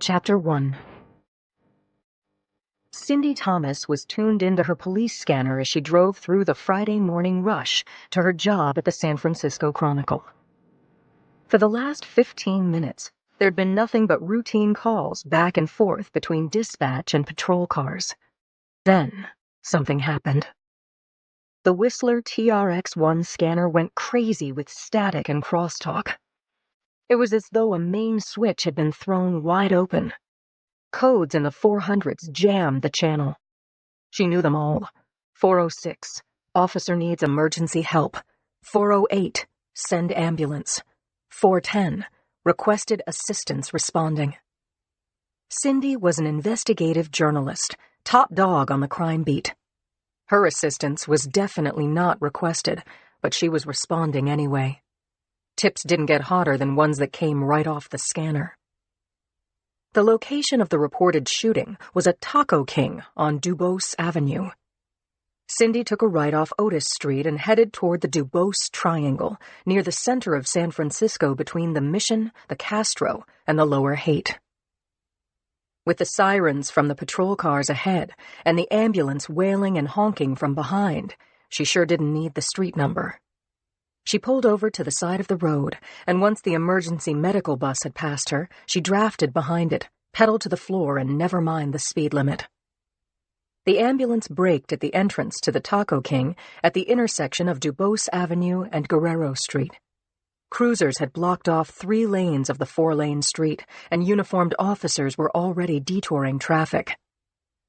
Chapter 1. Cindy Thomas was tuned into her police scanner as she drove through the Friday morning rush to her job at the San Francisco Chronicle. For the last 15 minutes, there'd been nothing but routine calls back and forth between dispatch and patrol cars. Then, something happened. The Whistler TRX-1 scanner went crazy with static and crosstalk. It was as though a main switch had been thrown wide open. Codes in the 400s jammed the channel. She knew them all. 406, officer needs emergency help. 408, send ambulance. 410, requested assistance responding. Cindy was an investigative journalist, top dog on the crime beat. Her assistance was definitely not requested, but she was responding anyway. Tips didn't get hotter than ones that came right off the scanner. The location of the reported shooting was a Taco King on Dubose Avenue. Cindy took a right off Otis Street and headed toward the Dubose Triangle, near the center of San Francisco between the Mission, the Castro, and the Lower Haight. With the sirens from the patrol cars ahead and the ambulance wailing and honking from behind, she sure didn't need the street number. She pulled over to the side of the road, and once the emergency medical bus had passed her, she drafted behind it, pedaled to the floor, and never mind the speed limit. The ambulance braked at the entrance to the Taco King at the intersection of Dubose Avenue and Guerrero Street. Cruisers had blocked off 3 lanes of the 4-lane street, and uniformed officers were already detouring traffic.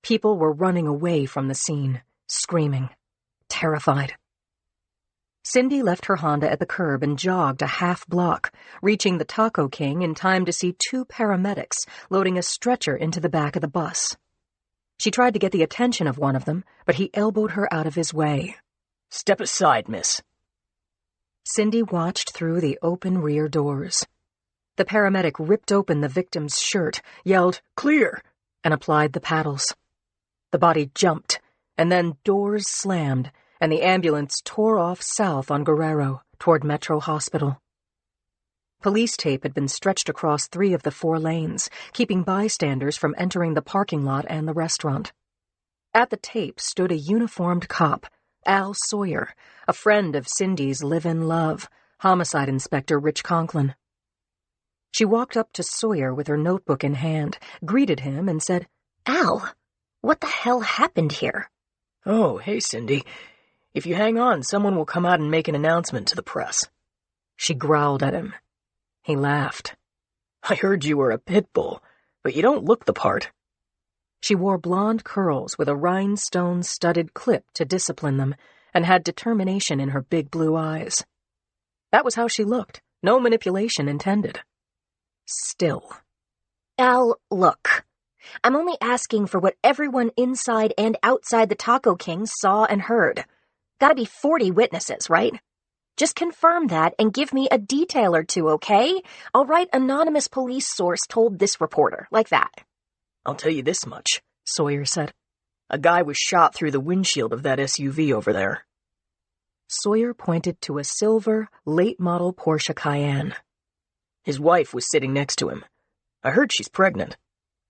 People were running away from the scene, screaming, terrified. Cindy left her Honda at the curb and jogged a half block, reaching the Taco King in time to see 2 paramedics loading a stretcher into the back of the bus. She tried to get the attention of one of them, but he elbowed her out of his way. "Step aside, miss." Cindy watched through the open rear doors. The paramedic ripped open the victim's shirt, yelled, "Clear!" and applied the paddles. The body jumped, and then doors slammed, and the ambulance tore off south on Guerrero toward Metro Hospital. Police tape had been stretched across 3 of the 4 lanes, keeping bystanders from entering the parking lot and the restaurant. At the tape stood a uniformed cop, Al Sawyer, a friend of Cindy's live-in love, homicide inspector Rich Conklin. She walked up to Sawyer with her notebook in hand, greeted him, and said, "Al, what the hell happened here?" "Oh, hey, Cindy. If you hang on, someone will come out and make an announcement to the press." She growled at him. He laughed. "I heard you were a pit bull, but you don't look the part." She wore blonde curls with a rhinestone-studded clip to discipline them, and had determination in her big blue eyes. That was how she looked, no manipulation intended. Still. "Al, look. I'm only asking for what everyone inside and outside the Taco King saw and heard. Gotta be 40 witnesses, right? Just confirm that and give me a detail or 2, okay? I'll write anonymous police source told this reporter, like that." "I'll tell you this much," Sawyer said. "A guy was shot through the windshield of that SUV over there." Sawyer pointed to a silver, late-model Porsche Cayenne. "His wife was sitting next to him. I heard she's pregnant.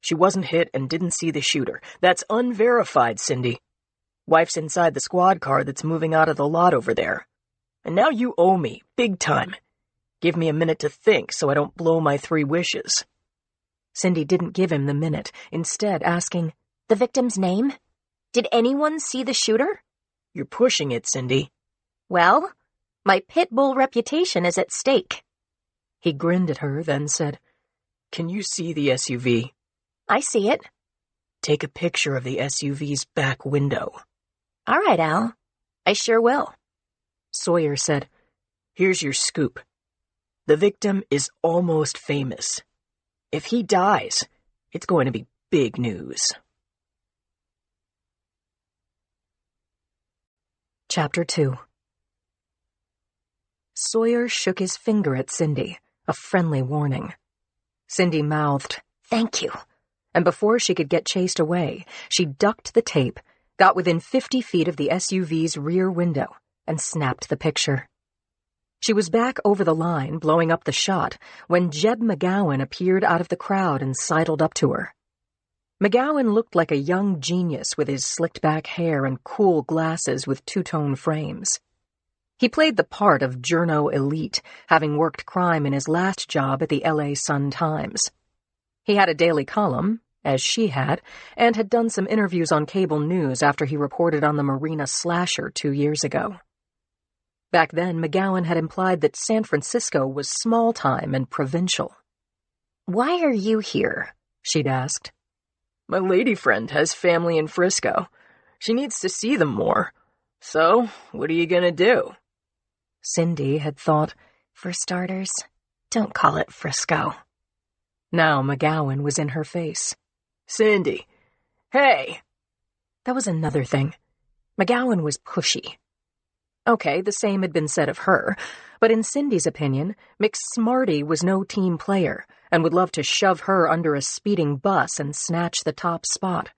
She wasn't hit and didn't see the shooter. That's unverified, Cindy. Wife's inside the squad car that's moving out of the lot over there. And now you owe me, big time. Give me a minute to think so I don't blow my 3 wishes." Cindy didn't give him the minute, instead asking, "The victim's name? Did anyone see the shooter?" "You're pushing it, Cindy." "Well, my pit bull reputation is at stake." He grinned at her, then said, "Can you see the SUV?" "I see it." "Take a picture of the SUV's back window." "All right, Al. I sure will." Sawyer said, "Here's your scoop. The victim is almost famous. If he dies, it's going to be big news." Chapter 2. Sawyer shook his finger at Cindy, a friendly warning. Cindy mouthed, "Thank you," and before she could get chased away, she ducked the tape, got within 50 feet of the SUV's rear window, and snapped the picture. She was back over the line, blowing up the shot, when Jeb McGowan appeared out of the crowd and sidled up to her. McGowan looked like a young genius with his slicked-back hair and cool glasses with two-tone frames. He played the part of journo elite, having worked crime in his last job at the LA Sun-Times. He had a daily column, as she had done some interviews on cable news after he reported on the Marina slasher 2 years ago. Back then, McGowan had implied that San Francisco was small-time and provincial. "Why are you here?" she'd asked. "My lady friend has family in Frisco. She needs to see them more. So, what are you gonna do?" Cindy had thought, "For starters, don't call it Frisco." Now McGowan was in her face. "Cindy, hey!" That was another thing. McGowan was pushy. Okay, the same had been said of her, but in Cindy's opinion, McSmarty was no team player and would love to shove her under a speeding bus and snatch the top spot.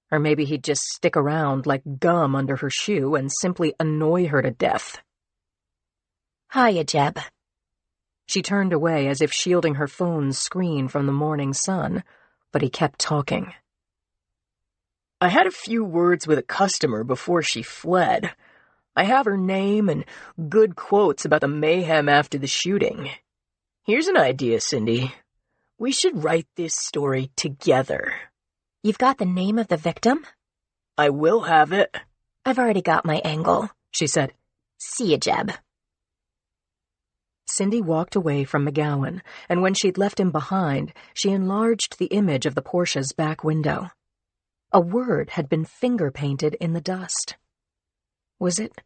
Or maybe he'd just stick around like gum under her shoe and simply annoy her to death. "Hiya, Jeb." She turned away as if shielding her phone's screen from the morning sun, but he kept talking. "I had a few words with a customer before she fled. I have her name and good quotes about the mayhem after the shooting. Here's an idea, Cindy. We should write this story together." "You've got the name of the victim?" "I will have it." "I've already got my angle," she said. "See ya, Jeb." Cindy walked away from McGowan, and when she'd left him behind, she enlarged the image of the Porsche's back window. A word had been finger-painted in the dust. Was it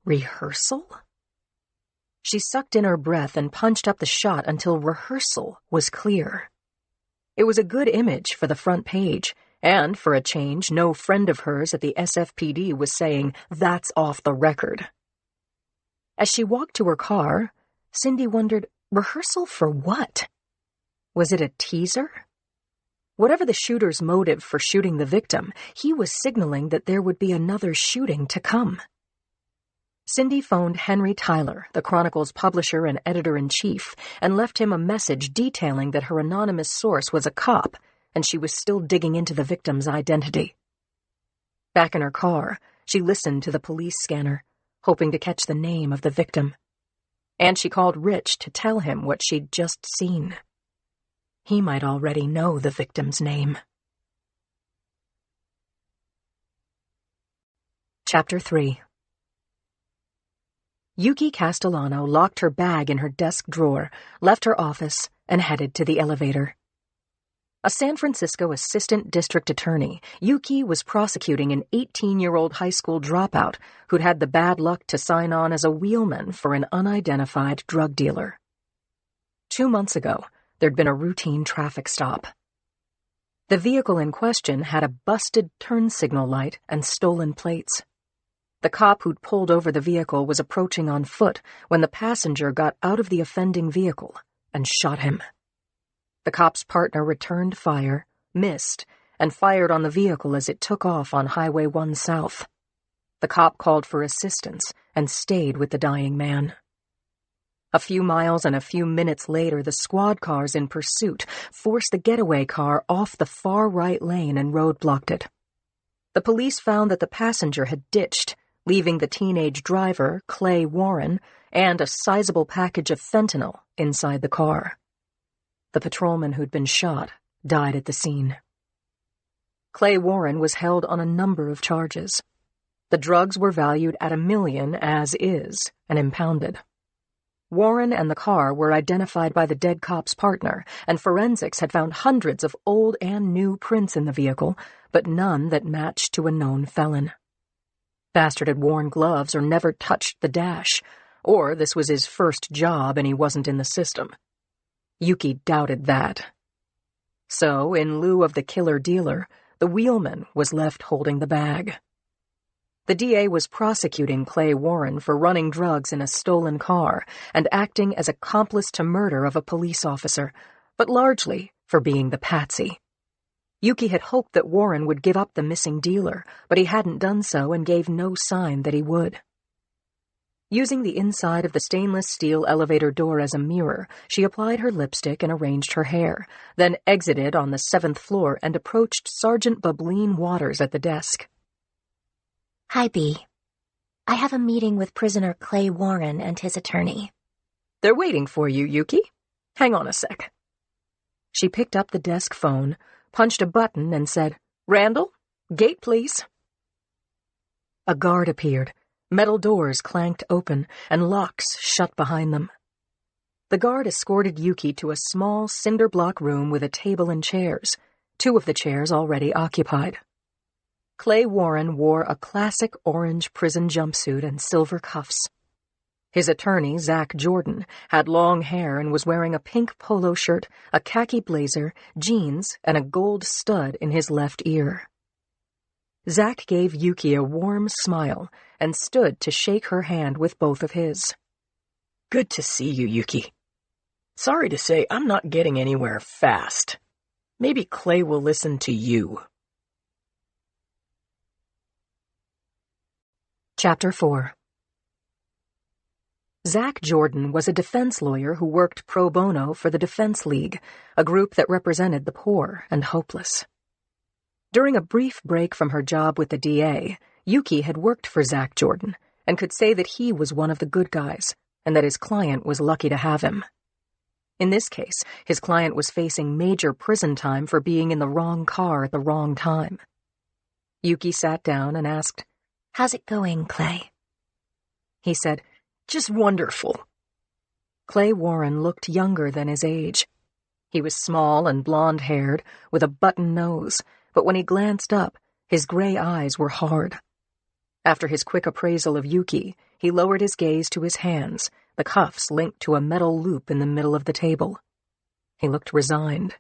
rehearsal? She sucked in her breath and punched up the shot until rehearsal was clear. It was a good image for the front page, and for a change, no friend of hers at the SFPD was saying, "That's off the record." As she walked to her car, Cindy wondered, rehearsal for what? Was it a teaser? Whatever the shooter's motive for shooting the victim, he was signaling that there would be another shooting to come. Cindy phoned Henry Tyler, the Chronicle's publisher and editor-in-chief, and left him a message detailing that her anonymous source was a cop, and she was still digging into the victim's identity. Back in her car, she listened to the police scanner, hoping to catch the name of the victim. And she called Rich to tell him what she'd just seen. He might already know the victim's name. Chapter 3. Yuki Castellano locked her bag in her desk drawer, left her office, and headed to the elevator. A San Francisco assistant district attorney, Yuki was prosecuting an 18-year-old high school dropout who'd had the bad luck to sign on as a wheelman for an unidentified drug dealer. 2 months ago, there'd been a routine traffic stop. The vehicle in question had a busted turn signal light and stolen plates. The cop who'd pulled over the vehicle was approaching on foot when the passenger got out of the offending vehicle and shot him. The cop's partner returned fire, missed, and fired on the vehicle as it took off on Highway 1 South. The cop called for assistance and stayed with the dying man. A few miles and a few minutes later, the squad cars in pursuit forced the getaway car off the far right lane and roadblocked it. The police found that the passenger had ditched, leaving the teenage driver, Clay Warren, and a sizable package of fentanyl inside the car. The patrolman who'd been shot died at the scene. Clay Warren was held on a number of charges. The drugs were valued at $1 million as is and impounded. Warren and the car were identified by the dead cop's partner, and forensics had found hundreds of old and new prints in the vehicle, but none that matched to a known felon. Bastard had worn gloves or never touched the dash, or this was his first job and he wasn't in the system. Yuki doubted that. So, in lieu of the killer dealer, the wheelman was left holding the bag. The DA was prosecuting Clay Warren for running drugs in a stolen car and acting as accomplice to murder of a police officer, but largely for being the patsy. Yuki had hoped that Warren would give up the missing dealer, but he hadn't done so and gave no sign that he would. Using the inside of the stainless steel elevator door as a mirror, she applied her lipstick and arranged her hair, then exited on the 7th floor and approached Sergeant Bubbleen Waters at the desk. Hi, Bea. I have a meeting with prisoner Clay Warren and his attorney. They're waiting for you, Yuki. Hang on a sec. She picked up the desk phone, punched a button, and said, Randall, gate please. A guard appeared. Metal doors clanked open, and locks shut behind them. The guard escorted Yuki to a small cinder-block room with a table and chairs, 2 of the chairs already occupied. Clay Warren wore a classic orange prison jumpsuit and silver cuffs. His attorney, Zach Jordan, had long hair and was wearing a pink polo shirt, a khaki blazer, jeans, and a gold stud in his left ear. Zach gave Yuki a warm smile and stood to shake her hand with both of his. Good to see you, Yuki. Sorry to say, I'm not getting anywhere fast. Maybe Clay will listen to you. Chapter 4. Zach Jordan was a defense lawyer who worked pro bono for the Defense League, a group that represented the poor and hopeless. During a brief break from her job with the DA, Yuki had worked for Zach Jordan and could say that he was one of the good guys and that his client was lucky to have him. In this case, his client was facing major prison time for being in the wrong car at the wrong time. Yuki sat down and asked, How's it going, Clay? He said, Just wonderful. Clay Warren looked younger than his age. He was small and blonde-haired, with a button nose, but when he glanced up, his gray eyes were hard. After his quick appraisal of Yuki, he lowered his gaze to his hands, the cuffs linked to a metal loop in the middle of the table. He looked resigned.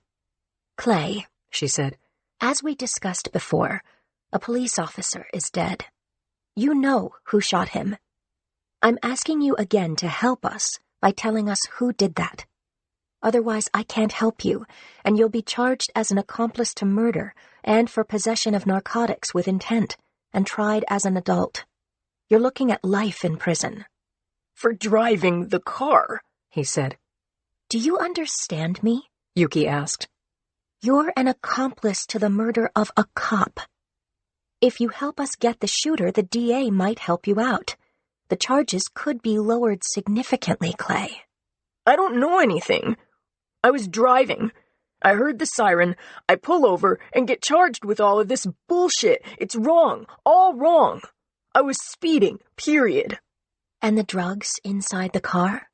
Clay, she said, as we discussed before, a police officer is dead. You know who shot him. I'm asking you again to help us by telling us who did that. Otherwise, I can't help you, and you'll be charged as an accomplice to murder and for possession of narcotics with intent, and tried as an adult. You're looking at life in prison. For driving the car, he said. Do you understand me? Yuki asked. You're an accomplice to the murder of a cop. If you help us get the shooter, the DA might help you out. The charges could be lowered significantly, Clay. I don't know anything. I was driving. I heard the siren. I pull over and get charged with all of this bullshit. It's wrong. All wrong. I was speeding, period. And the drugs inside the car?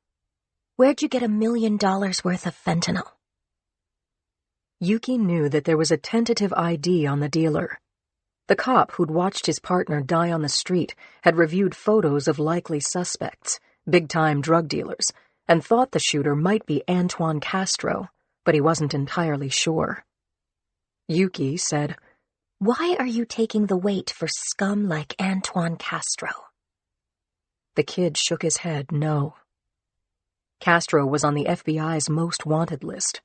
Where'd you get $1 million worth of fentanyl? Yuki knew that there was a tentative ID on the dealer. The cop who'd watched his partner die on the street had reviewed photos of likely suspects, big-time drug dealers, and thought the shooter might be Antoine Castro, but he wasn't entirely sure. Yuki said, Why are you taking the weight for scum like Antoine Castro? The kid shook his head no. Castro was on the FBI's most wanted list.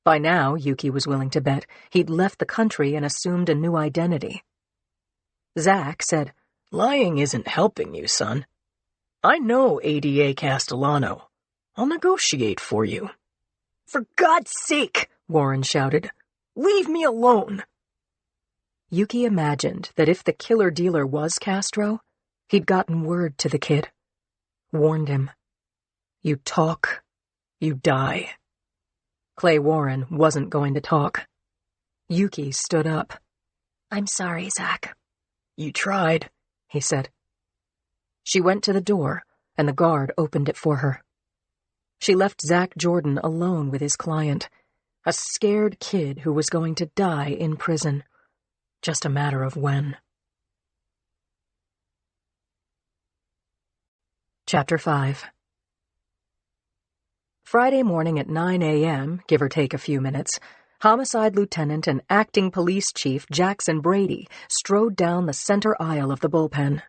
By now, Yuki was willing to bet, he'd left the country and assumed a new identity. Zach said, Lying isn't helping you, son. I know ADA Castellano. I'll negotiate for you. For God's sake, Warren shouted. Leave me alone. Yuki imagined that if the killer dealer was Castro, he'd gotten word to the kid. Warned him. You talk, you die. Clay Warren wasn't going to talk. Yuki stood up. I'm sorry, Zach. You tried, he said. She went to the door, and the guard opened it for her. She left Zach Jordan alone with his client, a scared kid who was going to die in prison. Just a matter of when. Chapter 5. Friday morning at 9 a.m., give or take a few minutes, Homicide Lieutenant and Acting Police Chief Jackson Brady strode down the center aisle of the bullpen.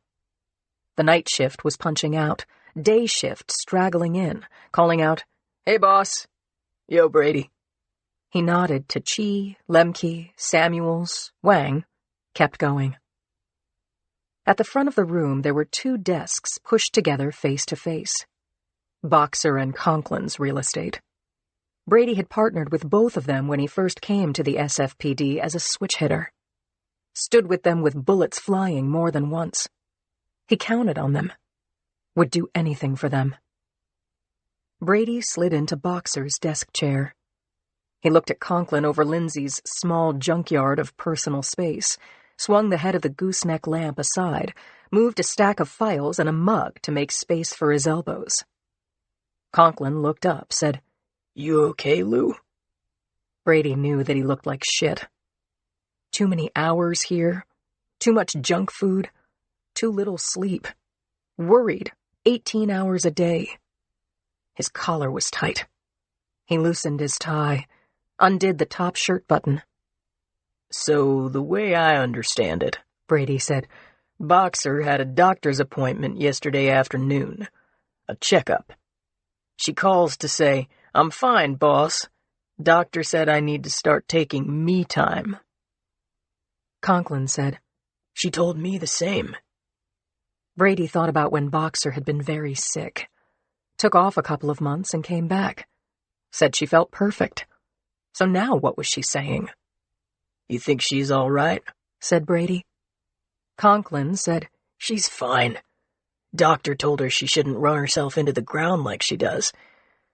The night shift was punching out, day shift straggling in, calling out, Hey, boss. Yo, Brady. He nodded to Chi, Lemke, Samuels, Wang, kept going. At the front of the room, there were 2 desks pushed together face to face. Boxer and Conklin's real estate. Brady had partnered with both of them when he first came to the SFPD as a switch hitter. Stood with them with bullets flying more than once. He counted on them. Would do anything for them. Brady slid into Boxer's desk chair. He looked at Conklin over Lindsay's small junkyard of personal space, swung the head of the gooseneck lamp aside, moved a stack of files and a mug to make space for his elbows. Conklin looked up, said, "You okay, Lou?" Brady knew that he looked like shit. Too many hours here, too much junk food, too little sleep. Worried, 18 hours a day. His collar was tight. He loosened his tie, undid the top shirt button. "So, the way I understand it," Brady said, "Boxer had a doctor's appointment yesterday afternoon. A checkup. She calls to say, 'I'm fine, boss. Doctor said I need to start taking me time.'" Conklin said, "She told me the same." Brady thought about when Boxer had been very sick. Took off a couple of months and came back. Said she felt perfect. So now what was she saying? "You think she's all right?" said Brady. Conklin said, "She's fine. Doctor told her she shouldn't run herself into the ground like she does.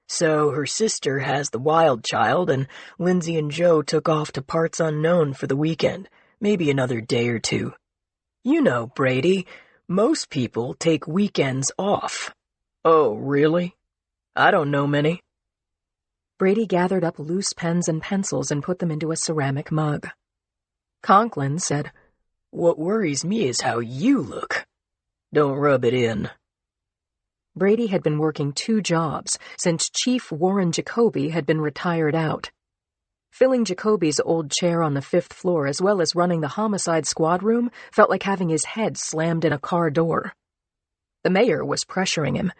So her sister has the wild child, and Lindsay and Joe took off to parts unknown for the weekend, maybe another day or 2. You know, Brady, most people take weekends off." "Oh, really? I don't know many." Brady gathered up loose pens and pencils and put them into a ceramic mug. Conklin said, "What worries me is how you look. Don't rub it in." Brady had been working 2 jobs since Chief Warren Jacoby had been retired out. Filling Jacoby's old chair on the 5th floor as well as running the homicide squad room felt like having his head slammed in a car door. The mayor was pressuring him.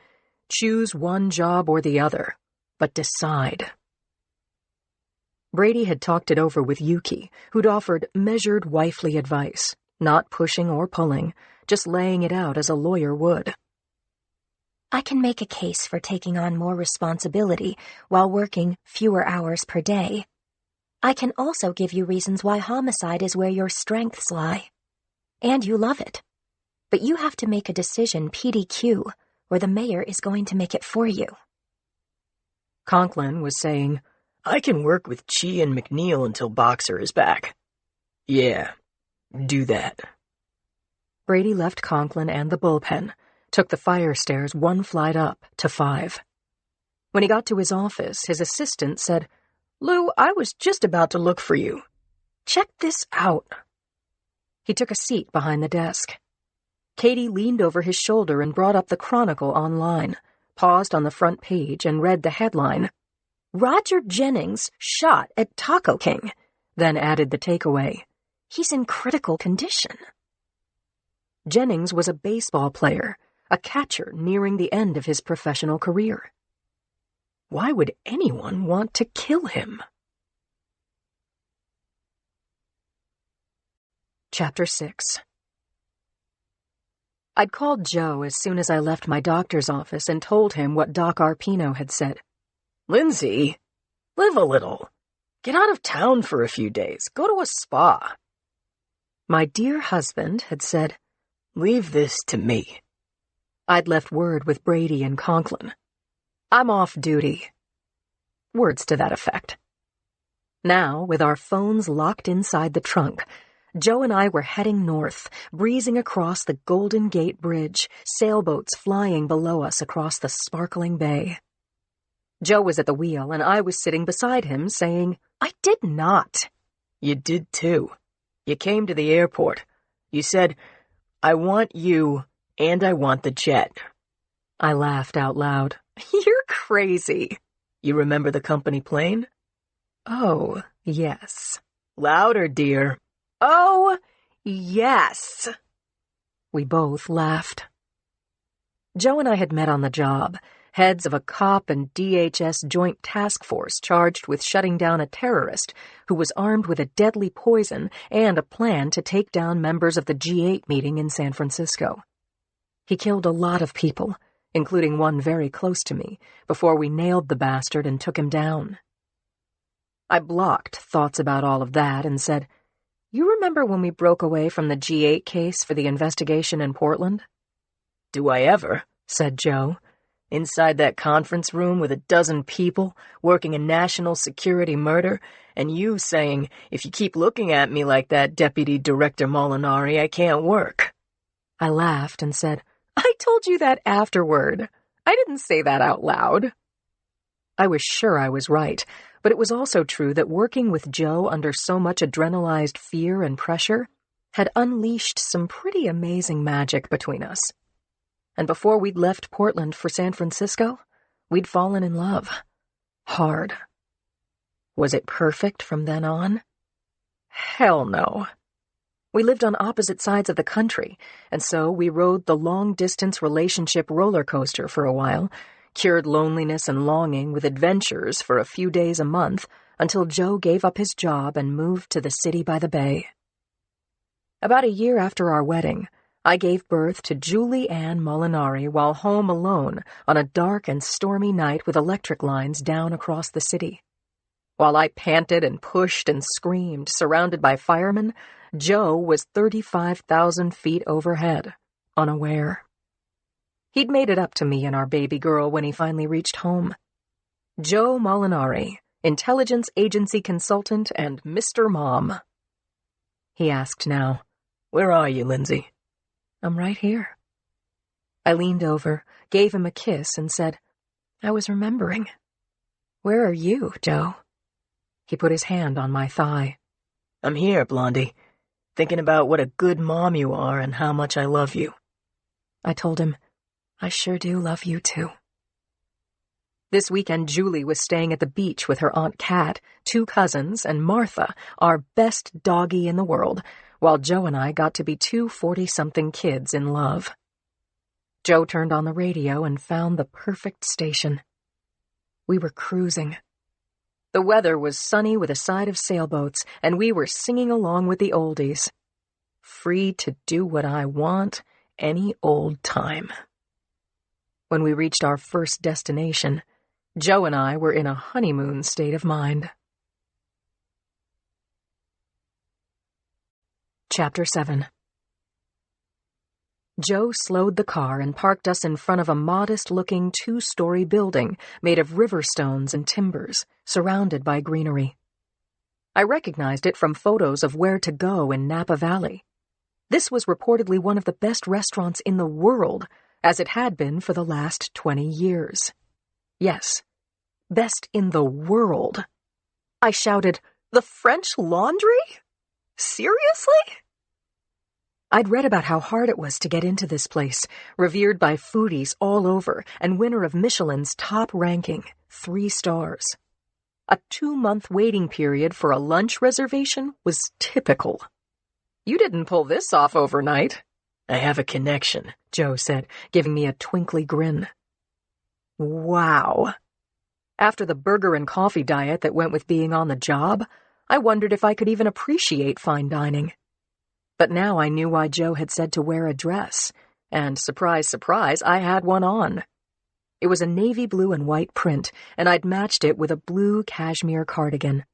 Choose one job or the other, but decide. Brady had talked it over with Yuki, who'd offered measured wifely advice, not pushing or pulling, just laying it out as a lawyer would. I can make a case for taking on more responsibility while working fewer hours per day. I can also give you reasons why homicide is where your strengths lie. And you love it. But you have to make a decision PDQ, or the mayor is going to make it for you. Conklin was saying, "I can work with Chi and McNeil until Boxer is back." "Yeah, do that." Brady left Conklin and the bullpen, took the fire stairs 1 flight up to 5. When he got to his office, his assistant said, "Lou, I was just about to look for you. Check this out." He took a seat behind the desk. Katie leaned over his shoulder and brought up the Chronicle online, paused on the front page and read the headline, "Roger Jennings shot at Taco King," then added the takeaway, "He's in critical condition." Jennings was a baseball player, a catcher nearing the end of his professional career. Why would anyone want to kill him? Chapter 6. I'd called Joe as soon as I left my doctor's office and told him what Doc Arpino had said. "Lindsay, live a little. Get out of town for a few days. Go to a spa." My dear husband had said, "Leave this to me." I'd left word with Brady and Conklin. "I'm off duty." Words to that effect. Now, with our phones locked inside the trunk, Joe and I were heading north, breezing across the Golden Gate Bridge, sailboats flying below us across the sparkling bay. Joe was at the wheel, and I was sitting beside him, saying, "I did not." "You did too. You came to the airport. You said, 'I want you, and I want the jet.'" I laughed out loud. "You're crazy." "You remember the company plane?" "Oh, yes." "Louder, dear." "Oh, yes." We both laughed. Joe and I had met on the job, heads of a cop and DHS joint task force charged with shutting down a terrorist who was armed with a deadly poison and a plan to take down members of the G8 meeting in San Francisco. He killed a lot of people, including one very close to me, before we nailed the bastard and took him down. I blocked thoughts about all of that and said, "You remember when we broke away from the G8 case for the investigation in Portland?" "Do I ever?" said Joe. "Inside that conference room with a dozen people working a national security murder, and you saying, 'If you keep looking at me like that, Deputy Director Molinari, I can't work.'" I laughed and said, "I told you that afterward. I didn't say that out loud." I was sure I was right, but it was also true that working with Joe under so much adrenalized fear and pressure had unleashed some pretty amazing magic between us. And before we'd left Portland for San Francisco, we'd fallen in love. Hard. Was it perfect from then on? Hell no. We lived on opposite sides of the country, and so we rode the long-distance relationship roller coaster for a while, cured loneliness and longing with adventures for a few days a month, until Joe gave up his job and moved to the city by the bay. About a year after our wedding, I gave birth to Julie Ann Molinari while home alone on a dark and stormy night with electric lines down across the city. While I panted and pushed and screamed, surrounded by firemen, Joe was 35,000 feet overhead, unaware. He'd made it up to me and our baby girl when he finally reached home. Joe Molinari, intelligence agency consultant and Mr. Mom. He asked now, "Where are you, Lindsay?" "I'm right here." I leaned over, gave him a kiss, and said, "I was remembering. Where are you, Joe?" He put his hand on my thigh. "I'm here, Blondie, thinking about what a good mom you are and how much I love you." I told him, "I sure do love you too." This weekend, Julie was staying at the beach with her Aunt Kat, 2 cousins, and Martha, our best doggie in the world, while Joe and I got to be 2 40-something kids in love. Joe turned on the radio and found the perfect station. We were cruising. The weather was sunny with a side of sailboats, and we were singing along with the oldies. Free to do what I want any old time. When we reached our first destination, Joe and I were in a honeymoon state of mind. Chapter 7. Joe slowed the car and parked us in front of a modest-looking 2-story building made of river stones and timbers, surrounded by greenery. I recognized it from photos of Where to Go in Napa Valley. This was reportedly one of the best restaurants in the world, as it had been for the last 20 years. Yes, best in the world. I shouted, "The French Laundry? Seriously?" I'd read about how hard it was to get into this place, revered by foodies all over and winner of Michelin's top ranking, 3 stars. A 2-month waiting period for a lunch reservation was typical. "You didn't pull this off overnight." "I have a connection," Joe said, giving me a twinkly grin. Wow. After the burger and coffee diet that went with being on the job, I wondered if I could even appreciate fine dining. But now I knew why Joe had said to wear a dress, and surprise, surprise, I had one on. It was a navy blue and white print, and I'd matched it with a blue cashmere cardigan.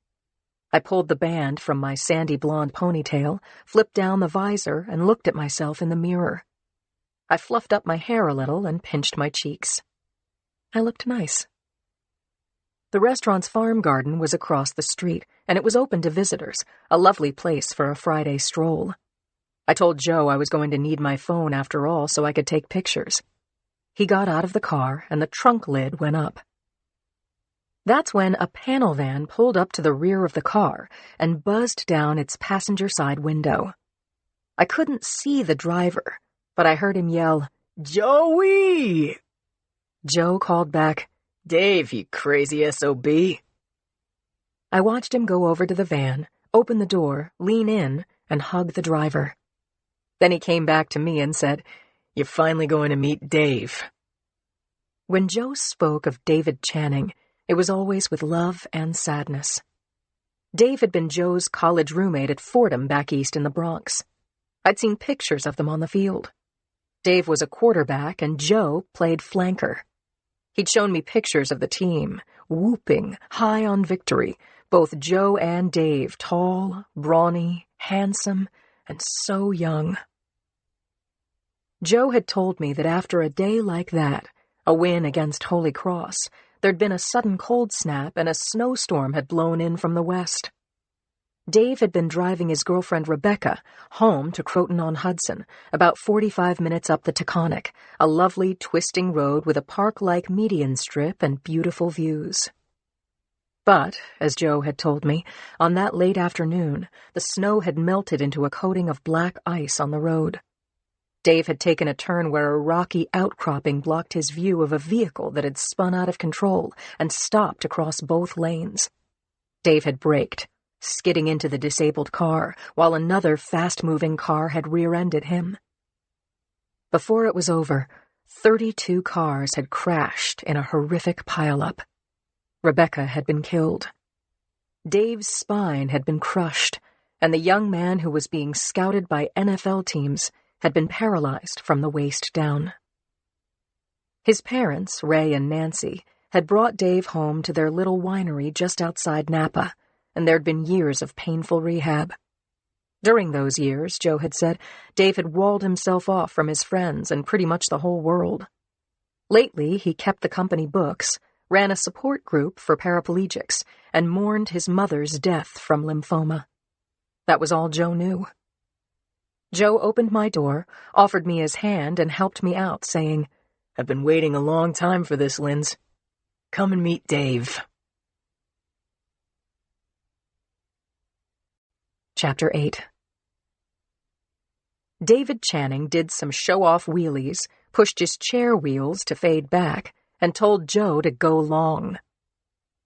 I pulled the band from my sandy blonde ponytail, flipped down the visor, and looked at myself in the mirror. I fluffed up my hair a little and pinched my cheeks. I looked nice. The restaurant's farm garden was across the street, and it was open to visitors, a lovely place for a Friday stroll. I told Joe I was going to need my phone after all so I could take pictures. He got out of the car, and the trunk lid went up. That's when a panel van pulled up to the rear of the car and buzzed down its passenger side window. I couldn't see the driver, but I heard him yell, "Joey!" Joe called back, "Dave, you crazy SOB." I watched him go over to the van, open the door, lean in, and hug the driver. Then he came back to me and said, "You're finally going to meet Dave." When Joe spoke of David Channing, it was always with love and sadness. Dave had been Joe's college roommate at Fordham back east in the Bronx. I'd seen pictures of them on the field. Dave was a quarterback and Joe played flanker. He'd shown me pictures of the team, whooping, high on victory, both Joe and Dave, tall, brawny, handsome, and so young. Joe had told me that after a day like that, a win against Holy Cross, there'd been a sudden cold snap and a snowstorm had blown in from the west. Dave had been driving his girlfriend Rebecca home to Croton-on-Hudson, about 45 minutes up the Taconic, a lovely twisting road with a park-like median strip and beautiful views. But, as Joe had told me, on that late afternoon, the snow had melted into a coating of black ice on the road. Dave had taken a turn where a rocky outcropping blocked his view of a vehicle that had spun out of control and stopped across both lanes. Dave had braked, skidding into the disabled car, while another fast-moving car had rear-ended him. Before it was over, 32 cars had crashed in a horrific pileup. Rebecca had been killed. Dave's spine had been crushed, and the young man who was being scouted by NFL teams had been paralyzed from the waist down. His parents, Ray and Nancy, had brought Dave home to their little winery just outside Napa, and there'd been years of painful rehab. During those years, Joe had said, Dave had walled himself off from his friends and pretty much the whole world. Lately, he kept the company books, ran a support group for paraplegics, and mourned his mother's death from lymphoma. That was all Joe knew. Joe opened my door, offered me his hand, and helped me out, saying, "I've been waiting a long time for this, Linz. Come and meet Dave." Chapter 8. David Channing did some show-off wheelies, pushed his chair wheels to fade back, and told Joe to go long.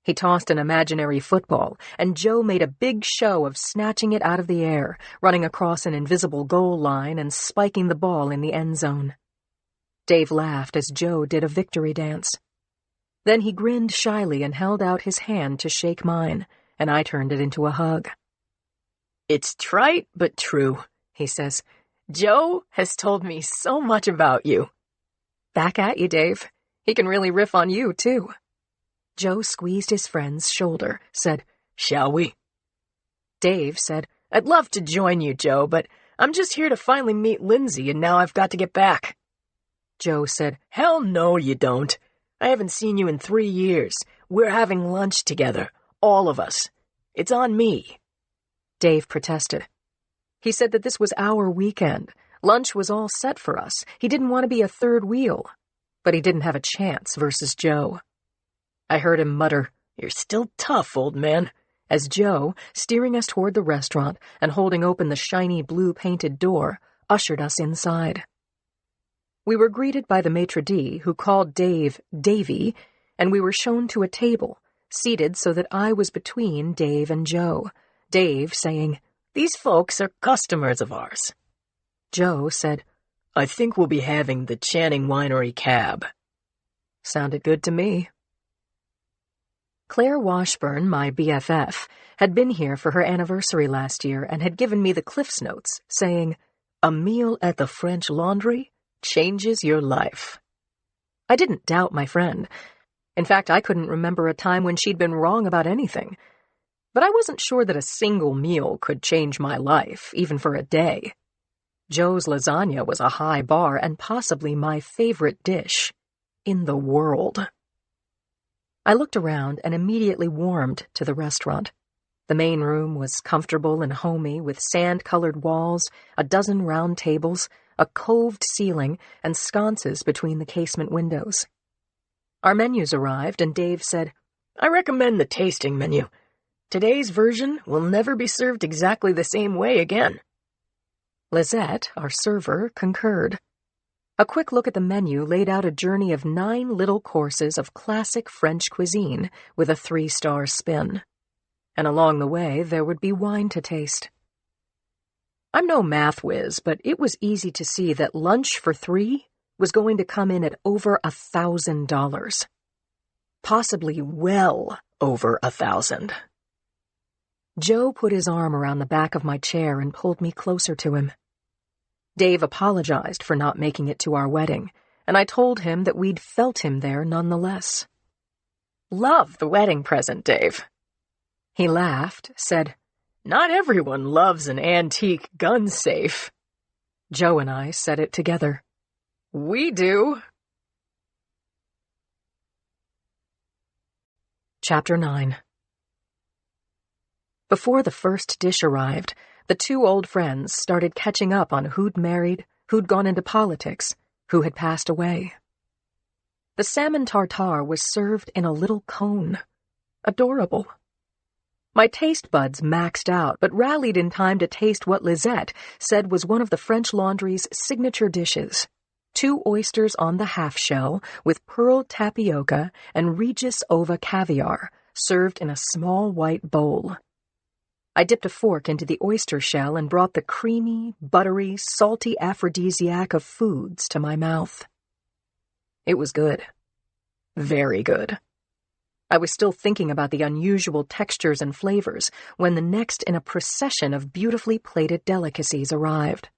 He tossed an imaginary football, and Joe made a big show of snatching it out of the air, running across an invisible goal line and spiking the ball in the end zone. Dave laughed as Joe did a victory dance. Then he grinned shyly and held out his hand to shake mine, and I turned it into a hug. "It's trite but true," he says. "Joe has told me so much about you." Back at you, Dave. He can really riff on you, too. Joe squeezed his friend's shoulder, said, "Shall we?" Dave said, "I'd love to join you, Joe, but I'm just here to finally meet Lindsay, and now I've got to get back." Joe said, "Hell no, you don't. I haven't seen you in 3 years. We're having lunch together, all of us. It's on me." Dave protested. He said that this was our weekend. Lunch was all set for us. He didn't want to be a third wheel. But he didn't have a chance versus Joe. I heard him mutter, "You're still tough, old man," as Joe, steering us toward the restaurant and holding open the shiny blue-painted door, ushered us inside. We were greeted by the maitre d', who called Dave Davy, and we were shown to a table, seated so that I was between Dave and Joe, Dave saying, "These folks are customers of ours." Joe said, "I think we'll be having the Channing Winery cab." Sounded good to me. Claire Washburn, my BFF, had been here for her anniversary last year and had given me the Cliff's Notes, saying, "A meal at the French Laundry changes your life." I didn't doubt my friend. In fact, I couldn't remember a time when she'd been wrong about anything. But I wasn't sure that a single meal could change my life, even for a day. Joe's lasagna was a high bar and possibly my favorite dish in the world. I looked around and immediately warmed to the restaurant. The main room was comfortable and homey, with sand-colored walls, a dozen round tables, a coved ceiling, and sconces between the casement windows. Our menus arrived, and Dave said, "I recommend the tasting menu. Today's version will never be served exactly the same way again." Lizette, our server, concurred. A quick look at the menu laid out a journey of 9 little courses of classic French cuisine with a 3-star spin. And along the way, there would be wine to taste. I'm no math whiz, but it was easy to see that lunch for 3 was going to come in at over $1,000. Possibly well over 1,000. Joe put his arm around the back of my chair and pulled me closer to him. Dave apologized for not making it to our wedding, and I told him that we'd felt him there nonetheless. "Love the wedding present, Dave." He laughed, said, "Not everyone loves an antique gun safe." Joe and I said it together. "We do." Chapter 9. Before the first dish arrived, the two old friends started catching up on who'd married, who'd gone into politics, who had passed away. The salmon tartare was served in a little cone. Adorable. My taste buds maxed out, but rallied in time to taste what Lisette said was one of the French Laundry's signature dishes: 2 oysters on the half shell with pearl tapioca and Regis ova caviar, served in a small white bowl. I dipped a fork into the oyster shell and brought the creamy, buttery, salty aphrodisiac of foods to my mouth. It was good. Very good. I was still thinking about the unusual textures and flavors when the next in a procession of beautifully plated delicacies arrived.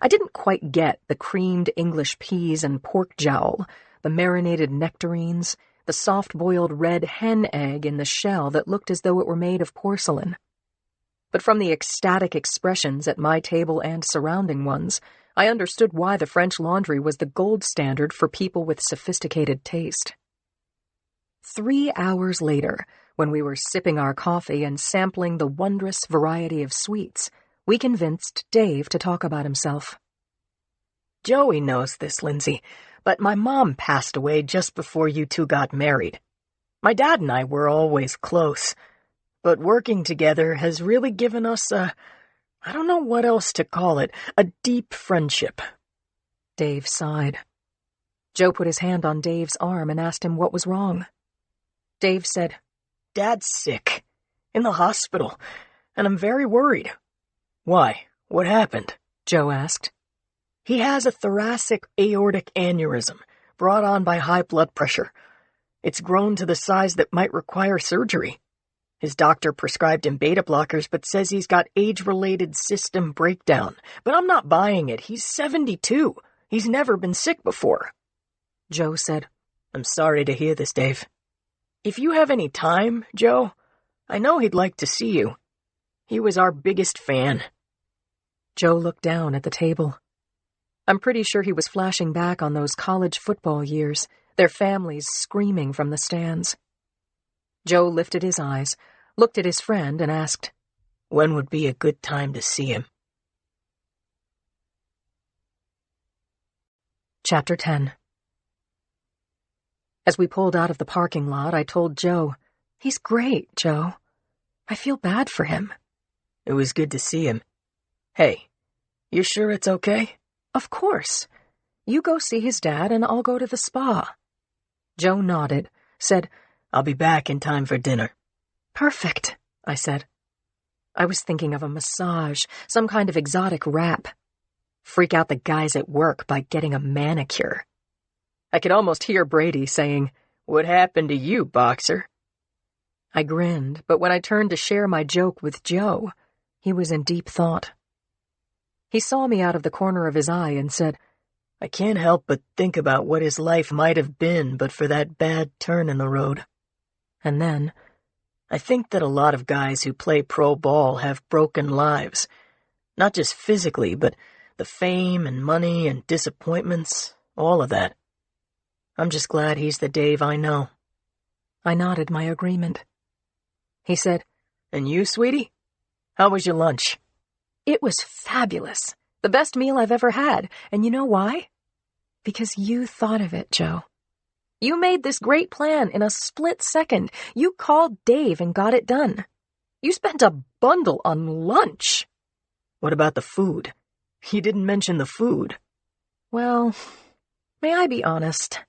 I didn't quite get the creamed English peas and pork jowl, the marinated nectarines, the soft-boiled red hen egg in the shell that looked as though it were made of porcelain. But from the ecstatic expressions at my table and surrounding ones, I understood why the French Laundry was the gold standard for people with sophisticated taste. 3 hours later, when we were sipping our coffee and sampling the wondrous variety of sweets, we convinced Dave to talk about himself. "Joey knows this, Lindsay, but my mom passed away just before you two got married. My dad and I were always close, but working together has really given us I don't know what else to call it, a deep friendship." Dave sighed. Joe put his hand on Dave's arm and asked him what was wrong. Dave said, "Dad's sick, in the hospital, and I'm very worried." "Why? What happened?" Joe asked. "He has a thoracic aortic aneurysm brought on by high blood pressure. It's grown to the size that might require surgery. His doctor prescribed him beta blockers but says he's got age-related system breakdown. But I'm not buying it. He's 72. He's never been sick before." Joe said, "I'm sorry to hear this, Dave. If you have any time, Joe, I know he'd like to see you. He was our biggest fan." Joe looked down at the table. I'm pretty sure he was flashing back on those college football years, their families screaming from the stands. Joe lifted his eyes, looked at his friend, and asked, "When would be a good time to see him?" Chapter 10. As we pulled out of the parking lot, I told Joe, "He's great, Joe. I feel bad for him." "It was good to see him. Hey, you sure it's okay?" "Of course. You go see his dad and I'll go to the spa." Joe nodded, said, "I'll be back in time for dinner." "Perfect," I said. I was thinking of a massage, some kind of exotic wrap. Freak out the guys at work by getting a manicure. I could almost hear Brady saying, "What happened to you, Boxer?" I grinned, but when I turned to share my joke with Joe, he was in deep thought. He saw me out of the corner of his eye and said, "I can't help but think about what his life might have been but for that bad turn in the road." And then, "I think that a lot of guys who play pro ball have broken lives. Not just physically, but the fame and money and disappointments, all of that. I'm just glad he's the Dave I know." I nodded my agreement. He said, "And you, sweetie? How was your lunch?" "It was fabulous. The best meal I've ever had. And you know why? Because you thought of it, Joe. You made this great plan in a split second. You called Dave and got it done. You spent a bundle on lunch." "What about the food? You didn't mention the food." "Well, may I be honest?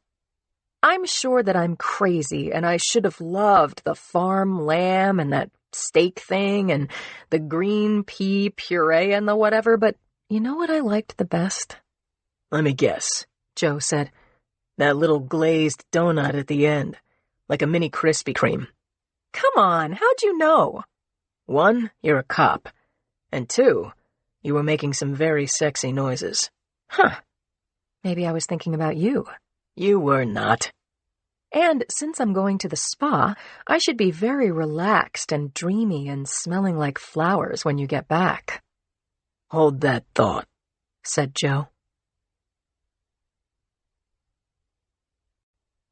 I'm sure that I'm crazy and I should have loved the farm lamb and that steak thing and the green pea puree and the whatever, but you know what I liked the best? Let me guess, Joe said. that little glazed donut at the end, like a mini Krispy Kreme. Come on, how'd you know? 1, you're a cop, and 2, you were making some very sexy noises. Huh. Maybe I was thinking about you. You were not. And since I'm going to the spa, I should be very relaxed and dreamy and smelling like flowers when you get back. Hold that thought, said Joe.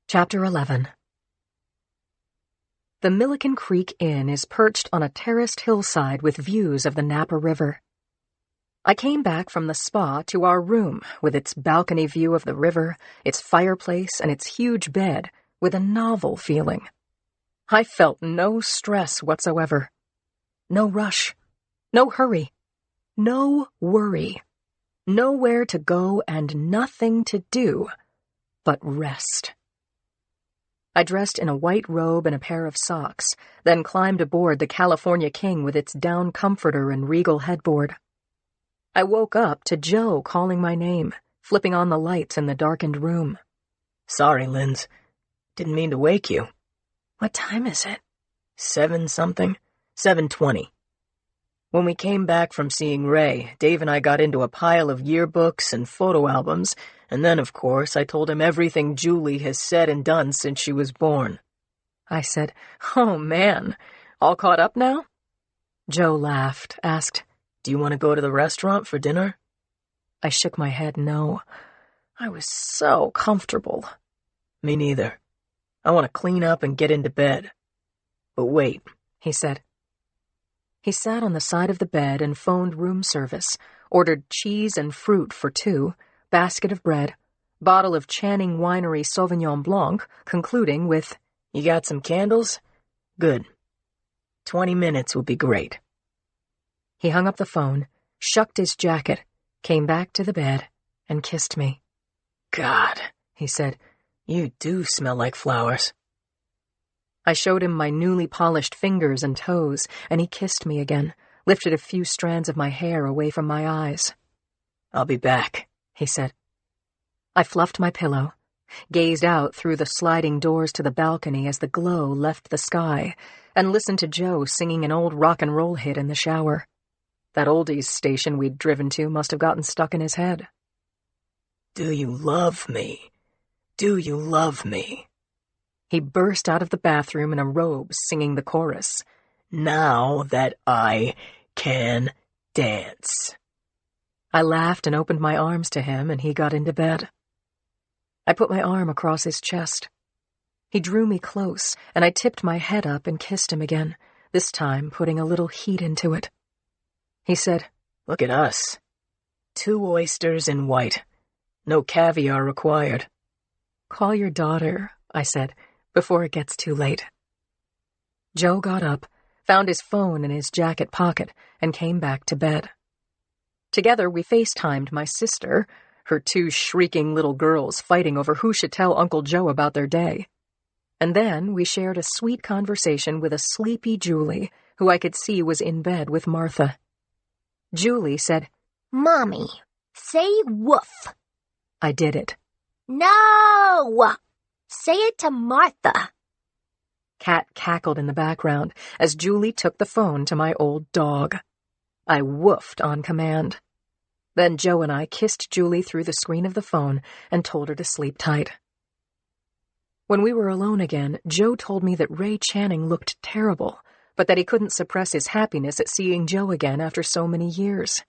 Chapter 11. The Milliken Creek Inn is perched on a terraced hillside with views of the Napa River. I came back from the spa to our room with its balcony view of the river, its fireplace, and its huge bed with a novel feeling. I felt no stress whatsoever. No rush. No hurry. No worry. Nowhere to go and nothing to do but rest. I dressed in a white robe and a pair of socks, then climbed aboard the California King with its down comforter and regal headboard. I woke up to Joe calling my name, flipping on the lights in the darkened room. Sorry, Linz. Didn't mean to wake you. What time is it? 7-something? 7:20. When we came back from seeing Ray, Dave and I got into a pile of yearbooks and photo albums, and then, of course, I told him everything Julie has said and done since she was born. I said, "Oh, man, all caught up now?" Joe laughed, asked, "Do you want to go to the restaurant for dinner?" I shook my head no. I was so comfortable. Me neither. I want to clean up and get into bed. But wait, he said. He sat on the side of the bed and phoned room service, ordered cheese and fruit for 2, basket of bread, bottle of Channing Winery Sauvignon Blanc, concluding with, "You got some candles? Good. 20 minutes will be great." He hung up the phone, shucked his jacket, came back to the bed, and kissed me. "God," he said, "you do smell like flowers." I showed him my newly polished fingers and toes, and he kissed me again, lifted a few strands of my hair away from my eyes. "I'll be back," he said. I fluffed my pillow, gazed out through the sliding doors to the balcony as the glow left the sky, and listened to Joe singing an old rock and roll hit in the shower. That oldies station we'd driven to must have gotten stuck in his head. "Do you love me? Do you love me?" He burst out of the bathroom in a robe singing the chorus. "Now that I can dance." I laughed and opened my arms to him, and he got into bed. I put my arm across his chest. He drew me close, and I tipped my head up and kissed him again, this time putting a little heat into it. He said, "Look at us. 2 oysters in white. No caviar required." "Call your daughter," I said, "before it gets too late." Joe got up, found his phone in his jacket pocket, and came back to bed. Together we FaceTimed my sister, her 2 shrieking little girls fighting over who should tell Uncle Joe about their day. And then we shared a sweet conversation with a sleepy Julie, who I could see was in bed with Martha. Julie said, Mommy, say woof. I did it. No! Say it to Martha. Cat cackled in the background as Julie took the phone to my old dog. I woofed on command. Then Joe and I kissed Julie through the screen of the phone and told her to sleep tight. When we were alone again, Joe told me that Ray Channing looked terrible, but that he couldn't suppress his happiness at seeing Joe again after so many years.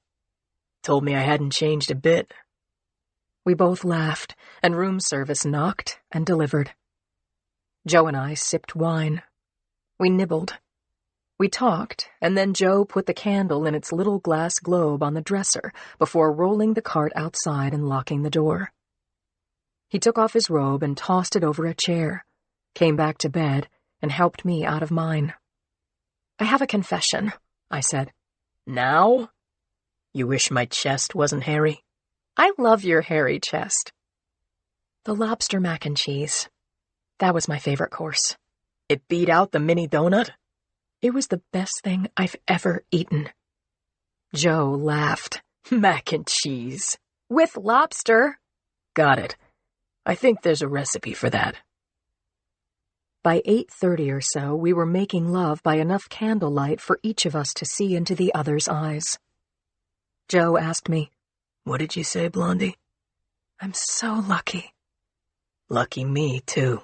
Told me I hadn't changed a bit. We both laughed, and room service knocked and delivered. Joe and I sipped wine. We nibbled. We talked, and then Joe put the candle in its little glass globe on the dresser before rolling the cart outside and locking the door. He took off his robe and tossed it over a chair, came back to bed, and helped me out of mine. I have a confession, I said. Now? You wish my chest wasn't hairy? I love your hairy chest. The lobster mac and cheese. That was my favorite course. It beat out the mini donut? It was the best thing I've ever eaten. Joe laughed. Mac and cheese. With lobster. Got it. I think there's a recipe for that. By 8:30 or so, we were making love by enough candlelight for each of us to see into the other's eyes. Joe asked me, "What did you say, Blondie?" "I'm so lucky." Lucky me, too.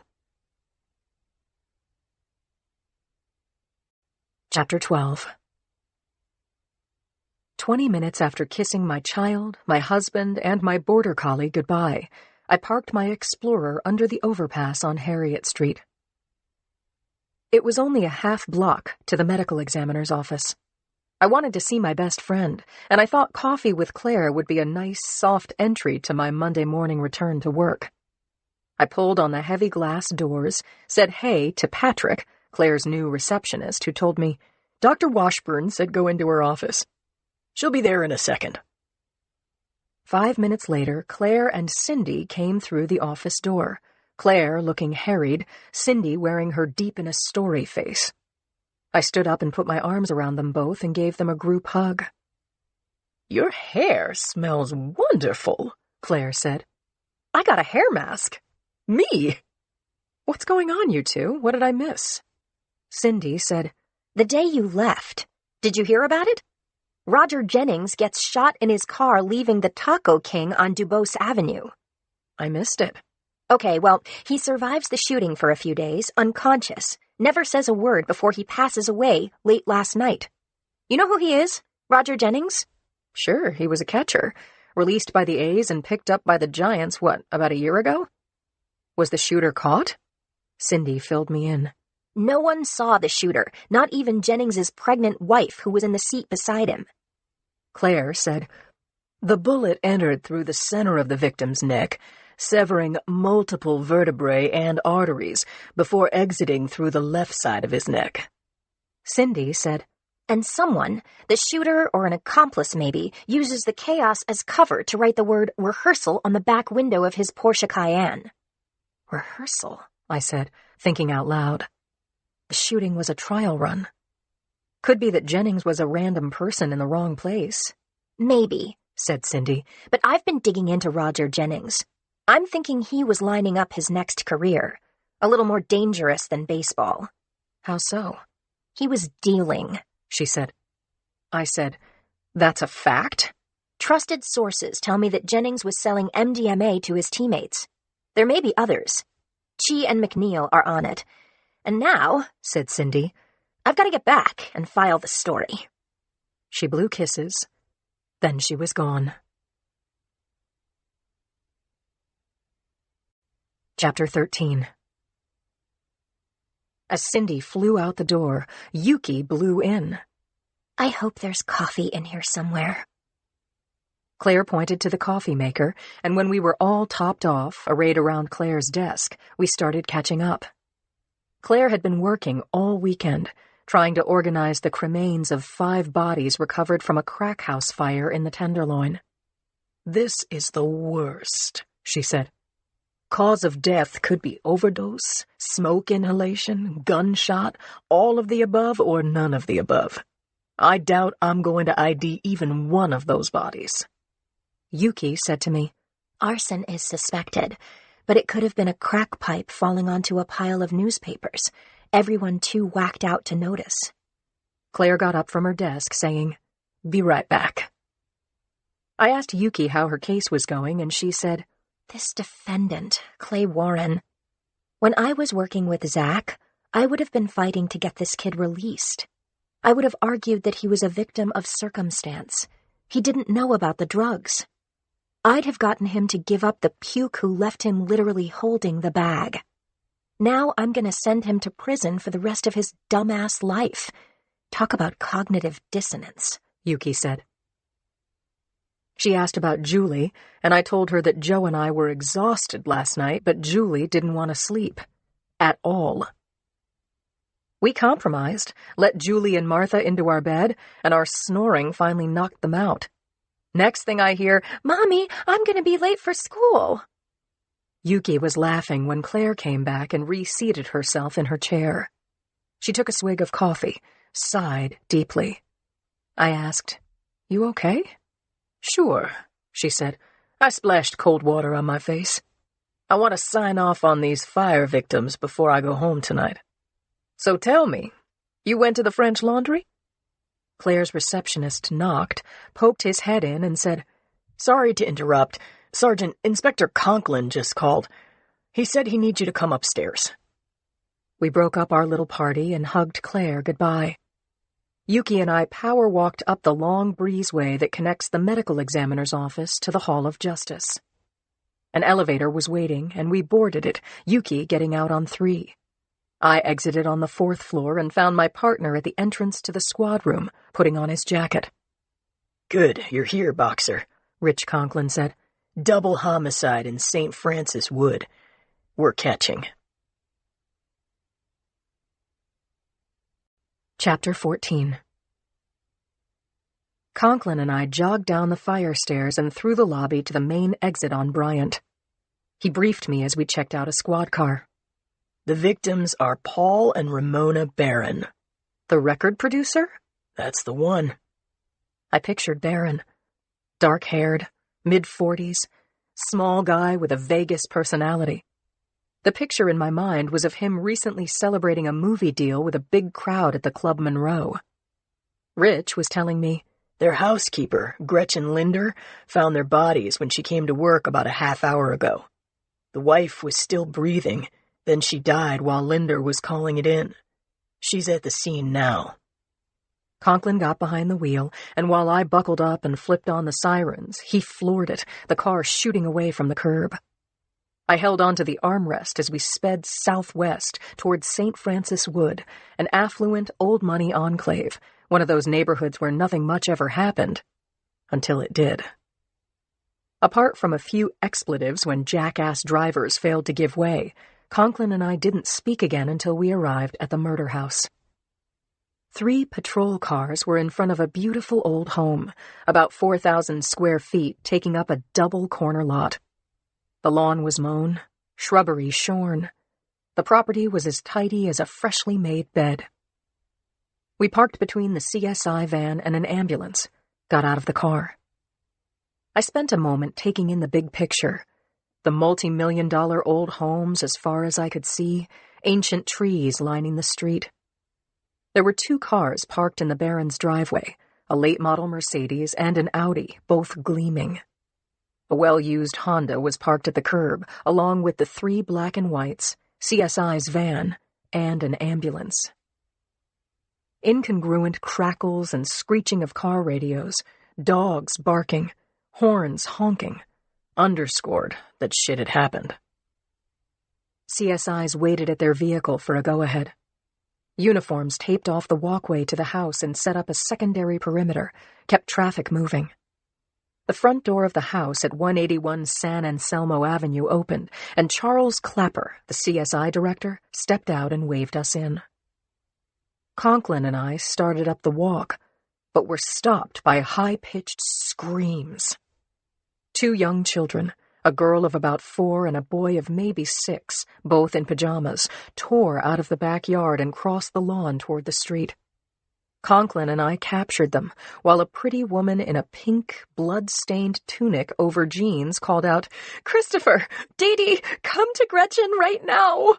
Chapter 12. 20 minutes after kissing my child, my husband, and my border collie goodbye, I parked my Explorer under the overpass on Harriet Street. It was only a half block to the medical examiner's office. I wanted to see my best friend, and I thought coffee with Claire would be a nice, soft entry to my Monday morning return to work. I pulled on the heavy glass doors, said hey to Patrick, Claire's new receptionist, who told me, "Dr. Washburn said go into her office. She'll be there in a second." 5 minutes later, Claire and Cindy came through the office door, Claire looking harried, Cindy wearing her deep-in-a-story face. I stood up and put my arms around them both and gave them a group hug. "Your hair smells wonderful," Claire said. "I got a hair mask." "Me?" "What's going on, you two? What did I miss?" Cindy said, "The day you left. Did you hear about it? Roger Jennings gets shot in his car leaving the Taco King on Dubose Avenue." "I missed it." "Okay, well, he survives the shooting for a few days, unconscious, never says a word before he passes away late last night. You know who he is? Roger Jennings?" "Sure, he was a catcher, released by the A's and picked up by the Giants, about a year ago? Was the shooter caught?" Cindy filled me in. "No one saw the shooter, not even Jennings's pregnant wife who was in the seat beside him." Claire said, "The bullet entered through the center of the victim's neck, severing multiple vertebrae and arteries before exiting through the left side of his neck." Cindy said, "And someone, the shooter or an accomplice maybe, uses the chaos as cover to write the word rehearsal on the back window of his Porsche Cayenne." "Rehearsal," I said, thinking out loud. The shooting was a trial run. Could be that Jennings was a random person in the wrong place. "Maybe," said Cindy, "but I've been digging into Roger Jennings. I'm thinking he was lining up his next career, a little more dangerous than baseball." "How so?" "He was dealing," she said. I said, "That's a fact?" "Trusted sources tell me that Jennings was selling MDMA to his teammates. There may be others. Chi and McNeil are on it. And now," said Cindy, "I've got to get back and file the story." She blew kisses. Then she was gone. Chapter 13. As Cindy flew out the door, Yuki blew in. "I hope there's coffee in here somewhere." Claire pointed to the coffee maker, and when we were all topped off, arrayed around Claire's desk, we started catching up. Claire had been working all weekend, trying to organize the cremains of 5 bodies recovered from a crack house fire in the Tenderloin. "This is the worst," she said. "Cause of death could be overdose, smoke inhalation, gunshot, all of the above or none of the above. I doubt I'm going to ID even one of those bodies." Yuki said to me, "Arson is suspected, but it could have been a crack pipe falling onto a pile of newspapers, everyone too whacked out to notice." Claire got up from her desk, saying, "Be right back." I asked Yuki how her case was going, and she said, "This defendant, Clay Warren. When I was working with Zach, I would have been fighting to get this kid released. I would have argued that he was a victim of circumstance. He didn't know about the drugs. I'd have gotten him to give up the puke who left him literally holding the bag. Now I'm going to send him to prison for the rest of his dumbass life. Talk about cognitive dissonance," Yuki said. She asked about Julie, and I told her that Joe and I were exhausted last night, but Julie didn't want to sleep. At all. We compromised, let Julie and Martha into our bed, and our snoring finally knocked them out. Next thing I hear, "Mommy, I'm going to be late for school." Yuki was laughing when Claire came back and reseated herself in her chair. She took a swig of coffee, sighed deeply. I asked, "You okay?" "Sure," she said. I splashed cold water on my face. I want to sign off on these fire victims before I go home tonight. So tell me, you went to the French Laundry? Claire's receptionist knocked, poked his head in, and said, Sorry to interrupt. Sergeant, Inspector Conklin just called. He said he needs you to come upstairs. We broke up our little party and hugged Claire goodbye. Yuki and I power-walked up the long breezeway that connects the medical examiner's office to the Hall of Justice. An elevator was waiting, and we boarded it, Yuki getting out on 3. I exited on the 4th floor and found my partner at the entrance to the squad room, putting on his jacket. Good, you're here, Boxer, Rich Conklin said. Double homicide in St. Francis Wood. We're catching. Chapter 14. Conklin and I jogged down the fire stairs and through the lobby to the main exit on Bryant. He briefed me as we checked out a squad car. The victims are Paul and Ramona Barron. The record producer? That's the one. I pictured Barron. Dark-haired, mid-40s, small guy with a Vegas personality. The picture in my mind was of him recently celebrating a movie deal with a big crowd at the Club Monroe. Rich was telling me, their housekeeper, Gretchen Linder, found their bodies when she came to work about a half hour ago. The wife was still breathing, then she died while Linder was calling it in. She's at the scene now. Conklin got behind the wheel, and while I buckled up and flipped on the sirens, he floored it, the car shooting away from the curb. I held onto the armrest as we sped southwest towards St. Francis Wood, an affluent, old-money enclave, one of those neighborhoods where nothing much ever happened, until it did. Apart from a few expletives when jackass drivers failed to give way, Conklin and I didn't speak again until we arrived at the murder house. 3 patrol cars were in front of a beautiful old home, about 4,000 square feet, taking up a double corner lot. The lawn was mown, shrubbery shorn. The property was as tidy as a freshly made bed. We parked between the CSI van and an ambulance, got out of the car. I spent a moment taking in the big picture. The multi-million-dollar old homes as far as I could see, ancient trees lining the street. There were 2 cars parked in the Barron's driveway, a late-model Mercedes and an Audi, both gleaming. A well-used Honda was parked at the curb, along with the 3 black and whites, CSI's van, and an ambulance. Incongruent crackles and screeching of car radios, dogs barking, horns honking, underscored that shit had happened. CSIs waited at their vehicle for a go-ahead. Uniforms taped off the walkway to the house and set up a secondary perimeter, kept traffic moving. The front door of the house at 181 San Anselmo Avenue opened, and Charles Clapper, the CSI director, stepped out and waved us in. Conklin and I started up the walk, but were stopped by high-pitched screams. 2 young children, a girl of about 4 and a boy of maybe 6, both in pajamas, tore out of the backyard and crossed the lawn toward the street. Conklin and I captured them, while a pretty woman in a pink, blood-stained tunic over jeans called out, "Christopher! Dee Dee! Come to Gretchen right now!"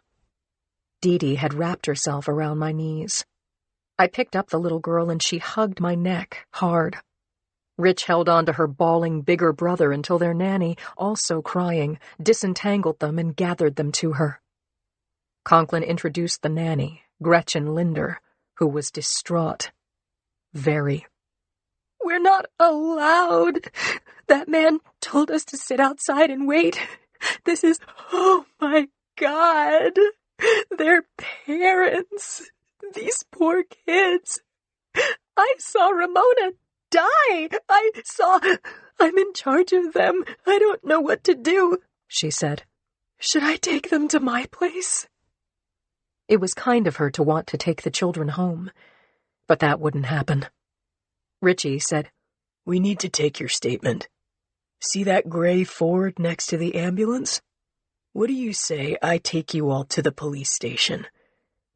Dee Dee had wrapped herself around my knees. I picked up the little girl and she hugged my neck hard. Rich held on to her bawling bigger brother until their nanny, also crying, disentangled them and gathered them to her. Conklin introduced the nanny, Gretchen Linder, who was distraught. Very. "We're not allowed. That man told us to sit outside and wait. This is, oh my God, their parents. These poor kids. I saw Ramona die. I'm in charge of them. I don't know what to do," she said. "Should I take them to my place?" It was kind of her to want to take the children home, but that wouldn't happen. Richie said, "We need to take your statement. See that gray Ford next to the ambulance? What do you say I take you all to the police station?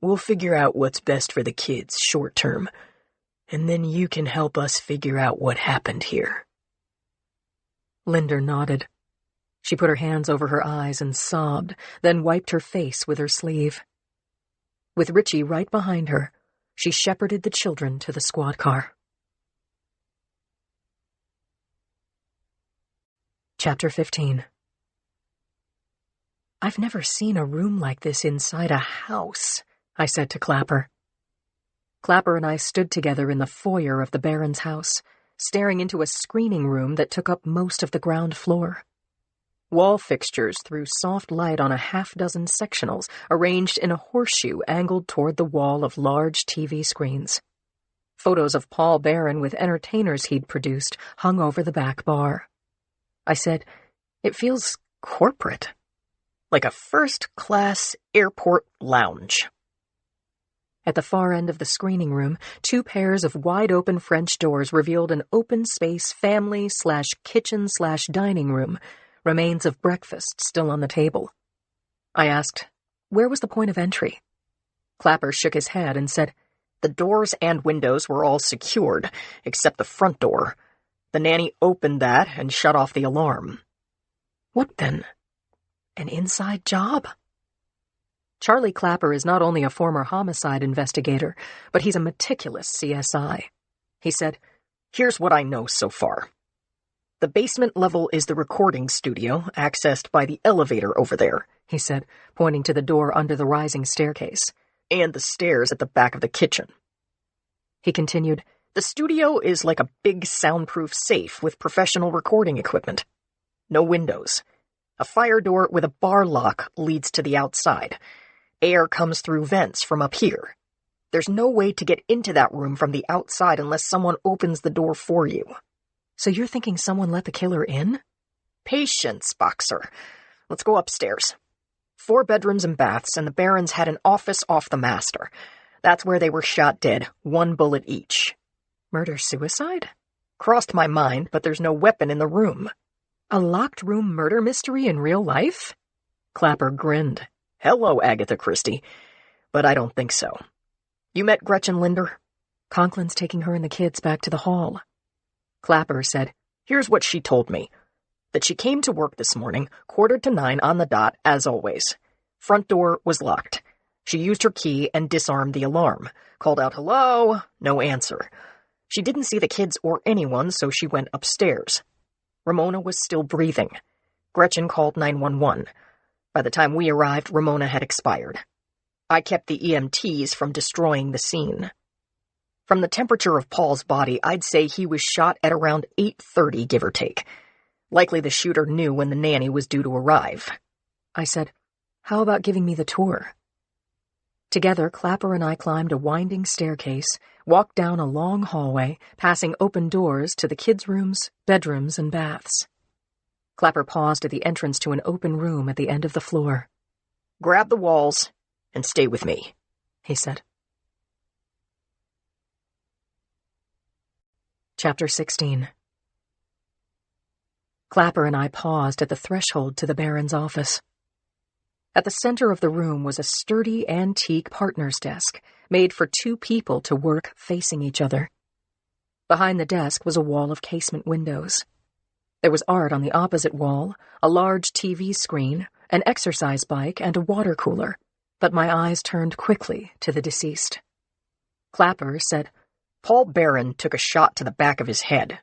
We'll figure out what's best for the kids short term, and then you can help us figure out what happened here." Linder nodded. She put her hands over her eyes and sobbed, then wiped her face with her sleeve. With Richie right behind her, she shepherded the children to the squad car. Chapter 15. "I've never seen a room like this inside a house," I said to Clapper. Clapper and I stood together in the foyer of the Baron's house, staring into a screening room that took up most of the ground floor. Wall fixtures threw soft light on a half-dozen sectionals arranged in a horseshoe angled toward the wall of large TV screens. Photos of Paul Barron with entertainers he'd produced hung over the back bar. I said, "It feels corporate. Like a first-class airport lounge." At the far end of the screening room, 2 pairs of wide-open French doors revealed an open-space family/kitchen/dining room, remains of breakfast still on the table. I asked, where was the point of entry? Clapper shook his head and said, "The doors and windows were all secured, except the front door. The nanny opened that and shut off the alarm." "What then? An inside job?" Charlie Clapper is not only a former homicide investigator, but he's a meticulous CSI. He said, "Here's what I know so far. The basement level is the recording studio, accessed by the elevator over there," he said, pointing to the door under the rising staircase, "and the stairs at the back of the kitchen." He continued, "The studio is like a big soundproof safe with professional recording equipment. No windows. A fire door with a bar lock leads to the outside. Air comes through vents from up here. There's no way to get into that room from the outside unless someone opens the door for you." "So you're thinking someone let the killer in?" "Patience, Boxer. Let's go upstairs. 4 bedrooms and baths, and the Barons had an office off the master. That's where they were shot dead, 1 bullet each." "Murder-suicide?" "Crossed my mind, but there's no weapon in the room." "A locked room murder mystery in real life?" Clapper grinned. "Hello, Agatha Christie. But I don't think so. You met Gretchen Linder?" "Conklin's taking her and the kids back to the hall." Clapper said, "Here's what she told me. That she came to work this morning, 8:45 on the dot, as always. Front door was locked. She used her key and disarmed the alarm. Called out, 'Hello?' No answer. She didn't see the kids or anyone, so she went upstairs. Ramona was still breathing. Gretchen called 911. By the time we arrived, Ramona had expired. I kept the EMTs from destroying the scene. From the temperature of Paul's body, I'd say he was shot at around 8:30, give or take. Likely the shooter knew when the nanny was due to arrive." I said, "How about giving me the tour?" Together, Clapper and I climbed a winding staircase, walked down a long hallway, passing open doors to the kids' rooms, bedrooms, and baths. Clapper paused at the entrance to an open room at the end of the floor. "Grab the walls and stay with me," he said. Chapter 16. Clapper and I paused at the threshold to the Baron's office. At the center of the room was a sturdy antique partner's desk, made for 2 people to work facing each other. Behind the desk was a wall of casement windows. There was art on the opposite wall, a large TV screen, an exercise bike, and a water cooler, but my eyes turned quickly to the deceased. Clapper said, "Paul Barron took a shot to the back of his head."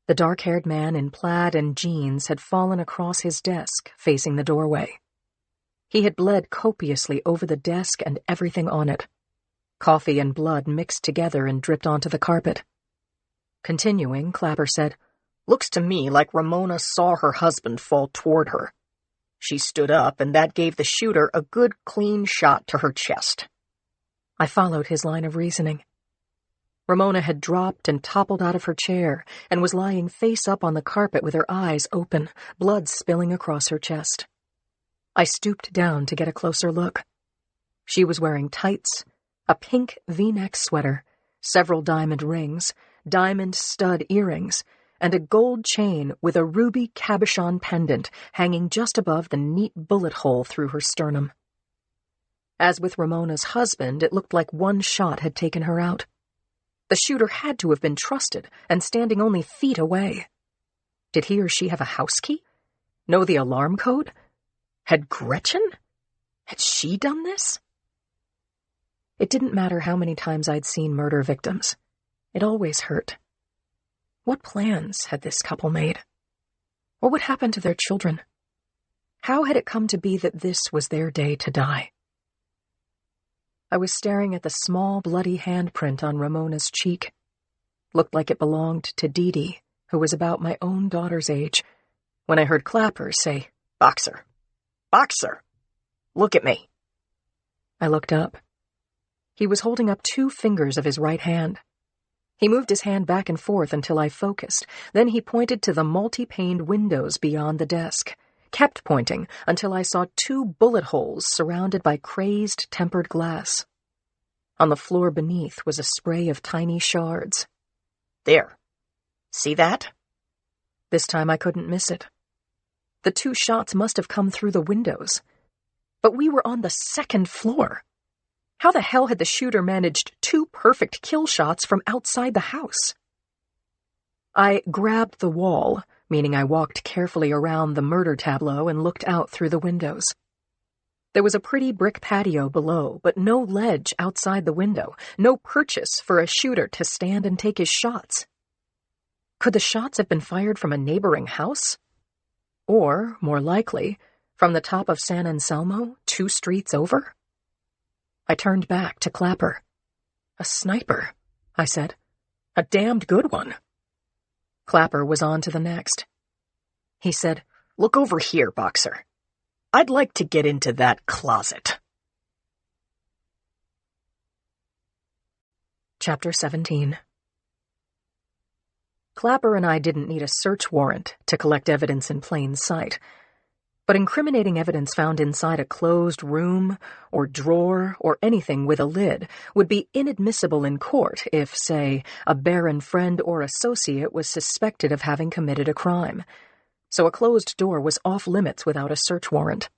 The dark-haired man in plaid and jeans had fallen across his desk, facing the doorway. He had bled copiously over the desk and everything on it. Coffee and blood mixed together and dripped onto the carpet. Continuing, Clapper said, "Looks to me like Ramona saw her husband fall toward her. She stood up, and that gave the shooter a good, clean shot to her chest." I followed his line of reasoning. Ramona had dropped and toppled out of her chair and was lying face up on the carpet with her eyes open, blood spilling across her chest. I stooped down to get a closer look. She was wearing tights, a pink V-neck sweater, several diamond rings, diamond stud earrings, and a gold chain with a ruby cabochon pendant hanging just above the neat bullet hole through her sternum. As with Ramona's husband, it looked like one shot had taken her out. The shooter had to have been trusted and standing only feet away. Did he or she have a house key? Know the alarm code? Had Gretchen? Had she done this? It didn't matter how many times I'd seen murder victims. It always hurt. What plans had this couple made? What would happen to their children? How had it come to be that this was their day to die? I was staring at the small, bloody handprint on Ramona's cheek. Looked like it belonged to Dee Dee, who was about my own daughter's age, when I heard Clapper say, "Boxer. Boxer! Look at me." I looked up. He was holding up 2 fingers of his right hand. He moved his hand back and forth until I focused. Then he pointed to the multi-paned windows beyond the desk, kept pointing until I saw 2 bullet holes surrounded by crazed tempered glass. On the floor beneath was a spray of tiny shards. "There. See that?" This time I couldn't miss it. The 2 shots must have come through the windows. But we were on the 2nd floor. How the hell had the shooter managed 2 perfect kill shots from outside the house? I grabbed the wall, meaning I walked carefully around the murder tableau and looked out through the windows. There was a pretty brick patio below, but no ledge outside the window, no purchase for a shooter to stand and take his shots. Could the shots have been fired from a neighboring house? Or, more likely, from the top of San Anselmo, 2 streets over? I turned back to Clapper. "A sniper," I said. "A damned good one." Clapper was on to the next. He said, "Look over here, Boxer. I'd like to get into that closet." Chapter 17. Clapper and I didn't need a search warrant to collect evidence in plain sight. But incriminating evidence found inside a closed room, or drawer, or anything with a lid would be inadmissible in court if, say, a barren friend or associate was suspected of having committed a crime. So a closed door was off limits without a search warrant.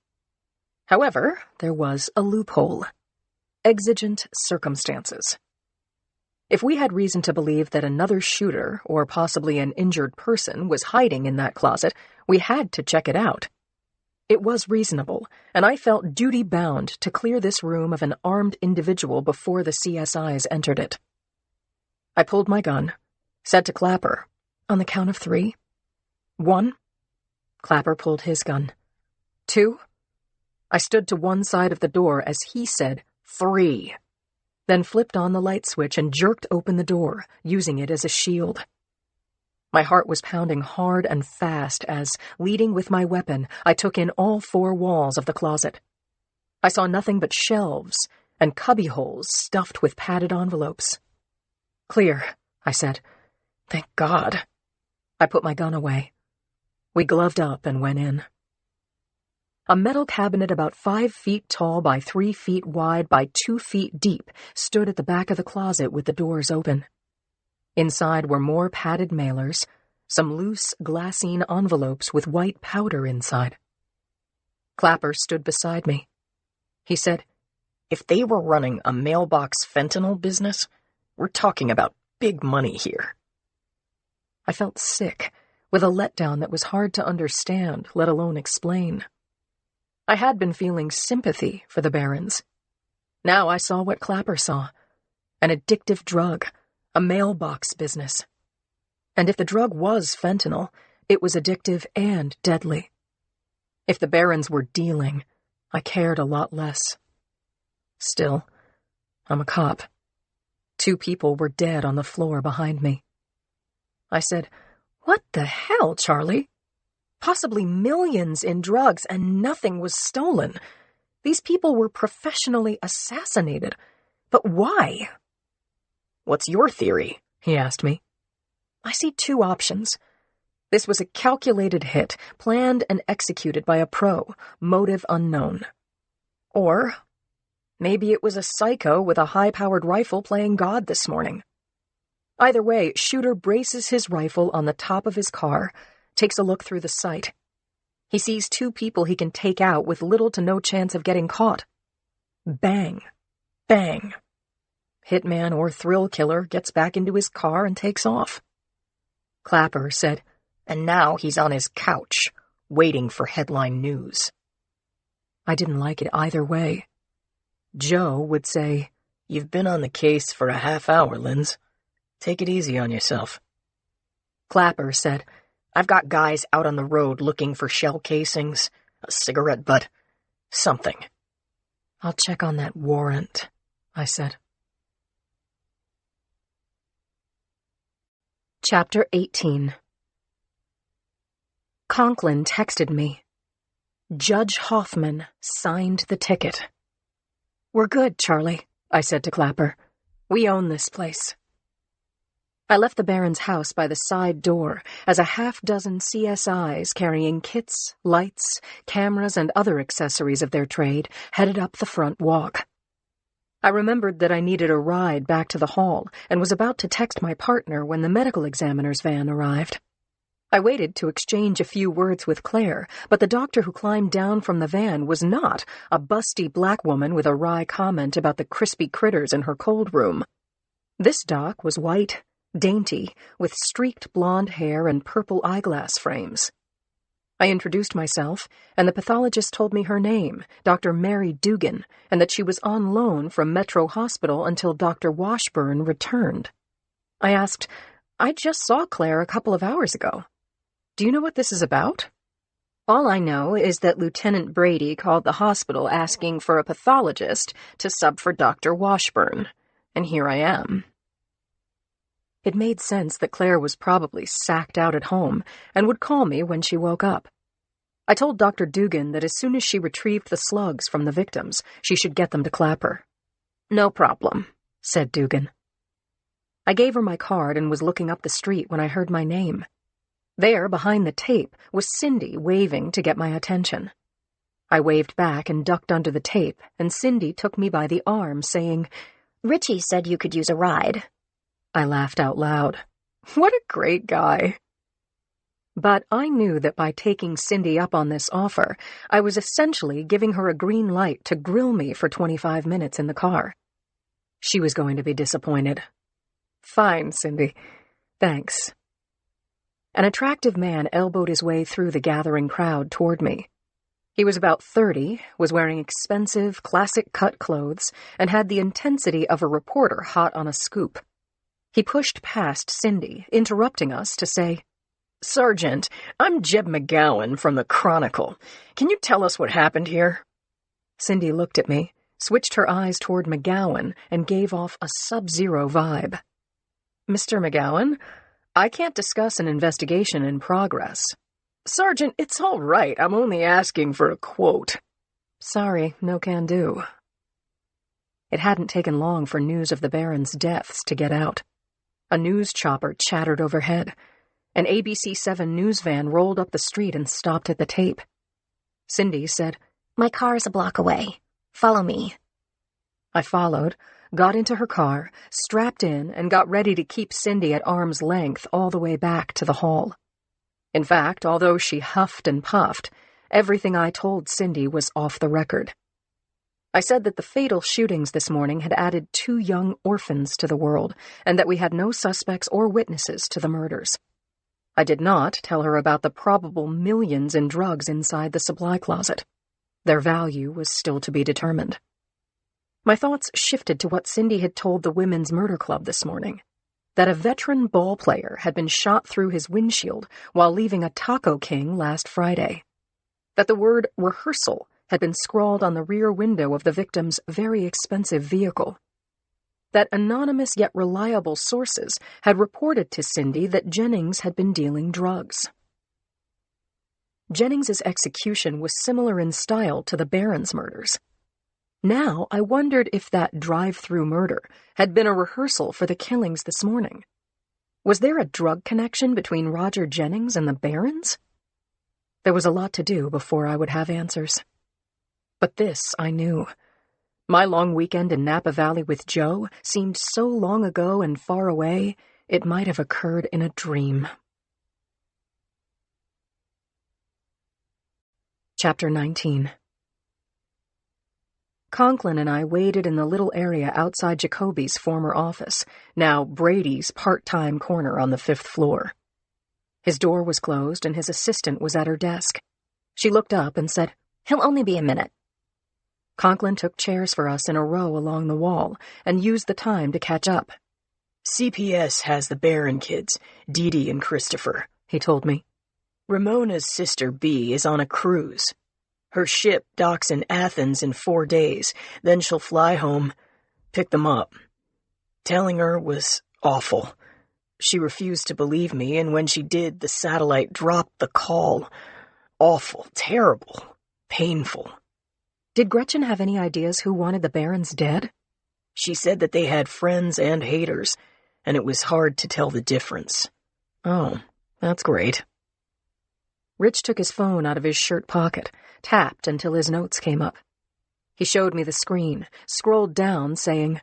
However, there was a loophole. Exigent circumstances. If we had reason to believe that another shooter, or possibly an injured person, was hiding in that closet, we had to check it out. It was reasonable, and I felt duty-bound to clear this room of an armed individual before the CSIs entered it. I pulled my gun, said to Clapper, "On the count of 3. 1. Clapper pulled his gun. 2. I stood to one side of the door as he said, 3. Then flipped on the light switch and jerked open the door, using it as a shield. My heart was pounding hard and fast as, leading with my weapon, I took in all 4 walls of the closet. I saw nothing but shelves and cubbyholes stuffed with padded envelopes. "Clear," I said. "Thank God." I put my gun away. We gloved up and went in. A metal cabinet about 5 feet tall by 3 feet wide by 2 feet deep stood at the back of the closet with the doors open. Inside were more padded mailers, some loose glassine envelopes with white powder inside. Clapper stood beside me. He said, "If they were running a mailbox fentanyl business, we're talking about big money here." I felt sick, with a letdown that was hard to understand, let alone explain. I had been feeling sympathy for the Barons. Now I saw what Clapper saw, an addictive drug, a mailbox business. And if the drug was fentanyl, it was addictive and deadly. If the Barons were dealing, I cared a lot less. Still, I'm a cop. 2 people were dead on the floor behind me. I said, "What the hell, Charlie? Possibly millions in drugs and nothing was stolen. These people were professionally assassinated. But why?" "What's your theory?" he asked me. I see 2 options. This was a calculated hit, planned and executed by a pro, motive unknown. Or maybe it was a psycho with a high-powered rifle playing God this morning. Either way, shooter braces his rifle on the top of his car, takes a look through the sight. He sees 2 people he can take out with little to no chance of getting caught. Bang. Bang. Hitman or thrill killer gets back into his car and takes off. Clapper said, "And now he's on his couch, waiting for headline news. I didn't like it either way. Joe would say, "You've been on the case for a half hour, Linz. Take it easy on yourself." Clapper said, "I've got guys out on the road looking for shell casings, a cigarette butt, something." "I'll check on that warrant," I said. Chapter 18. Conklin texted me. Judge Hoffman signed the ticket. "We're good, Charlie," I said to Clapper. "We own this place." I left the Baron's house by the side door as a half-dozen CSIs carrying kits, lights, cameras, and other accessories of their trade headed up the front walk. I remembered that I needed a ride back to the hall and was about to text my partner when the medical examiner's van arrived. I waited to exchange a few words with Claire, but the doctor who climbed down from the van was not a busty black woman with a wry comment about the crispy critters in her cold room. This doc was white, dainty, with streaked blonde hair and purple eyeglass frames. I introduced myself, and the pathologist told me her name, Dr. Mary Dugan, and that she was on loan from Metro Hospital until Dr. Washburn returned. I asked, "I just saw Claire a couple of hours ago. Do you know what this is about?" "All I know is that Lieutenant Brady called the hospital asking for a pathologist to sub for Dr. Washburn, and here I am." It made sense that Claire was probably sacked out at home and would call me when she woke up. I told Dr. Dugan that as soon as she retrieved the slugs from the victims, she should get them to Clapper. "No problem," said Dugan. I gave her my card and was looking up the street when I heard my name. There, behind the tape, was Cindy waving to get my attention. I waved back and ducked under the tape, and Cindy took me by the arm, saying, "Richie said you could use a ride." I laughed out loud. What a great guy. But I knew that by taking Cindy up on this offer, I was essentially giving her a green light to grill me for 25 minutes in the car. She was going to be disappointed. "Fine, Cindy. Thanks." An attractive man elbowed his way through the gathering crowd toward me. He was about 30, was wearing expensive, classic-cut clothes, and had the intensity of a reporter hot on a scoop. He pushed past Cindy, interrupting us to say, "Sergeant, I'm Jeb McGowan from the Chronicle. Can you tell us what happened here?" Cindy looked at me, switched her eyes toward McGowan, and gave off a sub-zero vibe. "Mr. McGowan, I can't discuss an investigation in progress." "Sergeant, it's all right. I'm only asking for a quote." "Sorry, no can do." It hadn't taken long for news of the Baron's deaths to get out. A news chopper chattered overhead. An ABC7 news van rolled up the street and stopped at the tape. Cindy said, "My car's a block away. Follow me." I followed, got into her car, strapped in, and got ready to keep Cindy at arm's length all the way back to the hall. In fact, although she huffed and puffed, everything I told Cindy was off the record. I said that the fatal shootings this morning had added 2 young orphans to the world, and that we had no suspects or witnesses to the murders. I did not tell her about the probable millions in drugs inside the supply closet. Their value was still to be determined. My thoughts shifted to what Cindy had told the Women's Murder Club this morning, that a veteran ball player had been shot through his windshield while leaving a Taco King last Friday, that the word rehearsal had been scrawled on the rear window of the victim's very expensive vehicle, that anonymous yet reliable sources had reported to Cindy that Jennings had been dealing drugs. Jennings's execution was similar in style to the Baron's murders. Now I wondered if that drive-through murder had been a rehearsal for the killings this morning. Was there a drug connection between Roger Jennings and the Barons? There was a lot to do before I would have answers. But this I knew. My long weekend in Napa Valley with Joe seemed so long ago and far away, it might have occurred in a dream. Chapter 19. Conklin and I waited in the little area outside Jacoby's former office, now Brady's part-time corner on the 5th floor. His door was closed and his assistant was at her desk. She looked up and said, "He'll only be a minute." Conklin took chairs for us in a row along the wall and used the time to catch up. "CPS has the Barron kids, Dee Dee and Christopher," he told me. "Ramona's sister B is on a cruise. Her ship docks in Athens in 4 days, then she'll fly home, pick them up. Telling her was awful. She refused to believe me, and when she did, the satellite dropped the call. Awful, terrible, painful." Did Gretchen have any ideas who wanted the Barrons dead? She said that they had friends and haters, and it was hard to tell the difference. Oh, that's great. Rich took his phone out of his shirt pocket, tapped until his notes came up. He showed me the screen, scrolled down, saying,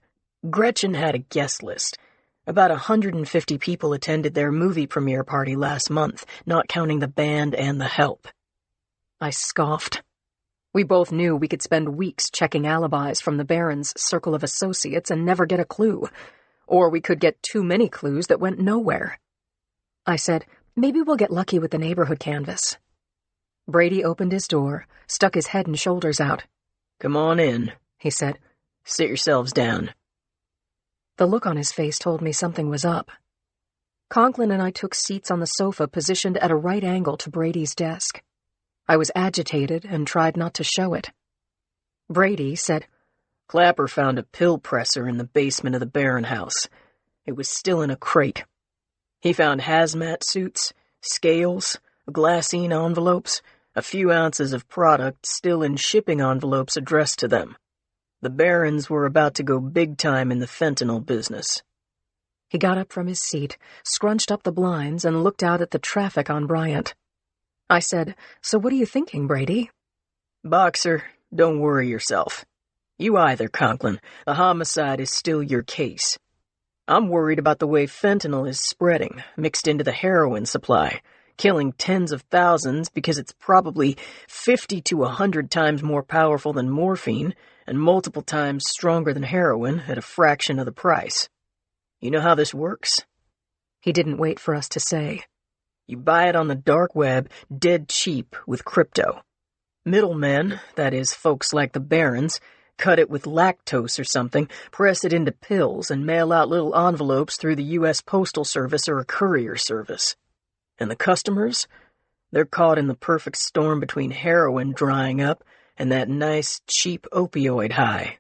"Gretchen had a guest list. About 150 people attended their movie premiere party last month, not counting the band and the help." I scoffed. We both knew we could spend weeks checking alibis from the Barons' circle of associates and never get a clue. Or we could get too many clues that went nowhere. I said, maybe we'll get lucky with the neighborhood canvas. Brady opened his door, stuck his head and shoulders out. "Come on in," he said. "Sit yourselves down." The look on his face told me something was up. Conklin and I took seats on the sofa positioned at a right angle to Brady's desk. I was agitated and tried not to show it. Brady said, "Clapper found a pill presser in the basement of the Barron house. It was still in a crate. He found hazmat suits, scales, glassine envelopes, a few ounces of product still in shipping envelopes addressed to them. The Barons were about to go big time in the fentanyl business." He got up from his seat, scrunched up the blinds, and looked out at the traffic on Bryant. I said, "So what are you thinking, Brady?" "Boxer, don't worry yourself. You either, Conklin. The homicide is still your case. I'm worried about the way fentanyl is spreading, mixed into the heroin supply, killing tens of thousands because it's probably 50 to 100 times more powerful than morphine and multiple times stronger than heroin at a fraction of the price. You know how this works?" He didn't wait for us to say. "You buy it on the dark web, dead cheap, with crypto. Middlemen, that is, folks like the Barons, cut it with lactose or something, press it into pills, and mail out little envelopes through the U.S. Postal Service or a courier service. And the customers? They're caught in the perfect storm between heroin drying up and that nice, cheap opioid high.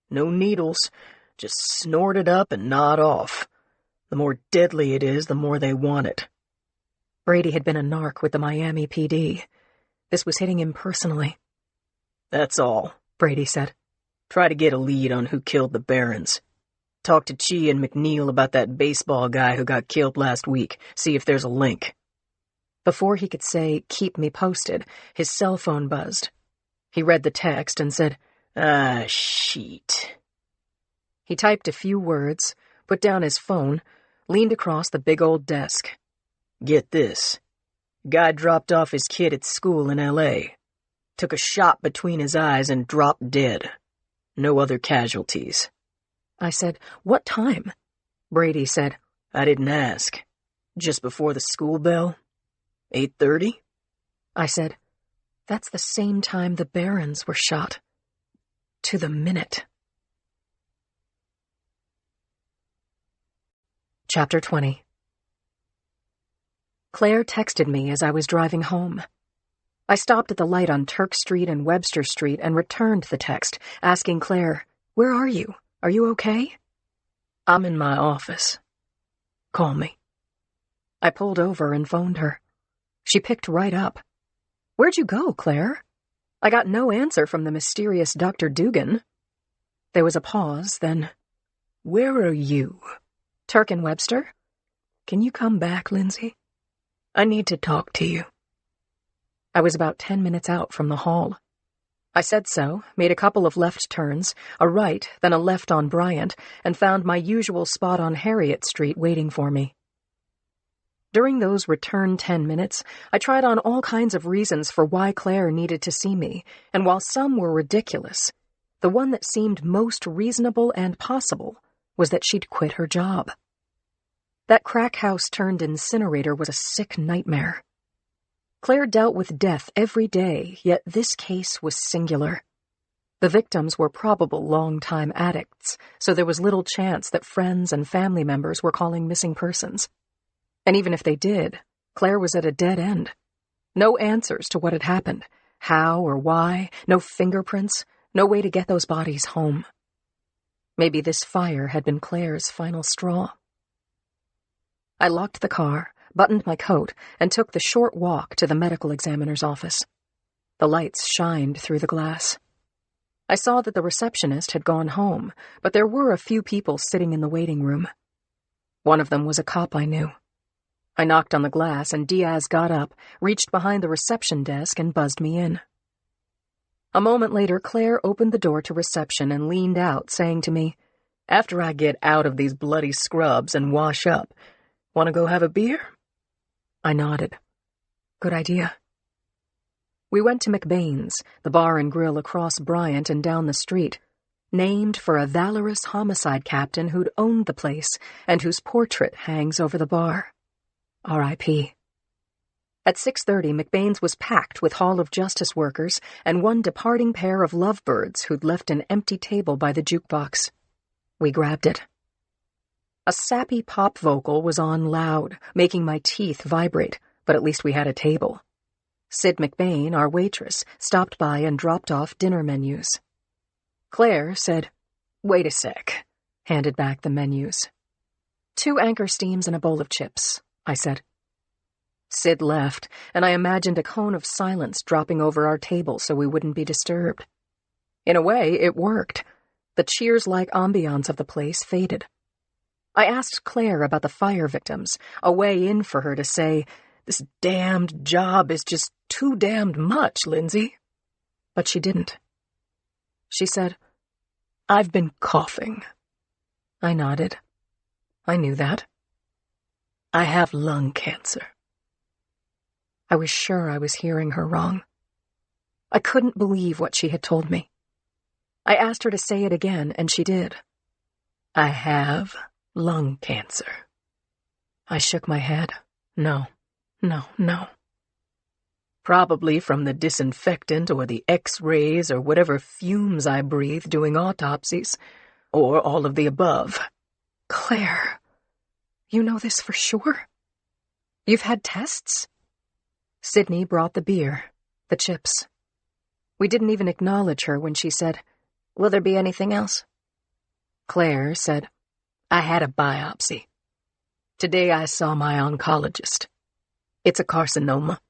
No needles, just snort it up and nod off. The more deadly it is, the more they want it." Brady had been a narc with the Miami PD. This was hitting him personally. "That's all," Brady said. "Try to get a lead on who killed the Barons. Talk to Chi and McNeil about that baseball guy who got killed last week. See if there's a link." Before he could say, "Keep me posted," his cell phone buzzed. He read the text and said, "Ah, shit." He typed a few words, put down his phone, leaned across the big old desk. "Get this. Guy dropped off his kid at school in L.A. Took a shot between his eyes and dropped dead. No other casualties." I said, "What time?" Brady said, "I didn't ask. Just before the school bell? 8:30? I said, "That's the same time the Barons were shot. To the minute." Chapter 20. Claire texted me as I was driving home. I stopped at the light on Turk Street and Webster Street and returned the text, asking Claire, "Where are you? Are you okay?" "I'm in my office. Call me." I pulled over and phoned her. She picked right up. "Where'd you go, Claire?" I got no answer from the mysterious Dr. Dugan. There was a pause, then, "Where are you?" "Turk and Webster." "Can you come back, Lindsay? I need to talk to you." I was about 10 minutes out from the hall. I said so, made a couple of left turns, a right, then a left on Bryant, and found my usual spot on Harriet Street waiting for me. During those return 10 minutes, I tried on all kinds of reasons for why Claire needed to see me, and while some were ridiculous, the one that seemed most reasonable and possible was that she'd quit her job. That crack house turned incinerator was a sick nightmare. Claire dealt with death every day, yet this case was singular. The victims were probable long-time addicts, so there was little chance that friends and family members were calling missing persons. And even if they did, Claire was at a dead end. No answers to what had happened, how or why, no fingerprints, no way to get those bodies home. Maybe this fire had been Claire's final straw. I locked the car, buttoned my coat, and took the short walk to the medical examiner's office. The lights shined through the glass. I saw that the receptionist had gone home, but there were a few people sitting in the waiting room. One of them was a cop I knew. I knocked on the glass, and Diaz got up, reached behind the reception desk, and buzzed me in. A moment later, Claire opened the door to reception and leaned out, saying to me, "After I get out of these bloody scrubs and wash up, want to go have a beer?" I nodded. Good idea. We went to McBain's, the bar and grill across Bryant and down the street, named for a valorous homicide captain who'd owned the place and whose portrait hangs over the bar. R.I.P. At 6:30, McBain's was packed with Hall of Justice workers and one departing pair of lovebirds who'd left an empty table by the jukebox. We grabbed it. A sappy pop vocal was on loud, making my teeth vibrate, but at least we had a table. Sid McBain, our waitress, stopped by and dropped off dinner menus. Claire said, "Wait a sec," handed back the menus. 2 Anchor Steams and a bowl of chips, I said. Sid left, and I imagined a cone of silence dropping over our table so we wouldn't be disturbed. In a way, it worked. The Cheers-like ambiance of the place faded. I asked Claire about the fire victims, a way in for her to say, "This damned job is just too damned much, Lindsay." But she didn't. She said, "I've been coughing." I nodded. I knew that. "I have lung cancer." I was sure I was hearing her wrong. I couldn't believe what she had told me. I asked her to say it again, and she did. "I have lung cancer." I shook my head. No. "Probably from the disinfectant or the X-rays or whatever fumes I breathe doing autopsies, or all of the above." Claire, you know this for sure? You've had tests? Sydney brought the beer, the chips. We didn't even acknowledge her when she said, "Will there be anything else?" Claire said, "I had a biopsy. Today I saw my oncologist. It's a carcinoma.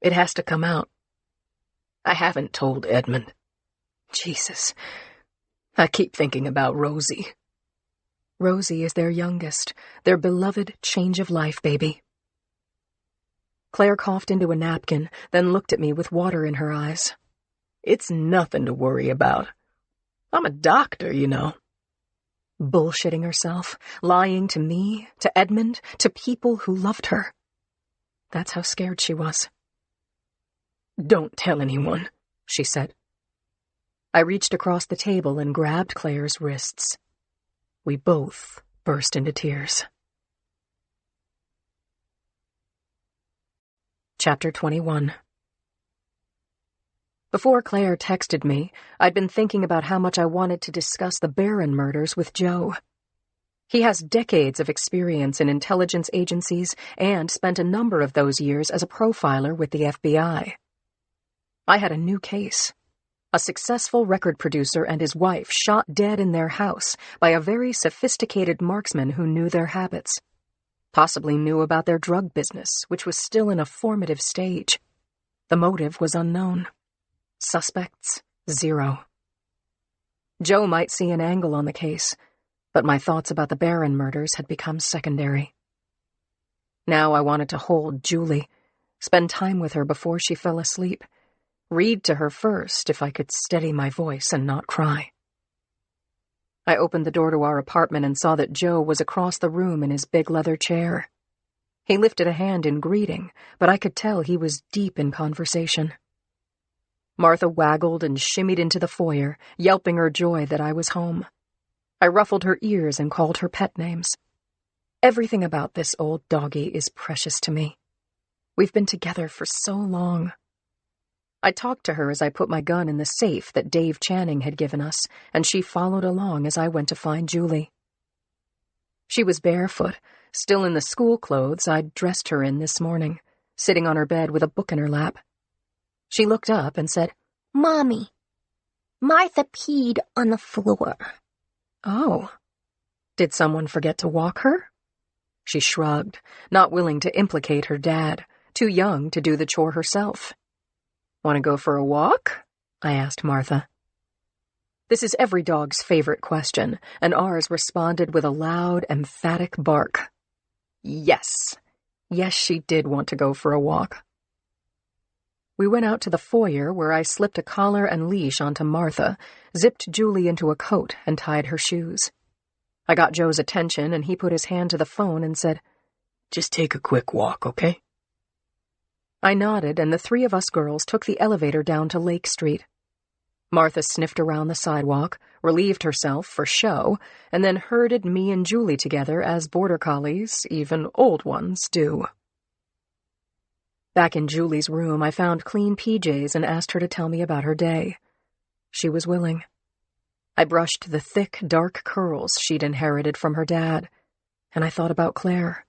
It has to come out. I haven't told Edmund." Jesus. I keep thinking about Rosie. Rosie is their youngest, their beloved change-of-life baby. Claire coughed into a napkin, then looked at me with water in her eyes. "It's nothing to worry about. I'm a doctor, you know." Bullshitting herself, lying to me, to Edmund, to people who loved her. That's how scared she was. "Don't tell anyone," she said. I reached across the table and grabbed Claire's wrists. We both burst into tears. Chapter 21. Before Claire texted me, I'd been thinking about how much I wanted to discuss the Barron murders with Joe. He has decades of experience in intelligence agencies and spent a number of those years as a profiler with the FBI. I had a new case. A successful record producer and his wife shot dead in their house by a very sophisticated marksman who knew their habits. Possibly knew about their drug business, which was still in a formative stage. The motive was unknown. Suspects, 0. Joe might see an angle on the case, but my thoughts about the Barron murders had become secondary. Now I wanted to hold Julie, spend time with her before she fell asleep, read to her first if I could steady my voice and not cry. I opened the door to our apartment and saw that Joe was across the room in his big leather chair. He lifted a hand in greeting, but I could tell he was deep in conversation. Martha waggled and shimmied into the foyer, yelping her joy that I was home. I ruffled her ears and called her pet names. Everything about this old doggie is precious to me. We've been together for so long. I talked to her as I put my gun in the safe that Dave Channing had given us, and she followed along as I went to find Julie. She was barefoot, still in the school clothes I'd dressed her in this morning, sitting on her bed with a book in her lap. She looked up and said, "Mommy, Martha peed on the floor." "Oh. Did someone forget to walk her?" She shrugged, not willing to implicate her dad, too young to do the chore herself. "Want to go for a walk?" I asked Martha. This is every dog's favorite question, and ours responded with a loud, emphatic bark. Yes. Yes, she did want to go for a walk. We went out to the foyer where I slipped a collar and leash onto Martha, zipped Julie into a coat, and tied her shoes. I got Joe's attention, and he put his hand to the phone and said, "Just take a quick walk, okay?" I nodded, and the three of us girls took the elevator down to Lake Street. Martha sniffed around the sidewalk, relieved herself for show, and then herded me and Julie together as border collies, even old ones, do. Back in Julie's room, I found clean PJs and asked her to tell me about her day. She was willing. I brushed the thick, dark curls she'd inherited from her dad, and I thought about Claire.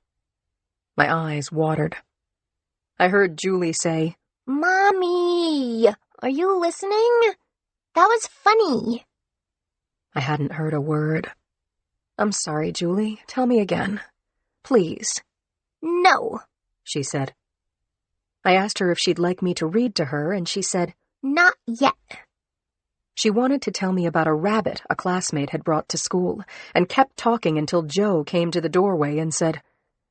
My eyes watered. I heard Julie say, "Mommy, are you listening? That was funny." I hadn't heard a word. "I'm sorry, Julie. Tell me again. Please." "No," she said. I asked her if she'd like me to read to her, and she said, "Not yet." She wanted to tell me about a rabbit a classmate had brought to school, and kept talking until Joe came to the doorway and said,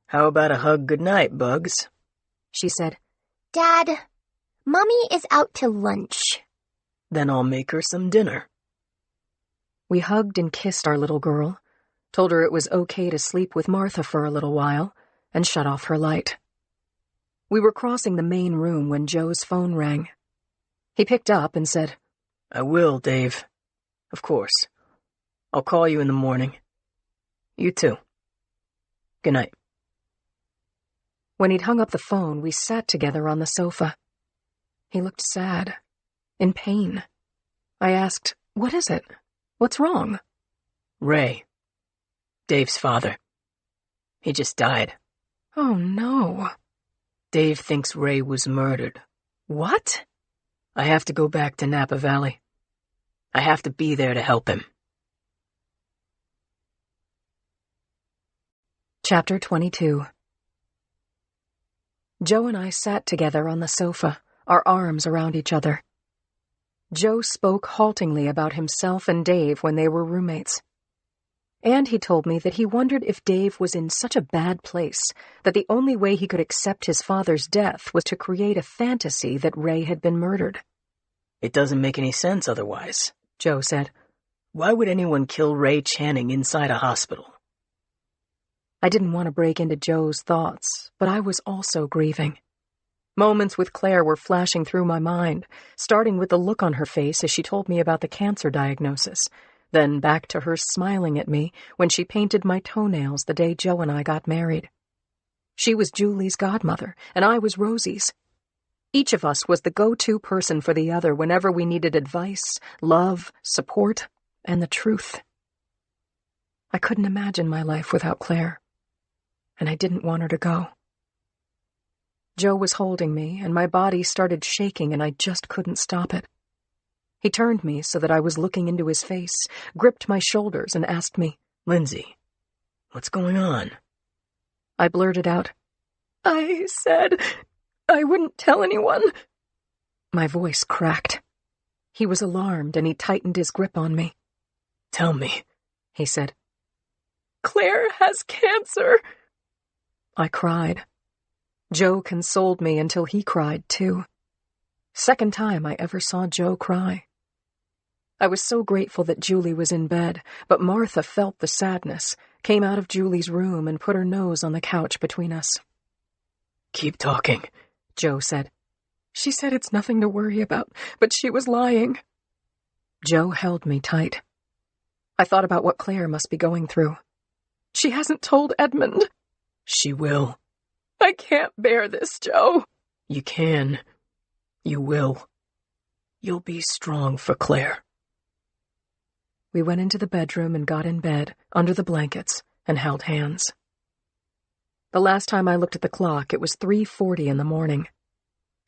"How about a hug goodnight, Bugs?" She said, "Dad, Mommy is out to lunch." "Then I'll make her some dinner." We hugged and kissed our little girl, told her it was okay to sleep with Martha for a little while, and shut off her light. We were crossing the main room when Joe's phone rang. He picked up and said, "I will, Dave. Of course. I'll call you in the morning. You too. Good night." When he'd hung up the phone, we sat together on the sofa. He looked sad, in pain. I asked, "What is it? What's wrong?" "Ray. Dave's father. He just died." "Oh, no." "Dave thinks Ray was murdered." "What?" "I have to go back to Napa Valley. I have to be there to help him." Chapter 22. Joe and I sat together on the sofa, our arms around each other. Joe spoke haltingly about himself and Dave when they were roommates. And he told me that he wondered if Dave was in such a bad place that the only way he could accept his father's death was to create a fantasy that Ray had been murdered. "It doesn't make any sense otherwise," Joe said. "Why would anyone kill Ray Channing inside a hospital?" I didn't want to break into Joe's thoughts, but I was also grieving. Moments with Claire were flashing through my mind, starting with the look on her face as she told me about the cancer diagnosis, then back to her smiling at me when she painted my toenails the day Joe and I got married. She was Julie's godmother, and I was Rosie's. Each of us was the go-to person for the other whenever we needed advice, love, support, and the truth. I couldn't imagine my life without Claire, and I didn't want her to go. Joe was holding me, and my body started shaking, and I just couldn't stop it. He turned me so that I was looking into his face, gripped my shoulders, and asked me, "Lindsay, what's going on?" I blurted out, "I said I wouldn't tell anyone." My voice cracked. He was alarmed, and he tightened his grip on me. "Tell me," he said. "Claire has cancer." I cried. Joe consoled me until he cried, too. Second time I ever saw Joe cry. I was so grateful that Julie was in bed, but Martha felt the sadness, came out of Julie's room and put her nose on the couch between us. "Keep talking," Joe said. "She said it's nothing to worry about, but she was lying." Joe held me tight. I thought about what Claire must be going through. "She hasn't told Edmund." "She will." I can't bear this, Joe. You can. You will. You'll be strong for Claire. We went into the bedroom and got in bed, under the blankets, and held hands. The last time I looked at the clock, it was 3:40 in the morning.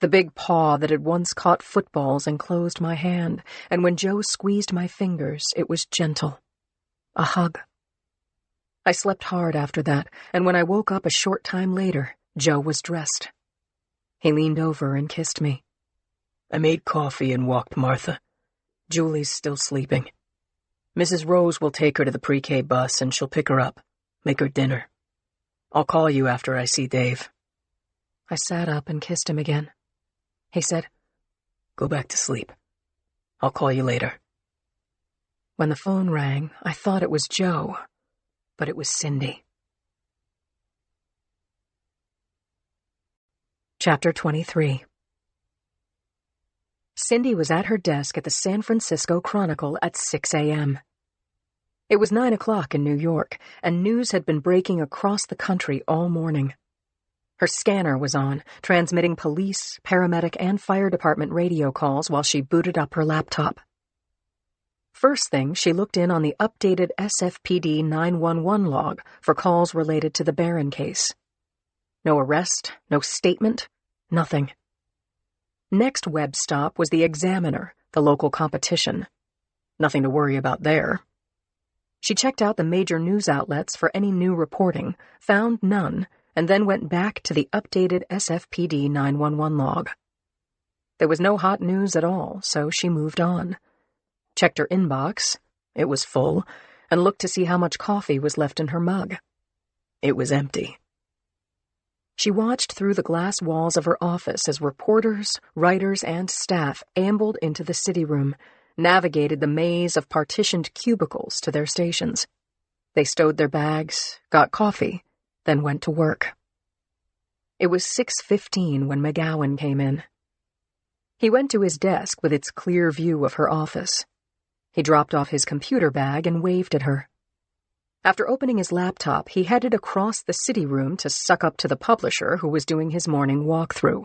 The big paw that had once caught footballs enclosed my hand, and when Joe squeezed my fingers, it was gentle. A hug. I slept hard after that, and when I woke up a short time later, Joe was dressed. He leaned over and kissed me. I made coffee and walked Martha. Julie's still sleeping. Mrs. Rose will take her to the pre-K bus and she'll pick her up, make her dinner. I'll call you after I see Dave. I sat up and kissed him again. He said, Go back to sleep. I'll call you later. When the phone rang, I thought it was Joe, but it was Cindy. Chapter 23. Cindy was at her desk at the San Francisco Chronicle at 6 a.m. It was 9 o'clock in New York, and news had been breaking across the country all morning. Her scanner was on, transmitting police, paramedic, and fire department radio calls while she booted up her laptop. First thing, she looked in on the updated SFPD 911 log for calls related to the Barron case. No arrest, no statement, nothing. Next web stop was the Examiner, the local competition. Nothing to worry about there. She checked out the major news outlets for any new reporting, found none, and then went back to the updated SFPD 911 log. There was no hot news at all, so she moved on. Checked her inbox. It was full, and looked to see how much coffee was left in her mug. It was empty. She watched through the glass walls of her office as reporters, writers, and staff ambled into the city room, navigated the maze of partitioned cubicles to their stations. They stowed their bags, got coffee, then went to work. It was 6:15 when McGowan came in. He went to his desk with its clear view of her office. He dropped off his computer bag and waved at her. After opening his laptop, he headed across the city room to suck up to the publisher who was doing his morning walkthrough.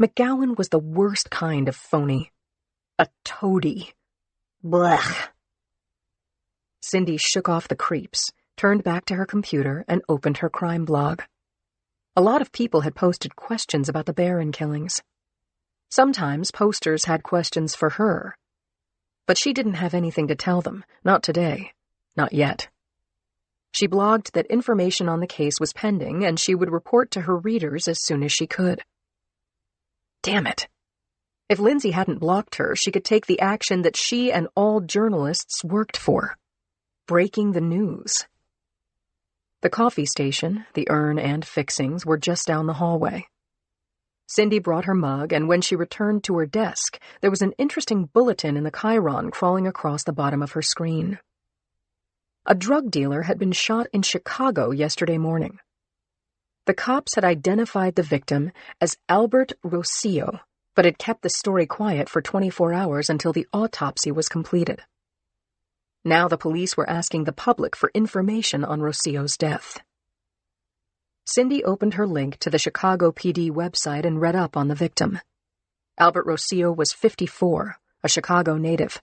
McGowan was the worst kind of phony. A toady. Blech. Cindy shook off the creeps, turned back to her computer, and opened her crime blog. A lot of people had posted questions about the Barron killings. Sometimes posters had questions for her. But she didn't have anything to tell them, not today, not yet. She blogged that information on the case was pending and she would report to her readers as soon as she could. Damn it. If Lindsay hadn't blocked her, she could take the action that she and all journalists worked for. Breaking the news. The coffee station, the urn, and fixings were just down the hallway. Cindy brought her mug, and when she returned to her desk, there was an interesting bulletin in the chyron crawling across the bottom of her screen. A drug dealer had been shot in Chicago yesterday morning. The cops had identified the victim as Albert Rosillo, but had kept the story quiet for 24 hours until the autopsy was completed. Now the police were asking the public for information on Rosillo's death. Cindy opened her link to the Chicago PD website and read up on the victim. Albert Rosillo was 54, a Chicago native.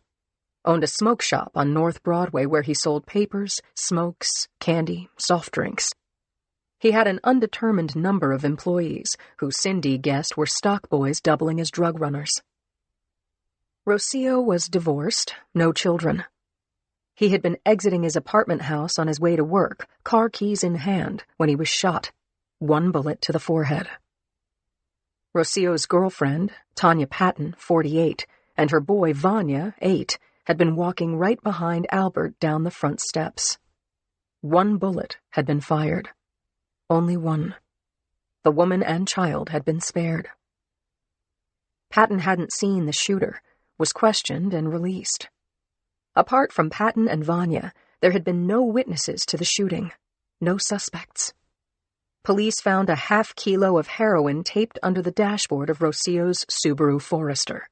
Owned a smoke shop on North Broadway where he sold papers, smokes, candy, soft drinks. He had an undetermined number of employees, who Cindy guessed were stock boys doubling as drug runners. Rosillo was divorced, no children. He had been exiting his apartment house on his way to work, car keys in hand, when he was shot, one bullet to the forehead. Rosillo's girlfriend, Tanya Patton, 48, and her boy, Vanya, 8, had been walking right behind Albert down the front steps. One bullet had been fired. Only one. The woman and child had been spared. Patton hadn't seen the shooter, was questioned and released. Apart from Patton and Vanya, there had been no witnesses to the shooting, no suspects. Police found a half-kilo of heroin taped under the dashboard of Rosillo's Subaru Forester.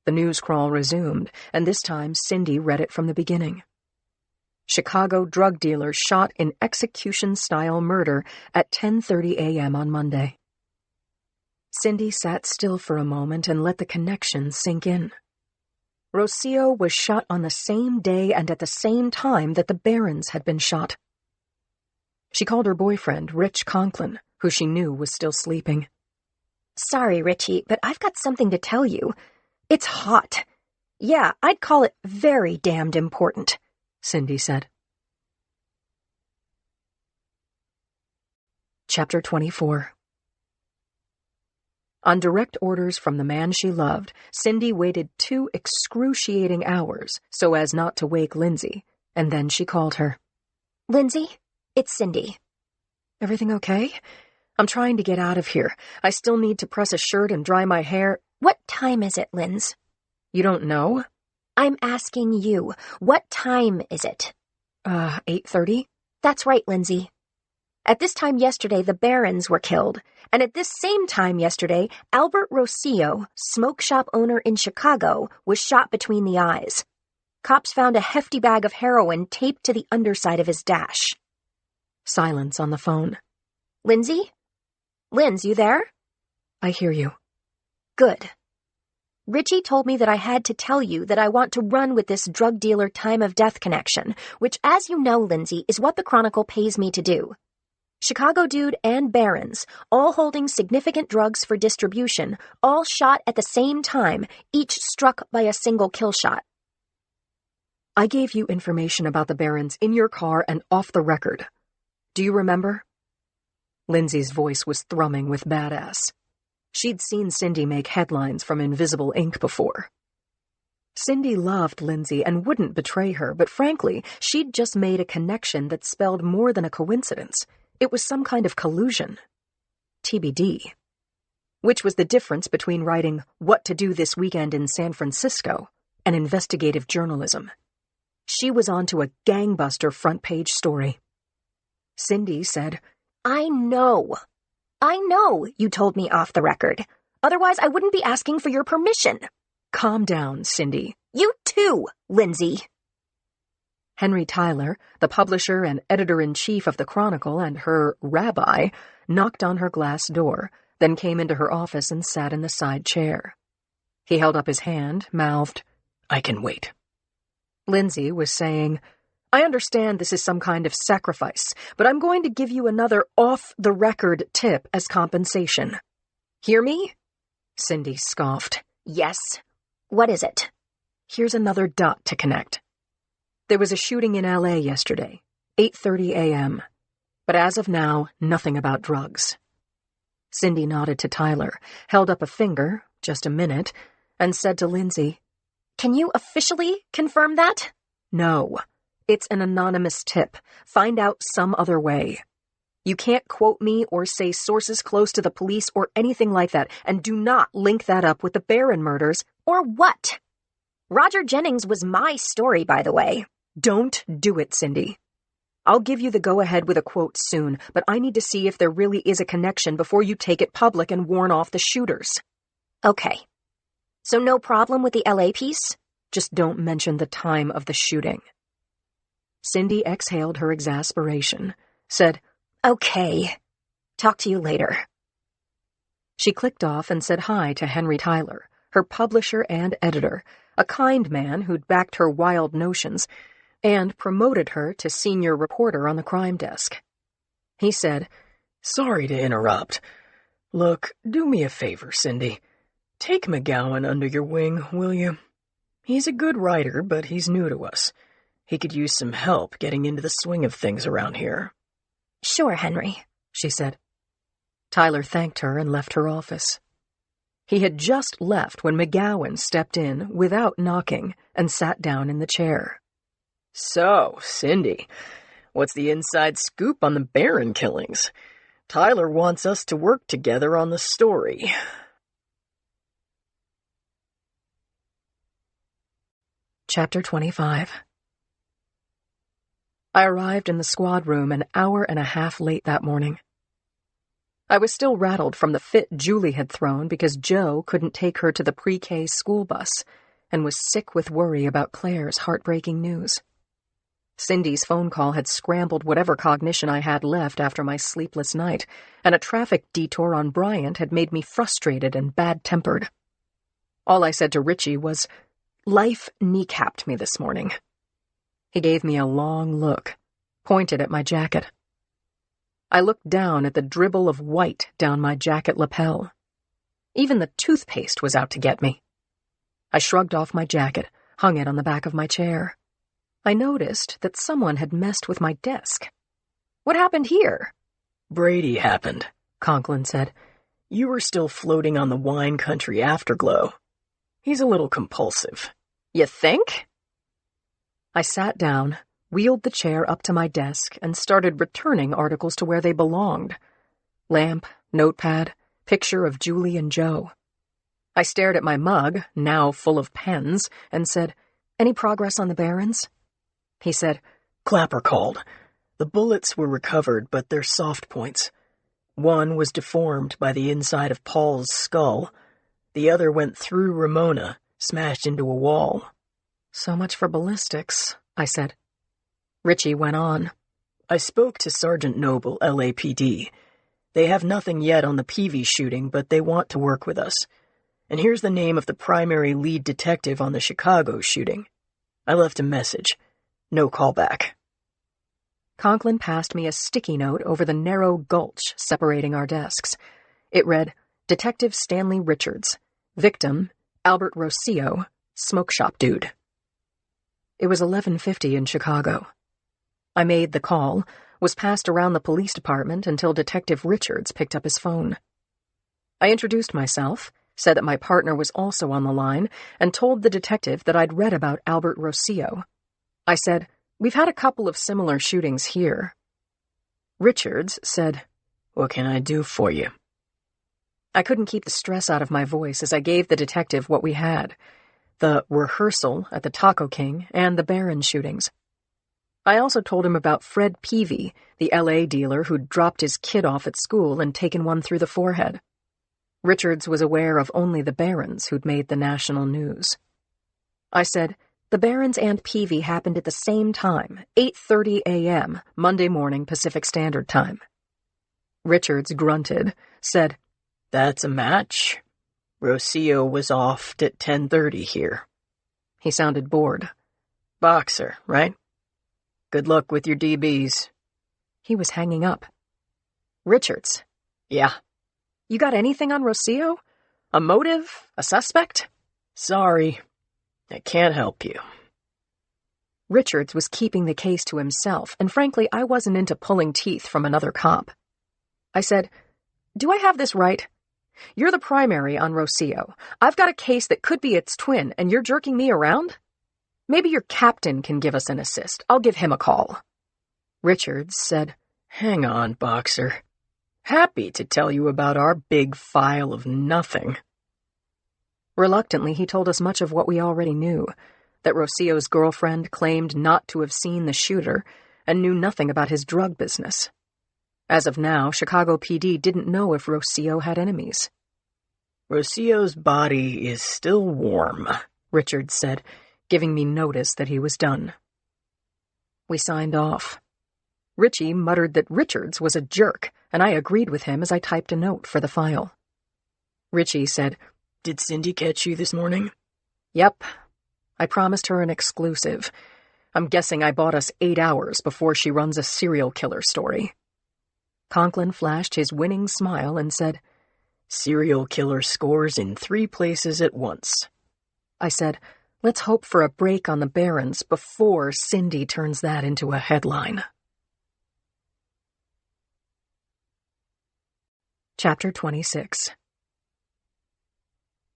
The news crawl resumed, and this time Cindy read it from the beginning. Chicago drug dealer shot in execution-style murder at 10:30 a.m. on Monday. Cindy sat still for a moment and let the connection sink in. Rocio was shot on the same day and at the same time that the Barons had been shot. She called her boyfriend, Rich Conklin, who she knew was still sleeping. Sorry, Richie, but I've got something to tell you. It's hot. Yeah, I'd call it very damned important, Cindy said. Chapter 24. On direct orders from the man she loved, Cindy waited 2 excruciating hours so as not to wake Lindsay, and then she called her. Lindsay, it's Cindy. Everything okay? I'm trying to get out of here. I still need to press a shirt and dry my hair. What time is it, Linz? You don't know? I'm asking you. What time is it? 8:30? That's right, Lindsay. At this time yesterday, the Barons were killed, and at this same time yesterday, Albert Rocio, smoke shop owner in Chicago, was shot between the eyes. Cops found a hefty bag of heroin taped to the underside of his dash. Silence on the phone. Lindsay? Linz, you there? I hear you. Good. Richie told me that I had to tell you that I want to run with this drug dealer time of death connection, which, as you know, Lindsay, is what the Chronicle pays me to do. Chicago Dude and Barons, all holding significant drugs for distribution, all shot at the same time, each struck by a single kill shot. I gave you information about the Barons in your car and off the record. Do you remember? Lindsay's voice was thrumming with badass. She'd seen Cindy make headlines from invisible ink before. Cindy loved Lindsay and wouldn't betray her, but frankly, she'd just made a connection that spelled more than a coincidence. It was some kind of collusion. TBD. Which was the difference between writing What to Do This Weekend in San Francisco and investigative journalism. She was onto a gangbuster front-page story. Cindy said, I know you told me off the record. Otherwise, I wouldn't be asking for your permission. Calm down, Cindy. You too, Lindsay. Henry Tyler, the publisher and editor-in-chief of the Chronicle and her rabbi, knocked on her glass door, then came into her office and sat in the side chair. He held up his hand, mouthed, I can wait. Lindsay was saying, I understand this is some kind of sacrifice, but I'm going to give you another off-the-record tip as compensation. Hear me? Cindy scoffed. Yes. What is it? Here's another dot to connect. There was a shooting in L.A. yesterday, 8:30 a.m., but as of now, nothing about drugs. Cindy nodded to Tyler, held up a finger, just a minute, and said to Lindsay, Can you officially confirm that? No. It's an anonymous tip. Find out some other way. You can't quote me or say sources close to the police or anything like that, and do not link that up with the Barron murders. Or what? Roger Jennings was my story, by the way. Don't do it, Cindy. I'll give you the go-ahead with a quote soon, but I need to see if there really is a connection before you take it public and warn off the shooters. Okay. So no problem with the LA piece? Just don't mention the time of the shooting. Cindy exhaled her exasperation, said, Okay. Talk to you later. She clicked off and said hi to Henry Tyler, her publisher and editor, a kind man who'd backed her wild notions, and promoted her to senior reporter on the crime desk. He said, Sorry to interrupt. Look, do me a favor, Cindy. Take McGowan under your wing, will you? He's a good writer, but he's new to us. He could use some help getting into the swing of things around here. Sure, Henry, she said. Tyler thanked her and left her office. He had just left when McGowan stepped in without knocking and sat down in the chair. So, Cindy, what's the inside scoop on the Barron killings? Tyler wants us to work together on the story. Chapter 25. I arrived in the squad room an hour and a half late that morning. I was still rattled from the fit Julie had thrown because Joe couldn't take her to the pre-K school bus and was sick with worry about Claire's heartbreaking news. Cindy's phone call had scrambled whatever cognition I had left after my sleepless night, and a traffic detour on Bryant had made me frustrated and bad-tempered. All I said to Richie was, "Life kneecapped me this morning." He gave me a long look, pointed at my jacket. I looked down at the dribble of white down my jacket lapel. Even the toothpaste was out to get me. I shrugged off my jacket, hung it on the back of my chair. I noticed that someone had messed with my desk. "What happened here?" "Brady happened," Conklin said. "You were still floating on the wine country afterglow. He's a little compulsive." "You think?" I sat down, wheeled the chair up to my desk, and started returning articles to where they belonged. Lamp, notepad, picture of Julie and Joe. I stared at my mug, now full of pens, and said, "Any progress on the Barons?" He said, "Clapper called. The bullets were recovered, but they're soft points. One was deformed by the inside of Paul's skull. The other went through Ramona, smashed into a wall." "So much for ballistics," I said. Richie went on. "I spoke to Sergeant Noble, LAPD. They have nothing yet on the Peavy shooting, but they want to work with us. And here's the name of the primary lead detective on the Chicago shooting. I left a message. No callback." Conklin passed me a sticky note over the narrow gulch separating our desks. It read, "Detective Stanley Richards. Victim, Albert Rossio, smoke shop dude." It was 11:50 in Chicago. I made the call, was passed around the police department until Detective Richards picked up his phone. I introduced myself, said that my partner was also on the line, and told the detective that I'd read about Albert Rossio. I said, "We've had a couple of similar shootings here." Richards said, "What can I do for you?" I couldn't keep the stress out of my voice as I gave the detective what we had: the rehearsal at the Taco King and the Baron shootings. I also told him about Fred Peavy, the LA dealer who'd dropped his kid off at school and taken one through the forehead. Richards was aware of only the Barons who'd made the national news. I said, "The Barons and Peavy happened at the same time, 8:30 a.m., Monday morning Pacific Standard Time." Richards grunted, said, "That's a match. Rossio was off at 10:30 here." He sounded bored. "Boxer, right? Good luck with your DBs." He was hanging up. "Richards." "Yeah." "You got anything on Rossio? A motive? A suspect?" "Sorry. I can't help you." Richards was keeping the case to himself, and frankly, I wasn't into pulling teeth from another cop. I said, "Do I have this right? You're the primary on Rossio. I've got a case that could be its twin, and you're jerking me around? Maybe your captain can give us an assist. I'll give him a call." Richards said, "Hang on, Boxer. Happy to tell you about our big file of nothing." Reluctantly, he told us much of what we already knew, that Rossio's girlfriend claimed not to have seen the shooter and knew nothing about his drug business. As of now, Chicago PD didn't know if Rossio had enemies. "Rossio's body is still warm," Richards said, giving me notice that he was done. We signed off. Richie muttered that Richards was a jerk, and I agreed with him as I typed a note for the file. Richie said, "Did Cindy catch you this morning?" "Yep. I promised her an exclusive. I'm guessing I bought us 8 hours before she runs a serial killer story." Conklin flashed his winning smile and said, "Serial killer scores in 3 places at once." I said, "Let's hope for a break on the Barons before Cindy turns that into a headline." Chapter 26.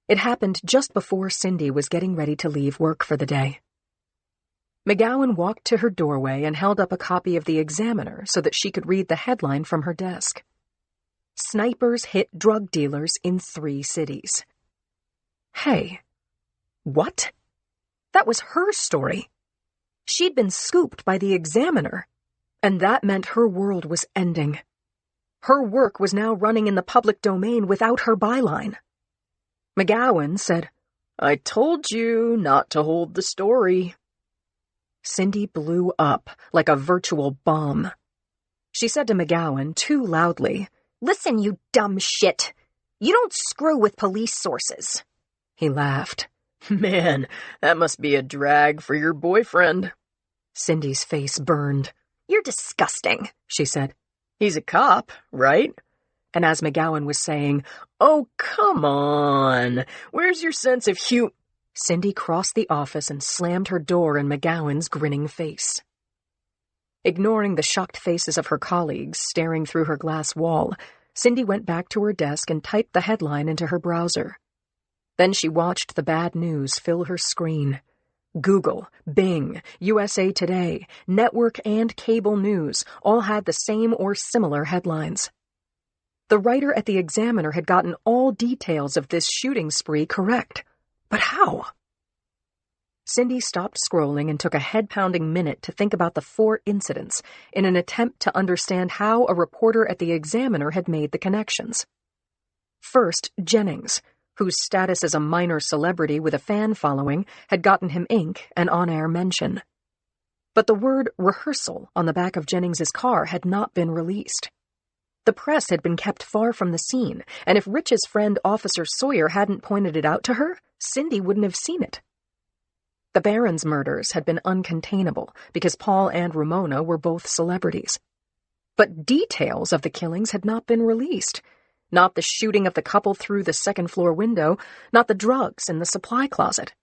It happened just before Cindy was getting ready to leave work for the day. McGowan walked to her doorway and held up a copy of the Examiner so that she could read the headline from her desk. "Snipers hit drug dealers in 3 cities." Hey, what? That was her story. She'd been scooped by the Examiner, and that meant her world was ending. Her work was now running in the public domain without her byline. McGowan said, "I told you not to hold the story." Cindy blew up like a virtual bomb. She said to McGowan too loudly, "Listen, you dumb shit. You don't screw with police sources." He laughed. Man, that must be a drag for your boyfriend. Cindy's face burned. "You're disgusting," she said. He's a cop, right? And as McGowan was saying, "Oh, come on. Where's your sense of humor?" Cindy crossed the office and slammed her door in McGowan's grinning face. Ignoring the shocked faces of her colleagues staring through her glass wall, Cindy went back to her desk and typed the headline into her browser. Then she watched the bad news fill her screen. Google, Bing, USA Today, network and cable news all had the same or similar headlines. The writer at the Examiner had gotten all details of this shooting spree correct. But how? Cindy stopped scrolling and took a head-pounding minute to think about the 4 incidents in an attempt to understand how a reporter at the Examiner had made the connections. First, Jennings, whose status as a minor celebrity with a fan following had gotten him ink and on-air mention. But the word rehearsal on the back of Jennings's car had not been released. The press had been kept far from the scene, and if Rich's friend Officer Sawyer hadn't pointed it out to her, Cindy wouldn't have seen it. The Barron's murders had been uncontainable because Paul and Ramona were both celebrities. But details of the killings had not been released. Not the shooting of the couple through the second-floor window, not the drugs in the supply closet.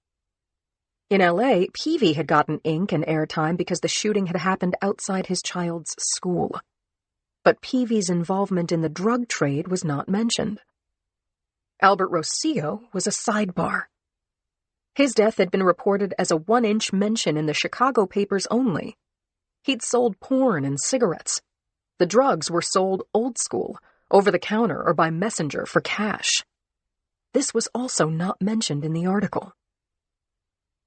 In L.A., Peavy had gotten ink and airtime because the shooting had happened outside his child's school. But Peavy's involvement in the drug trade was not mentioned. Albert Rosillo was a sidebar. His death had been reported as a 1-inch mention in the Chicago papers only. He'd sold porn and cigarettes. The drugs were sold old school, over the counter or by messenger for cash. This was also not mentioned in the article.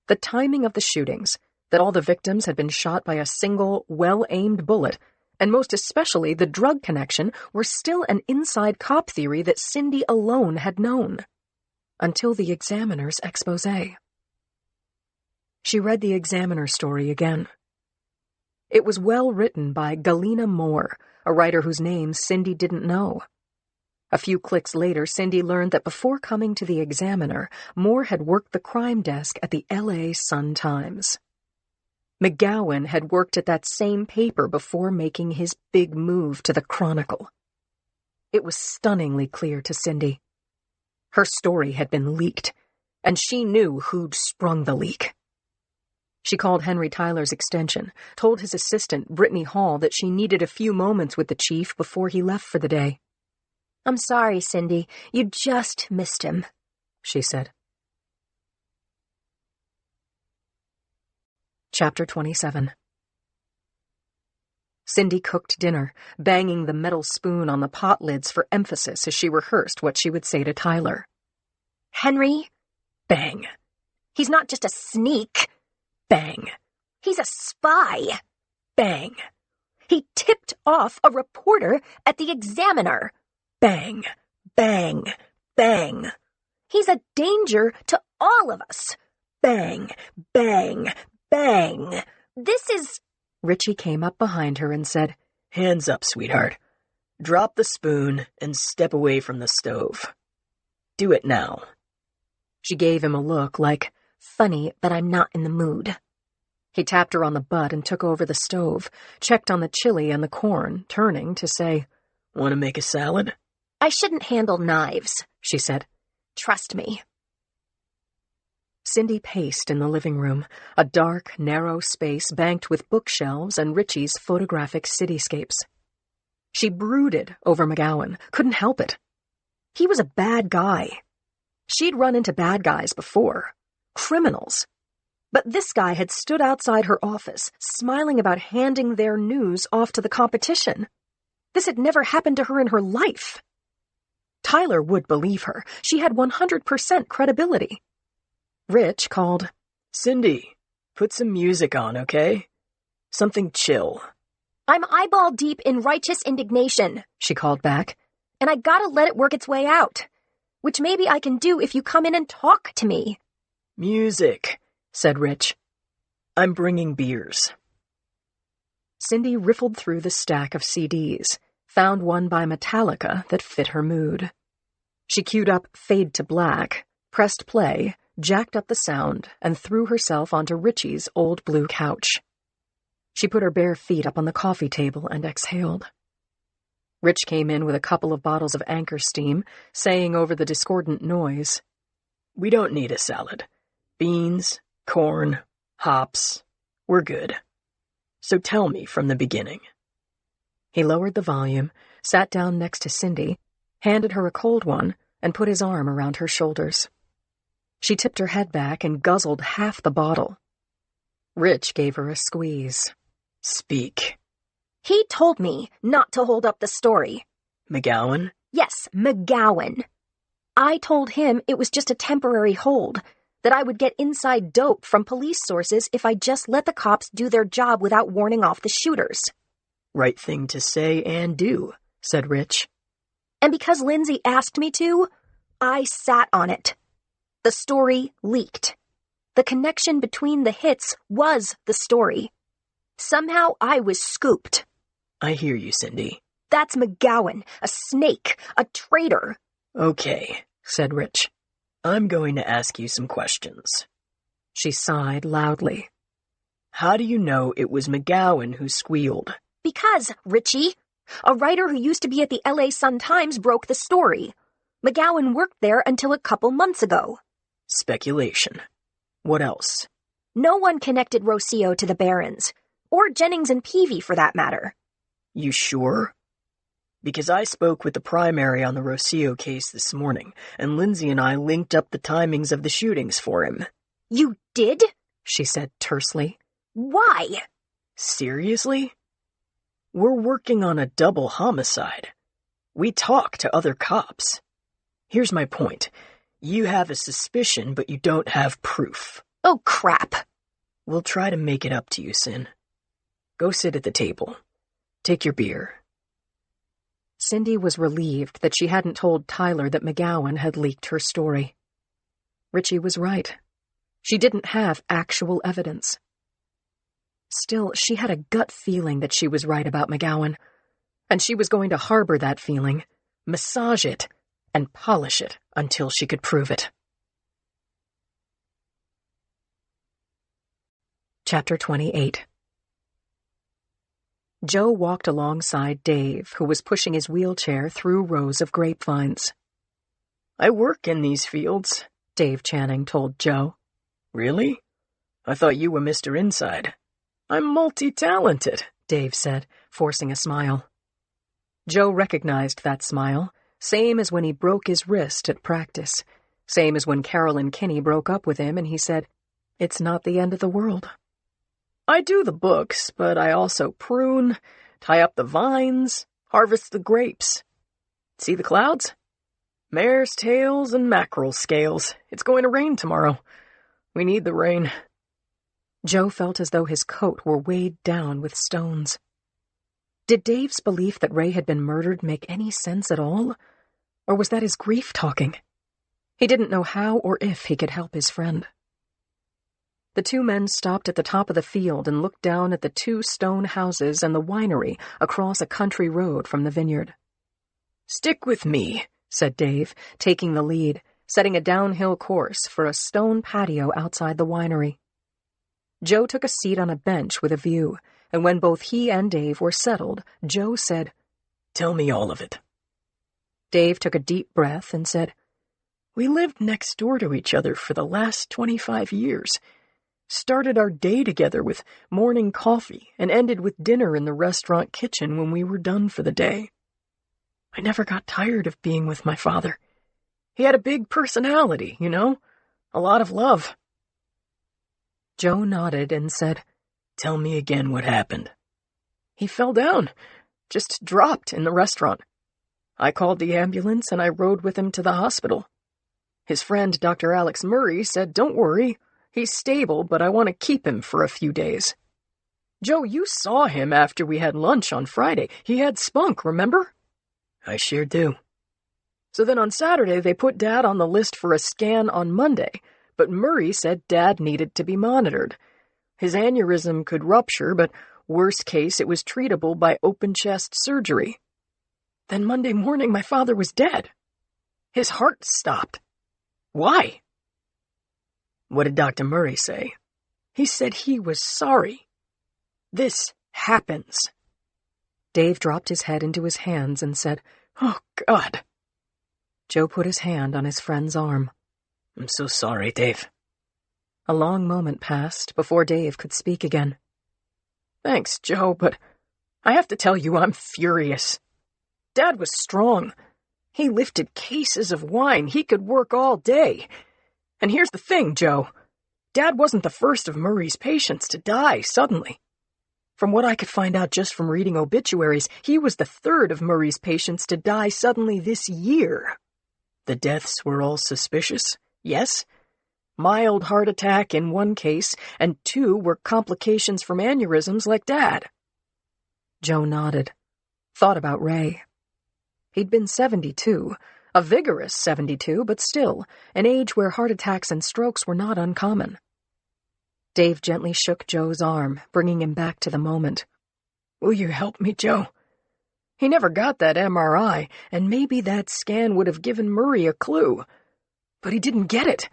The timing of the shootings, that all the victims had been shot by a single, well-aimed bullet, and most especially the drug connection, were still an inside cop theory that Cindy alone had known. Until the Examiner's expose. She read the Examiner story again. It was well written by Galena Moore, a writer whose name Cindy didn't know. A few clicks later, Cindy learned that before coming to the Examiner, Moore had worked the crime desk at the L.A. Sun-Times. McGowan had worked at that same paper before making his big move to the Chronicle. It was stunningly clear to Cindy. Her story had been leaked, and she knew who'd sprung the leak. She called Henry Tyler's extension, told his assistant, Brittany Hall, that she needed a few moments with the chief before he left for the day. "I'm sorry, Cindy. You just missed him," she said. Chapter 27. Cindy cooked dinner, banging the metal spoon on the pot lids for emphasis as she rehearsed what she would say to Tyler. "Henry, Bang. he's not just a sneak. Bang. He's a spy. Bang. He tipped off a reporter at the Examiner. Bang. Bang. Bang. He's a danger to all of us. Bang. Bang. Bang. This is..." Richie came up behind her and said, "Hands up, sweetheart. Drop the spoon and step away from the stove. Do it now." She gave him a look like, "Funny, but I'm not in the mood." He tapped her on the butt and took over the stove, checked on the chili and the corn, turning to say, "Want to make a salad?" "I shouldn't handle knives," she said. "Trust me." Cindy paced in the living room, a dark, narrow space banked with bookshelves and Richie's photographic cityscapes. She brooded over McGowan, couldn't help it. He was a bad guy. She'd run into bad guys before, criminals. But this guy had stood outside her office, smiling about handing their news off to the competition. This had never happened to her in her life. Tyler would believe her. She had 100% credibility. Rich called, "Cindy, put some music on, okay? Something chill." "I'm eyeball deep in righteous indignation," she called back. "and I gotta let it work its way out. Which maybe I can do if you come in and talk to me." "Music," said Rich. I'm bringing beers. Cindy riffled through the stack of CDs, found one by Metallica that fit her mood. She queued up Fade to Black, pressed play, jacked up the sound, and threw herself onto Richie's old blue couch. She put her bare feet up on the coffee table and exhaled. Rich came in with a couple of bottles of Anchor Steam, saying over the discordant noise, "We don't need a salad. Beans, corn, hops. We're good. So tell me from the beginning." He lowered the volume, sat down next to Cindy, handed her a cold one, and put his arm around her shoulders. She tipped her head back and guzzled half the bottle. Rich gave her a squeeze. "Speak." He told me not to hold up the story. McGowan? Yes, McGowan. I told him it was just a temporary hold, that I would get inside dope from police sources if I just let the cops do their job without warning off the shooters. Right thing to say and do, said Rich. And because Lindsay asked me to, I sat on it. The story leaked. The connection between the hits was the story. Somehow I was scooped. I hear you, Cindy. That's McGowan, a snake, a traitor. Okay, said Rich. I'm going to ask you some questions. She sighed loudly. How do you know it was McGowan who squealed? Because, Richie, a writer who used to be at the LA Sun-Times broke the story. McGowan worked there until a couple months ago. Speculation. What else? No one connected Rocio to the Barons, or Jennings and Peavy for that matter. You sure? Because I spoke with the primary on the Rocio case this morning, and Lindsay and I linked up the timings of the shootings for him. You did? She said tersely. Why? Seriously? We're working on a double homicide. We talk to other cops. Here's my point. You have a suspicion, but you don't have proof. Oh, crap. We'll try to make it up to you, Sin. Go sit at the table. Take your beer. Cindy was relieved that she hadn't told Tyler that McGowan had leaked her story. Richie was right. She didn't have actual evidence. Still, she had a gut feeling that she was right about McGowan, and she was going to harbor that feeling, massage it, and polish it until she could prove it. Chapter 28. Joe walked alongside Dave, who was pushing his wheelchair through rows of grapevines. I work in these fields, Dave Channing told Joe. Really? I thought you were Mr. Inside. I'm multi-talented, Dave said, forcing a smile. Joe recognized that smile, same as when he broke his wrist at practice, same as when Carolyn Kinney broke up with him and he said, "It's not the end of the world." I do the books, but I also prune, tie up the vines, harvest the grapes. See the clouds? Mare's tails and mackerel scales. It's going to rain tomorrow. We need the rain. Joe felt as though his coat were weighed down with stones. Did Dave's belief that Ray had been murdered make any sense at all? Or was that his grief talking? He didn't know how or if he could help his friend. The two men stopped at the top of the field and looked down at the 2 stone houses and the winery across a country road from the vineyard. Stick with me, said Dave, taking the lead, setting a downhill course for a stone patio outside the winery. Joe took a seat on a bench with a view, and when both he and Dave were settled, Joe said, Tell me all of it. Dave took a deep breath and said, We lived next door to each other for the last 25 years. Started our day together with morning coffee and ended with dinner in the restaurant kitchen when we were done for the day. I never got tired of being with my father. He had a big personality, you know, a lot of love. Joe nodded and said, Tell me again what happened. He fell down, just dropped in the restaurant. I called the ambulance and I rode with him to the hospital. His friend, Dr. Alex Murray, said, Don't worry. He's stable, but I want to keep him for a few days. Joe, you saw him after we had lunch on Friday. He had spunk, remember? I sure do. So then on Saturday, they put Dad on the list for a scan on Monday, but Murray said Dad needed to be monitored. His aneurysm could rupture, but worst case, it was treatable by open-chest surgery. Then Monday morning, my father was dead. His heart stopped. Why? What did Dr. Murray say? He said he was sorry. This happens. Dave dropped his head into his hands and said, "Oh, God." Joe put his hand on his friend's arm. "I'm so sorry, Dave." A long moment passed before Dave could speak again. "Thanks, Joe, but I have to tell you I'm furious. Dad was strong. He lifted cases of wine. He could work all day. And here's the thing, Joe. Dad wasn't the first of Murray's patients to die suddenly. From what I could find out just from reading obituaries, he was the third of Murray's patients to die suddenly this year. The deaths were all suspicious, yes? Mild heart attack in one case, and 2 were complications from aneurysms like Dad." Joe nodded, thought about Ray. He'd been 72, a vigorous 72, but still, an age where heart attacks and strokes were not uncommon. Dave gently shook Joe's arm, bringing him back to the moment. "Will you help me, Joe? He never got that MRI, and maybe that scan would have given Murray a clue. But he didn't get it.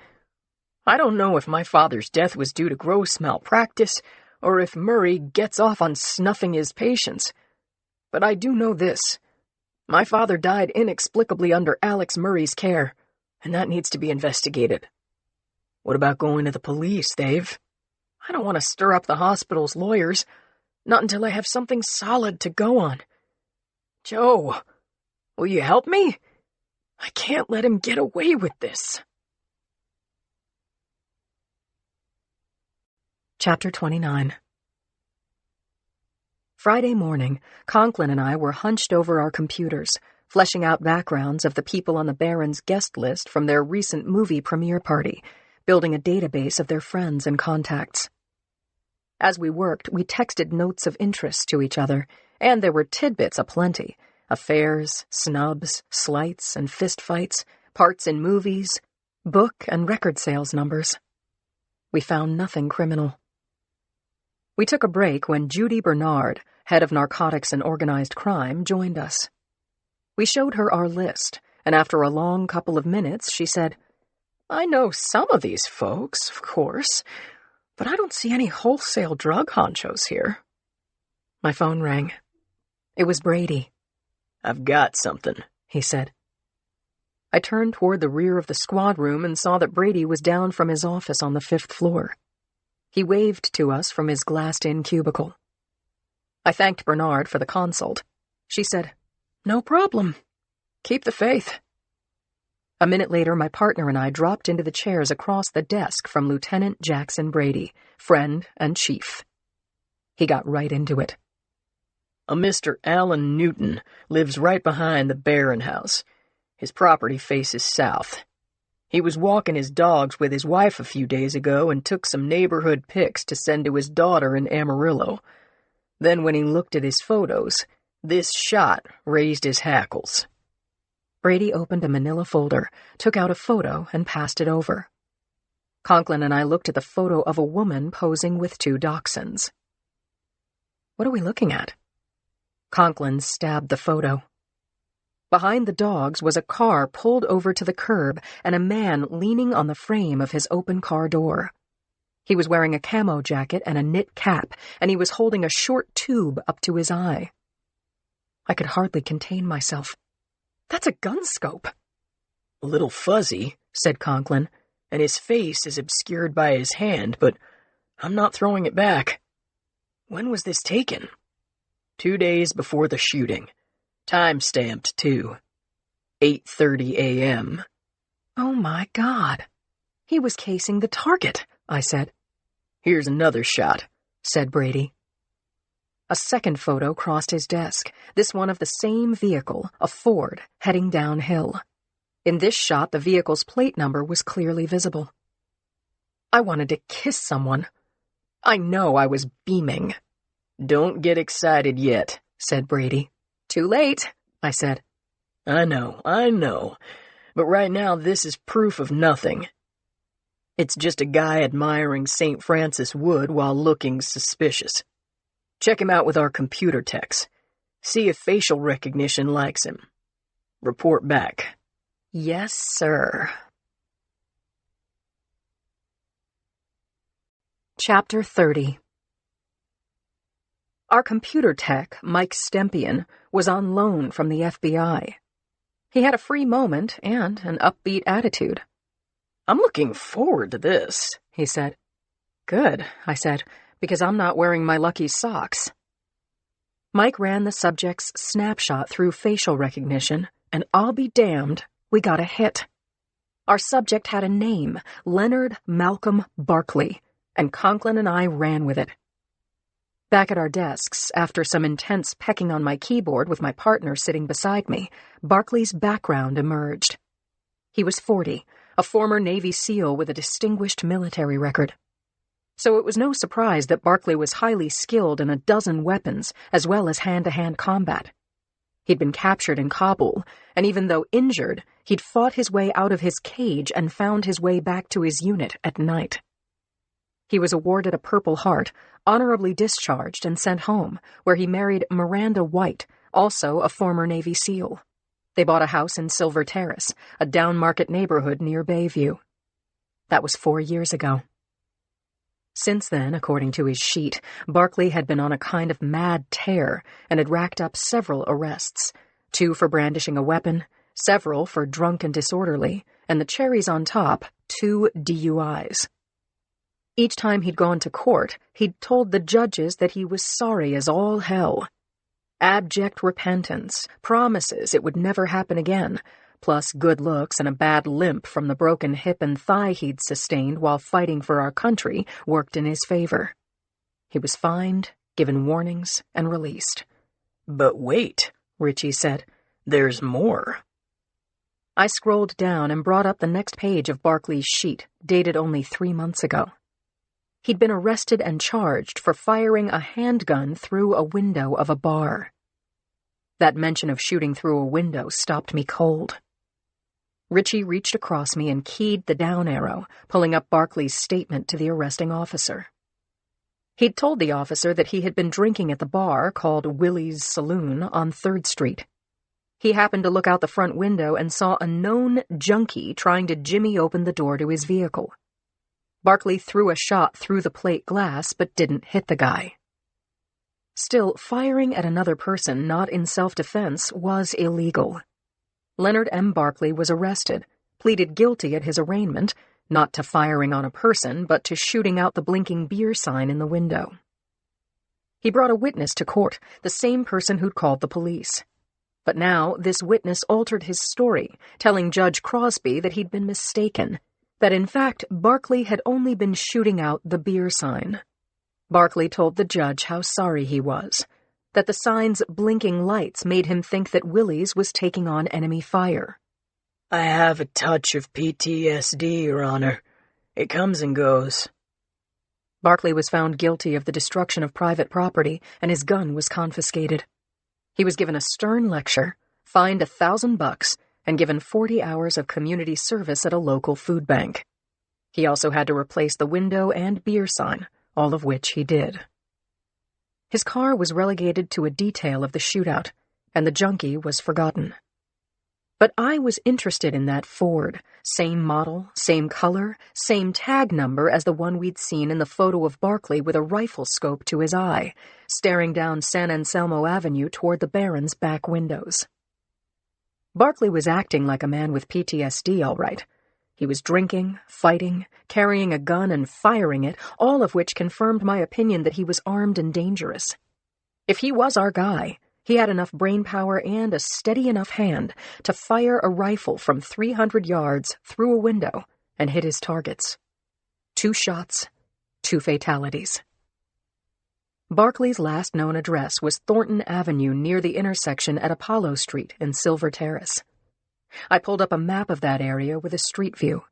I don't know if my father's death was due to gross malpractice, or if Murray gets off on snuffing his patients. But I do know this. My father died inexplicably under Alex Murray's care, and that needs to be investigated." "What about going to the police, Dave?" "I don't want to stir up the hospital's lawyers, not until I have something solid to go on. Joe, will you help me? I can't let him get away with this." Chapter 29. Friday morning, Conklin and I were hunched over our computers, fleshing out backgrounds of the people on the Baron's guest list from their recent movie premiere party, building a database of their friends and contacts. As we worked, we texted notes of interest to each other, and there were tidbits aplenty: affairs, snubs, slights and fistfights, parts in movies, book and record sales numbers. We found nothing criminal. We took a break when Judy Bernard, head of narcotics and organized crime, joined us. We showed her our list, and after a long couple of minutes, she said, "I know some of these folks, of course, but I don't see any wholesale drug honchos here." My phone rang. It was Brady. "I've got something," he said. I turned toward the rear of the squad room and saw that Brady was down from his office on the 5th floor. He waved to us from his glassed-in cubicle. I thanked Bernard for the consult. She said, "No problem. Keep the faith." A minute later, my partner and I dropped into the chairs across the desk from Lieutenant Jackson Brady, friend and chief. He got right into it. "A Mr. Alan Newton lives right behind the Barron house. His property faces south. He was walking his dogs with his wife a few days ago and took some neighborhood pics to send to his daughter in Amarillo. Then when he looked at his photos, this shot raised his hackles." Brady opened a manila folder, took out a photo, and passed it over. Conklin and I looked at the photo of a woman posing with 2 dachshunds. "What are we looking at?" Conklin stabbed the photo. Behind the dogs was a car pulled over to the curb and a man leaning on the frame of his open car door. He was wearing a camo jacket and a knit cap, and he was holding a short tube up to his eye. I could hardly contain myself. "That's a gun scope." "A little fuzzy," said Conklin, "and his face is obscured by his hand, but I'm not throwing it back. When was this taken?" 2 days before the shooting. Time-stamped, too. 8:30 a.m. "Oh, my God. He was casing the target," I said. "Here's another shot," said Brady. A second photo crossed his desk, this one of the same vehicle, a Ford, heading downhill. In this shot, the vehicle's plate number was clearly visible. I wanted to kiss someone. I know I was beaming. "Don't get excited yet," said Brady. "Too late," I said. I know. But right now this is proof of nothing." It's just a guy admiring St. Francis Wood while looking suspicious. Check him out with our computer techs. See if facial recognition likes him. Report back." Yes, sir. Chapter 30. Our computer tech, Mike Stempian, was on loan from the FBI. He had a free moment and an upbeat attitude. "I'm looking forward to this," he said. "Good," I said, "because I'm not wearing my lucky socks." Mike ran the subject's snapshot through facial recognition, and I'll be damned, we got a hit. Our subject had a name, Leonard Malcolm Barkley, and Conklin and I ran with it. Back at our desks, after some intense pecking on my keyboard with my partner sitting beside me, Barkley's background emerged. He was 40, a former Navy SEAL with a distinguished military record. So it was no surprise that Barkley was highly skilled in a dozen weapons, as well as hand-to-hand combat. He'd been captured in Kabul, and even though injured, he'd fought his way out of his cage and found his way back to his unit at night. He was awarded a Purple Heart, honorably discharged and sent home, where he married Miranda White, also a former Navy SEAL. They bought a house in Silver Terrace, a down-market neighborhood near Bayview. That was 4 years ago. Since then, according to his sheet, Barkley had been on a kind of mad tear and had racked up several arrests, 2 for brandishing a weapon, several for drunk and disorderly, and the cherries on top, 2 DUIs. Each time he'd gone to court, he'd told the judges that he was sorry as all hell. Abject repentance, promises it would never happen again, plus good looks and a bad limp from the broken hip and thigh he'd sustained while fighting for our country worked in his favor. He was fined, given warnings, and released. "But wait," Richie said. "There's more." I scrolled down and brought up the next page of Barkley's sheet, dated only 3 months ago. He'd been arrested and charged for firing a handgun through a window of a bar. That mention of shooting through a window stopped me cold. Richie reached across me and keyed the down arrow, pulling up Barkley's statement to the arresting officer. He'd told the officer that he had been drinking at the bar called Willie's Saloon on 3rd Street. He happened to look out the front window and saw a known junkie trying to jimmy open the door to his vehicle. Barkley threw a shot through the plate glass but didn't hit the guy. Still, firing at another person not in self-defense was illegal. Leonard M. Barkley was arrested, pleaded guilty at his arraignment, not to firing on a person, but to shooting out the blinking beer sign in the window. He brought a witness to court, the same person who'd called the police. But now this witness altered his story, telling Judge Crosby that he'd been mistaken, that in fact Barkley had only been shooting out the beer sign. Barkley told the judge how sorry he was, that the sign's blinking lights made him think that Willie's was taking on enemy fire. "I have a touch of PTSD, Your Honor. It comes and goes." Barkley was found guilty of the destruction of private property, and his gun was confiscated. He was given a stern lecture, fined $1,000, and given 40 hours of community service at a local food bank. He also had to replace the window and beer sign, all of which he did. His car was relegated to a detail of the shootout, and the junkie was forgotten. But I was interested in that Ford, same model, same color, same tag number as the one we'd seen in the photo of Barkley with a rifle scope to his eye, staring down San Anselmo Avenue toward the Baron's back windows. Barkley was acting like a man with PTSD, all right. He was drinking, fighting, carrying a gun, and firing it, all of which confirmed my opinion that he was armed and dangerous. If he was our guy, he had enough brainpower and a steady enough hand to fire a rifle from 300 yards through a window and hit his targets. 2 shots, 2 fatalities. Barkley's last known address was Thornton Avenue near the intersection at Apollo Street in Silver Terrace. I pulled up a map of that area with a street view.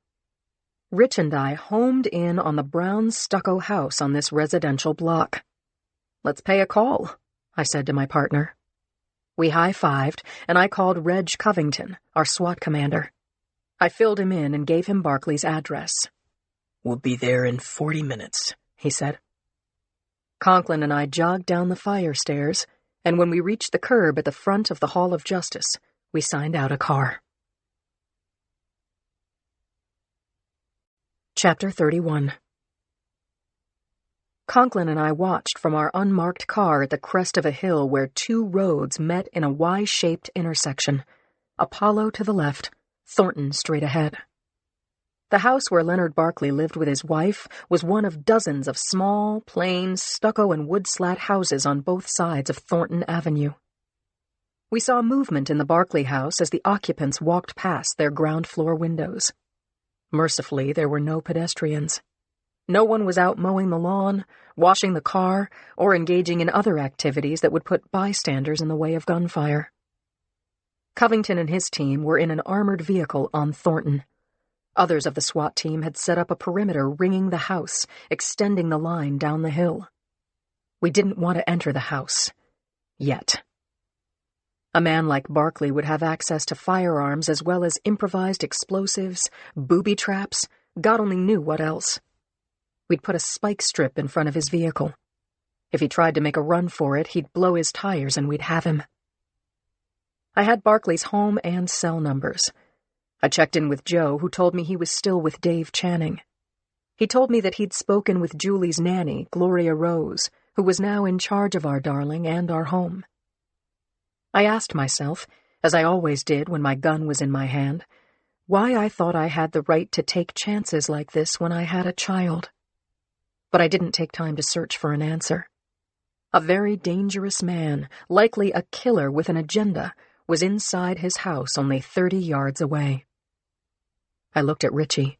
Rich and I homed in on the brown stucco house on this residential block. "Let's pay a call," I said to my partner. We high-fived, and I called Reg Covington, our SWAT commander. I filled him in and gave him Barkley's address. "We'll be there in 40 minutes, he said. Conklin and I jogged down the fire stairs, and when we reached the curb at the front of the Hall of Justice, we signed out a car. Chapter 31. Conklin and I watched from our unmarked car at the crest of a hill where two roads met in a Y-shaped intersection, Apollo to the left, Thornton straight ahead. The house where Leonard Barkley lived with his wife was one of dozens of small, plain, stucco and wood-slat houses on both sides of Thornton Avenue. We saw movement in the Barkley house as the occupants walked past their ground-floor windows. Mercifully, there were no pedestrians. No one was out mowing the lawn, washing the car, or engaging in other activities that would put bystanders in the way of gunfire. Covington and his team were in an armored vehicle on Thornton. Others of the SWAT team had set up a perimeter ringing the house, extending the line down the hill. We didn't want to enter the house. Yet. A man like Barkley would have access to firearms as well as improvised explosives, booby traps, God only knew what else. We'd put a spike strip in front of his vehicle. If he tried to make a run for it, he'd blow his tires and we'd have him. I had Barkley's home and cell numbers. I checked in with Joe, who told me he was still with Dave Channing. He told me that he'd spoken with Julie's nanny, Gloria Rose, who was now in charge of our darling and our home. I asked myself, as I always did when my gun was in my hand, why I thought I had the right to take chances like this when I had a child. But I didn't take time to search for an answer. A very dangerous man, likely a killer with an agenda, was inside his house only 30 yards away. I looked at Richie.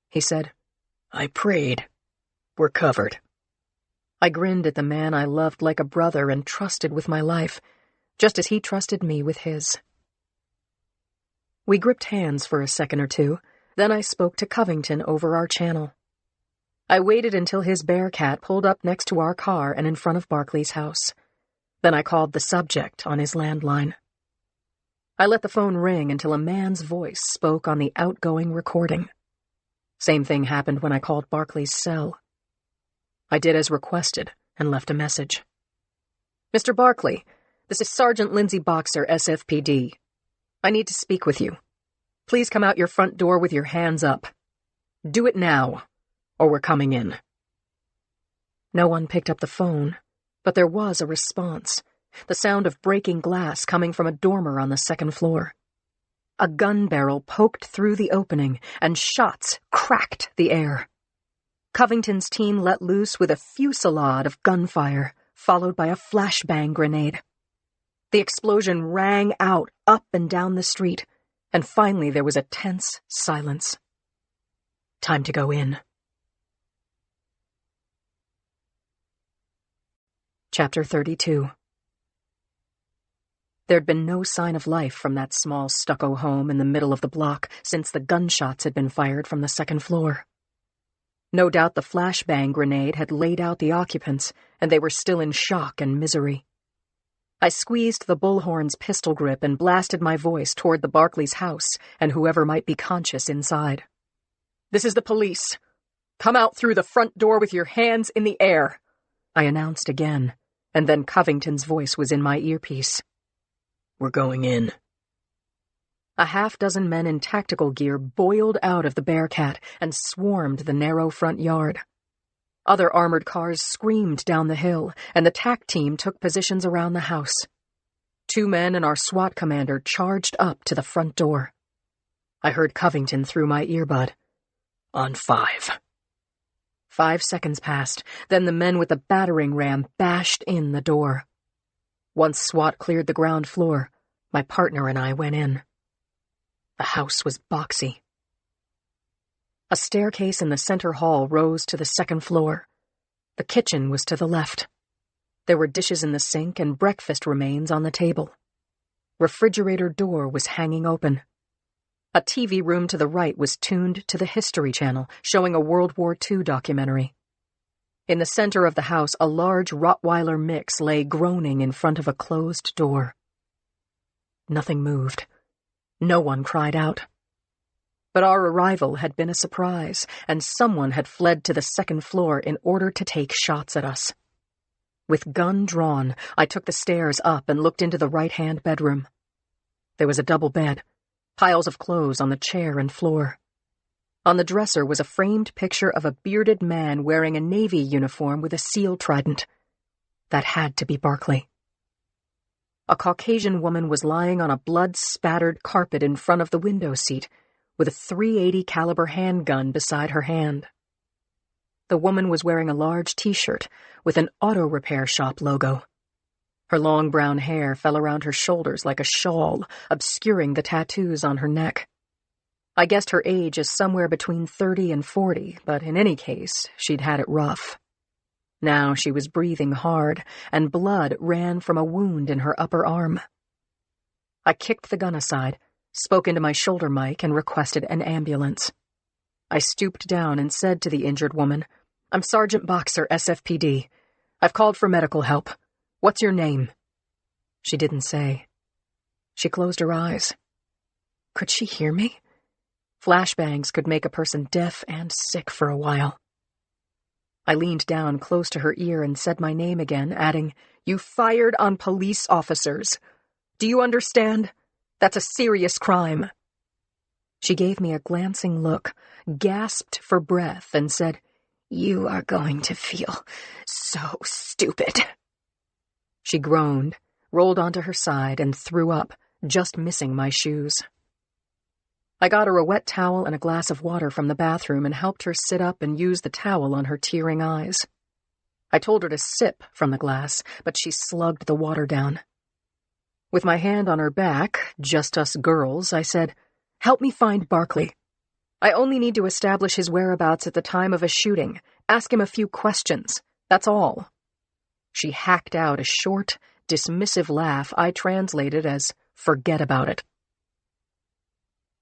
He said, "I prayed. We're covered." I grinned at the man I loved like a brother and trusted with my life, just as he trusted me with his. We gripped hands for a second or two, then I spoke to Covington over our channel. I waited until his Bearcat pulled up next to our car and in front of Barkley's house. Then I called the subject on his landline. I let the phone ring until a man's voice spoke on the outgoing recording. Same thing happened when I called Barkley's cell. I did as requested and left a message. "Mr. Barkley, this is Sergeant Lindsay Boxer, SFPD. I need to speak with you. Please come out your front door with your hands up. Do it now, or we're coming in." No one picked up the phone, but there was a response, the sound of breaking glass coming from a dormer on the second floor. A gun barrel poked through the opening, and shots cracked the air. Covington's team let loose with a fusillade of gunfire, followed by a flashbang grenade. The explosion rang out up and down the street, and finally there was a tense silence. Time to go in. Chapter 32. There'd been no sign of life from that small stucco home in the middle of the block since the gunshots had been fired from the second floor. No doubt the flashbang grenade had laid out the occupants, and they were still in shock and misery. I squeezed the bullhorn's pistol grip and blasted my voice toward the Barkley's house and whoever might be conscious inside. "This is the police. Come out through the front door with your hands in the air," I announced again, and then Covington's voice was in my earpiece. "We're going in." A half-dozen men in tactical gear boiled out of the Bearcat and swarmed the narrow front yard. Other armored cars screamed down the hill, and the TAC team took positions around the house. 2 men and our SWAT commander charged up to the front door. I heard Covington through my earbud. "On 5. 5 seconds passed, then the men with the battering ram bashed in the door. Once SWAT cleared the ground floor, my partner and I went in. The house was boxy. A staircase in the center hall rose to the second floor. The kitchen was to the left. There were dishes in the sink and breakfast remains on the table. Refrigerator door was hanging open. A TV room to the right was tuned to the History Channel, showing a World War II documentary. In the center of the house, a large Rottweiler mix lay groaning in front of a closed door. Nothing moved. No one cried out. But our arrival had been a surprise, and someone had fled to the second floor in order to take shots at us. With gun drawn, I took the stairs up and looked into the right-hand bedroom. There was a double bed, piles of clothes on the chair and floor. On the dresser was a framed picture of a bearded man wearing a Navy uniform with a SEAL trident. That had to be Barkley. A Caucasian woman was lying on a blood-spattered carpet in front of the window seat, with a .380 caliber handgun beside her hand. The woman was wearing a large T-shirt with an auto repair shop logo. Her long brown hair fell around her shoulders like a shawl, obscuring the tattoos on her neck. I guessed her age is somewhere between 30 and 40, but in any case, she'd had it rough. Now she was breathing hard, and blood ran from a wound in her upper arm. I kicked the gun aside, spoke into my shoulder mic, and requested an ambulance. I stooped down and said to the injured woman, "I'm Sergeant Boxer, SFPD. I've called for medical help. What's your name?" She didn't say. She closed her eyes. Could she hear me? Flashbangs could make a person deaf and sick for a while. I leaned down close to her ear and said my name again, adding, "You fired on police officers. Do you understand? That's a serious crime." She gave me a glancing look, gasped for breath, and said, "You are going to feel so stupid." She groaned, rolled onto her side, and threw up, just missing my shoes. I got her a wet towel and a glass of water from the bathroom and helped her sit up and use the towel on her tearing eyes. I told her to sip from the glass, but she slugged the water down. With my hand on her back, just us girls, I said, "Help me find Barkley. I only need to establish his whereabouts at the time of a shooting, ask him a few questions. That's all." She hacked out a short, dismissive laugh I translated as, "Forget about it."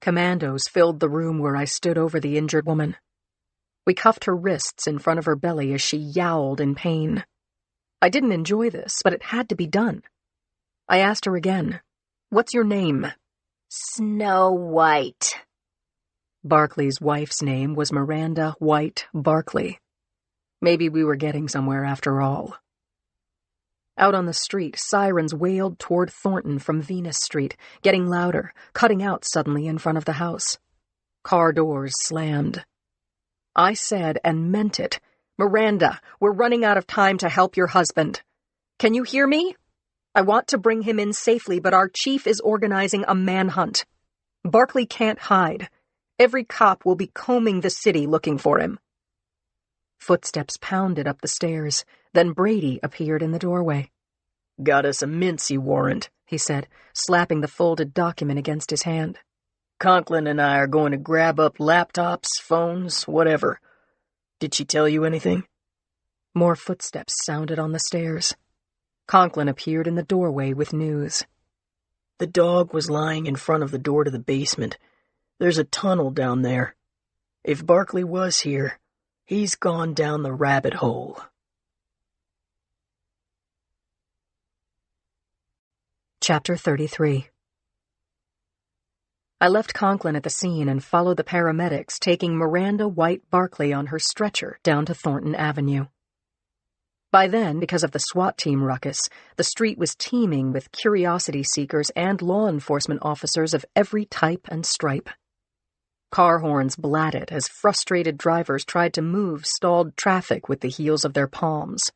Commandos filled the room where I stood over the injured woman. We cuffed her wrists in front of her belly as she yowled in pain. I didn't enjoy this, but it had to be done. I asked her again, "What's your name?" Snow White. Barkley's wife's name was Miranda White Barkley. Maybe we were getting somewhere after all. Out on the street, sirens wailed toward Thornton from Venus Street, getting louder, cutting out suddenly in front of the house. Car doors slammed. I said, and meant it, "Miranda, we're running out of time to help your husband. Can you hear me? I want to bring him in safely, but our chief is organizing a manhunt. Barkley can't hide. Every cop will be combing the city looking for him." Footsteps pounded up the stairs. Then Brady appeared in the doorway. "Got us a Mincy warrant," he said, slapping the folded document against his hand. "Conklin and I are going to grab up laptops, phones, whatever. Did she tell you anything?" More footsteps sounded on the stairs. Conklin appeared in the doorway with news. "The dog was lying in front of the door to the basement. There's a tunnel down there. If Barkley was here, he's gone down the rabbit hole." Chapter 33. I left Conklin at the scene and followed the paramedics, taking Miranda White Barkley on her stretcher down to Thornton Avenue. By then, because of the SWAT team ruckus, the street was teeming with curiosity seekers and law enforcement officers of every type and stripe. Car horns blatted as frustrated drivers tried to move stalled traffic with the heels of their palms.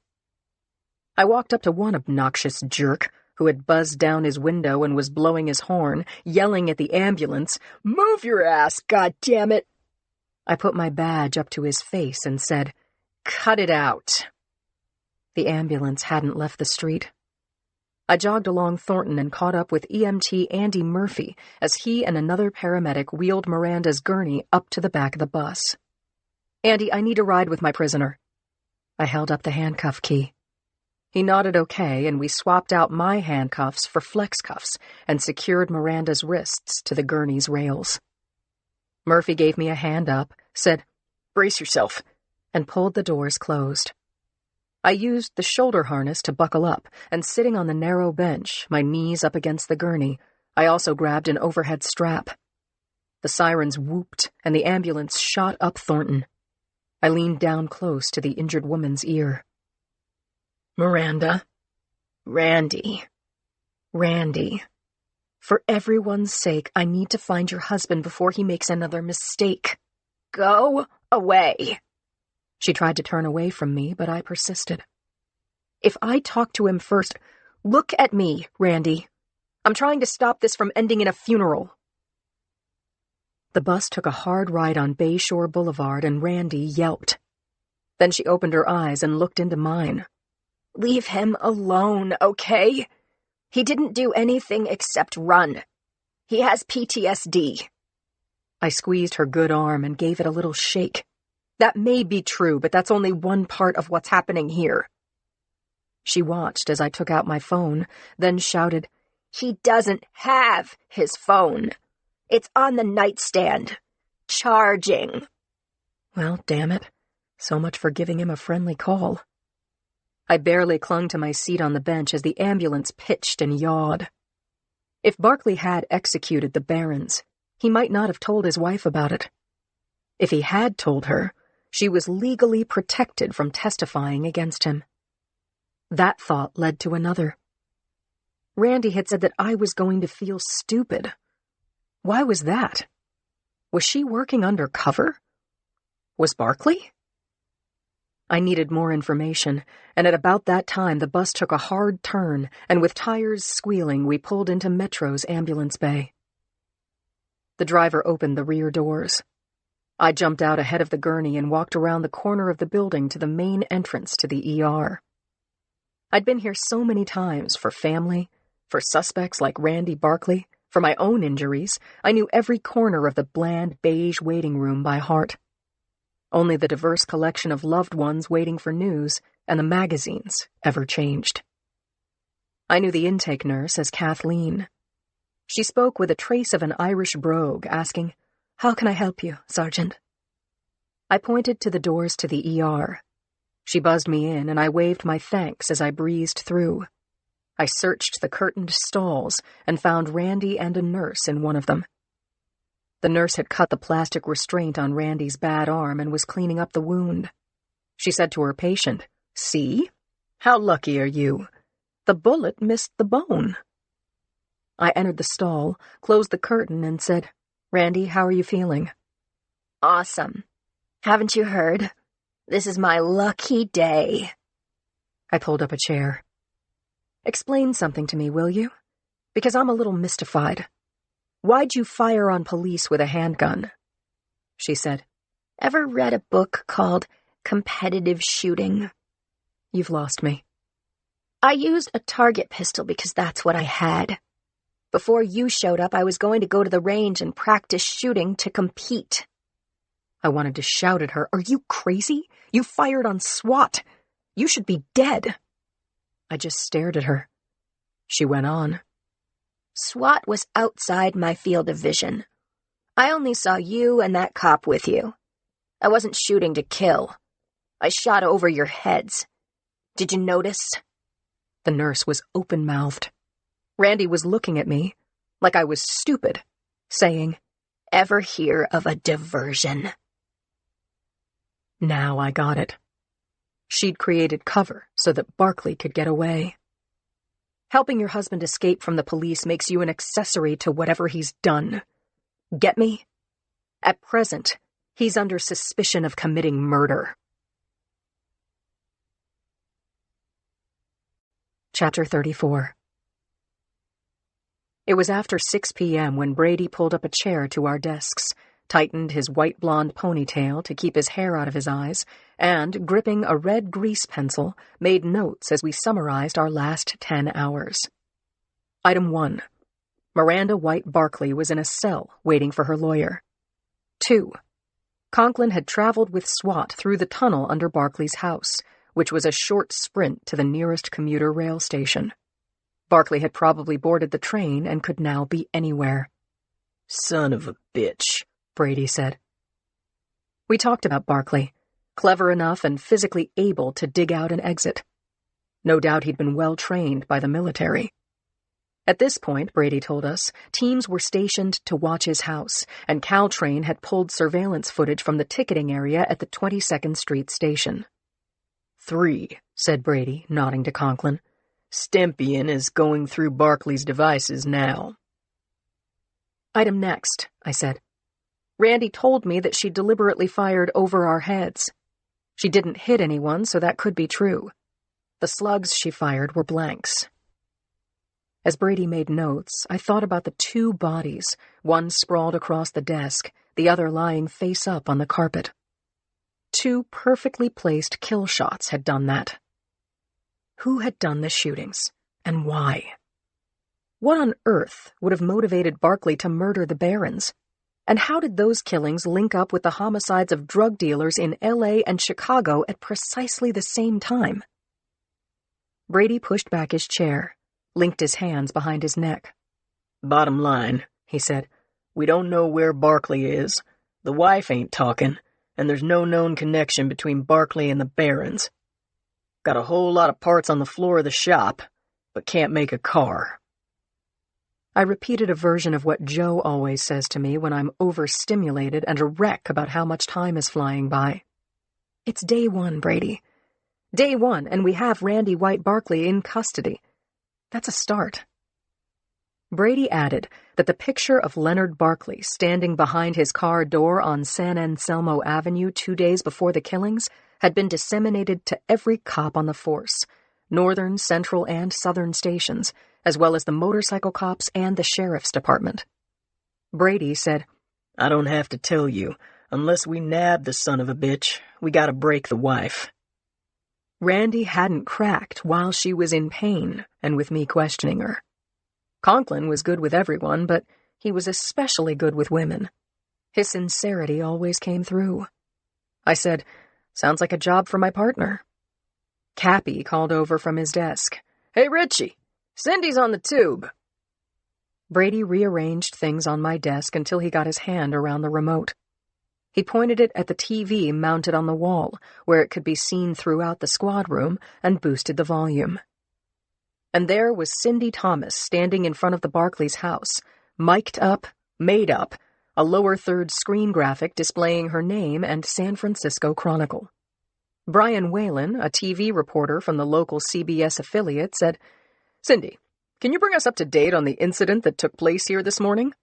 I walked up to one obnoxious jerk who had buzzed down his window and was blowing his horn, yelling at the ambulance, "Move your ass, goddammit!" I put my badge up to his face and said, "Cut it out." The ambulance hadn't left the street. I jogged along Thornton and caught up with EMT Andy Murphy as he and another paramedic wheeled Miranda's gurney up to the back of the bus. "Andy, I need a ride with my prisoner." I held up the handcuff key. He nodded okay, and we swapped out my handcuffs for flex cuffs and secured Miranda's wrists to the gurney's rails. Murphy gave me a hand up, said, "Brace yourself," and pulled the doors closed. I used the shoulder harness to buckle up, and sitting on the narrow bench, my knees up against the gurney, I also grabbed an overhead strap. The The sirens whooped, and the ambulance shot up Thornton. I leaned down close to the injured woman's ear. Miranda. Randy. For everyone's sake, I need to find your husband before he makes another mistake. Go away. She tried to turn away from me, but I persisted. If I talk to him first... Look at me, Randy. I'm trying to stop this from ending in a funeral. The bus took a hard ride on Bayshore Boulevard, and Randy yelped. Then she opened her eyes and looked into mine. Leave him alone, okay? He didn't do anything except run. He has PTSD. I squeezed her good arm and gave it a little shake. That may be true, but that's only one part of what's happening here. She watched as I took out my phone, then shouted, He doesn't have his phone. It's on the nightstand. Charging. Well, damn it. So much for giving him a friendly call. I barely clung to my seat on the bench as the ambulance pitched and yawed. If Barkley had executed the Barons, he might not have told his wife about it. If he had told her, she was legally protected from testifying against him. That thought led to another. Randy had said that I was going to feel stupid. Why was that? Was she working undercover? Was Barkley? I needed more information, and at about that time the bus took a hard turn, and with tires squealing, we pulled into Metro's ambulance bay. The driver opened the rear doors. I jumped out ahead of the gurney and walked around the corner of the building to the main entrance to the ER. I'd been here so many times for family, for suspects like Randy Barkley, for my own injuries. I knew every corner of the bland beige waiting room by heart. Only the diverse collection of loved ones waiting for news and the magazines ever changed. I knew the intake nurse as Kathleen. She spoke with a trace of an Irish brogue, asking, "How can I help you, Sergeant?" I pointed to the doors to the ER. She buzzed me in, and I waved my thanks as I breezed through. I searched the curtained stalls and found Randy and a nurse in one of them. The nurse had cut the plastic restraint on Randy's bad arm and was cleaning up the wound. She said to her patient, "See? How lucky are you? The bullet missed the bone." I entered the stall, closed the curtain, and said, "Randy, how are you feeling?" Awesome. Haven't you heard? This is my lucky day. I pulled up a chair. "Explain something to me, will you? Because I'm a little mystified. Why'd you fire on police with a handgun?" She said, Ever read a book called Competitive Shooting? "You've lost me." I used a target pistol because that's what I had. Before you showed up, I was going to go to the range and practice shooting to compete. I wanted to shout at her, "Are you crazy? You fired on SWAT. You should be dead." I just stared at her. She went on. SWAT was outside my field of vision. I only saw you and that cop with you. I wasn't shooting to kill. I shot over your heads. Did you notice? The nurse was open-mouthed. Randy was looking at me like I was stupid, saying, Ever hear of a diversion? Now I got it. She'd created cover so that Barkley could get away. Helping your husband escape from the police makes you an accessory to whatever he's done. Get me? At present, he's under suspicion of committing murder. Chapter 34. It was after 6 p.m. when Brady pulled up a chair to our desks, tightened his white blonde ponytail to keep his hair out of his eyes, and, gripping a red grease pencil, made notes as we summarized our last 10 hours. Item 1. Miranda White Barkley was in a cell waiting for her lawyer. 2. Conklin had traveled with SWAT through the tunnel under Barkley's house, which was a short sprint to the nearest commuter rail station. Barkley had probably boarded the train and could now be anywhere. "Son of a bitch," Brady said. We talked about Barkley, clever enough and physically able to dig out an exit. No doubt he'd been well trained by the military. At this point, Brady told us, teams were stationed to watch his house, and Caltrain had pulled surveillance footage from the ticketing area at the 22nd Street station. 3, said Brady, nodding to Conklin. Stempian is going through Barkley's devices now. Item next, I said. Randy told me that she deliberately fired over our heads. She didn't hit anyone, so that could be true. The slugs she fired were blanks. As Brady made notes, I thought about the 2 bodies, one sprawled across the desk, the other lying face up on the carpet. 2 perfectly placed kill shots had done that. Who had done the shootings, and why? What on earth would have motivated Barkley to murder the Barons? And how did those killings link up with the homicides of drug dealers in LA and Chicago at precisely the same time? Brady pushed back his chair, linked his hands behind his neck. Bottom line, he said, we don't know where Barkley is, the wife ain't talking, and there's no known connection between Barkley and the Barons. Got a whole lot of parts on the floor of the shop, but can't make a car. I repeated a version of what Joe always says to me when I'm overstimulated and a wreck about how much time is flying by. It's day 1, Brady. Day 1, and we have Randy White Barkley in custody. That's a start. Brady added that the picture of Leonard Barkley standing behind his car door on San Anselmo Avenue 2 days before the killings had been disseminated to every cop on the force, northern, central, and southern stations, as well as the motorcycle cops and the sheriff's department. Brady said, I don't have to tell you, unless we nab the son of a bitch, we gotta break the wife. Randy hadn't cracked while she was in pain and with me questioning her. Conklin was good with everyone, but he was especially good with women. His sincerity always came through. I said, sounds like a job for my partner. Cappy called over from his desk. Hey, Richie, Cindy's on the tube. Brady rearranged things on my desk until he got his hand around the remote. He pointed it at the TV mounted on the wall, where it could be seen throughout the squad room, and boosted the volume. And there was Cindy Thomas standing in front of the Barkleys' house, mic'd up, made up, a lower third screen graphic displaying her name and San Francisco Chronicle. Brian Whalen, a TV reporter from the local CBS affiliate, said, Cindy, can you bring us up to date on the incident that took place here this morning?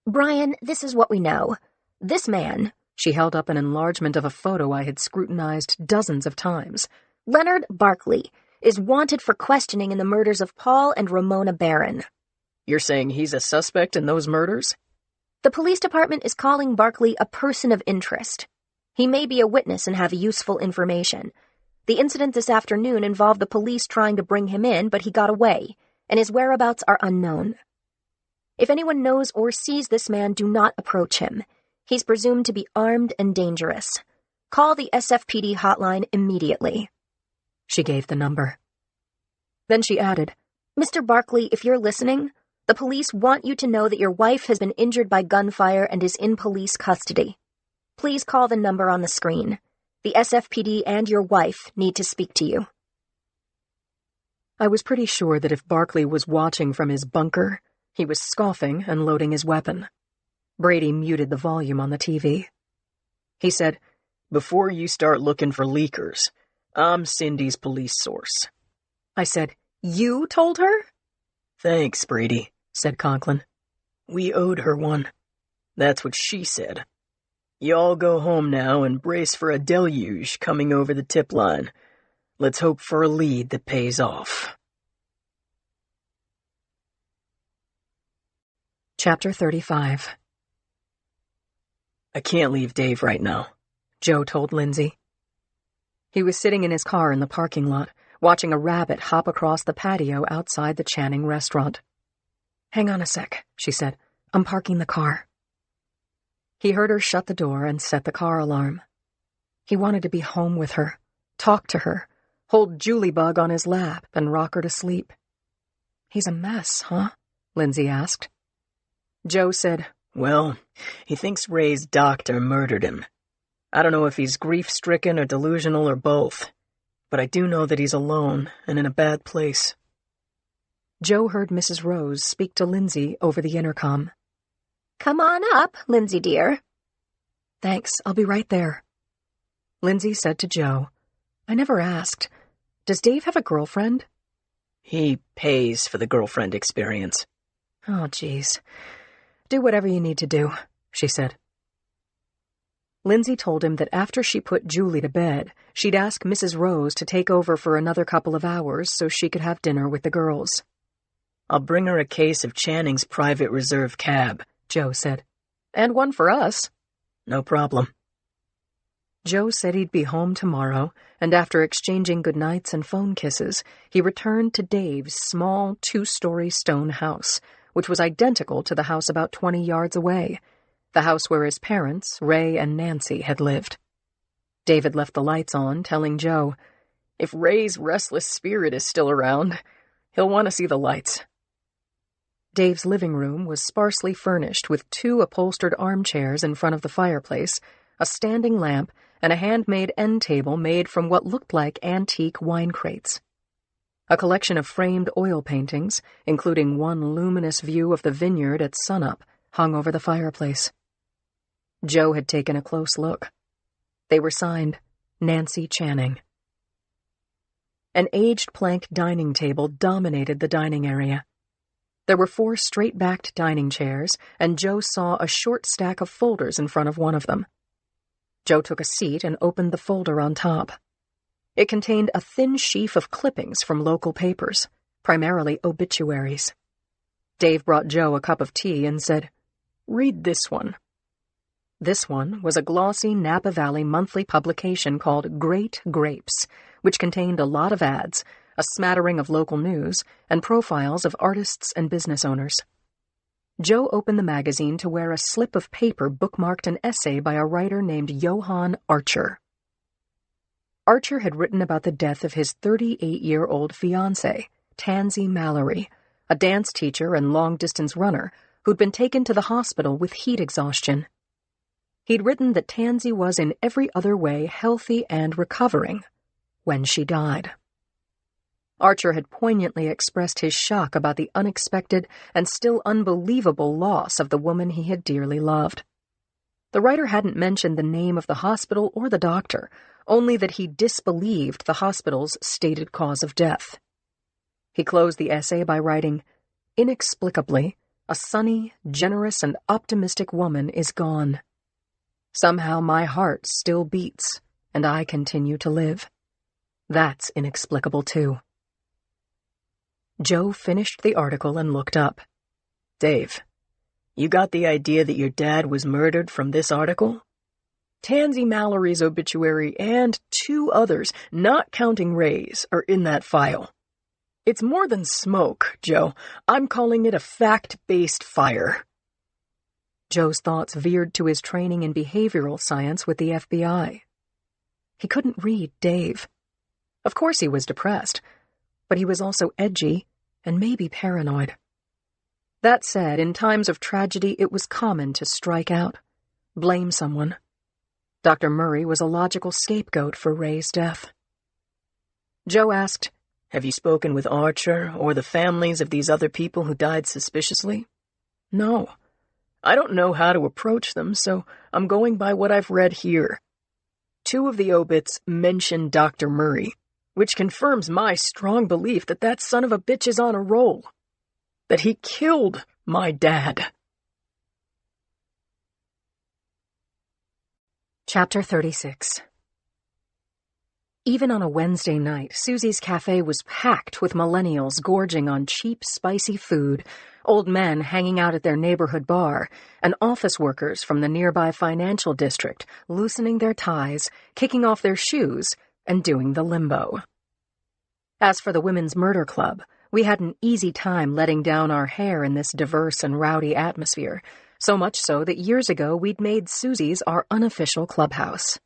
Brian, this is what we know. This man... She held up an enlargement of a photo I had scrutinized dozens of times. Leonard Barkley is wanted for questioning in the murders of Paul and Ramona Barron. You're saying he's a suspect in those murders? The police department is calling Barkley a person of interest. He may be a witness and have useful information. The incident this afternoon involved the police trying to bring him in, but he got away, and his whereabouts are unknown. If anyone knows or sees this man, do not approach him. He's presumed to be armed and dangerous. Call the SFPD hotline immediately. She gave the number. Then she added, Mr. Barkley, if you're listening, the police want you to know that your wife has been injured by gunfire and is in police custody. Please call the number on the screen. The SFPD and your wife need to speak to you. I was pretty sure that if Barkley was watching from his bunker, he was scoffing and loading his weapon. Brady muted the volume on the TV. He said, Before you start looking for leakers, I'm Cindy's police source. I said, You told her? Thanks, Brady, said Conklin. We owed her one. That's what she said. You all go home now and brace for a deluge coming over the tip line. Let's hope for a lead that pays off. Chapter 35. I can't leave Dave right now, Joe told Lindsay. He was sitting in his car in the parking lot, watching a rabbit hop across the patio outside the Channing restaurant. Hang on a sec, she said. I'm parking the car. He heard her shut the door and set the car alarm. He wanted to be home with her, talk to her, hold Julebug on his lap and rock her to sleep. He's a mess, huh? Lindsay asked. Joe said, Well, he thinks Ray's doctor murdered him. I don't know if he's grief-stricken or delusional or both, but I do know that he's alone and in a bad place. Joe heard Mrs. Rose speak to Lindsay over the intercom. "Come on up, Lindsay dear." "Thanks, I'll be right there." Lindsay said to Joe, "I never asked. Does Dave have a girlfriend?" He pays for the girlfriend experience. "Oh, geez. Do whatever you need to do," she said. Lindsay told him that after she put Julie to bed, she'd ask Mrs. Rose to take over for another couple of hours so she could have dinner with the girls. "I'll bring her a case of Channing's Private Reserve cab," Joe said. "And one for us." "No problem." Joe said he'd be home tomorrow, and after exchanging goodnights and phone kisses, he returned to Dave's small 2-story stone house, which was identical to the house about 20 yards away, the house where his parents, Ray and Nancy, had lived. David left the lights on, telling Joe, "If Ray's restless spirit is still around, he'll want to see the lights." Dave's living room was sparsely furnished with 2 upholstered armchairs in front of the fireplace, a standing lamp, and a handmade end table made from what looked like antique wine crates. A collection of framed oil paintings, including one luminous view of the vineyard at sunup, hung over the fireplace. Joe had taken a close look. They were signed Nancy Channing. An aged plank dining table dominated the dining area. There were 4 straight-backed dining chairs, and Joe saw a short stack of folders in front of one of them. Joe took a seat and opened the folder on top. It contained a thin sheaf of clippings from local papers, primarily obituaries. Dave brought Joe a cup of tea and said, "Read this one." This one was a glossy Napa Valley monthly publication called Great Grapes, which contained a lot of ads, a smattering of local news, and profiles of artists and business owners. Joe opened the magazine to where a slip of paper bookmarked an essay by a writer named Johann Archer. Archer had written about the death of his 38-year-old fiancée, Tansy Mallory, a dance teacher and long-distance runner who'd been taken to the hospital with heat exhaustion. He'd written that Tansy was in every other way healthy and recovering when she died. Archer had poignantly expressed his shock about the unexpected and still unbelievable loss of the woman he had dearly loved. The writer hadn't mentioned the name of the hospital or the doctor, only that he disbelieved the hospital's stated cause of death. He closed the essay by writing, "Inexplicably, a sunny, generous, and optimistic woman is gone. Somehow my heart still beats, and I continue to live. That's inexplicable, too." Joe finished the article and looked up. "Dave, you got the idea that your dad was murdered from this article? Tansy Mallory's obituary and 2 others, not counting Ray's, are in that file. It's more than smoke, Joe. I'm calling it a fact-based fire." Joe's thoughts veered to his training in behavioral science with the FBI. He couldn't read Dave. Of course he was depressed, but he was also edgy and maybe paranoid. That said, in times of tragedy, it was common to strike out, blame someone. Dr. Murray was a logical scapegoat for Ray's death. Joe asked, "Have you spoken with Archer or the families of these other people who died suspiciously?" "No. I don't know how to approach them, so I'm going by what I've read here. 2 of the obits mention Dr. Murray, which confirms my strong belief that that son of a bitch is on a roll. That he killed my dad." Chapter 36. Even on a Wednesday night, Susie's cafe was packed with millennials gorging on cheap, spicy food, old men hanging out at their neighborhood bar, and office workers from the nearby financial district loosening their ties, kicking off their shoes, and doing the limbo. As for the Women's Murder Club, we had an easy time letting down our hair in this diverse and rowdy atmosphere, so much so that years ago we'd made Susie's our unofficial clubhouse.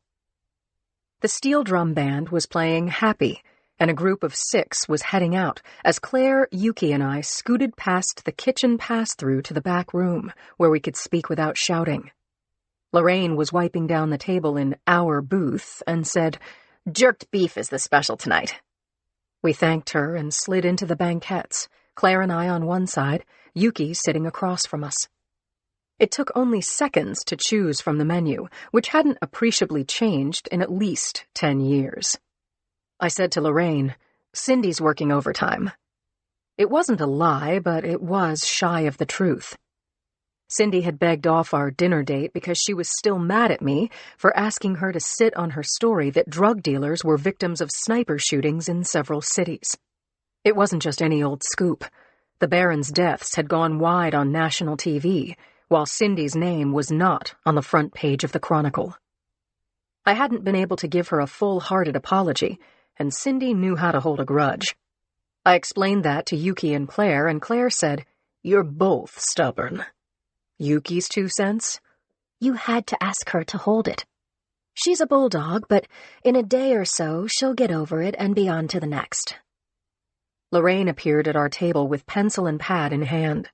The Steel Drum Band was playing Happy, and a group of 6 was heading out as Claire, Yuki, and I scooted past the kitchen pass-through to the back room, where we could speak without shouting. Lorraine was wiping down the table in our booth and said, "Jerked beef is the special tonight." We thanked her and slid into the banquettes, Claire and I on one side, Yuki sitting across from us. It took only seconds to choose from the menu, which hadn't appreciably changed in at least 10 years. I said to Lorraine, "Cindy's working overtime." It wasn't a lie, but it was shy of the truth. Cindy had begged off our dinner date because she was still mad at me for asking her to sit on her story that drug dealers were victims of sniper shootings in several cities. It wasn't just any old scoop. The Baron's deaths had gone wide on national TV, while Cindy's name was not on the front page of the Chronicle. I hadn't been able to give her a full-hearted apology, and Cindy knew how to hold a grudge. I explained that to Yuki and Claire said, "You're both stubborn." Yuki's 2 cents? You had to ask her to hold it. She's a bulldog, but in a day or so, she'll get over it and be on to the next. Lorraine appeared at our table with pencil and pad in hand.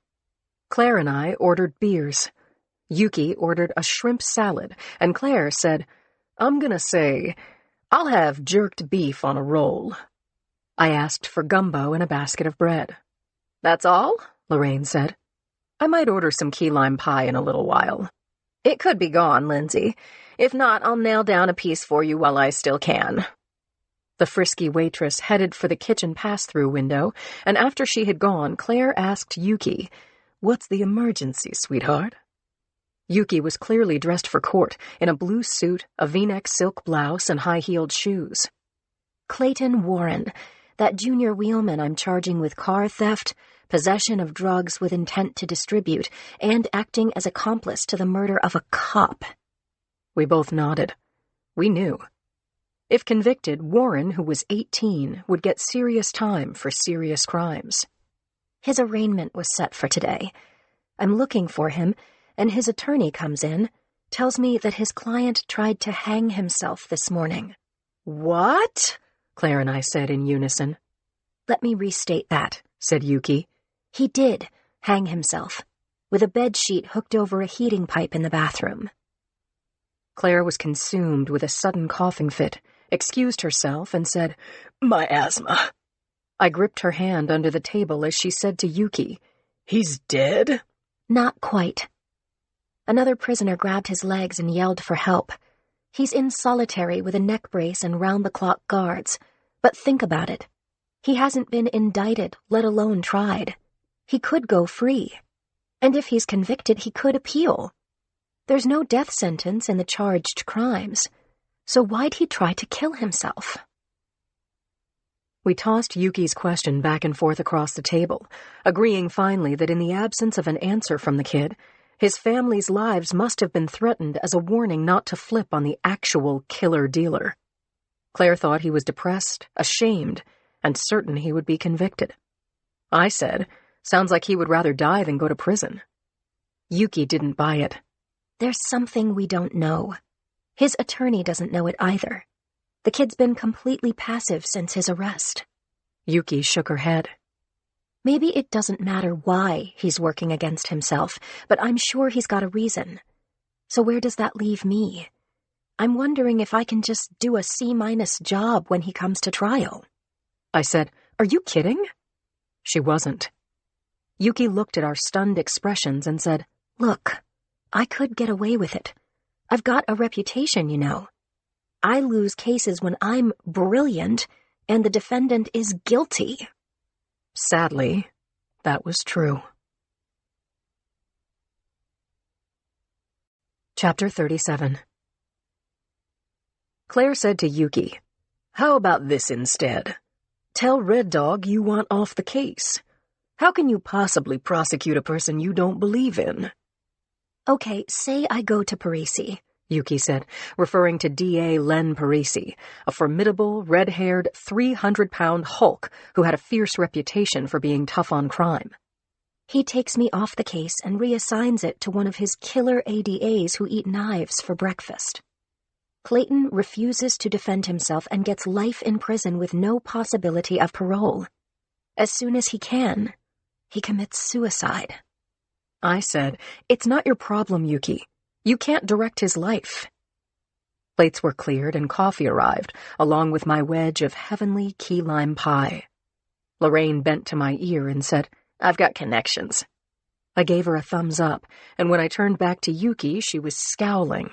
Claire and I ordered beers. Yuki ordered a shrimp salad, and Claire said, "I'm gonna say, I'll have jerked beef on a roll." I asked for gumbo and a basket of bread. "That's all?" Lorraine said. "I might order some key lime pie in a little while." "It could be gone, Lindsay. If not, I'll nail down a piece for you while I still can." The frisky waitress headed for the kitchen pass-through window, and after she had gone, Claire asked Yuki, "What's the emergency, sweetheart?" Yuki was clearly dressed for court, in a blue suit, a V-neck silk blouse, and high-heeled shoes. "Clayton Warren, that junior wheelman I'm charging with car theft, possession of drugs with intent to distribute, and acting as accomplice to the murder of a cop." We both nodded. We knew. If convicted, Warren, who was 18, would get serious time for serious crimes. His arraignment was set for today. I'm looking for him, and his attorney comes in, tells me that his client tried to hang himself this morning. "What?" Claire and I said in unison. "Let me restate that," said Yuki. "He did hang himself, with a bedsheet hooked over a heating pipe in the bathroom." Claire was consumed with a sudden coughing fit, excused herself, and said, "My asthma." I gripped her hand under the table as she said to Yuki, "He's dead?" "Not quite." Another prisoner grabbed his legs and yelled for help. He's in solitary with a neck brace and round-the-clock guards. But think about it. He hasn't been indicted, let alone tried. He could go free. And if he's convicted, he could appeal. There's no death sentence in the charged crimes. So why'd he try to kill himself? We tossed Yuki's question back and forth across the table, agreeing finally that in the absence of an answer from the kid, his family's lives must have been threatened as a warning not to flip on the actual killer dealer. Claire thought he was depressed, ashamed, and certain he would be convicted. I said, "Sounds like he would rather die than go to prison." Yuki didn't buy it. "There's something we don't know. His attorney doesn't know it either. The kid's been completely passive since his arrest." Yuki shook her head. "Maybe it doesn't matter why he's working against himself, but I'm sure he's got a reason. So where does that leave me? I'm wondering if I can just do a C- job when he comes to trial." I said, "Are you kidding?" She wasn't. Yuki looked at our stunned expressions and said, "Look, I could get away with it. I've got a reputation, you know. I lose cases when I'm brilliant and the defendant is guilty." Sadly, that was true. Chapter 37. Claire said to Yuki, "How about this instead? Tell Red Dog you want off the case. How can you possibly prosecute a person you don't believe in?" "Okay, say I go to Parisi," Yuki said, referring to D.A. Len Parisi, a formidable, red-haired, 300-pound hulk who had a fierce reputation for being tough on crime. "He takes me off the case and reassigns it to one of his killer ADAs who eat knives for breakfast. Clayton refuses to defend himself and gets life in prison with no possibility of parole. As soon as he can, he commits suicide." I said, "It's not your problem, Yuki. You can't direct his life." Plates were cleared and coffee arrived, along with my wedge of heavenly key lime pie. Lorraine bent to my ear and said, "I've got connections." I gave her a thumbs up, and when I turned back to Yuki, she was scowling.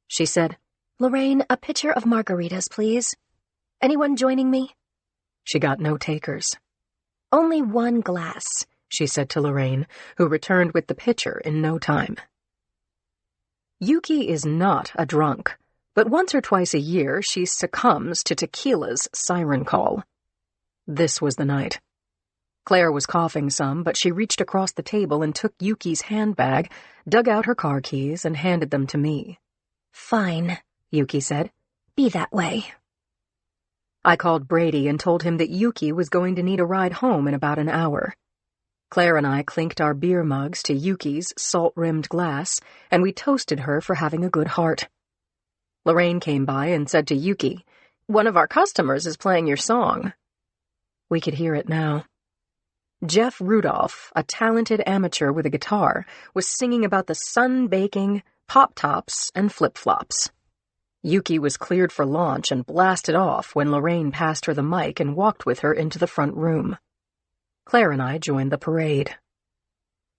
She said, "Lorraine, a pitcher of margaritas, please. Anyone joining me?" She got no takers. "Only one glass," she said to Lorraine, who returned with the pitcher in no time. Yuki is not a drunk, but once or twice a year she succumbs to tequila's siren call. This was the night. Claire was coughing some, but she reached across the table and took Yuki's handbag, dug out her car keys, and handed them to me. "Fine," Yuki said. "Be that way." I called Brady and told him that Yuki was going to need a ride home in about an hour. Claire and I clinked our beer mugs to Yuki's salt-rimmed glass, and we toasted her for having a good heart. Lorraine came by and said to Yuki, "One of our customers is playing your song." We could hear it now. Jeff Rudolph, a talented amateur with a guitar, was singing about the sun baking, pop-tops, and flip-flops. Yuki was cleared for launch and blasted off when Lorraine passed her the mic and walked with her into the front room. Claire and I joined the parade.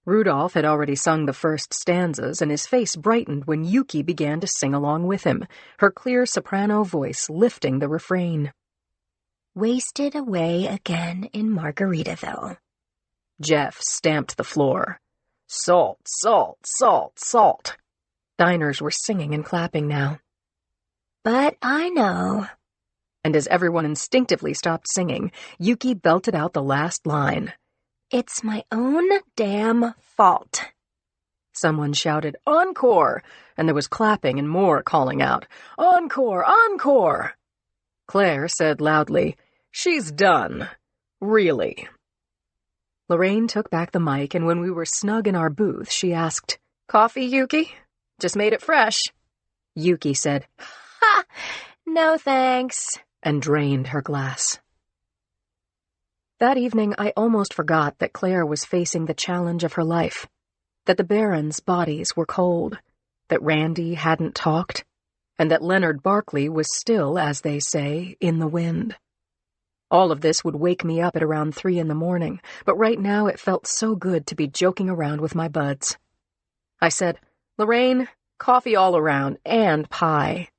Rudolph had already sung the first stanzas, and his face brightened when Yuki began to sing along with him, her clear soprano voice lifting the refrain. "Wasted away again in Margaritaville." Jeff stamped the floor. "Salt, salt, salt, salt." Diners were singing and clapping now. "But I know." And as everyone instinctively stopped singing, Yuki belted out the last line. "It's my own damn fault." Someone shouted, "Encore!" and there was clapping and more calling out, "Encore! Encore!" Claire said loudly, "She's done. Really." Lorraine took back the mic, and when we were snug in our booth, she asked, "Coffee, Yuki? Just made it fresh." Yuki said, "Ha! No thanks," and drained her glass. That evening, I almost forgot that Claire was facing the challenge of her life, that the Barons' bodies were cold, that Randy hadn't talked, and that Leonard Barkley was still, as they say, in the wind. All of this would wake me up at around 3 a.m, but right now it felt so good to be joking around with my buds. I said, "Lorraine, coffee all around, and pie.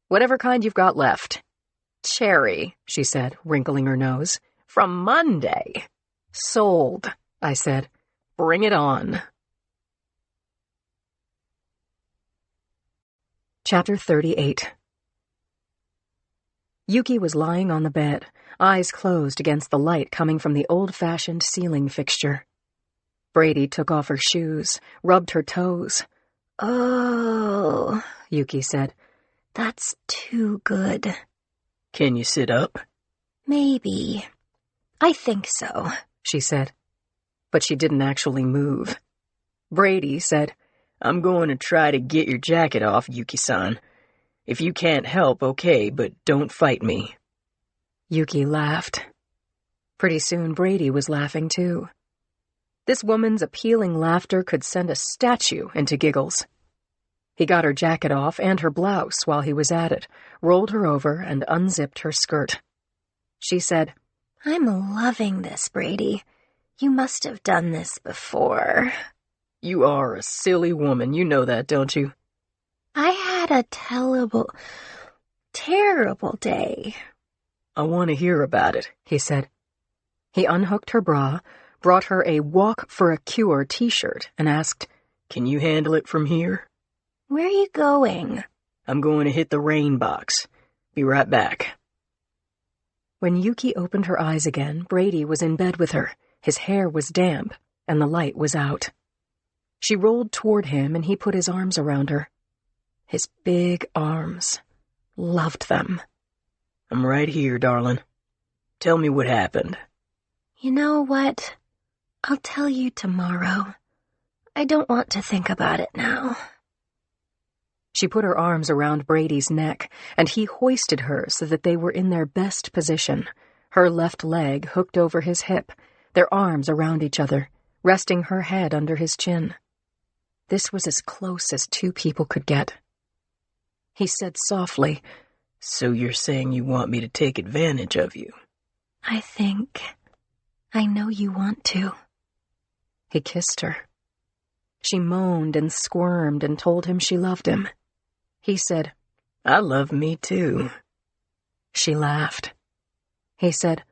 Whatever kind you've got left." "Cherry," she said, wrinkling her nose. "From Monday." "Sold," I said. "Bring it on." Chapter 38. Yuki was lying on the bed, eyes closed against the light coming from the old-fashioned ceiling fixture. Brady took off her shoes, rubbed her toes. "Oh," Yuki said. "That's too good." "Can you sit up?" "Maybe. I think so," she said. But she didn't actually move. Brady said, "I'm going to try to get your jacket off, Yuki-san. If you can't help, okay, but don't fight me." Yuki laughed. Pretty soon Brady was laughing too. This woman's appealing laughter could send a statue into giggles. He got her jacket off and her blouse while he was at it, rolled her over, and unzipped her skirt. She said, "I'm loving this, Brady. You must have done this before." "You are a silly woman, you know that, don't you?" "I had a terrible day." "I want to hear about it," he said. He unhooked her bra, brought her a Walk for a Cure t-shirt, and asked, "Can you handle it from here?" "Where are you going?" "I'm going to hit the rain box. Be right back." When Yuki opened her eyes again, Brady was in bed with her. His hair was damp, and the light was out. She rolled toward him, and he put his arms around her. His big arms. Loved them. "I'm right here, darling. Tell me what happened." "You know what? I'll tell you tomorrow. I don't want to think about it now." She put her arms around Brady's neck, and he hoisted her so that they were in their best position, her left leg hooked over his hip, their arms around each other, resting her head under his chin. This was as close as two people could get. He said softly, "So you're saying you want me to take advantage of you?" I think I know you want to. He kissed her. She moaned and squirmed and told him she loved him. He said, I love me too. She laughed. He said,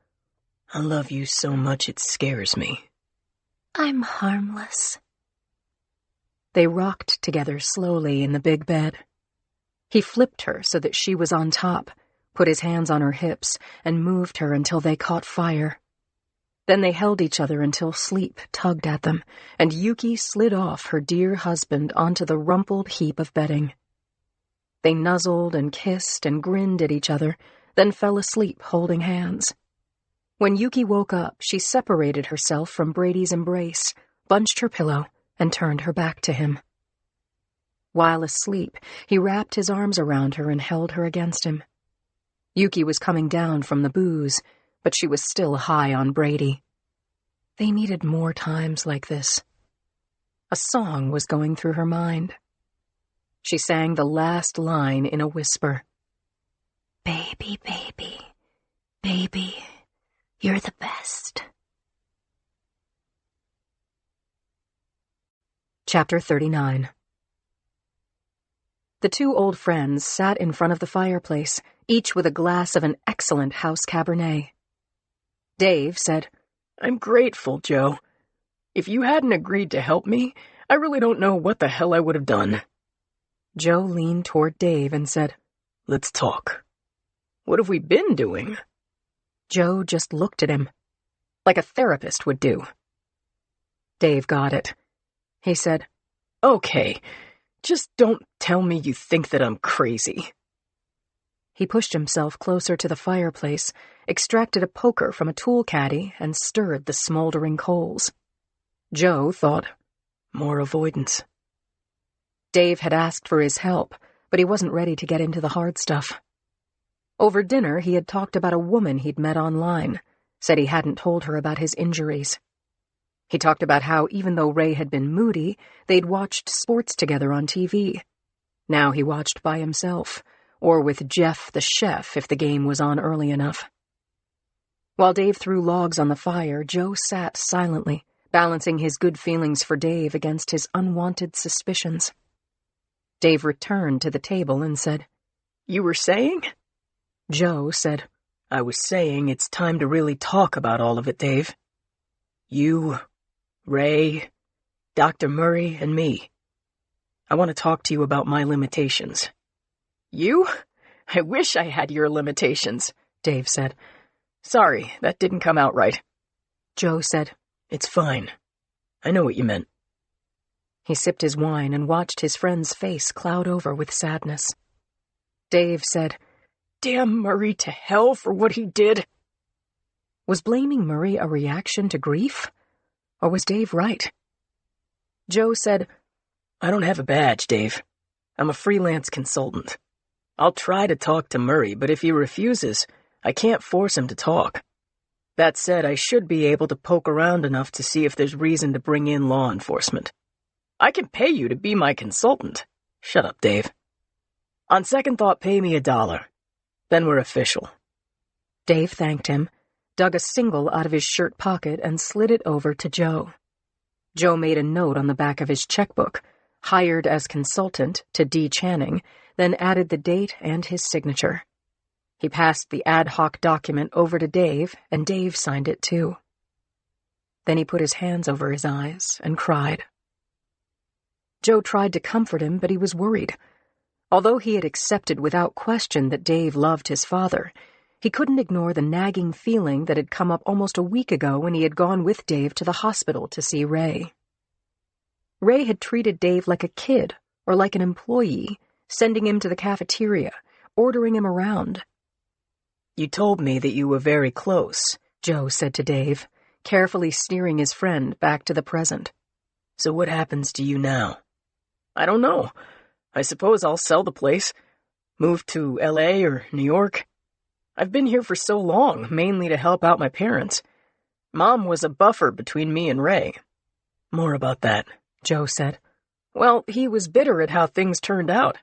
I love you so much it scares me. I'm harmless. They rocked together slowly in the big bed. He flipped her so that she was on top, put his hands on her hips, and moved her until they caught fire. Then they held each other until sleep tugged at them, and Yuki slid off her dear husband onto the rumpled heap of bedding. They nuzzled and kissed and grinned at each other, then fell asleep holding hands. When Yuki woke up, she separated herself from Brady's embrace, bunched her pillow, and turned her back to him. While asleep, he wrapped his arms around her and held her against him. Yuki was coming down from the booze, but she was still high on Brady. They needed more times like this. A song was going through her mind. She sang the last line in a whisper. Baby, baby, baby, you're the best. Chapter 39. The two old friends sat in front of the fireplace, each with a glass of an excellent house Cabernet. Dave said, I'm grateful, Joe. If you hadn't agreed to help me, I really don't know what the hell I would have done. Joe leaned toward Dave and said, Let's talk. What have we been doing? Joe just looked at him, like a therapist would do. Dave got it. He said, Okay, just don't tell me you think that I'm crazy. He pushed himself closer to the fireplace, extracted a poker from a tool caddy, and stirred the smoldering coals. Joe thought, more avoidance. Dave had asked for his help, but he wasn't ready to get into the hard stuff. Over dinner, he had talked about a woman he'd met online, said he hadn't told her about his injuries. He talked about how, even though Ray had been moody, they'd watched sports together on TV. Now he watched by himself, or with Jeff the chef if the game was on early enough. While Dave threw logs on the fire, Joe sat silently, balancing his good feelings for Dave against his unwanted suspicions. Dave returned to the table and said, You were saying? Joe said, I was saying it's time to really talk about all of it, Dave. You, Ray, Dr. Murray, and me. I want to talk to you about my limitations. You? I wish I had your limitations, Dave said. Sorry, that didn't come out right. Joe said, It's fine. I know what you meant. He sipped his wine and watched his friend's face cloud over with sadness. Dave said, Damn Murray to hell for what he did. Was blaming Murray a reaction to grief? Or was Dave right? Joe said, I don't have a badge, Dave. I'm a freelance consultant. I'll try to talk to Murray, but if he refuses, I can't force him to talk. That said, I should be able to poke around enough to see if there's reason to bring in law enforcement. I can pay you to be my consultant. Shut up, Dave. On second thought, pay me $1. Then we're official. Dave thanked him, dug a single out of his shirt pocket, and slid it over to Joe. Joe made a note on the back of his checkbook, hired as consultant to D. Channing, then added the date and his signature. He passed the ad hoc document over to Dave, and Dave signed it too. Then he put his hands over his eyes and cried. Joe tried to comfort him, but he was worried. Although he had accepted without question that Dave loved his father, he couldn't ignore the nagging feeling that had come up almost a week ago when he had gone with Dave to the hospital to see Ray. Ray had treated Dave like a kid or like an employee, sending him to the cafeteria, ordering him around. You told me that you were very close, Joe said to Dave, carefully steering his friend back to the present. So what happens to you now? I don't know. I suppose I'll sell the place, move to LA or New York. I've been here for so long, mainly to help out my parents. Mom was a buffer between me and Ray. More about that, Joe said. Well, he was bitter at how things turned out.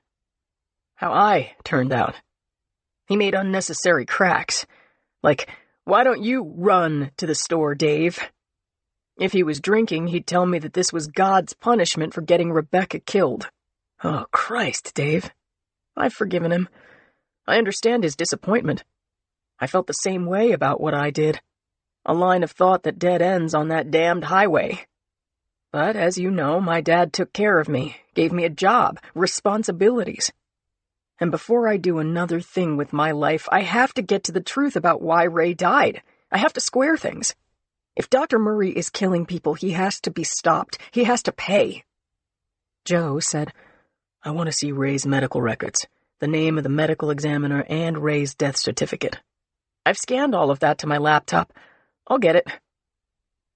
How I turned out. He made unnecessary cracks, like Why don't you run to the store, Dave? If he was drinking, he'd tell me that this was God's punishment for getting Rebecca killed. Oh, Christ, Dave. I've forgiven him. I understand his disappointment. I felt the same way about what I did. A line of thought that dead ends on that damned highway. But, as you know, my dad took care of me, gave me a job, responsibilities. And before I do another thing with my life, I have to get to the truth about why Ray died. I have to square things. If Dr. Murray is killing people, he has to be stopped. He has to pay. Joe said, I want to see Ray's medical records, the name of the medical examiner, and Ray's death certificate. I've scanned all of that to my laptop. I'll get it.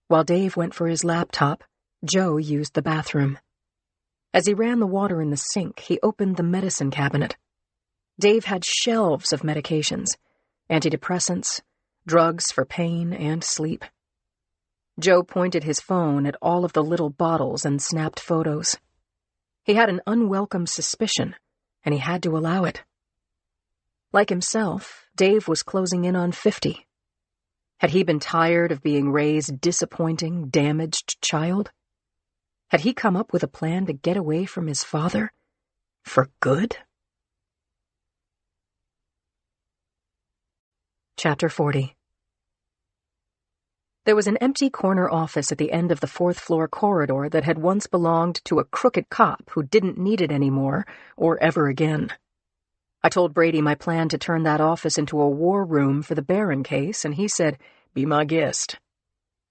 While Dave went for his laptop, Joe used the bathroom. As he ran the water in the sink, he opened the medicine cabinet. Dave had shelves of medications, antidepressants, drugs for pain and sleep. Joe pointed his phone at all of the little bottles and snapped photos. He had an unwelcome suspicion, and he had to allow it. Like himself, Dave was closing in on 50. Had he been tired of being Ray's disappointing, damaged child? Had he come up with a plan to get away from his father? For good? Chapter 40. There was an empty corner office at the end of the fourth-floor corridor that had once belonged to a crooked cop who didn't need it anymore, or ever again. I told Brady my plan to turn that office into a war room for the Barron case, and he said, "Be my guest."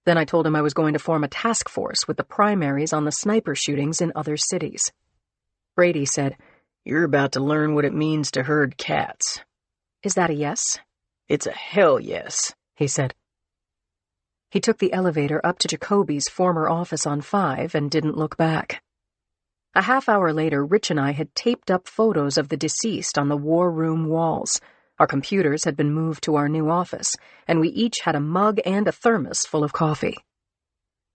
Then I told him I was going to form a task force with the primaries on the sniper shootings in other cities. Brady said, "You're about to learn what it means to herd cats." "Is that a yes?" "It's a hell yes," he said. He took the elevator up to Jacoby's former office on 5 and didn't look back. A half hour later, Rich and I had taped up photos of the deceased on the war room walls. Our computers had been moved to our new office, and we each had a mug and a thermos full of coffee.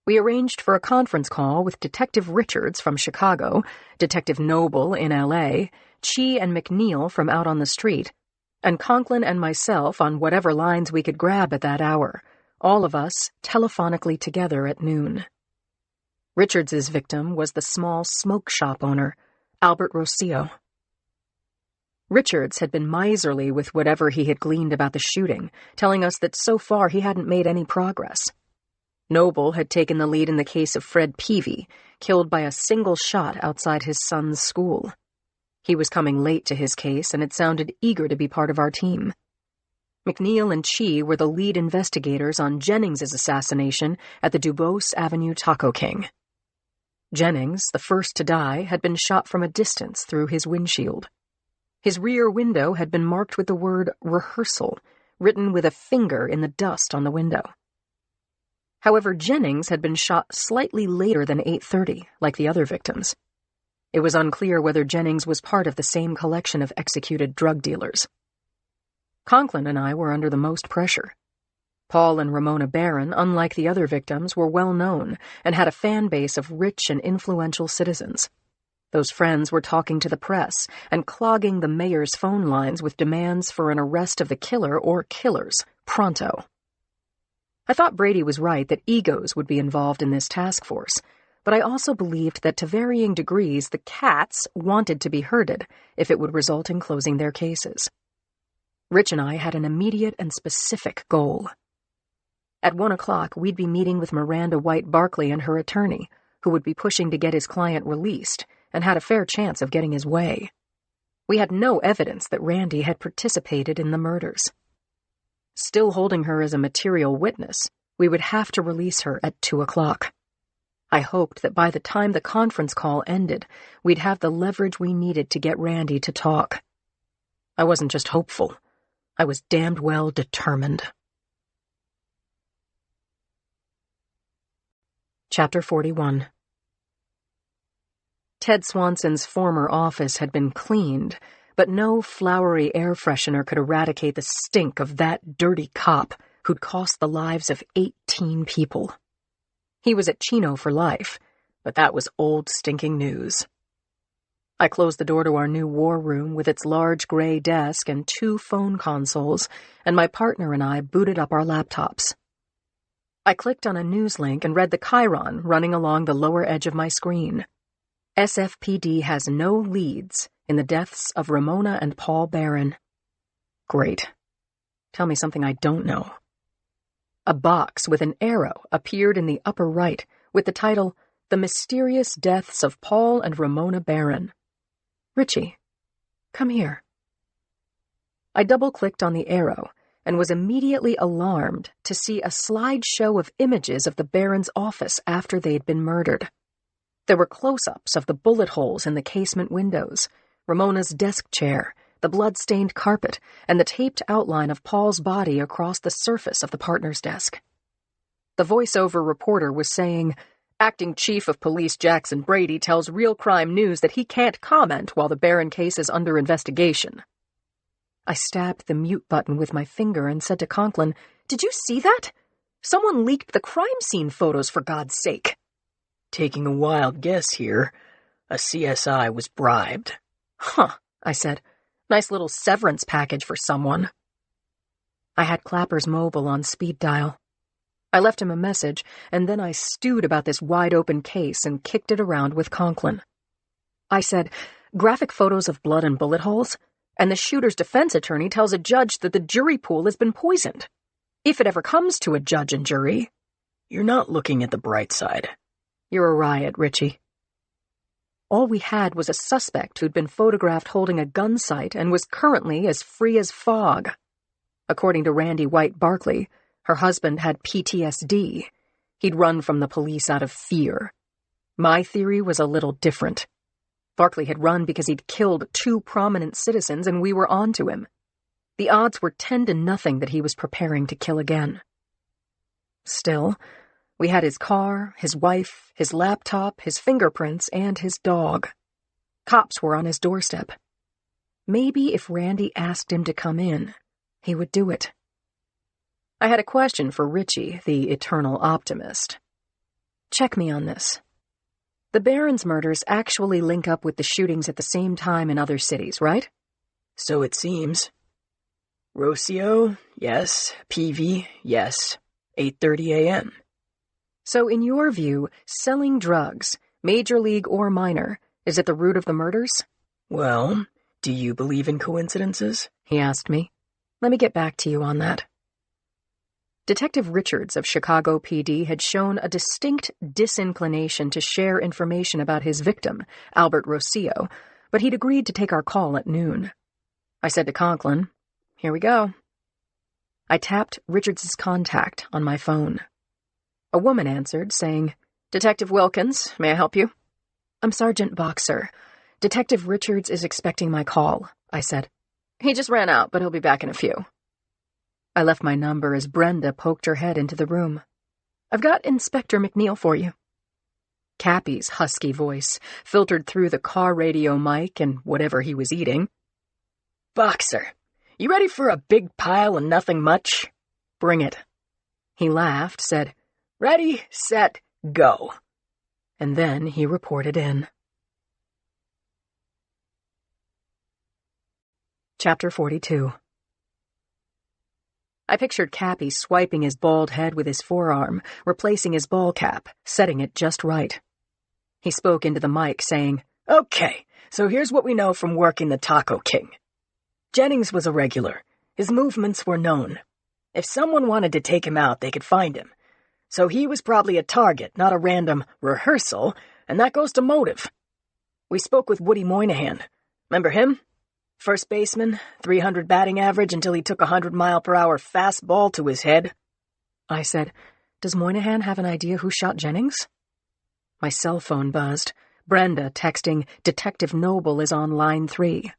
We arranged for a conference call with Detective Richards from Chicago, Detective Noble in L.A., Chi and McNeil from out on the street, and Conklin and myself on whatever lines we could grab at that hour, all of us telephonically together at noon. Richards's victim was the small smoke shop owner, Albert Rossio. Richards had been miserly with whatever he had gleaned about the shooting, telling us that so far he hadn't made any progress. Noble had taken the lead in the case of Fred Peavy, killed by a single shot outside his son's school. He was coming late to his case and had sounded eager to be part of our team. McNeil and Chi were the lead investigators on Jennings's assassination at the Dubose Avenue Taco King. Jennings, the first to die, had been shot from a distance through his windshield. His rear window had been marked with the word rehearsal, written with a finger in the dust on the window. However, Jennings had been shot slightly later than 8:30, like the other victims. It was unclear whether Jennings was part of the same collection of executed drug dealers. Conklin and I were under the most pressure. Paul and Ramona Barron, unlike the other victims, were well known and had a fan base of rich and influential citizens. Those friends were talking to the press and clogging the mayor's phone lines with demands for an arrest of the killer or killers, pronto. I thought Brady was right that egos would be involved in this task force, but I also believed that to varying degrees the cats wanted to be herded if it would result in closing their cases. Rich and I had an immediate and specific goal. At 1 o'clock, we'd be meeting with Miranda White Barkley and her attorney, who would be pushing to get his client released and had a fair chance of getting his way. We had no evidence that Randy had participated in the murders. Still holding her as a material witness, we would have to release her at 2 o'clock. I hoped that by the time the conference call ended, we'd have the leverage we needed to get Randy to talk. I wasn't just hopeful. I was damned well determined. Chapter 41. Ted Swanson's former office had been cleaned, but no flowery air freshener could eradicate the stink of that dirty cop who'd cost the lives of 18 people. He was at Chino for life, but that was old stinking news. I closed the door to our new war room with its large gray desk and 2 phone consoles, and my partner and I booted up our laptops. I clicked on a news link and read the chyron running along the lower edge of my screen. SFPD has no leads in the deaths of Ramona and Paul Barron. Great. Tell me something I don't know. A box with an arrow appeared in the upper right with the title, The Mysterious Deaths of Paul and Ramona Barron. Richie, come here. I double-clicked on the arrow and was immediately alarmed to see a slideshow of images of the Barrons' office after they'd been murdered. There were close-ups of the bullet holes in the casement windows, Ramona's desk chair, the blood-stained carpet, and the taped outline of Paul's body across the surface of the partner's desk. The voiceover reporter was saying, Acting Chief of Police Jackson Brady tells Real Crime News that he can't comment while the Barron case is under investigation. I stabbed the mute button with my finger and said to Conklin, Did you see that? Someone leaked the crime scene photos, for God's sake. Taking a wild guess here, a CSI was bribed. Huh, I said. Nice little severance package for someone. I had Clapper's mobile on speed dial. I left him a message, and then I stewed about this wide-open case and kicked it around with Conklin. I said, graphic photos of blood and bullet holes, and the shooter's defense attorney tells a judge that the jury pool has been poisoned. If it ever comes to a judge and jury. You're not looking at the bright side. You're a riot, Richie. All we had was a suspect who'd been photographed holding a gun sight and was currently as free as fog. According to Randy White Barkley, her husband had PTSD. He'd run from the police out of fear. My theory was a little different. Barkley had run because he'd killed 2 prominent citizens and we were on to him. The odds were 10-0 that he was preparing to kill again. Still, we had his car, his wife, his laptop, his fingerprints, and his dog. Cops were on his doorstep. Maybe if Randy asked him to come in, he would do it. I had a question for Richie, the eternal optimist. Check me on this. The Barrons' murders actually link up with the shootings at the same time in other cities, right? So it seems. Rocio, yes. Peavy, yes. 8:30 a.m. So in your view, selling drugs, major league or minor, is at the root of the murders? Well, do you believe in coincidences? He asked me. Let me get back to you on that. Detective Richards of Chicago PD had shown a distinct disinclination to share information about his victim, Albert Rocio, but he'd agreed to take our call at noon. I said to Conklin, Here we go. I tapped Richards' contact on my phone. A woman answered, saying, Detective Wilkins, may I help you? I'm Sergeant Boxer. Detective Richards is expecting my call, I said. He just ran out, but he'll be back in a few. I left my number as Brenda poked her head into the room. I've got Inspector McNeil for you. Cappy's husky voice filtered through the car radio mic and whatever he was eating. Boxer, you ready for a big pile of nothing much? Bring it. He laughed, said, Ready, set, go. And then he reported in. Chapter 42. I pictured Cappy swiping his bald head with his forearm, replacing his ball cap, setting it just right. He spoke into the mic, saying, Okay, so here's what we know from working the Taco King. Jennings was a regular. His movements were known. If someone wanted to take him out, they could find him. So he was probably a target, not a random rehearsal, and that goes to motive. We spoke with Woody Moynihan. Remember him? First baseman, 300 batting average until he took a 100-mile-per-hour fastball to his head. I said, Does Moynihan have an idea who shot Jennings? My cell phone buzzed. Brenda texting, Detective Noble is on line 3.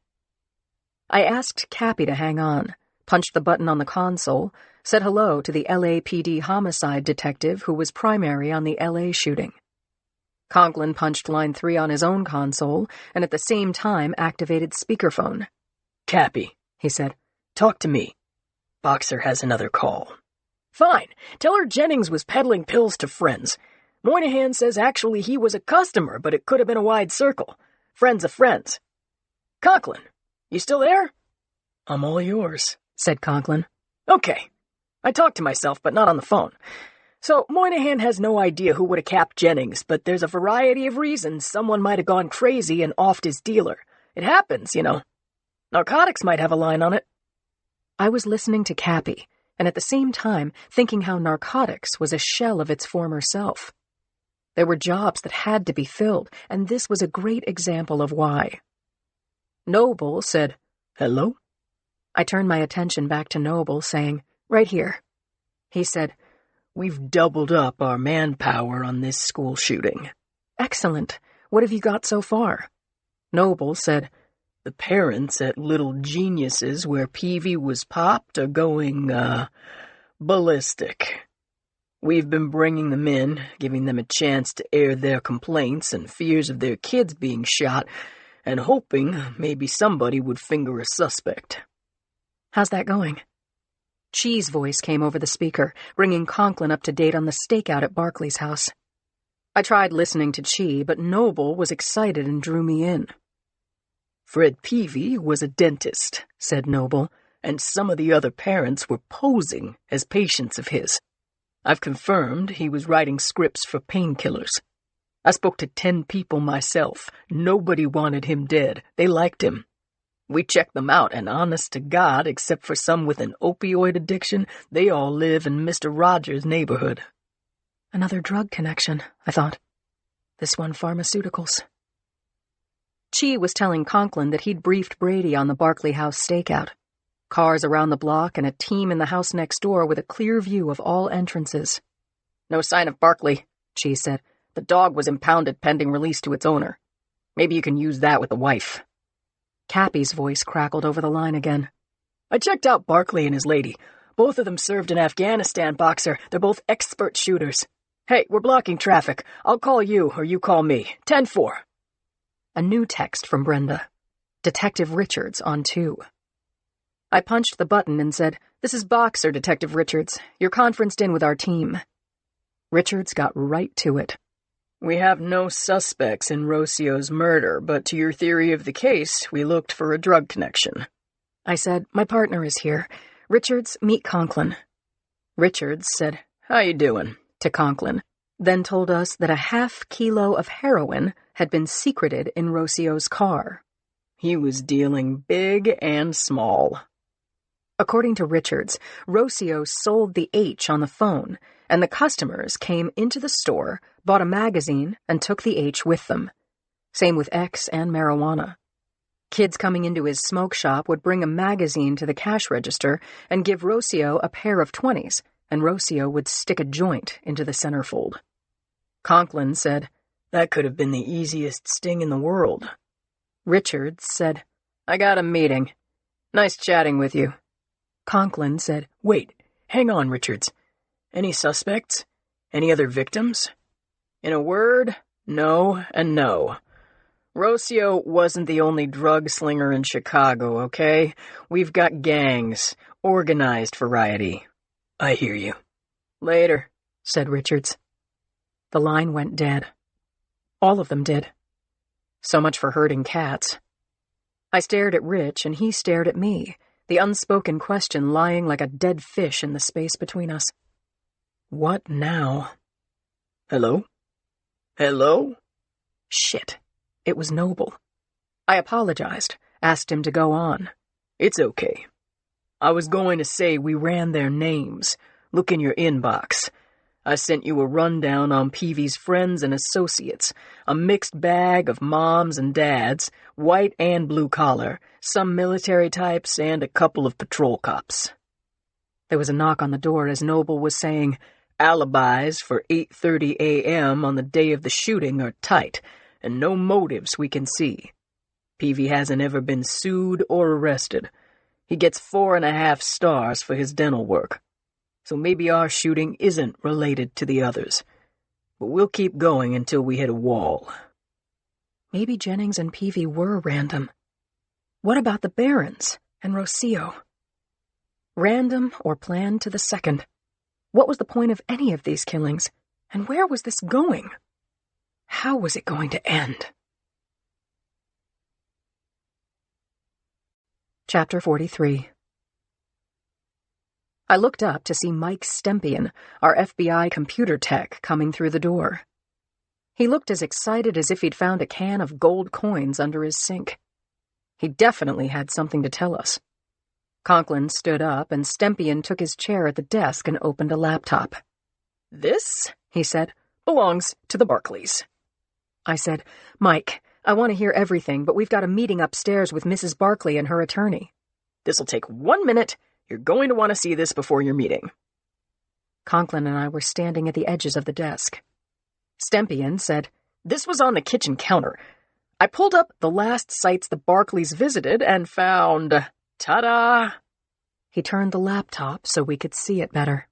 I asked Cappy to hang on, punched the button on the console, said hello to the LAPD homicide detective who was primary on the LA shooting. Conklin punched line 3 on his own console and at the same time activated speakerphone. Cappy, he said, talk to me. Boxer has another call. Fine. Tell her Jennings was peddling pills to friends. Moynihan says actually he was a customer, but it could have been a wide circle. Friends of friends. Conklin, you still there? I'm all yours, said Conklin. Okay. I talked to myself, but not on the phone. So, Moynihan has no idea who would have capped Jennings, but there's a variety of reasons someone might have gone crazy and offed his dealer. It happens, you know. Narcotics might have a line on it. I was listening to Cappy, and at the same time thinking how narcotics was a shell of its former self. There were jobs that had to be filled, and this was a great example of why. Noble said, "Hello?" I turned my attention back to Noble, saying, "Right here." He said, "We've doubled up our manpower on this school shooting." "Excellent. What have you got so far?" Noble said, "The parents at Little Geniuses where Peavy was popped are going, ballistic. We've been bringing them in, giving them a chance to air their complaints and fears of their kids being shot, and hoping maybe somebody would finger a suspect." "How's that going?" Chi's voice came over the speaker, bringing Conklin up to date on the stakeout at Barkley's house. I tried listening to Chi, but Noble was excited and drew me in. "Fred Peavy was a dentist," said Noble, "and some of the other parents were posing as patients of his. I've confirmed he was writing scripts for painkillers. I spoke to 10 people myself. Nobody wanted him dead. They liked him. We checked them out, and honest to God, except for some with an opioid addiction, they all live in Mr. Rogers' neighborhood." Another drug connection, I thought. This one pharmaceuticals. Chi was telling Conklin that he'd briefed Brady on the Barkley House stakeout. Cars around the block and a team in the house next door with a clear view of all entrances. "No sign of Barkley," Chi said. "The dog was impounded pending release to its owner. Maybe you can use that with the wife." Cappy's voice crackled over the line again. "I checked out Barkley and his lady. Both of them served in Afghanistan, Boxer. They're both expert shooters. Hey, we're blocking traffic. I'll call you, or you call me. 10-4. A new text from Brenda. Detective Richards on 2. I punched the button and said, "This is Boxer, Detective Richards. You're conferenced in with our team." Richards got right to it. "We have no suspects in Rocio's murder, but to your theory of the case, we looked for a drug connection." I said, "My partner is here. Richards, meet Conklin." Richards said, "How you doing?" to Conklin, then told us that a ½ kilo of heroin had been secreted in Rocio's car. He was dealing big and small. According to Richards, Rocio sold the H on the phone, and the customers came into the store, bought a magazine, and took the H with them. Same with X and marijuana. Kids coming into his smoke shop would bring a magazine to the cash register and give Rocio a pair of 20s, and Rocio would stick a joint into the centerfold. Conklin said, "That could have been the easiest sting in the world." Richards said, "I got a meeting. Nice chatting with you." Conklin said, "Wait, hang on, Richards. Any suspects? Any other victims?" In a word, no and no. Rocio wasn't the only drug slinger in Chicago, okay? We've got gangs, organized variety. I hear you. Later, said Richards. The line went dead. All of them did. So much for herding cats. I stared at Rich, and he stared at me, the unspoken question lying like a dead fish in the space between us. What now? Hello? Hello? Shit. It was Noble. I apologized, asked him to go on. It's okay. I was going to say we ran their names. Look in your inbox. I sent you a rundown on Peavy's friends and associates, a mixed bag of moms and dads, white and blue collar, some military types, and a couple of patrol cops. There was a knock on the door as Noble was saying, alibis for 8:30 a.m. on the day of the shooting are tight, and no motives we can see. Peavy hasn't ever been sued or arrested. He gets 4.5 stars for his dental work. So maybe our shooting isn't related to the others. But we'll keep going until we hit a wall. Maybe Jennings and Peavy were random. What about the Barons and Rocio? Random or planned to the second? What was the point of any of these killings? And where was this going? How was it going to end? Chapter 43. I looked up to see Mike Stempien, our FBI computer tech, coming through the door. He looked as excited as if he'd found a can of gold coins under his sink. He definitely had something to tell us. Conklin stood up, and Stempien took his chair at the desk and opened a laptop. "This," he said, "belongs to the Barkleys." I said, "Mike, I want to hear everything, but we've got a meeting upstairs with Mrs. Barkley and her attorney." "This'll take 1 minute. You're going to want to see this before your meeting." Conklin and I were standing at the edges of the desk. Stempien said, "This was on the kitchen counter. I pulled up the last sites the Barkleys visited and found... ta-da!" He turned the laptop so we could see it better.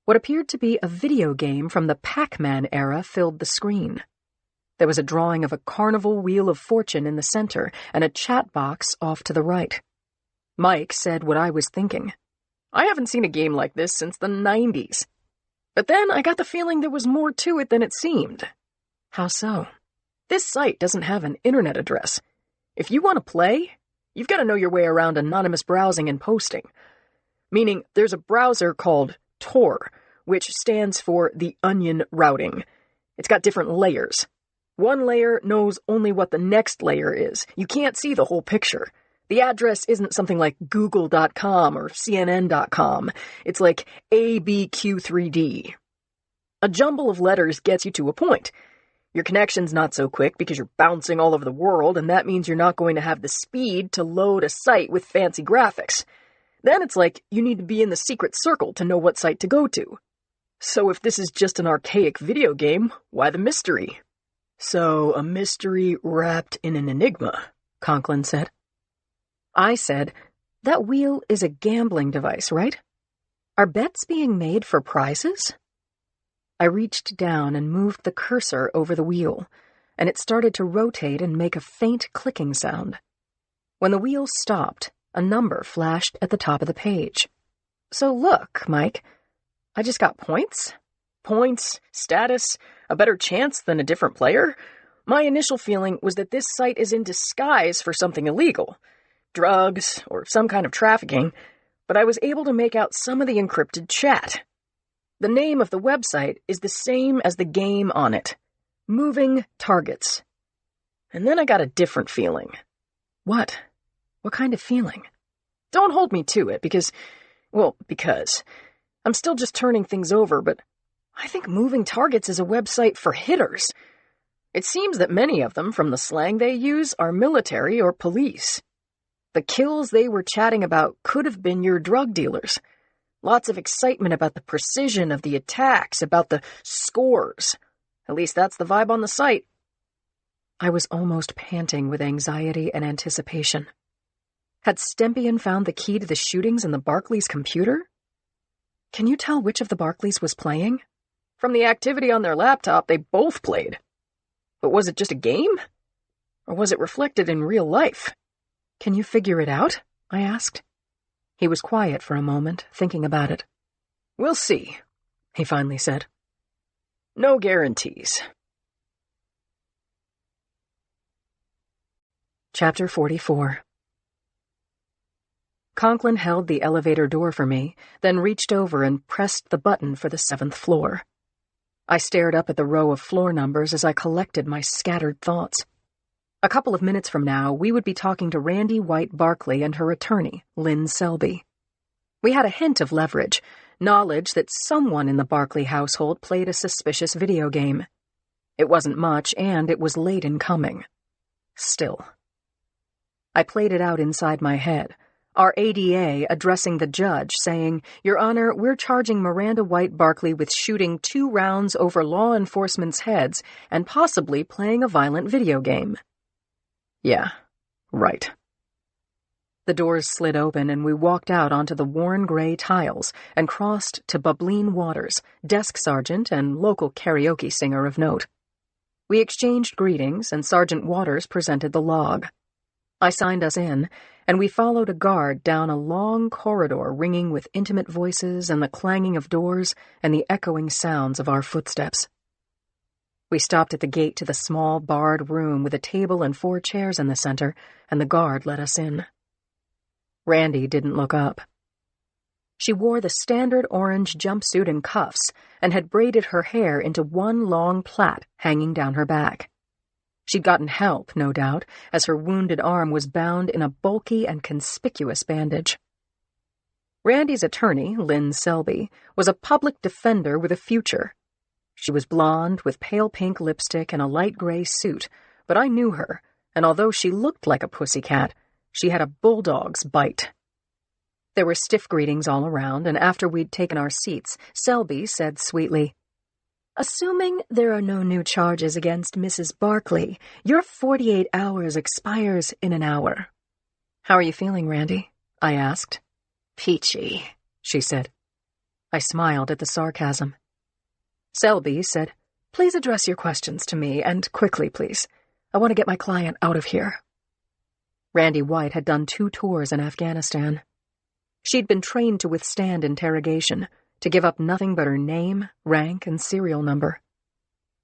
What appeared to be a video game from the Pac-Man era filled the screen. There was a drawing of a carnival wheel of fortune in the center and a chat box off to the right. Mike said what I was thinking. "I haven't seen a game like this since the 90s. But then I got the feeling there was more to it than it seemed." "How so?" "This site doesn't have an internet address. If you want to play, you've got to know your way around anonymous browsing and posting. Meaning, there's a browser called Tor, which stands for the onion routing. It's got different layers. One layer knows only what the next layer is. You can't see the whole picture. The address isn't something like google.com or cnn.com. It's like ABQ3D. A jumble of letters gets you to a point. Your connection's not so quick because you're bouncing all over the world, and that means you're not going to have the speed to load a site with fancy graphics. Then it's like you need to be in the secret circle to know what site to go to. So if this is just an archaic video game, why the mystery?" "So, a mystery wrapped in an enigma," Conklin said. I said, "That wheel is a gambling device, right? Are bets being made for prizes?" I reached down and moved the cursor over the wheel, and it started to rotate and make a faint clicking sound. When the wheel stopped, a number flashed at the top of the page. "So look, Mike, I just got points?" "Points, status, a better chance than a different player? My initial feeling was that this site is in disguise for something illegal. Drugs, or some kind of trafficking, but I was able to make out some of the encrypted chat. The name of the website is the same as the game on it. Moving Targets. And then I got a different feeling." "What? What kind of feeling?" "Don't hold me to it, because I'm still just turning things over, but I think Moving Targets is a website for hitters. It seems that many of them, from the slang they use, are military or police. The kills they were chatting about could have been your drug dealers. Lots of excitement about the precision of the attacks, about the scores. At least that's the vibe on the site." I was almost panting with anxiety and anticipation. Had Stempien found the key to the shootings in the Barkleys' computer? Can you tell which of the Barkleys was playing? From the activity on their laptop, they both played. But was it just a game? Or was it reflected in real life? "Can you figure it out?" I asked. He was quiet for a moment, thinking about it. "We'll see," he finally said. "No guarantees." Chapter 44. Conklin held the elevator door for me, then reached over and pressed the button for the 7th floor. I stared up at the row of floor numbers as I collected my scattered thoughts. A couple of minutes from now, we would be talking to Randy White Barkley and her attorney, Lynn Selby. We had a hint of leverage, knowledge that someone in the Barkley household played a suspicious video game. It wasn't much, and it was late in coming. Still. I played it out inside my head, our ADA addressing the judge, saying, "Your Honor, we're charging Miranda White Barkley with shooting 2 rounds over law enforcement's heads and possibly playing a violent video game." Yeah, right. The doors slid open and we walked out onto the worn gray tiles and crossed to Bubbleen Waters, desk sergeant and local karaoke singer of note. We exchanged greetings and Sergeant Waters presented the log. I signed us in, and we followed a guard down a long corridor ringing with intimate voices and the clanging of doors and the echoing sounds of our footsteps. We stopped at the gate to the small barred room with a table and 4 chairs in the center, and the guard let us in. Randy didn't look up. She wore the standard orange jumpsuit and cuffs and had braided her hair into one long plait hanging down her back. She'd gotten help, no doubt, as her wounded arm was bound in a bulky and conspicuous bandage. Randy's attorney, Lynn Selby, was a public defender with a future. She was blonde with pale pink lipstick and a light gray suit, but I knew her, and although she looked like a pussycat, she had a bulldog's bite. There were stiff greetings all around, and after we'd taken our seats, Selby said sweetly, "Assuming there are no new charges against Mrs. Barkley, your 48 hours expires in an hour." "How are you feeling, Randy?" I asked. "Peachy," she said. I smiled at the sarcasm. Selby said, "Please address your questions to me, and quickly, please. I want to get my client out of here." Randy White had done 2 tours in Afghanistan. She'd been trained to withstand interrogation, to give up nothing but her name, rank, and serial number.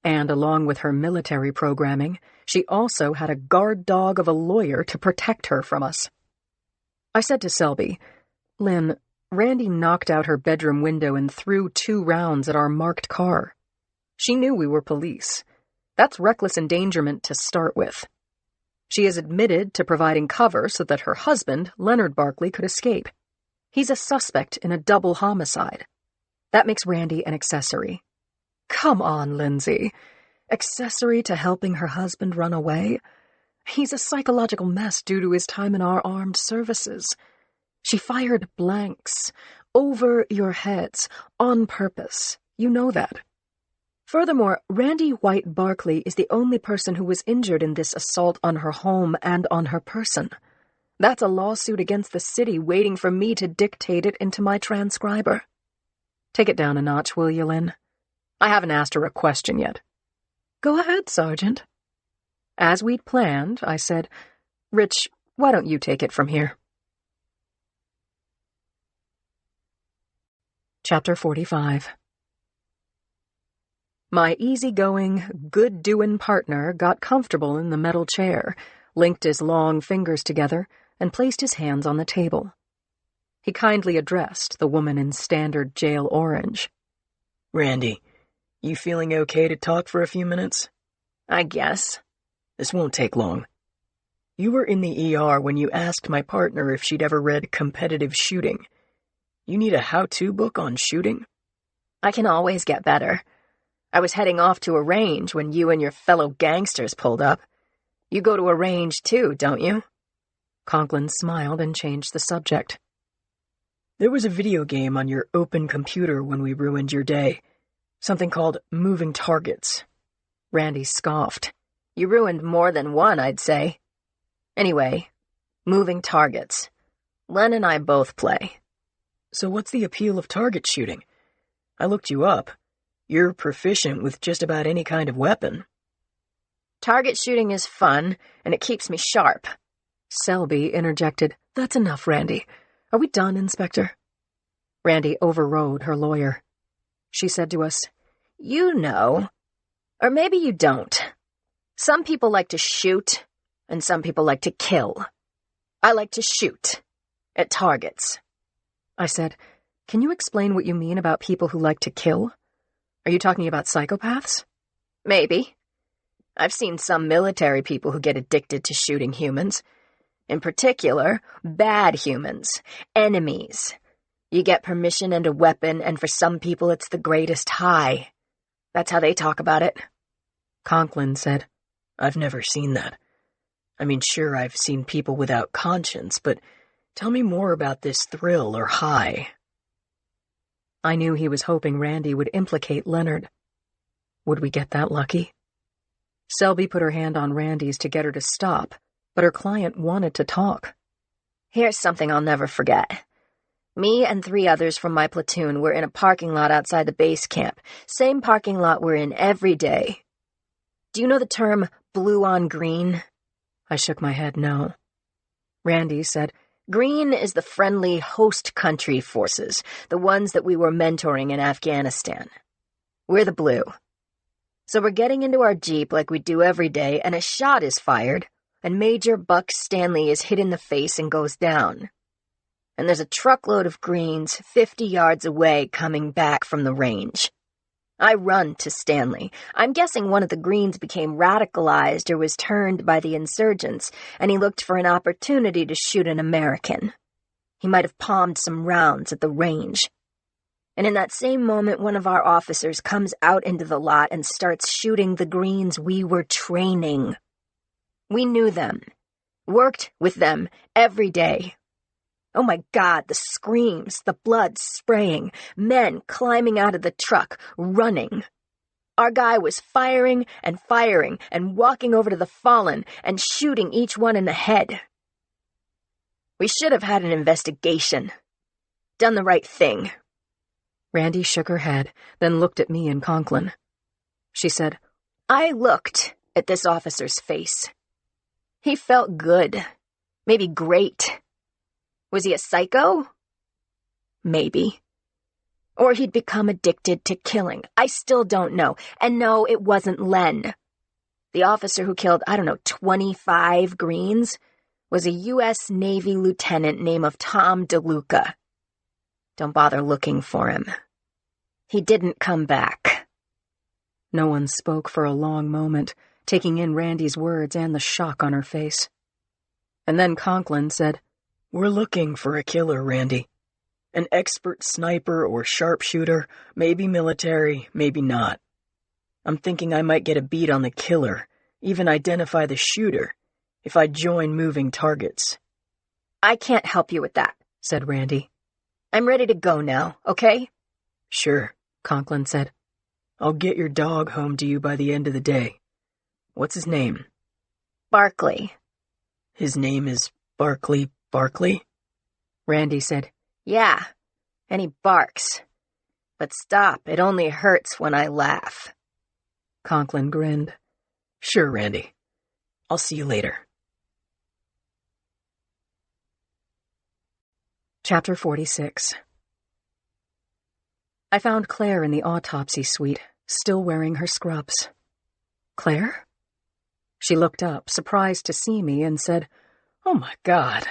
And along with her military programming, she also had a guard dog of a lawyer to protect her from us. I said to Selby, "Lynn, Randy knocked out her bedroom window and threw 2 rounds at our marked car. She knew we were police. That's reckless endangerment to start with. She has admitted to providing cover so that her husband, Leonard Barkley, could escape. He's a suspect in a double homicide. That makes Randy an accessory." "Come on, Lindsay. Accessory to helping her husband run away? He's a psychological mess due to his time in our armed services. She fired blanks over your heads on purpose. You know that. Furthermore, Randy White Barkley is the only person who was injured in this assault on her home and on her person. That's a lawsuit against the city waiting for me to dictate it into my transcriber. Take it down a notch, will you, Lynn? I haven't asked her a question yet." "Go ahead, Sergeant." As we'd planned, I said, "Rich, why don't you take it from here?" Chapter 45. My easygoing, good-doing partner got comfortable in the metal chair, linked his long fingers together, and placed his hands on the table. He kindly addressed the woman in standard jail orange. "Randy, you feeling okay to talk for a few minutes?" "I guess." "This won't take long. You were in the ER when you asked my partner if she'd ever read Competitive Shooting. You need a how-to book on shooting?" "I can always get better. I was heading off to a range when you and your fellow gangsters pulled up. You go to a range too, don't you?" Conklin smiled and changed the subject. "There was a video game on your open computer when we ruined your day. Something called Moving Targets." Randy scoffed. "You ruined more than one, I'd say. Anyway, Moving Targets. Len and I both play." "So what's the appeal of target shooting? I looked you up. You're proficient with just about any kind of weapon." "Target shooting is fun, and it keeps me sharp." Selby interjected, "That's enough, Randy. Are we done, Inspector?" Randy overrode her lawyer. She said to us, "You know, or maybe you don't. Some people like to shoot, and some people like to kill. I like to shoot at targets." I said, "Can you explain what you mean about people who like to kill? Are you talking about psychopaths?" "Maybe. I've seen some military people who get addicted to shooting humans. In particular, bad humans, enemies. You get permission and a weapon, and for some people it's the greatest high. That's how they talk about it." Conklin said, "I've never seen that. I mean, sure, I've seen people without conscience, but tell me more about this thrill or high." I knew he was hoping Randy would implicate Leonard. Would we get that lucky? Selby put her hand on Randy's to get her to stop, but her client wanted to talk. "Here's something I'll never forget. Me and 3 others from my platoon were in a parking lot outside the base camp, same parking lot we're in every day. Do you know the term blue on green?" I shook my head no. Randy said, "Green is the friendly host country forces, the ones that we were mentoring in Afghanistan. We're the blue. So we're getting into our Jeep like we do every day, and a shot is fired, and Major Buck Stanley is hit in the face and goes down. and there's a truckload of greens 50 yards away coming back from the range. I run to Stanley. I'm guessing one of the greens became radicalized or was turned by the insurgents, and he looked for an opportunity to shoot an American. He might have palmed some rounds at the range. And in that same moment, one of our officers comes out into the lot and starts shooting the greens we were training. We knew them, worked with them every day. Oh my God, the screams, the blood spraying, men climbing out of the truck, running. Our guy was firing and walking over to the fallen and shooting each one in the head. We should have had an investigation. Done the right thing. Randy shook her head, then looked at me and Conklin. She said, I looked at this officer's face. He felt good. Maybe great. Was he a psycho? Maybe. Or he'd become addicted to killing. I still don't know. And no, it wasn't Len. The officer who killed, 25 Greens was a U.S. Navy lieutenant named Tom DeLuca. Don't bother looking for him. He didn't come back. No one spoke for a long moment, taking in Randy's words and the shock on her face. And then Conklin said, We're looking for a killer, Randy. An expert sniper or sharpshooter, maybe military, maybe not. I'm thinking I might get a beat on the killer, even identify the shooter, if I join moving targets. I can't help you with that, said Randy. I'm ready to go now, okay? Sure, Conklin said. I'll get your dog home to you by the end of the day. What's his name? Barkley. His name is Barkley? Randy said. Yeah, and he barks. But stop, it only hurts when I laugh. Conklin grinned. Sure, Randy. I'll see you later. Chapter 46. I found Claire in the autopsy suite, still wearing her scrubs. Claire? She looked up, surprised to see me, and said, Oh my God.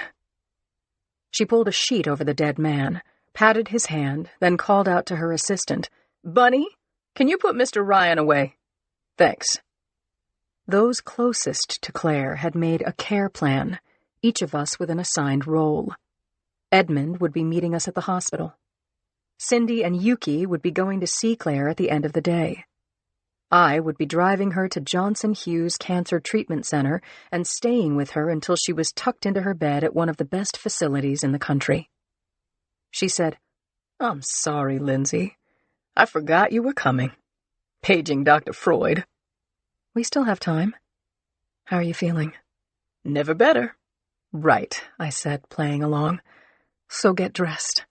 She pulled a sheet over the dead man, patted his hand, then called out to her assistant, Bunny, can you put Mr. Ryan away? Thanks. Those closest to Claire had made a care plan, each of us with an assigned role. Edmund would be meeting us at the hospital. Cindy and Yuki would be going to see Claire at the end of the day. I would be driving her to Johnson Hughes Cancer Treatment Center and staying with her until she was tucked into her bed at one of the best facilities in the country. She said, I'm sorry, Lindsay. I forgot you were coming. Paging Dr. Freud. We still have time. How are you feeling? Never better. Right, I said, playing along. So get dressed.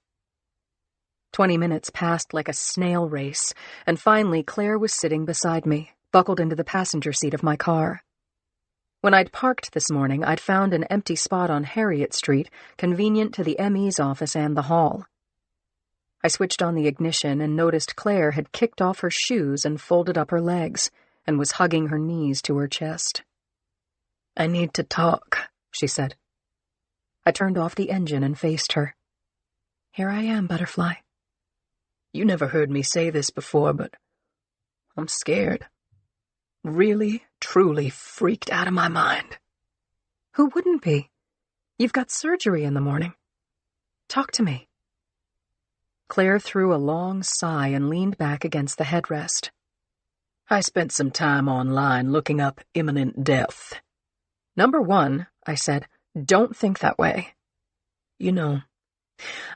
20 minutes passed like a snail race, and finally Claire was sitting beside me, buckled into the passenger seat of my car. When I'd parked this morning, I'd found an empty spot on Harriet Street, convenient to the ME's office and the hall. I switched on the ignition and noticed Claire had kicked off her shoes and folded up her legs, and was hugging her knees to her chest. I need to talk, she said. I turned off the engine and faced her. Here I am, Butterfly. You never heard me say this before, but I'm scared. Really, truly freaked out of my mind. Who wouldn't be? You've got surgery in the morning. Talk to me. Claire threw a long sigh and leaned back against the headrest. I spent some time online looking up imminent death. Number one, I said, don't think that way. You know,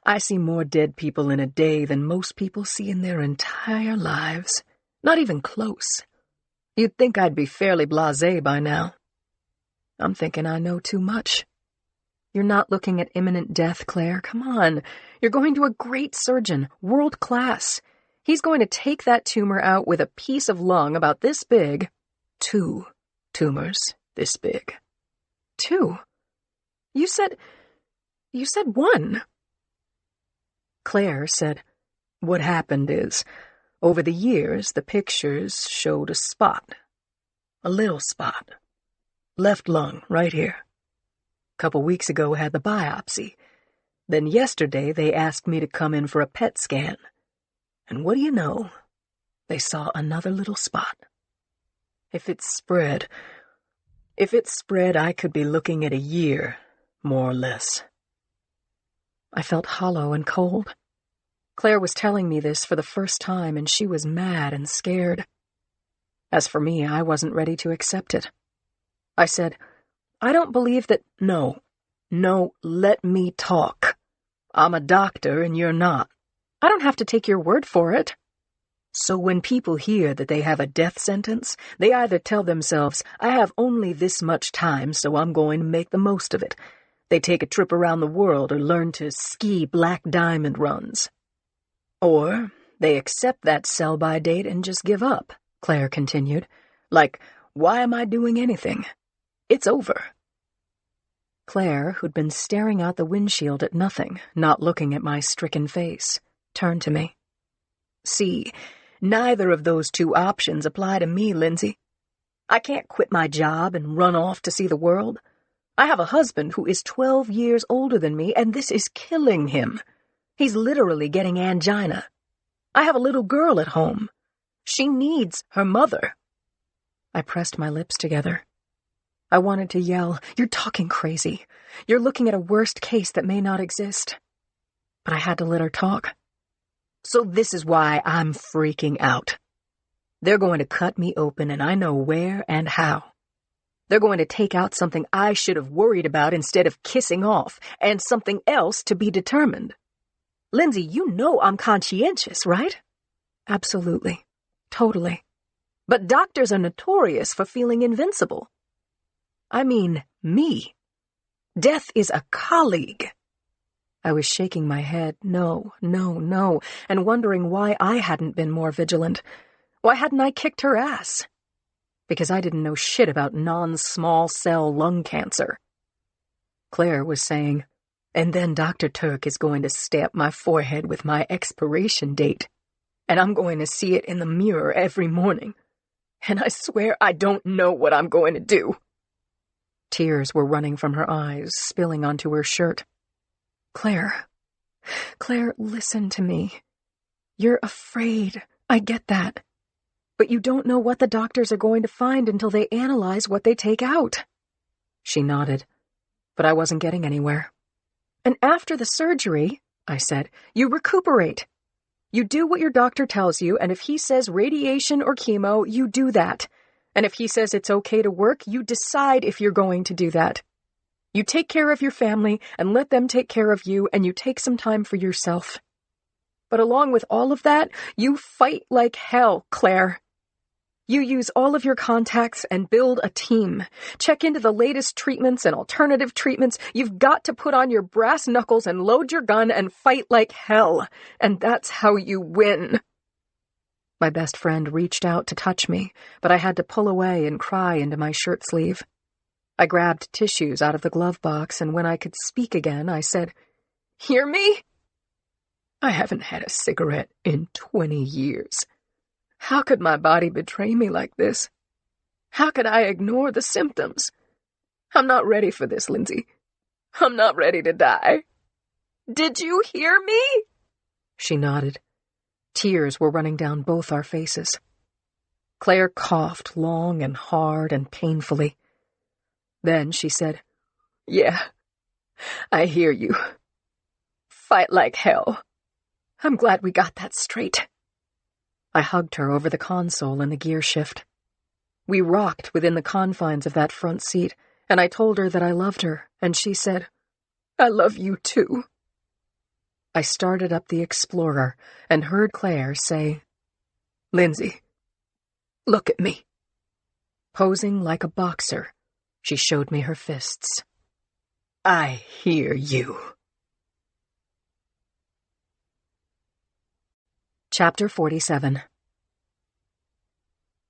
I see more dead people in a day than most people see in their entire lives. Not even close. You'd think I'd be fairly blasé by now. I'm thinking I know too much. You're not looking at imminent death, Claire. Come on. You're going to a great surgeon, world class. He's going to take that tumor out with a piece of lung about this big. 2 tumors this big. 2? You said 1. Claire said, What happened is, over the years, the pictures showed a spot. A little spot. Left lung, right here. Couple weeks ago, had the biopsy. Then yesterday they asked me to come in for a PET scan. And what do you know? They saw another little spot. If it's spread, I could be looking at a year, more or less. I felt hollow and cold. Claire was telling me this for the first time, and she was mad and scared. As for me, I wasn't ready to accept it. I said, I don't believe that— No, let me talk. I'm a doctor and you're not. I don't have to take your word for it. So when people hear that they have a death sentence, they either tell themselves, I have only this much time, so I'm going to make the most of it. They take a trip around the world or learn to ski black diamond runs. Or they accept that sell-by date and just give up, Claire continued. Like, why am I doing anything? It's over. Claire, who'd been staring out the windshield at nothing, not looking at my stricken face, turned to me. See, neither of those two options apply to me, Lindsay. I can't quit my job and run off to see the world. I have a husband who is 12 years older than me, and this is killing him. He's literally getting angina. I have a little girl at home. She needs her mother. I pressed my lips together. I wanted to yell, You're talking crazy. You're looking at a worst case that may not exist. But I had to let her talk. So this is why I'm freaking out. They're going to cut me open, and I know where and how. They're going to take out something I should have worried about instead of kissing off, and something else to be determined. Lindsay, you know I'm conscientious, right? Absolutely. Totally. But doctors are notorious for feeling invincible. I mean, me. Death is a colleague. I was shaking my head, no, and wondering why I hadn't been more vigilant. Why hadn't I kicked her ass? Because I didn't know shit about non-small cell lung cancer. Claire was saying, and then Dr. Turk is going to stamp my forehead with my expiration date, and I'm going to see it in the mirror every morning. And I swear I don't know what I'm going to do. Tears were running from her eyes, spilling onto her shirt. Claire, listen to me. You're afraid. I get that. But you don't know what the doctors are going to find until they analyze what they take out. She nodded, but I wasn't getting anywhere. And after the surgery, I said, you recuperate. You do what your doctor tells you, and if he says radiation or chemo, you do that. And if he says it's okay to work, you decide if you're going to do that. You take care of your family and let them take care of you, and you take some time for yourself. But along with all of that, you fight like hell, Claire. You use all of your contacts and build a team. Check into the latest treatments and alternative treatments. You've got to put on your brass knuckles and load your gun and fight like hell. And that's how you win. My best friend reached out to touch me, but I had to pull away and cry into my shirt sleeve. I grabbed tissues out of the glove box, and when I could speak again, I said, Hear me? I haven't had a cigarette in 20 years. How could my body betray me like this? How could I ignore the symptoms? I'm not ready for this, Lindsay. I'm not ready to die. Did you hear me? She nodded. Tears were running down both our faces. Claire coughed long and hard and painfully. Then she said, Yeah, I hear you. Fight like hell. I'm glad we got that straight. I hugged her over the console in the gear shift. We rocked within the confines of that front seat, and I told her that I loved her, and she said, I love you too. I started up the Explorer and heard Claire say, Lindsay, look at me. Posing like a boxer, she showed me her fists. I hear you. Chapter 47.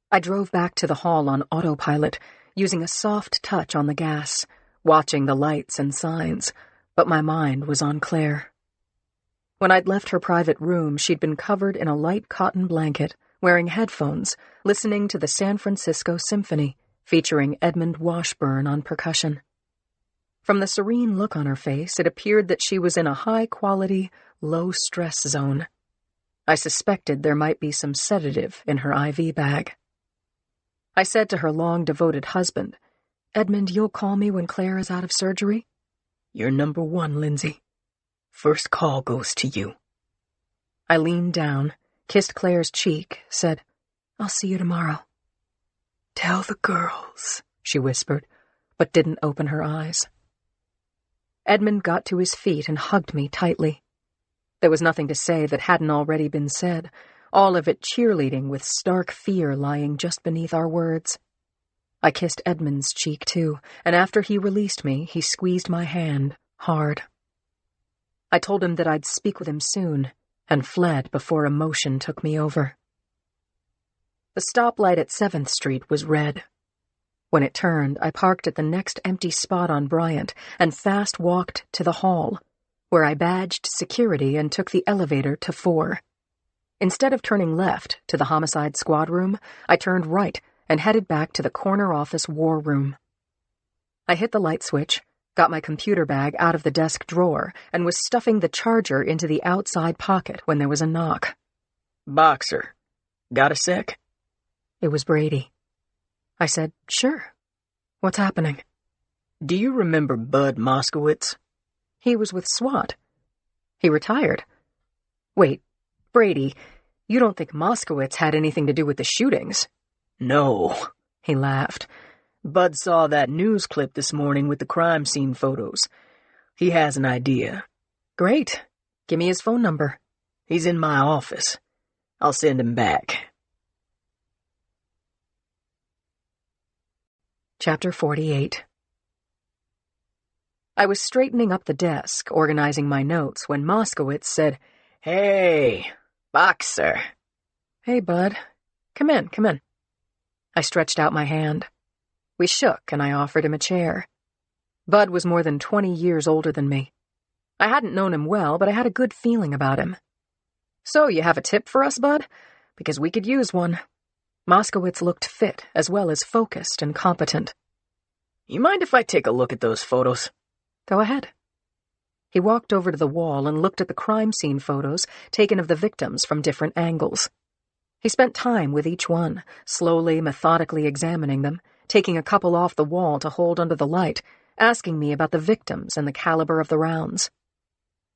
I drove back to the hall on autopilot, using a soft touch on the gas, watching the lights and signs, but my mind was on Claire. When I'd left her private room, she'd been covered in a light cotton blanket, wearing headphones, listening to the San Francisco Symphony, featuring Edmund Washburn on percussion. From the serene look on her face, it appeared that she was in a high-quality, low-stress zone. I suspected there might be some sedative in her IV bag. I said to her long-devoted husband, "Edmund, you'll call me when Claire is out of surgery?" "You're number one, Lindsay. First call goes to you." I leaned down, kissed Claire's cheek, said, "I'll see you tomorrow." "Tell the girls," she whispered, but didn't open her eyes. Edmund got to his feet and hugged me tightly. There was nothing to say that hadn't already been said, all of it cheerleading with stark fear lying just beneath our words. I kissed Edmund's cheek, too, and after he released me, he squeezed my hand hard. I told him that I'd speak with him soon, and fled before emotion took me over. The stoplight at 7th Street was red. When it turned, I parked at the next empty spot on Bryant and fast-walked to the hall, where I badged security and took the elevator to 4. Instead of turning left to the homicide squad room, I turned right and headed back to the corner office war room. I hit the light switch, got my computer bag out of the desk drawer, and was stuffing the charger into the outside pocket when there was a knock. "Boxer, got a sec?" It was Brady. I said, "Sure. What's happening?" "Do you remember Bud Moskowitz?" He was with SWAT. He retired. Wait, Brady, you don't think Moskowitz had anything to do with the shootings? "No," he laughed. "Bud saw that news clip this morning with the crime scene photos. He has an idea." "Great. Give me his phone number." "He's in my office. I'll send him back." Chapter 48. I was straightening up the desk, organizing my notes, when Moskowitz said, "Hey, Boxer." "Hey, Bud. Come in. I stretched out my hand. We shook, and I offered him a chair. Bud was more than 20 years older than me. I hadn't known him well, but I had a good feeling about him. "So, you have a tip for us, Bud? Because we could use one." Moskowitz looked fit, as well as focused and competent. "You mind if I take a look at those photos?" "Go ahead." He walked over to the wall and looked at the crime scene photos taken of the victims from different angles. He spent time with each one, slowly, methodically examining them, taking a couple off the wall to hold under the light, asking me about the victims and the caliber of the rounds.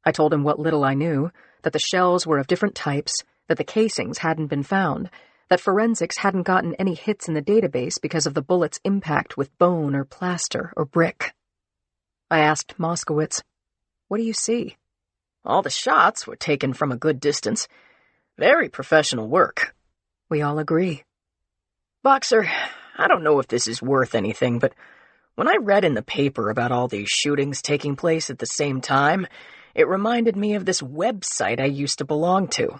I told him what little I knew, that the shells were of different types, that the casings hadn't been found, that forensics hadn't gotten any hits in the database because of the bullet's impact with bone or plaster or brick. I asked Moskowitz, "What do you see?" "All the shots were taken from a good distance. Very professional work." We all agree. "Boxer, I don't know if this is worth anything, but when I read in the paper about all these shootings taking place at the same time, it reminded me of this website I used to belong to."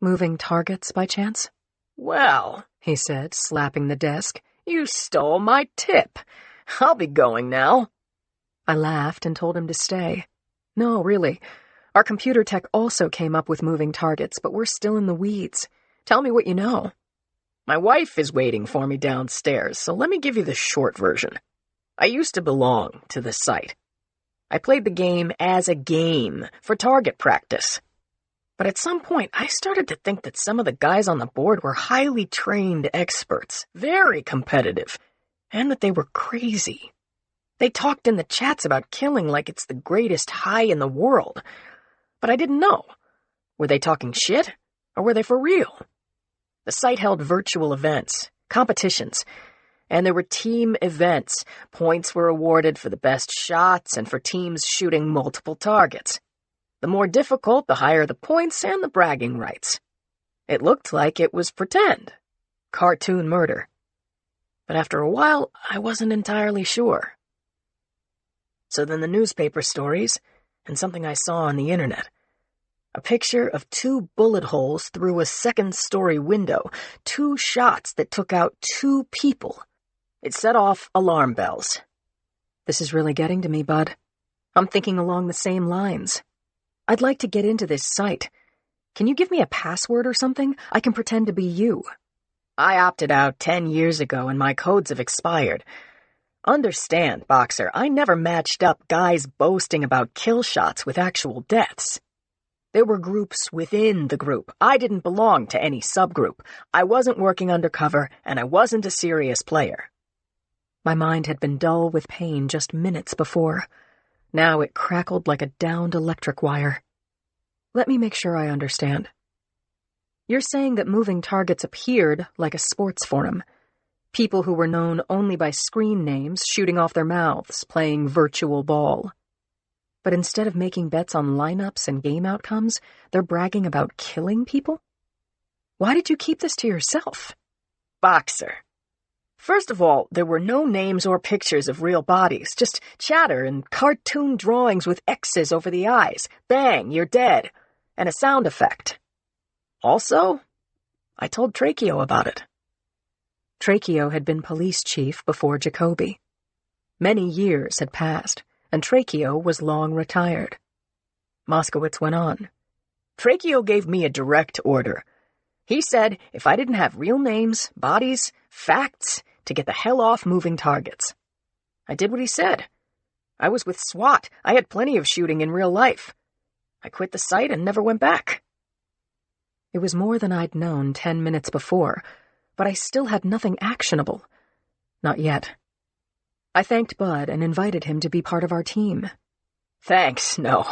"Moving Targets, by chance?" "Well," he said, slapping the desk, "you stole my tip. I'll be going now." I laughed and told him to stay. "No, really. Our computer tech also came up with Moving Targets, but we're still in the weeds. Tell me what you know." "My wife is waiting for me downstairs, so let me give you the short version. I used to belong to the site. I played the game as a game for target practice. But at some point, I started to think that some of the guys on the board were highly trained experts, very competitive, and that they were crazy. They talked in the chats about killing like it's the greatest high in the world. But I didn't know. Were they talking shit, or were they for real? The site held virtual events, competitions, and there were team events. Points were awarded for the best shots and for teams shooting multiple targets. The more difficult, the higher the points and the bragging rights. It looked like it was pretend, cartoon murder. But after a while, I wasn't entirely sure. So then the newspaper stories, and something I saw on the internet. A picture of 2 bullet holes through a 2nd-story window, 2 shots that took out 2 people. It set off alarm bells. This is really getting to me, Bud. I'm thinking along the same lines. I'd like to get into this site. Can you give me a password or something? I can pretend to be you. I opted out 10 years ago and my codes have expired. Understand, Boxer, I never matched up guys boasting about kill shots with actual deaths. There were groups within the group. I didn't belong to any subgroup. I wasn't working undercover, and I wasn't a serious player. My mind had been dull with pain just minutes before. Now it crackled like a downed electric wire. Let me make sure I understand. You're saying that moving targets appeared like a sports forum. People who were known only by screen names shooting off their mouths, playing virtual ball. But instead of making bets on lineups and game outcomes, they're bragging about killing people? Why did you keep this to yourself? Boxer. First of all, there were no names or pictures of real bodies, just chatter and cartoon drawings with X's over the eyes. Bang, you're dead. And a sound effect. Also, I told Tracheo about it. Tracheo had been police chief before Jacoby. Many years had passed, and Tracheo was long retired. Moskowitz went on. Tracheo gave me a direct order. He said if I didn't have real names, bodies, facts, to get the hell off moving targets. I did what he said. I was with SWAT. I had plenty of shooting in real life. I quit the site and never went back. It was more than I'd known 10 minutes before, but I still had nothing actionable. Not yet. I thanked Bud and invited him to be part of our team. Thanks, no.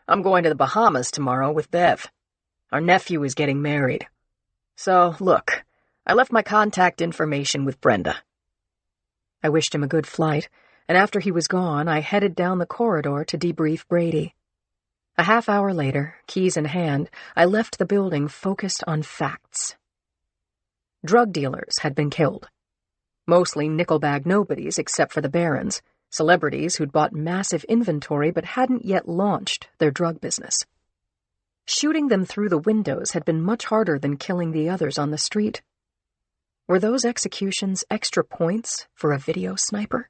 I'm going to the Bahamas tomorrow with Bev. Our nephew is getting married. So, look, I left my contact information with Brenda. I wished him a good flight, and after he was gone, I headed down the corridor to debrief Brady. A half hour later, keys in hand, I left the building focused on facts. Drug dealers had been killed. Mostly nickel-bag nobodies except for the barons, celebrities who'd bought massive inventory but hadn't yet launched their drug business. Shooting them through the windows had been much harder than killing the others on the street. Were those executions extra points for a video sniper?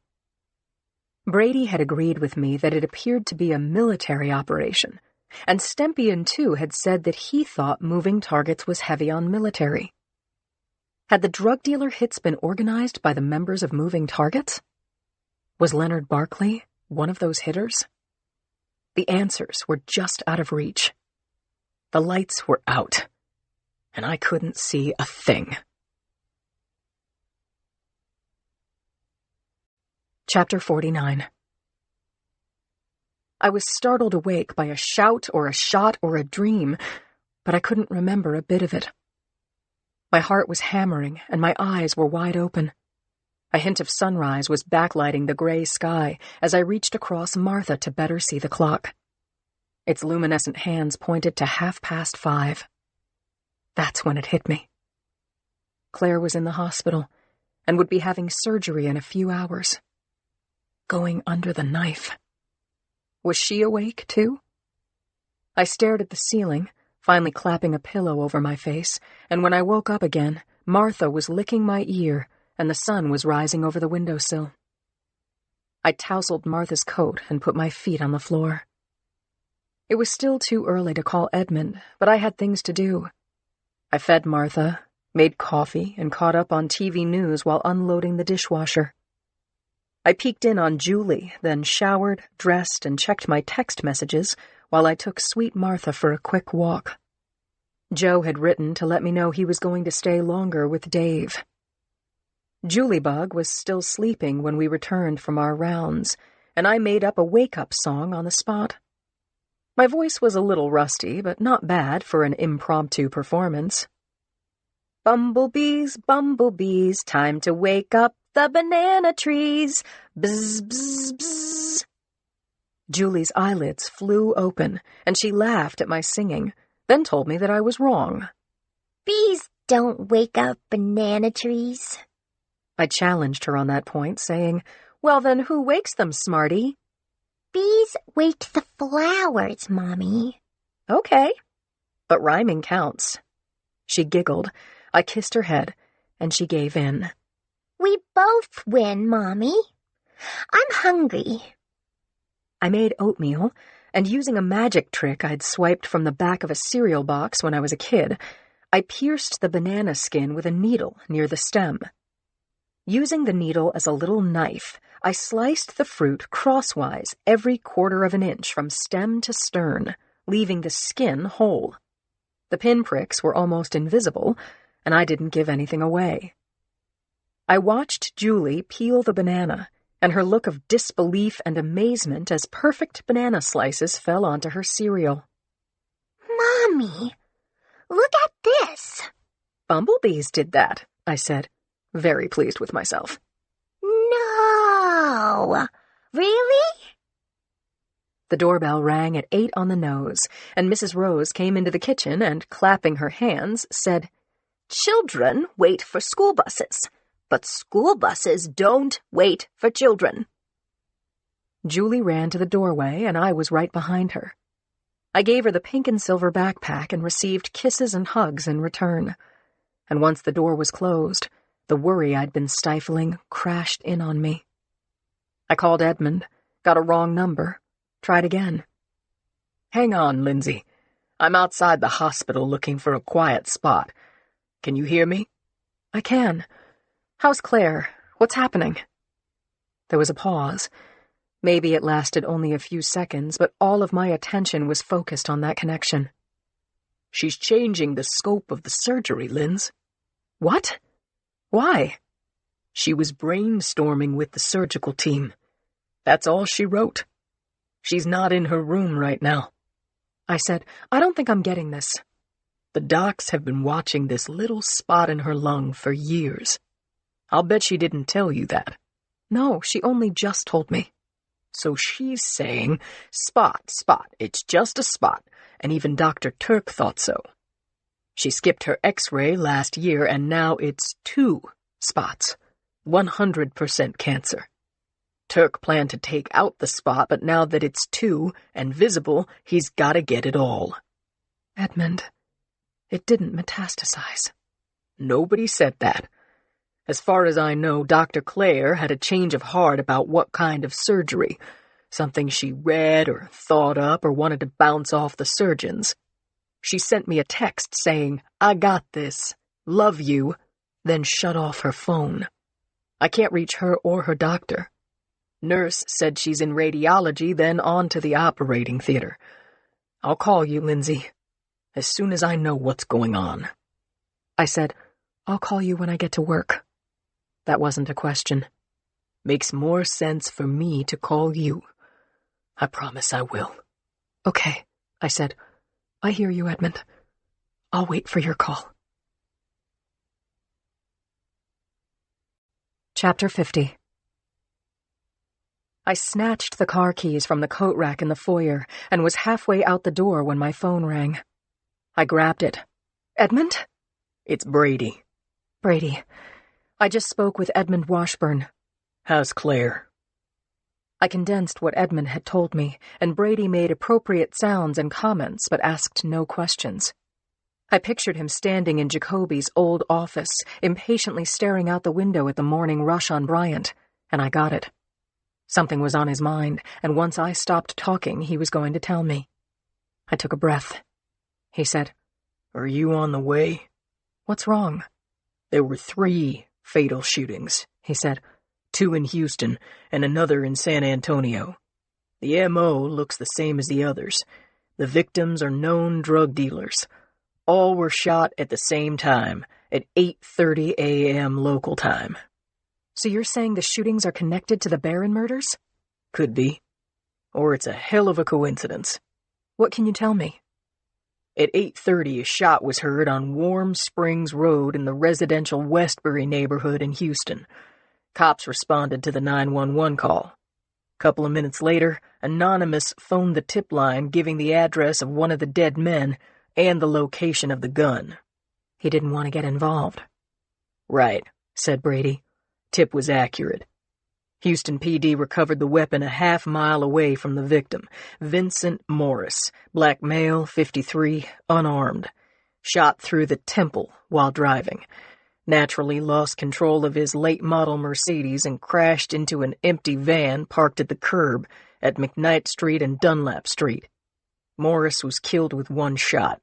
Brady had agreed with me that it appeared to be a military operation, and Stempion too had said that he thought moving targets was heavy on military. Had the drug dealer hits been organized by the members of Moving Targets? Was Leonard Barkley one of those hitters? The answers were just out of reach. The lights were out, and I couldn't see a thing. Chapter 49. I was startled awake by a shout or a shot or a dream, but I couldn't remember a bit of it. My heart was hammering, and my eyes were wide open. A hint of sunrise was backlighting the gray sky as I reached across Martha to better see the clock. Its luminescent hands pointed to 5:30. That's when it hit me. Claire was in the hospital and would be having surgery in a few hours. Going under the knife. Was she awake, too? I stared at the ceiling, finally clapping a pillow over my face, and when I woke up again, Martha was licking my ear, and the sun was rising over the windowsill. I tousled Martha's coat and put my feet on the floor. It was still too early to call Edmund, but I had things to do. I fed Martha, made coffee, and caught up on TV news while unloading the dishwasher. I peeked in on Julie, then showered, dressed, and checked my text messages while I took Sweet Martha for a quick walk. Joe had written to let me know he was going to stay longer with Dave. Juliebug was still sleeping when we returned from our rounds, and I made up a wake-up song on the spot. My voice was a little rusty, but not bad for an impromptu performance. Bumblebees, bumblebees, time to wake up the banana trees. Bzz, bzz, bzz. Julie's eyelids flew open, and she laughed at my singing, then told me that I was wrong. Bees don't wake up banana trees. I challenged her on that point, saying, "Well then, who wakes them, smarty?" Bees wake the flowers, Mommy. Okay, but rhyming counts. She giggled. I kissed her head, and she gave in. We both win, Mommy. I'm hungry. I made oatmeal, and using a magic trick I'd swiped from the back of a cereal box when I was a kid, I pierced the banana skin with a needle near the stem. Using the needle as a little knife, I sliced the fruit crosswise every 1/4 of an inch from stem to stern, leaving the skin whole. The pinpricks were almost invisible, and I didn't give anything away. I watched Julie peel the banana, and her look of disbelief and amazement as perfect banana slices fell onto her cereal. Mommy, look at this. Bumblebees did that, I said, very pleased with myself. No! Really? The doorbell rang at 8 on the nose, and Mrs. Rose came into the kitchen and, clapping her hands, said, Children wait for school buses, but school buses don't wait for children. Julie ran to the doorway, and I was right behind her. I gave her the pink and silver backpack and received kisses and hugs in return. And once the door was closed, the worry I'd been stifling crashed in on me. I called Edmund, got a wrong number, tried again. Hang on, Lindsay. I'm outside the hospital looking for a quiet spot. Can you hear me? I can. How's Claire? What's happening? There was a pause. Maybe it lasted only a few seconds, but all of my attention was focused on that connection. She's changing the scope of the surgery, Linz. What? Why? She was brainstorming with the surgical team. That's all she wrote. She's not in her room right now. I said, I don't think I'm getting this. The docs have been watching this little spot in her lung for years. I'll bet she didn't tell you that. No, she only just told me. So she's saying, spot, it's just a spot, and even Dr. Turk thought so. She skipped her x-ray last year, and now it's 2 spots. 100% cancer. Turk planned to take out the spot, but now that it's 2 and visible, he's gotta get it all. Edmund, it didn't metastasize. Nobody said that. As far as I know, Dr. Claire had a change of heart about what kind of surgery. Something she read or thought up or wanted to bounce off the surgeons. She sent me a text saying, I got this, love you, then shut off her phone. I can't reach her or her doctor. Nurse said she's in radiology, then on to the operating theater. I'll call you, Lindsay, as soon as I know what's going on. I said, I'll call you when I get to work. That wasn't a question. Makes more sense for me to call you. I promise I will. Okay, I said. I hear you, Edmund. I'll wait for your call. Chapter 50. I snatched the car keys from the coat rack in the foyer and was halfway out the door when my phone rang. I grabbed it. Edmund? It's Brady. Brady. I just spoke with Edmund Washburn. How's Claire? I condensed what Edmund had told me, and Brady made appropriate sounds and comments but asked no questions. I pictured him standing in Jacoby's old office, impatiently staring out the window at the morning rush on Bryant, and I got it. Something was on his mind, and once I stopped talking, he was going to tell me. I took a breath. He said, Are you on the way? What's wrong? There were 3 fatal shootings, he said. 2 in Houston and another in San Antonio. The M.O. looks the same as the others. The victims are known drug dealers. All were shot at the same time, at 8:30 a.m. local time. So you're saying the shootings are connected to the Barron murders? Could be. Or it's a hell of a coincidence. What can you tell me? At 8:30, a shot was heard on Warm Springs Road in the residential Westbury neighborhood in Houston. Cops responded to the 911 call. Couple of minutes later, Anonymous phoned the tip line giving the address of one of the dead men and the location of the gun. He didn't want to get involved. Right, said Brady. Tip was accurate. Houston PD recovered the weapon a half-mile away from the victim, Vincent Morris, black male, 53, unarmed. Shot through the temple while driving. Naturally lost control of his late-model Mercedes and crashed into an empty van parked at the curb at McKnight Street and Dunlap Street. Morris was killed with 1 shot.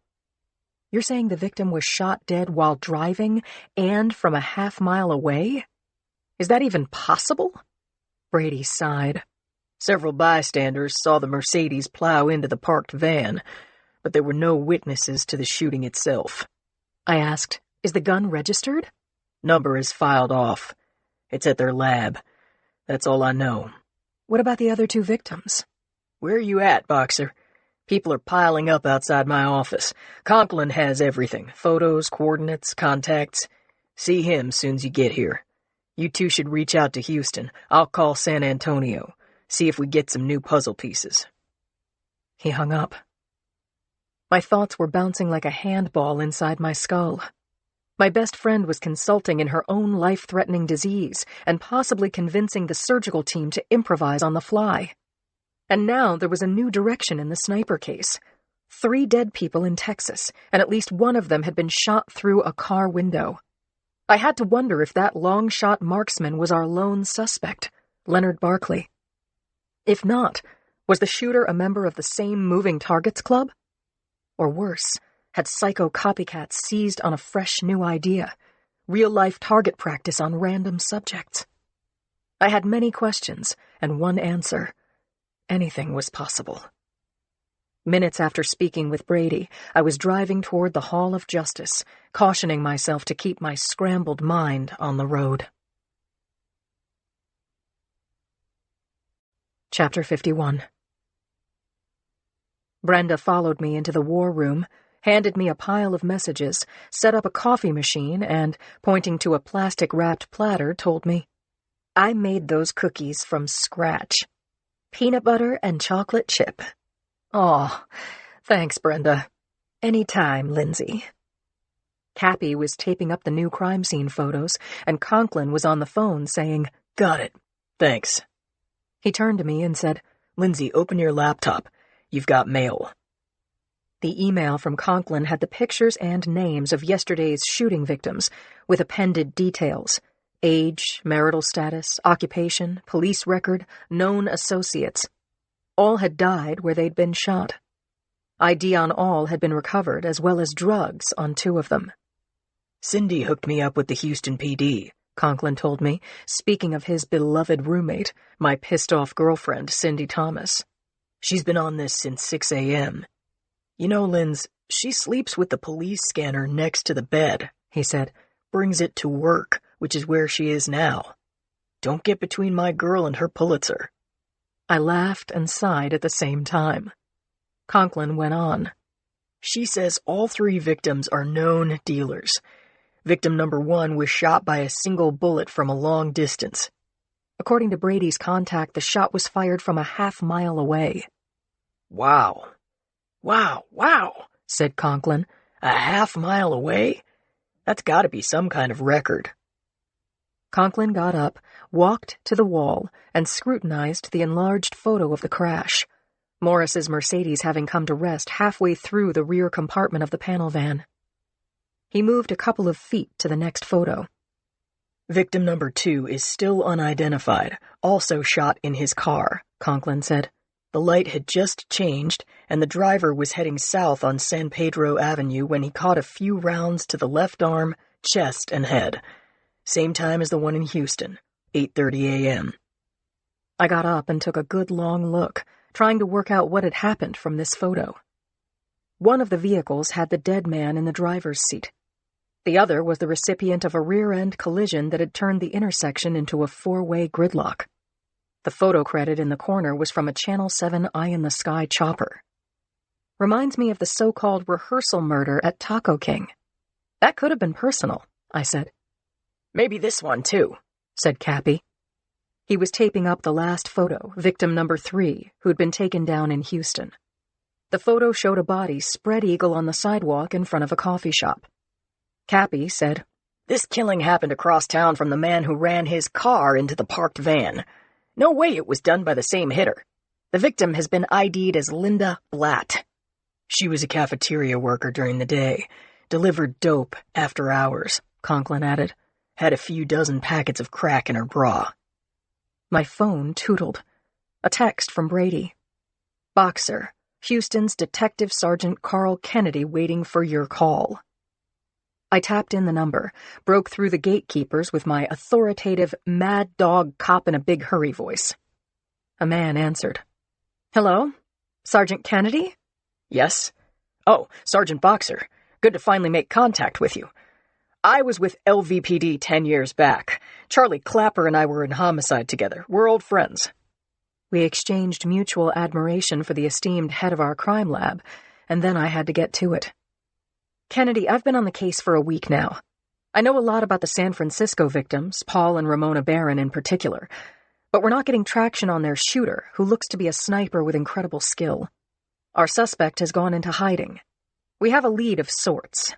You're saying the victim was shot dead while driving and from a half-mile away? Is that even possible? Brady sighed. Several bystanders saw the Mercedes plow into the parked van, but there were no witnesses to the shooting itself. I asked, is the gun registered? Number is filed off. It's at their lab. That's all I know. What about the other 2 victims? Where are you at, Boxer? People are piling up outside my office. Conklin has everything. Photos, coordinates, contacts. See him soon as you get here. You 2 should reach out to Houston. I'll call San Antonio. See if we get some new puzzle pieces. He hung up. My thoughts were bouncing like a handball inside my skull. My best friend was consulting in her own life-threatening disease and possibly convincing the surgical team to improvise on the fly. And now there was a new direction in the sniper case. 3 dead people in Texas, and at least one of them had been shot through a car window. I had to wonder if that long-shot marksman was our lone suspect, Leonard Barkley. If not, was the shooter a member of the same Moving Targets Club? Or worse, had psycho copycats seized on a fresh new idea, real-life target practice on random subjects? I had many questions and one answer. Anything was possible. Minutes after speaking with Brady, I was driving toward the Hall of Justice, cautioning myself to keep my scrambled mind on the road. Chapter 51. Brenda followed me into the war room, handed me a pile of messages, set up a coffee machine, and, pointing to a plastic-wrapped platter, told me, I made those cookies from scratch. Peanut butter and chocolate chip. Aw, thanks, Brenda. Anytime, Lindsay. Cappy was taping up the new crime scene photos, and Conklin was on the phone saying, Got it. Thanks. He turned to me and said, Lindsay, open your laptop. You've got mail. The email from Conklin had the pictures and names of yesterday's shooting victims, with appended details. Age, marital status, occupation, police record, known associates. All had died where they'd been shot. ID on all had been recovered, as well as drugs on 2 of them. Cindy hooked me up with the Houston PD, Conklin told me, speaking of his beloved roommate, my pissed-off girlfriend, Cindy Thomas. She's been on this since 6 a.m. You know, Linz, she sleeps with the police scanner next to the bed, he said. Brings it to work, which is where she is now. Don't get between my girl and her Pulitzer. I laughed and sighed at the same time. Conklin went on. She says all 3 victims are known dealers. Victim number 1 was shot by a single bullet from a long distance. According to Brady's contact, the shot was fired from a half-mile away. Wow, said Conklin. A half-mile away? That's gotta be some kind of record. Conklin got up, walked to the wall, and scrutinized the enlarged photo of the crash, Morris's Mercedes having come to rest halfway through the rear compartment of the panel van. He moved a couple of feet to the next photo. Victim number 2 is still unidentified, also shot in his car, Conklin said. The light had just changed, and the driver was heading south on San Pedro Avenue when he caught a few rounds to the left arm, chest, and head. Same time as the one in Houston, 8:30 a.m. I got up and took a good long look, trying to work out what had happened from this photo. One of the vehicles had the dead man in the driver's seat. The other was the recipient of a rear-end collision that had turned the intersection into a 4-way gridlock. The photo credit in the corner was from a Channel 7 eye-in-the-sky chopper. Reminds me of the so-called rehearsal murder at Taco King. That could have been personal, I said. Maybe this one, too, said Cappy. He was taping up the last photo, victim number 3, who'd been taken down in Houston. The photo showed a body spread eagle on the sidewalk in front of a coffee shop. Cappy said, This killing happened across town from the man who ran his car into the parked van. No way it was done by the same hitter. The victim has been ID'd as Linda Blatt. She was a cafeteria worker during the day, delivered dope after hours, Conklin added. Had a few dozen packets of crack in her bra. My phone tootled. A text from Brady. Boxer, Houston's Detective Sergeant Carl Kennedy waiting for your call. I tapped in the number, broke through the gatekeepers with my authoritative, mad dog cop in a big hurry voice. A man answered. "Hello? Sergeant Kennedy?" "Yes. Oh, Sergeant Boxer. Good to finally make contact with you. I was with LVPD 10 years back. Charlie Clapper and I were in homicide together. We're old friends." We exchanged mutual admiration for the esteemed head of our crime lab, and then I had to get to it. "Kennedy, I've been on the case for a week now. I know a lot about the San Francisco victims, Paul and Ramona Barron in particular, but we're not getting traction on their shooter, who looks to be a sniper with incredible skill. Our suspect has gone into hiding. We have a lead of sorts."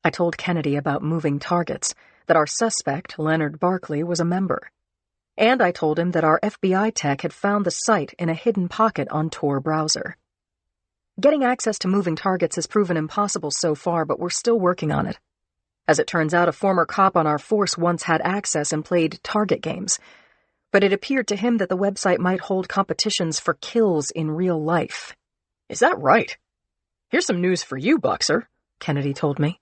I told Kennedy about moving targets, that our suspect, Leonard Barkley, was a member. And I told him that our FBI tech had found the site in a hidden pocket on Tor browser. Getting access to moving targets has proven impossible so far, but we're still working on it. As it turns out, a former cop on our force once had access and played target games, but it appeared to him that the website might hold competitions for kills in real life. "Is that right? Here's some news for you, Boxer," Kennedy told me.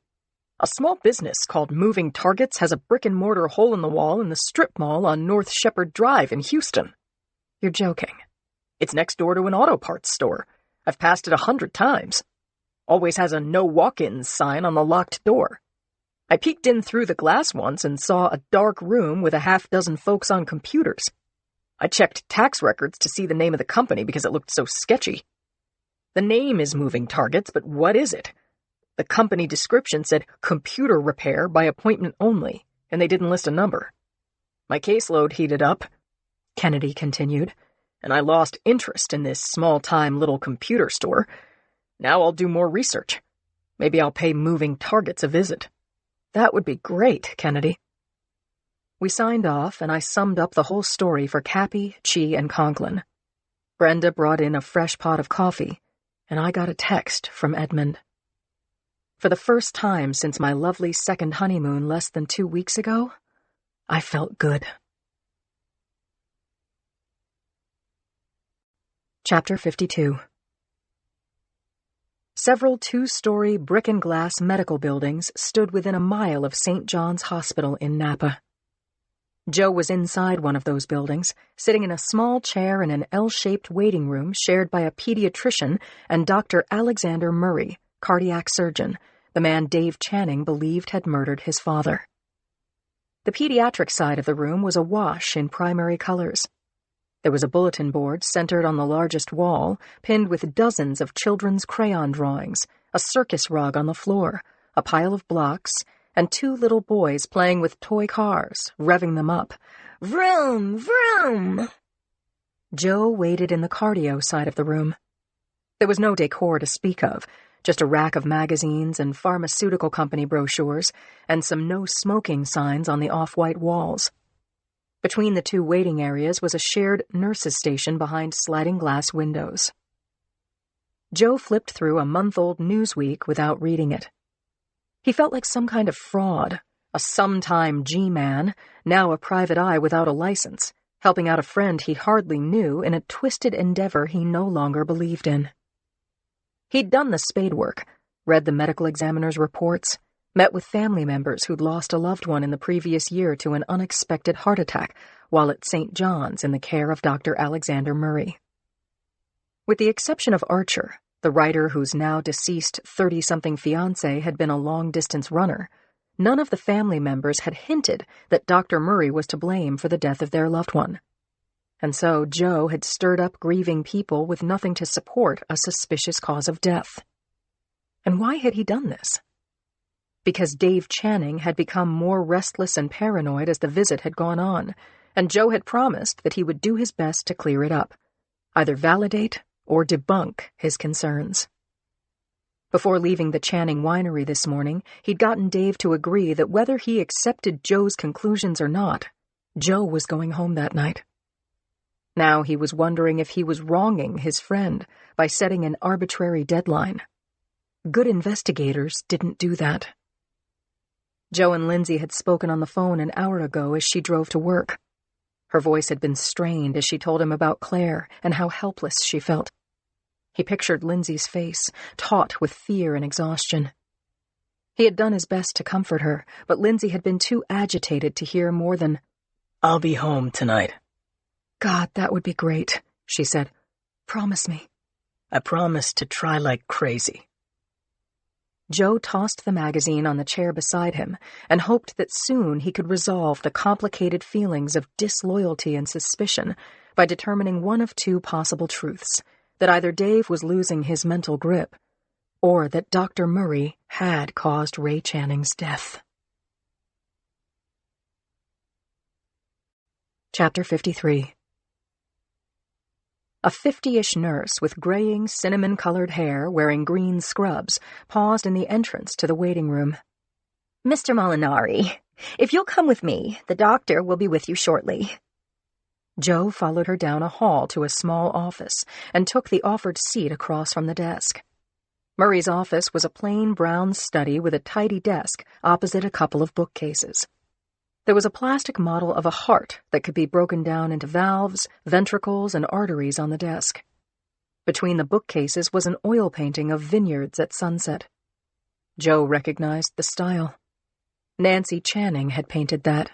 "A small business called Moving Targets has a brick-and-mortar hole-in-the-wall in the strip mall on North Shepherd Drive in Houston." "You're joking." "It's next door to an auto parts store. I've passed it 100 times. Always has a no walk-ins sign on the locked door. I peeked in through the glass once and saw a dark room with a half-dozen folks on computers. I checked tax records to see the name of the company because it looked so sketchy. The name is Moving Targets, but what is it? The company description said computer repair by appointment only, and they didn't list a number. My caseload heated up," Kennedy continued, "and I lost interest in this small-time little computer store. Now I'll do more research. Maybe I'll pay Moving Targets a visit." "That would be great, Kennedy." We signed off, and I summed up the whole story for Cappy, Chi, and Conklin. Brenda brought in a fresh pot of coffee, and I got a text from Edmund. For the first time since my lovely second honeymoon less than 2 weeks ago, I felt good. Chapter 52. Several 2-story brick-and-glass medical buildings stood within a mile of St. John's Hospital in Napa. Joe was inside one of those buildings, sitting in a small chair in an L-shaped waiting room shared by a pediatrician and Dr. Alexander Murray, cardiac surgeon, the man Dave Channing believed had murdered his father. The pediatric side of the room was awash in primary colors. There was a bulletin board centered on the largest wall, pinned with dozens of children's crayon drawings, a circus rug on the floor, a pile of blocks, and 2 little boys playing with toy cars, revving them up. Vroom, vroom! Joe waited in the cardio side of the room. There was no decor to speak of, just a rack of magazines and pharmaceutical company brochures, and some no-smoking signs on the off-white walls. Between the 2 waiting areas was a shared nurse's station behind sliding glass windows. Joe flipped through a month-old Newsweek without reading it. He felt like some kind of fraud, a sometime G-man, now a private eye without a license, helping out a friend he hardly knew in a twisted endeavor he no longer believed in. He'd done the spade work, read the medical examiner's reports, met with family members who'd lost a loved one in the previous year to an unexpected heart attack while at St. John's in the care of Dr. Alexander Murray. With the exception of Archer, the writer whose now deceased 30-something fiancé had been a long-distance runner, none of the family members had hinted that Dr. Murray was to blame for the death of their loved one. And so Joe had stirred up grieving people with nothing to support a suspicious cause of death. And why had he done this? Because Dave Channing had become more restless and paranoid as the visit had gone on, and Joe had promised that he would do his best to clear it up, either validate or debunk his concerns. Before leaving the Channing winery this morning, he'd gotten Dave to agree that whether he accepted Joe's conclusions or not, Joe was going home that night. Now he was wondering if he was wronging his friend by setting an arbitrary deadline. Good investigators didn't do that. Joe and Lindsay had spoken on the phone an hour ago as she drove to work. Her voice had been strained as she told him about Claire and how helpless she felt. He pictured Lindsay's face, taut with fear and exhaustion. He had done his best to comfort her, but Lindsay had been too agitated to hear more than, "I'll be home tonight." "God, that would be great," she said. "Promise me." "I promise to try like crazy." Joe tossed the magazine on the chair beside him and hoped that soon he could resolve the complicated feelings of disloyalty and suspicion by determining one of two possible truths: that either Dave was losing his mental grip, or that Dr. Murray had caused Ray Channing's death. Chapter 53. A 50-ish nurse with graying, cinnamon-colored hair wearing green scrubs paused in the entrance to the waiting room. "Mr. Molinari, if you'll come with me, the doctor will be with you shortly." Joe followed her down a hall to a small office and took the offered seat across from the desk. Murray's office was a plain brown study with a tidy desk opposite a couple of bookcases. There was a plastic model of a heart that could be broken down into valves, ventricles, and arteries on the desk. Between the bookcases was an oil painting of vineyards at sunset. Joe recognized the style. Nancy Channing had painted that.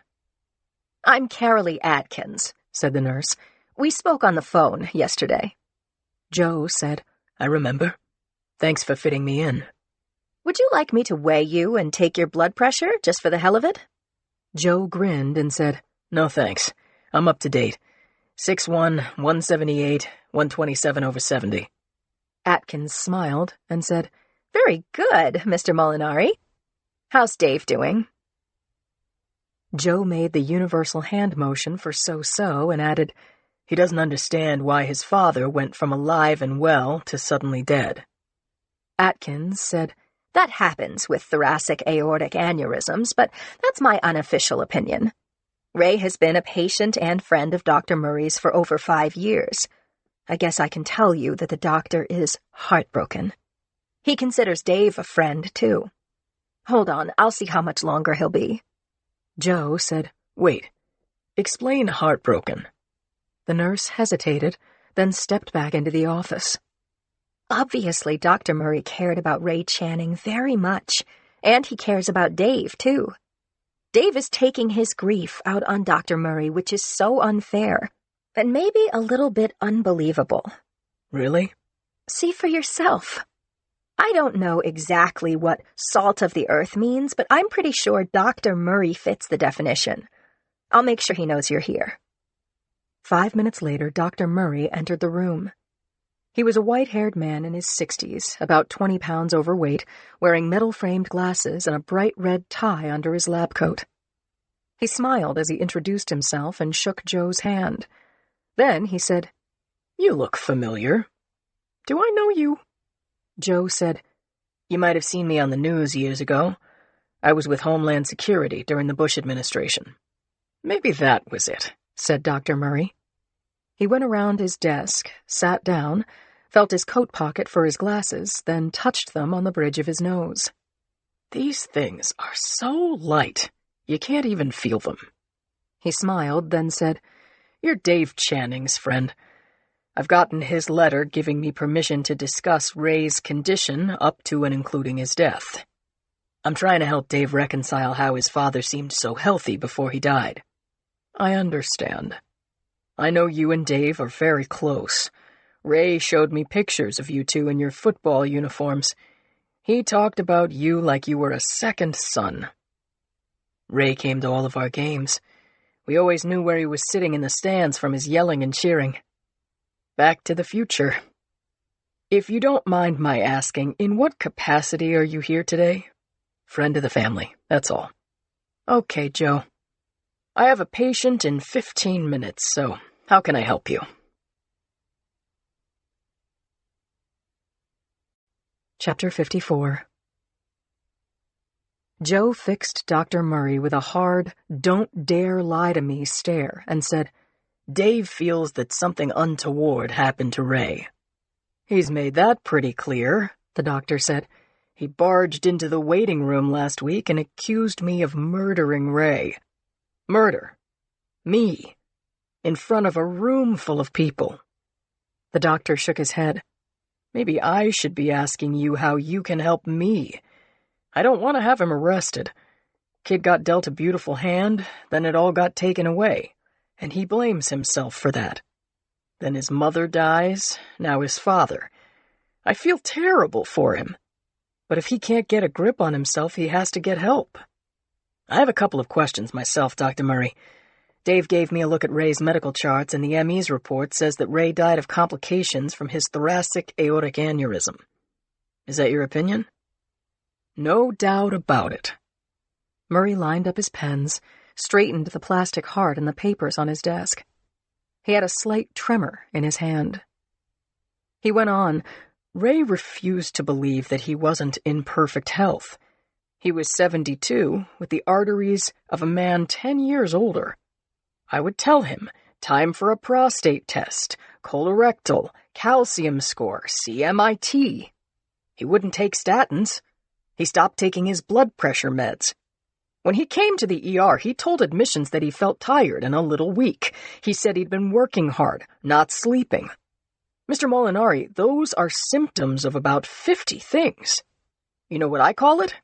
"I'm Carolee Atkins," said the nurse. "We spoke on the phone yesterday." Joe said, "I remember. Thanks for fitting me in." "Would you like me to weigh you and take your blood pressure, just for the hell of it?" Joe grinned and said, "No thanks. I'm up to date. 6'1", 178, 127/70. Atkins smiled and said, "Very good, Mr. Molinari. How's Dave doing?" Joe made the universal hand motion for so-so and added, "He doesn't understand why his father went from alive and well to suddenly dead." Atkins said, "That happens with thoracic aortic aneurysms, but that's my unofficial opinion. Ray has been a patient and friend of Dr. Murray's for over 5 years. I guess I can tell you that the doctor is heartbroken. He considers Dave a friend, too. Hold on, I'll see how much longer he'll be." Joe said, "Wait. Explain heartbroken." The nurse hesitated, then stepped back into the office. "Obviously, Dr. Murray cared about Ray Channing very much, and he cares about Dave, too. Dave is taking his grief out on Dr. Murray, which is so unfair, and maybe a little bit unbelievable." "Really?" "See for yourself. I don't know exactly what salt of the earth means, but I'm pretty sure Dr. Murray fits the definition. I'll make sure he knows you're here." 5 minutes later, Dr. Murray entered the room. He was a white-haired man in his 60s, about 20 pounds overweight, wearing metal-framed glasses and a bright red tie under his lab coat. He smiled as he introduced himself and shook Joe's hand. Then he said, "You look familiar. Do I know you?" Joe said, "You might have seen me on the news years ago. I was with Homeland Security during the Bush administration." "Maybe that was it," said Dr. Murray. He went around his desk, sat down, felt his coat pocket for his glasses, then touched them on the bridge of his nose. "These things are so light, you can't even feel them." He smiled, then said, "You're Dave Channing's friend. I've gotten his letter giving me permission to discuss Ray's condition up to and including his death. I'm trying to help Dave reconcile how his father seemed so healthy before he died." "I understand. I know you and Dave are very close. Ray showed me pictures of you two in your football uniforms. He talked about you like you were a second son. Ray came to all of our games. We always knew where he was sitting in the stands from his yelling and cheering. Back to the Future. If you don't mind my asking, in what capacity are you here today?" "Friend of the family, that's all." "Okay, Joe. I have a patient in 15 minutes, so how can I help you?" Chapter 54. Joe fixed Dr. Murray with a hard, "don't dare lie to me" stare and said, "Dave feels that something untoward happened to Ray." "He's made that pretty clear," the doctor said. "He barged into the waiting room last week and accused me of murdering Ray. Murder. Me. In front of a room full of people." The doctor shook his head. "Maybe I should be asking you how you can help me. I don't want to have him arrested. Kid got dealt a beautiful hand, then it all got taken away, and he blames himself for that. Then his mother dies, now his father. I feel terrible for him. But if he can't get a grip on himself, he has to get help. I have a couple of questions myself, Dr. Murray. Dave gave me a look at Ray's medical charts, and the ME's report says that Ray died of complications from his thoracic aortic aneurysm. Is that your opinion? No doubt about it. Murray lined up his pens, straightened the plastic heart and the papers on his desk. He had a slight tremor in his hand. He went on, Ray refused to believe that he wasn't in perfect health. He was 72, with the arteries of a man 10 years older. I would tell him, time for a prostate test, colorectal, calcium score, CMIT. He wouldn't take statins. He stopped taking his blood pressure meds. When he came to the ER, he told admissions that he felt tired and a little weak. He said he'd been working hard, not sleeping. Mr. Molinari, those are symptoms of about 50 things. You know what I call it?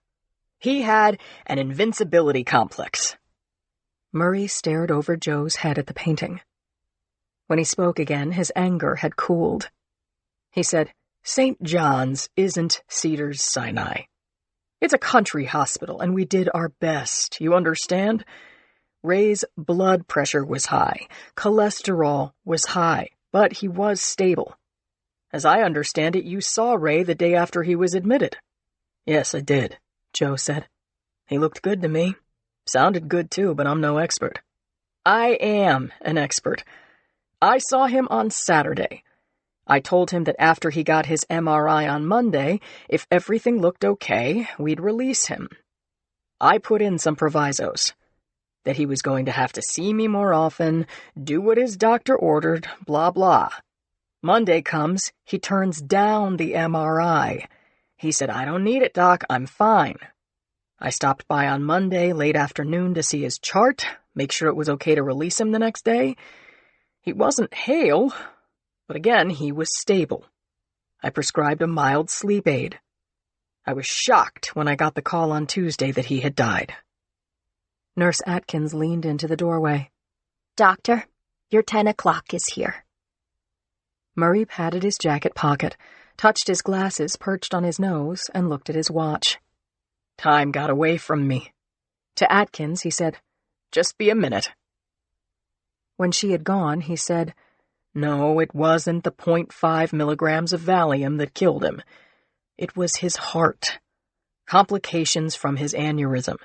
He had an invincibility complex. Murray stared over Joe's head at the painting. When he spoke again, his anger had cooled. He said, St. John's isn't Cedars-Sinai. It's a country hospital, and we did our best, you understand? Ray's blood pressure was high, cholesterol was high, but he was stable. As I understand it, you saw Ray the day after he was admitted. Yes, I did, Joe said. He looked good to me. Sounded good too, but I'm no expert. I am an expert. I saw him on Saturday. I told him that after he got his MRI on Monday, if everything looked okay, we'd release him. I put in some provisos. That he was going to have to see me more often, do what his doctor ordered, blah blah. Monday comes, he turns down the MRI. He said, I don't need it, Doc, I'm fine. I stopped by on Monday late afternoon to see his chart, make sure it was okay to release him the next day. He wasn't hale, but again, he was stable. I prescribed a mild sleep aid. I was shocked when I got the call on Tuesday that he had died. Nurse Atkins leaned into the doorway. Doctor, your 10 o'clock is here. Murray patted his jacket pocket, touched his glasses perched on his nose, and looked at his watch. Time got away from me. To Atkins, he said, Just be a minute. When she had gone, he said, No, it wasn't the 0.5 milligrams of Valium that killed him. It was his heart. Complications from his aneurysm.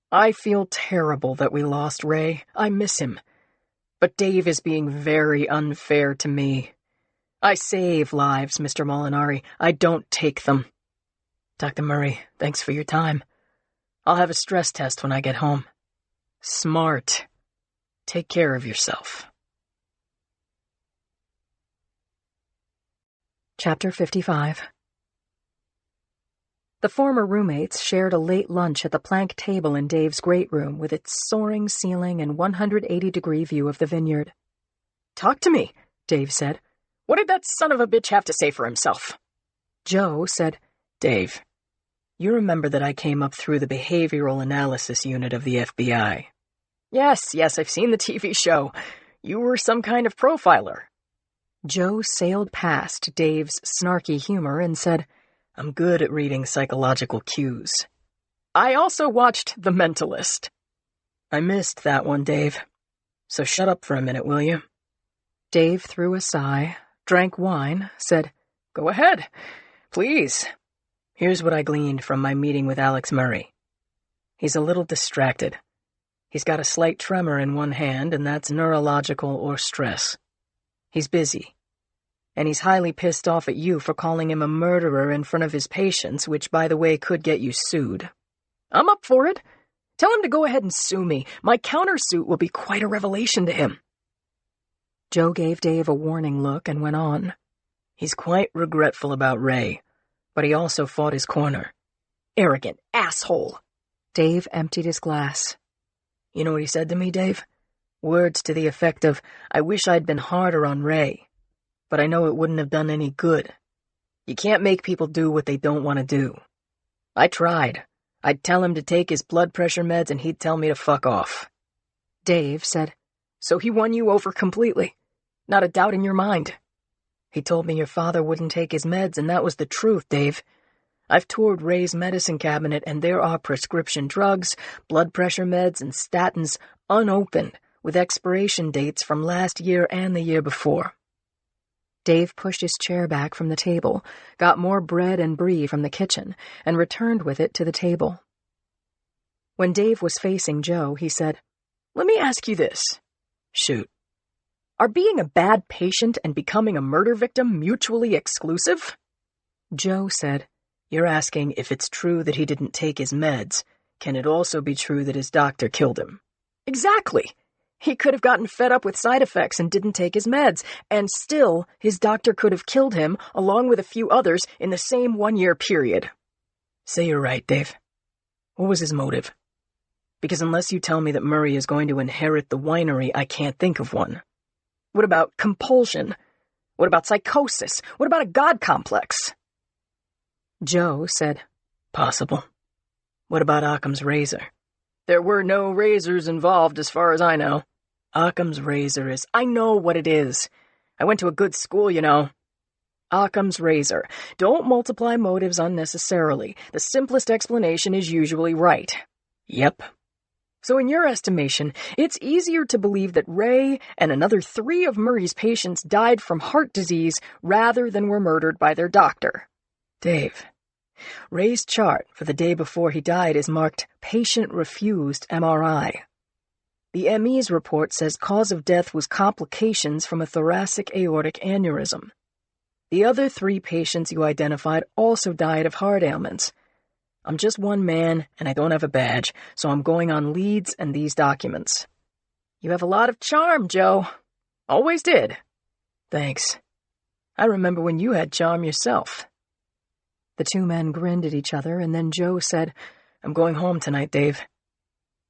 I feel terrible that we lost Ray. I miss him. But Dave is being very unfair to me. I save lives, Mr. Molinari. I don't take them. Dr. Murray, thanks for your time. I'll have a stress test when I get home. Smart. Take care of yourself. Chapter 55. The former roommates shared a late lunch at the plank table in Dave's great room with its soaring ceiling and 180-degree view of the vineyard. Talk to me, Dave said. What did that son of a bitch have to say for himself? Joe said, Dave, you remember that I came up through the behavioral analysis unit of the FBI. Yes, I've seen the TV show. You were some kind of profiler. Joe sailed past Dave's snarky humor and said, I'm good at reading psychological cues. I also watched The Mentalist. I missed that one, Dave. So shut up for a minute, will you? Dave threw a sigh, drank wine, said, Go ahead, please. Here's what I gleaned from my meeting with Alex Murray. He's a little distracted. He's got a slight tremor in one hand, and that's neurological or stress. He's busy. And he's highly pissed off at you for calling him a murderer in front of his patients, which, by the way, could get you sued. I'm up for it. Tell him to go ahead and sue me. My countersuit will be quite a revelation to him. Joe gave Dave a warning look and went on. He's quite regretful about Ray, but he also fought his corner. Arrogant asshole. Dave emptied his glass. You know what he said to me, Dave? Words to the effect of, I wish I'd been harder on Ray. But I know it wouldn't have done any good. You can't make people do what they don't want to do. I tried. I'd tell him to take his blood pressure meds and he'd tell me to fuck off. Dave said, So he won you over completely. Not a doubt in your mind. He told me your father wouldn't take his meds, and that was the truth, Dave. I've toured Ray's medicine cabinet, and there are prescription drugs, blood pressure meds, and statins unopened, with expiration dates from last year and the year before. Dave pushed his chair back from the table, got more bread and brie from the kitchen, and returned with it to the table. When Dave was facing Joe, he said, Let me ask you this. Shoot. Are being a bad patient and becoming a murder victim mutually exclusive? Joe said, You're asking if it's true that he didn't take his meds. Can it also be true that his doctor killed him? Exactly. He could have gotten fed up with side effects and didn't take his meds, and still his doctor could have killed him along with a few others in the same 1-year period. Say you're right, Dave. What was his motive? Because unless you tell me that Murray is going to inherit the winery, I can't think of one. What about compulsion? What about psychosis? What about a God complex? Joe said, Possible. What about Occam's razor? There were no razors involved as far as I know. Occam's razor is... I know what it is. I went to a good school, you know. Occam's razor. Don't multiply motives unnecessarily. The simplest explanation is usually right. Yep. So in your estimation, it's easier to believe that Ray and another 3 of Murray's patients died from heart disease rather than were murdered by their doctor. Dave, Ray's chart for the day before he died is marked Patient Refused MRI. The ME's report says cause of death was complications from a thoracic aortic aneurysm. The other 3 patients you identified also died of heart ailments. I'm just one man, and I don't have a badge, so I'm going on leads and these documents. You have a lot of charm, Joe. Always did. Thanks. I remember when you had charm yourself. The 2 men grinned at each other, and then Joe said, I'm going home tonight, Dave.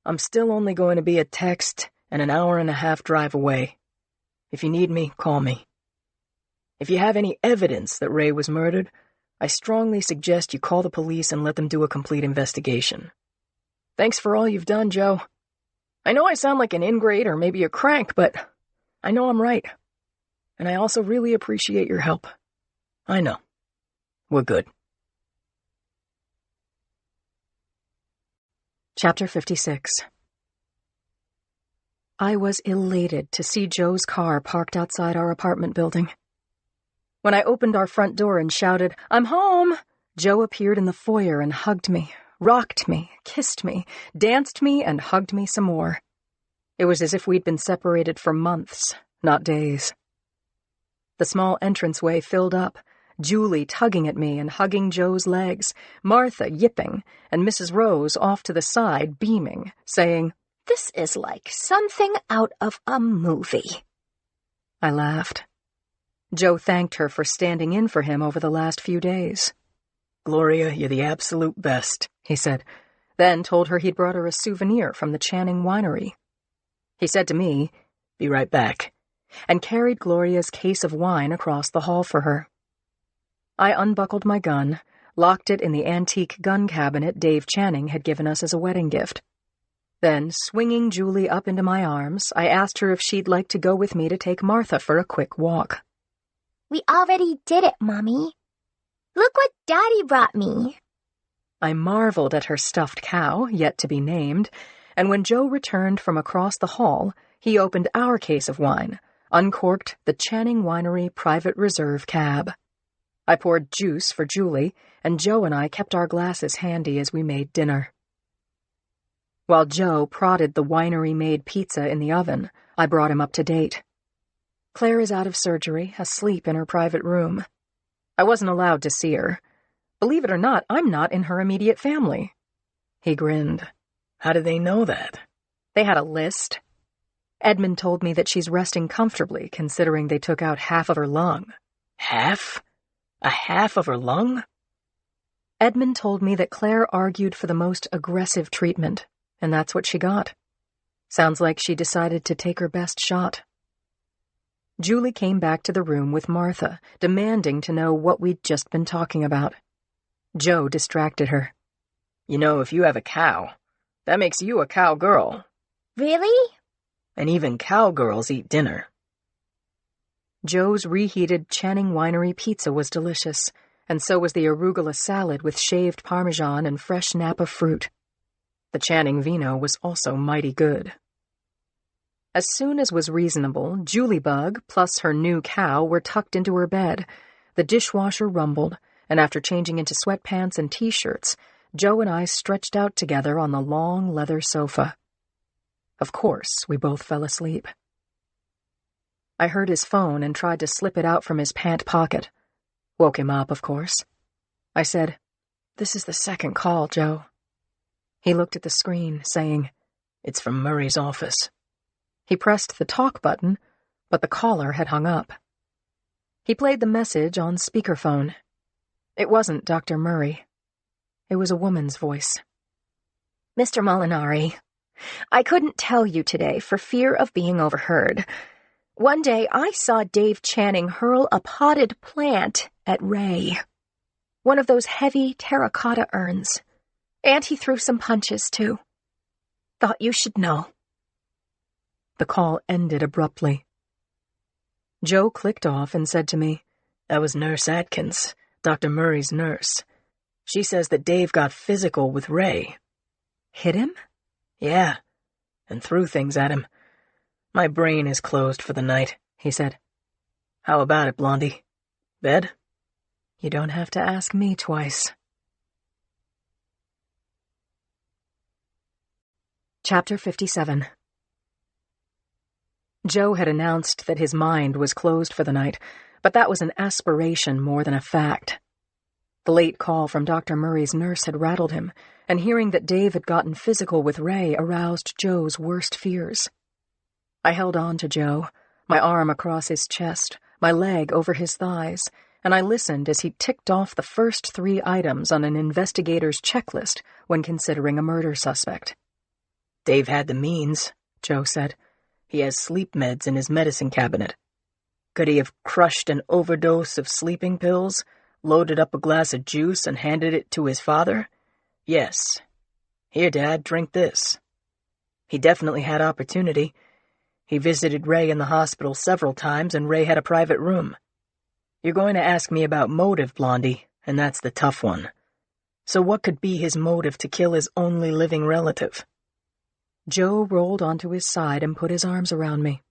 I'm still only going to be a text and an 1.5-hour drive away. If you need me, call me. If you have any evidence that Ray was murdered, I strongly suggest you call the police and let them do a complete investigation. Thanks for all you've done, Joe. I know I sound like an ingrate or maybe a crank, but I know I'm right. And I also really appreciate your help. I know. We're good. Chapter 56. I was elated to see Joe's car parked outside our apartment building. When I opened our front door and shouted, "I'm home!" Joe appeared in the foyer and hugged me, rocked me, kissed me, danced me, and hugged me some more. It was as if we'd been separated for months, not days. The small entranceway filled up, Julie tugging at me and hugging Joe's legs, Martha yipping, and Mrs. Rose off to the side beaming, saying, "This is like something out of a movie." I laughed. Joe thanked her for standing in for him over the last few days. "Gloria, you're the absolute best," he said, then told her he'd brought her a souvenir from the Channing winery. He said to me, "Be right back," and carried Gloria's case of wine across the hall for her. I unbuckled my gun, locked it in the antique gun cabinet Dave Channing had given us as a wedding gift. Then, swinging Julie up into my arms, I asked her if she'd like to go with me to take Martha for a quick walk. "We already did it, Mommy. Look what Daddy brought me." I marveled at her stuffed cow, yet to be named, and when Joe returned from across the hall, he opened our case of wine, uncorked the Channing Winery Private Reserve cab. I poured juice for Julie, and Joe and I kept our glasses handy as we made dinner. While Joe prodded the winery-made pizza in the oven, I brought him up to date. Claire is out of surgery, asleep in her private room. I wasn't allowed to see her. Believe it or not, I'm not in her immediate family. He grinned. "How do they know that?" They had a list. Edmund told me that she's resting comfortably, considering they took out half of her lung. Half? A half of her lung? Edmund told me that Claire argued for the most aggressive treatment, and that's what she got. Sounds like she decided to take her best shot. Julie came back to the room with Martha, demanding to know what we'd just been talking about. Joe distracted her. You know, if you have a cow, that makes you a cowgirl. Really? And even cowgirls eat dinner. Joe's reheated Channing Winery pizza was delicious, and so was the arugula salad with shaved Parmesan and fresh Napa fruit. The Channing vino was also mighty good. As soon as was reasonable, Juliebug plus her new cow were tucked into her bed. The dishwasher rumbled, and after changing into sweatpants and t-shirts, Joe and I stretched out together on the long leather sofa. Of course, we both fell asleep. I heard his phone and tried to slip it out from his pant pocket. Woke him up, of course. I said, "This is the second call, Joe." He looked at the screen, saying, "It's from Murray's office." He pressed the talk button, but the caller had hung up. He played the message on speakerphone. It wasn't Dr. Murray. It was a woman's voice. Mr. Molinari, I couldn't tell you today for fear of being overheard. One day I saw Dave Channing hurl a potted plant at Ray. One of those heavy terracotta urns. And he threw some punches, too. Thought you should know. The call ended abruptly. Joe clicked off and said to me, "That was Nurse Atkins, Dr. Murray's nurse. She says that Dave got physical with Ray." "Hit him?" "Yeah, and threw things at him. My brain is closed for the night," he said. "How about it, Blondie? Bed?" "You don't have to ask me twice." Chapter 57. Joe had announced that his mind was closed for the night, but that was an aspiration more than a fact. The late call from Dr. Murray's nurse had rattled him, and hearing that Dave had gotten physical with Ray aroused Joe's worst fears. I held on to Joe, my arm across his chest, my leg over his thighs, and I listened as he ticked off the first 3 items on an investigator's checklist when considering a murder suspect. "Dave had the means," Joe said. "He has sleep meds in his medicine cabinet. Could he have crushed an overdose of sleeping pills, loaded up a glass of juice, and handed it to his father? Yes. Here, Dad, drink this." He definitely had opportunity. He visited Ray in the hospital several times, and Ray had a private room. You're going to ask me about motive, Blondie, and that's the tough one. So what could be his motive to kill his only living relative? Joe rolled onto his side and put his arms around me.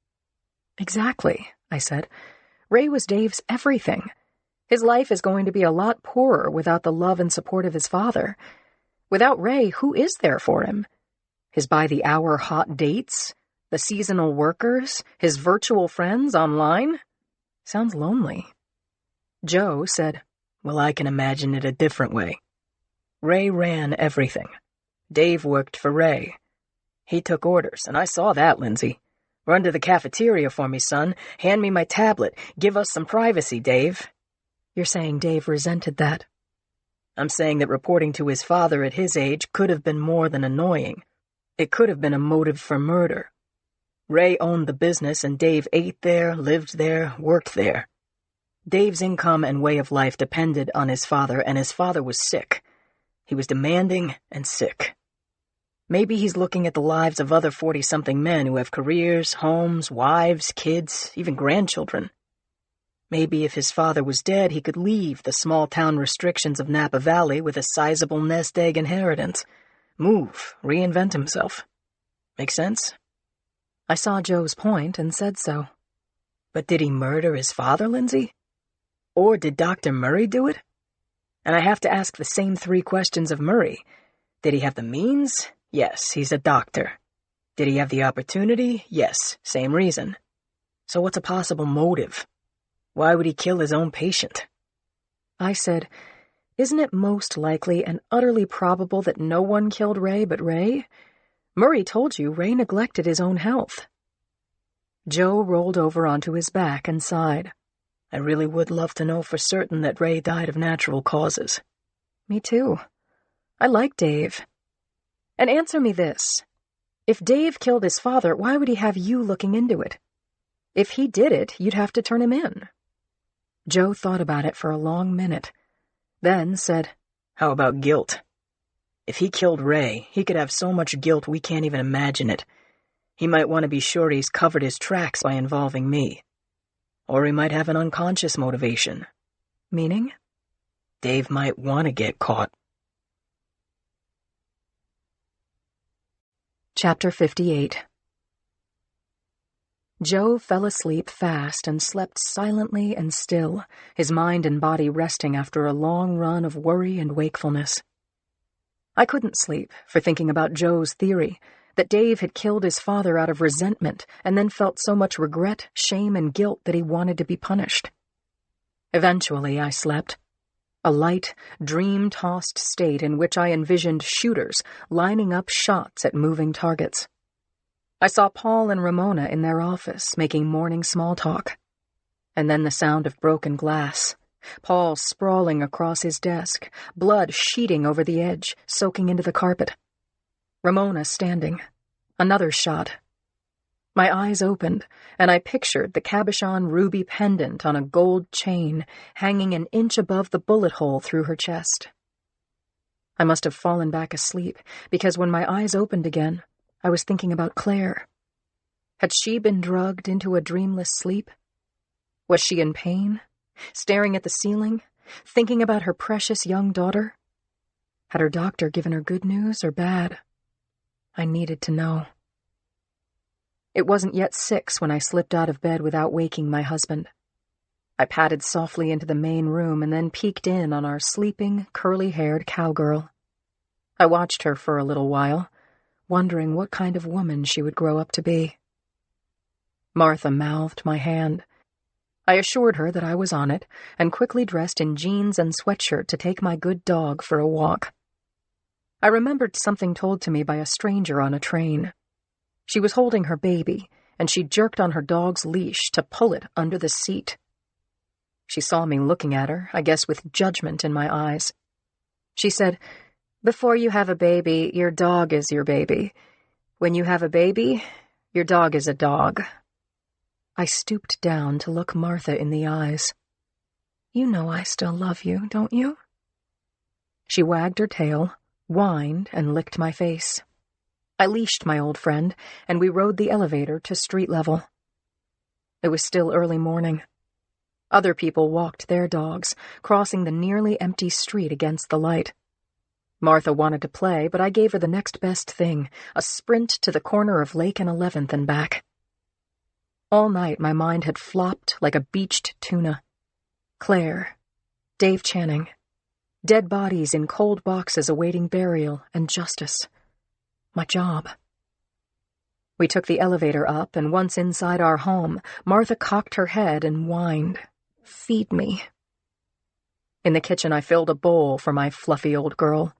"Exactly," I said. "Ray was Dave's everything. His life is going to be a lot poorer without the love and support of his father. Without Ray, who is there for him? His by-the-hour hot dates? The seasonal workers? His virtual friends online? Sounds lonely." Joe said, "Well, I can imagine it a different way. Ray ran everything. Dave worked for Ray. He took orders, and I saw that, Lindsay. Run to the cafeteria for me, son. Hand me my tablet. Give us some privacy, Dave." "You're saying Dave resented that?" "I'm saying that reporting to his father at his age could have been more than annoying. It could have been a motive for murder. Ray owned the business, and Dave ate there, lived there, worked there. Dave's income and way of life depended on his father, and his father was sick. He was demanding and sick. Maybe he's looking at the lives of other 40-something men who have careers, homes, wives, kids, even grandchildren. Maybe if his father was dead, he could leave the small-town restrictions of Napa Valley with a sizable nest egg inheritance. Move, reinvent himself. Make sense?" I saw Joe's point and said so. "But did he murder his father, Lindsay? Or did Dr. Murray do it? And I have to ask the same 3 questions of Murray. Did he have the means? Yes, he's a doctor. Did he have the opportunity? Yes, same reason. So what's a possible motive? Why would he kill his own patient?" I said, "Isn't it most likely and utterly probable that no one killed Ray but Ray? Murray told you Ray neglected his own health." Joe rolled over onto his back and sighed. "I really would love to know for certain that Ray died of natural causes." "Me too. I like Dave. And answer me this. If Dave killed his father, why would he have you looking into it? If he did it, you'd have to turn him in." Joe thought about it for a long minute, then said, "How about guilt?" If he killed Ray, he could have so much guilt we can't even imagine it. He might want to be sure he's covered his tracks by involving me. Or he might have an unconscious motivation. Meaning? Dave might want to get caught. Chapter 58. Joe fell asleep fast and slept silently and still, his mind and body resting after a long run of worry and wakefulness. I couldn't sleep for thinking about Joe's theory, that Dave had killed his father out of resentment and then felt so much regret, shame, and guilt that he wanted to be punished. Eventually, I slept. A light, dream-tossed state in which I envisioned shooters lining up shots at moving targets. I saw Paul and Ramona in their office making morning small talk. And then the sound of broken glass. Paul sprawling across his desk, blood sheeting over the edge, soaking into the carpet. Ramona standing. Another shot. My eyes opened, and I pictured the cabochon ruby pendant on a gold chain hanging an inch above the bullet hole through her chest. I must have fallen back asleep, because when my eyes opened again, I was thinking about Claire. Had she been drugged into a dreamless sleep? Was she in pain, staring at the ceiling, thinking about her precious young daughter? Had her doctor given her good news or bad? I needed to know. It wasn't yet 6 when I slipped out of bed without waking my husband. I padded softly into the main room and then peeked in on our sleeping, curly-haired cowgirl. I watched her for a little while, wondering what kind of woman she would grow up to be. Martha mouthed my hand. I assured her that I was on it, and quickly dressed in jeans and sweatshirt to take my good dog for a walk. I remembered something told to me by a stranger on a train. She was holding her baby, and she jerked on her dog's leash to pull it under the seat. She saw me looking at her, I guess with judgment in my eyes. She said, "Before you have a baby, your dog is your baby. When you have a baby, your dog is a dog." I stooped down to look Martha in the eyes. "You know I still love you, don't you?" She wagged her tail, whined, and licked my face. I leashed my old friend, and we rode the elevator to street level. It was still early morning. Other people walked their dogs, crossing the nearly empty street against the light. Martha wanted to play, but I gave her the next best thing, a sprint to the corner of Lake and 11th and back. All night my mind had flopped like a beached tuna. Claire, Dave Channing, dead bodies in cold boxes awaiting burial and justice. My job. We took the elevator up, and once inside our home, Martha cocked her head and whined, "Feed me." In the kitchen I filled a bowl for my fluffy old girl,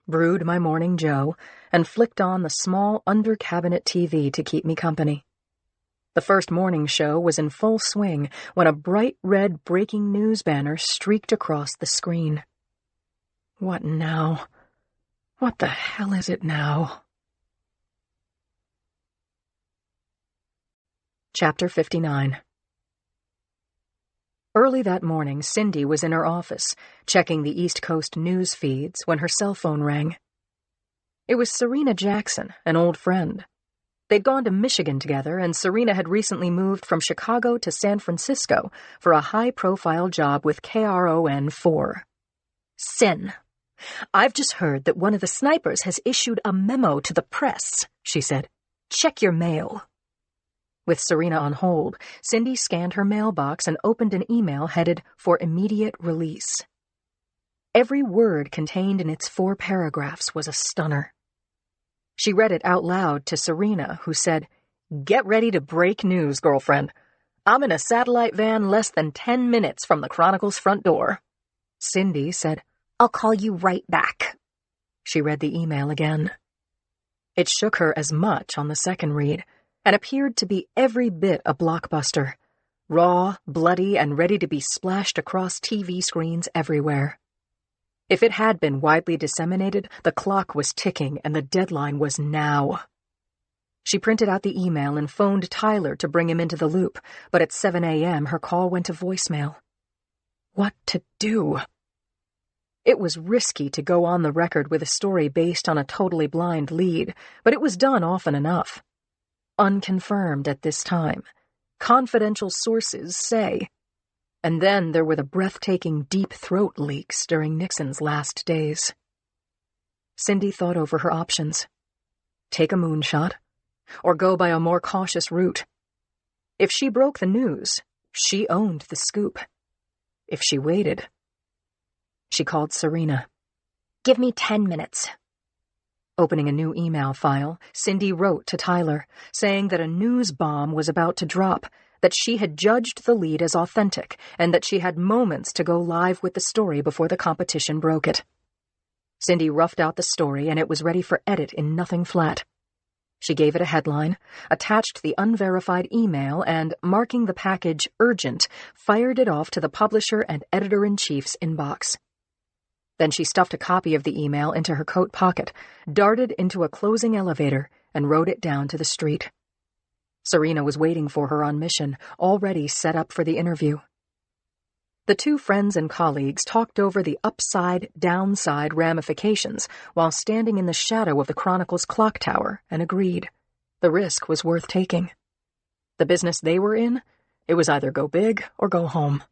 brewed my morning joe, and flicked on the small under-cabinet TV to keep me company. The first morning show was in full swing when a bright red breaking news banner streaked across the screen. What now? What the hell is it now? Chapter 59. Early that morning, Cindy was in her office, checking the East Coast news feeds when her cell phone rang. It was Serena Jackson, an old friend. They'd gone to Michigan together, and Serena had recently moved from Chicago to San Francisco for a high-profile job with KRON-4. "Sin, I've just heard that one of the snipers has issued a memo to the press," she said. "Check your mail." With Serena on hold, Cindy scanned her mailbox and opened an email headed "For immediate release." Every word contained in its 4 paragraphs was a stunner. She read it out loud to Serena, who said, "Get ready to break news, girlfriend. I'm in a satellite van less than 10 minutes from the Chronicle's front door." Cindy said, "I'll call you right back." She read the email again. It shook her as much on the second read, and appeared to be every bit a blockbuster, raw, bloody, and ready to be splashed across TV screens everywhere. If it had been widely disseminated, the clock was ticking and the deadline was now. She printed out the email and phoned Tyler to bring him into the loop, but at 7 a.m. her call went to voicemail. What to do? It was risky to go on the record with a story based on a totally blind lead, but it was done often enough. Unconfirmed at this time. Confidential sources say. And then there were the breathtaking deep throat leaks during Nixon's last days. Cindy thought over her options. Take a moonshot, or go by a more cautious route. If she broke the news, she owned the scoop. If she waited... She called Serena. Give me 10 minutes. Opening a new email file, Cindy wrote to Tyler, saying that a news bomb was about to drop, that she had judged the lead as authentic, and that she had moments to go live with the story before the competition broke it. Cindy roughed out the story, and it was ready for edit in nothing flat. She gave it a headline, attached the unverified email, and, marking the package urgent, fired it off to the publisher and editor-in-chief's inbox. Then she stuffed a copy of the email into her coat pocket, darted into a closing elevator, and rode it down to the street. Serena was waiting for her on mission, already set up for the interview. The two friends and colleagues talked over the upside-downside ramifications while standing in the shadow of the Chronicle's clock tower and agreed. The risk was worth taking. The business they were in, it was either go big or go home.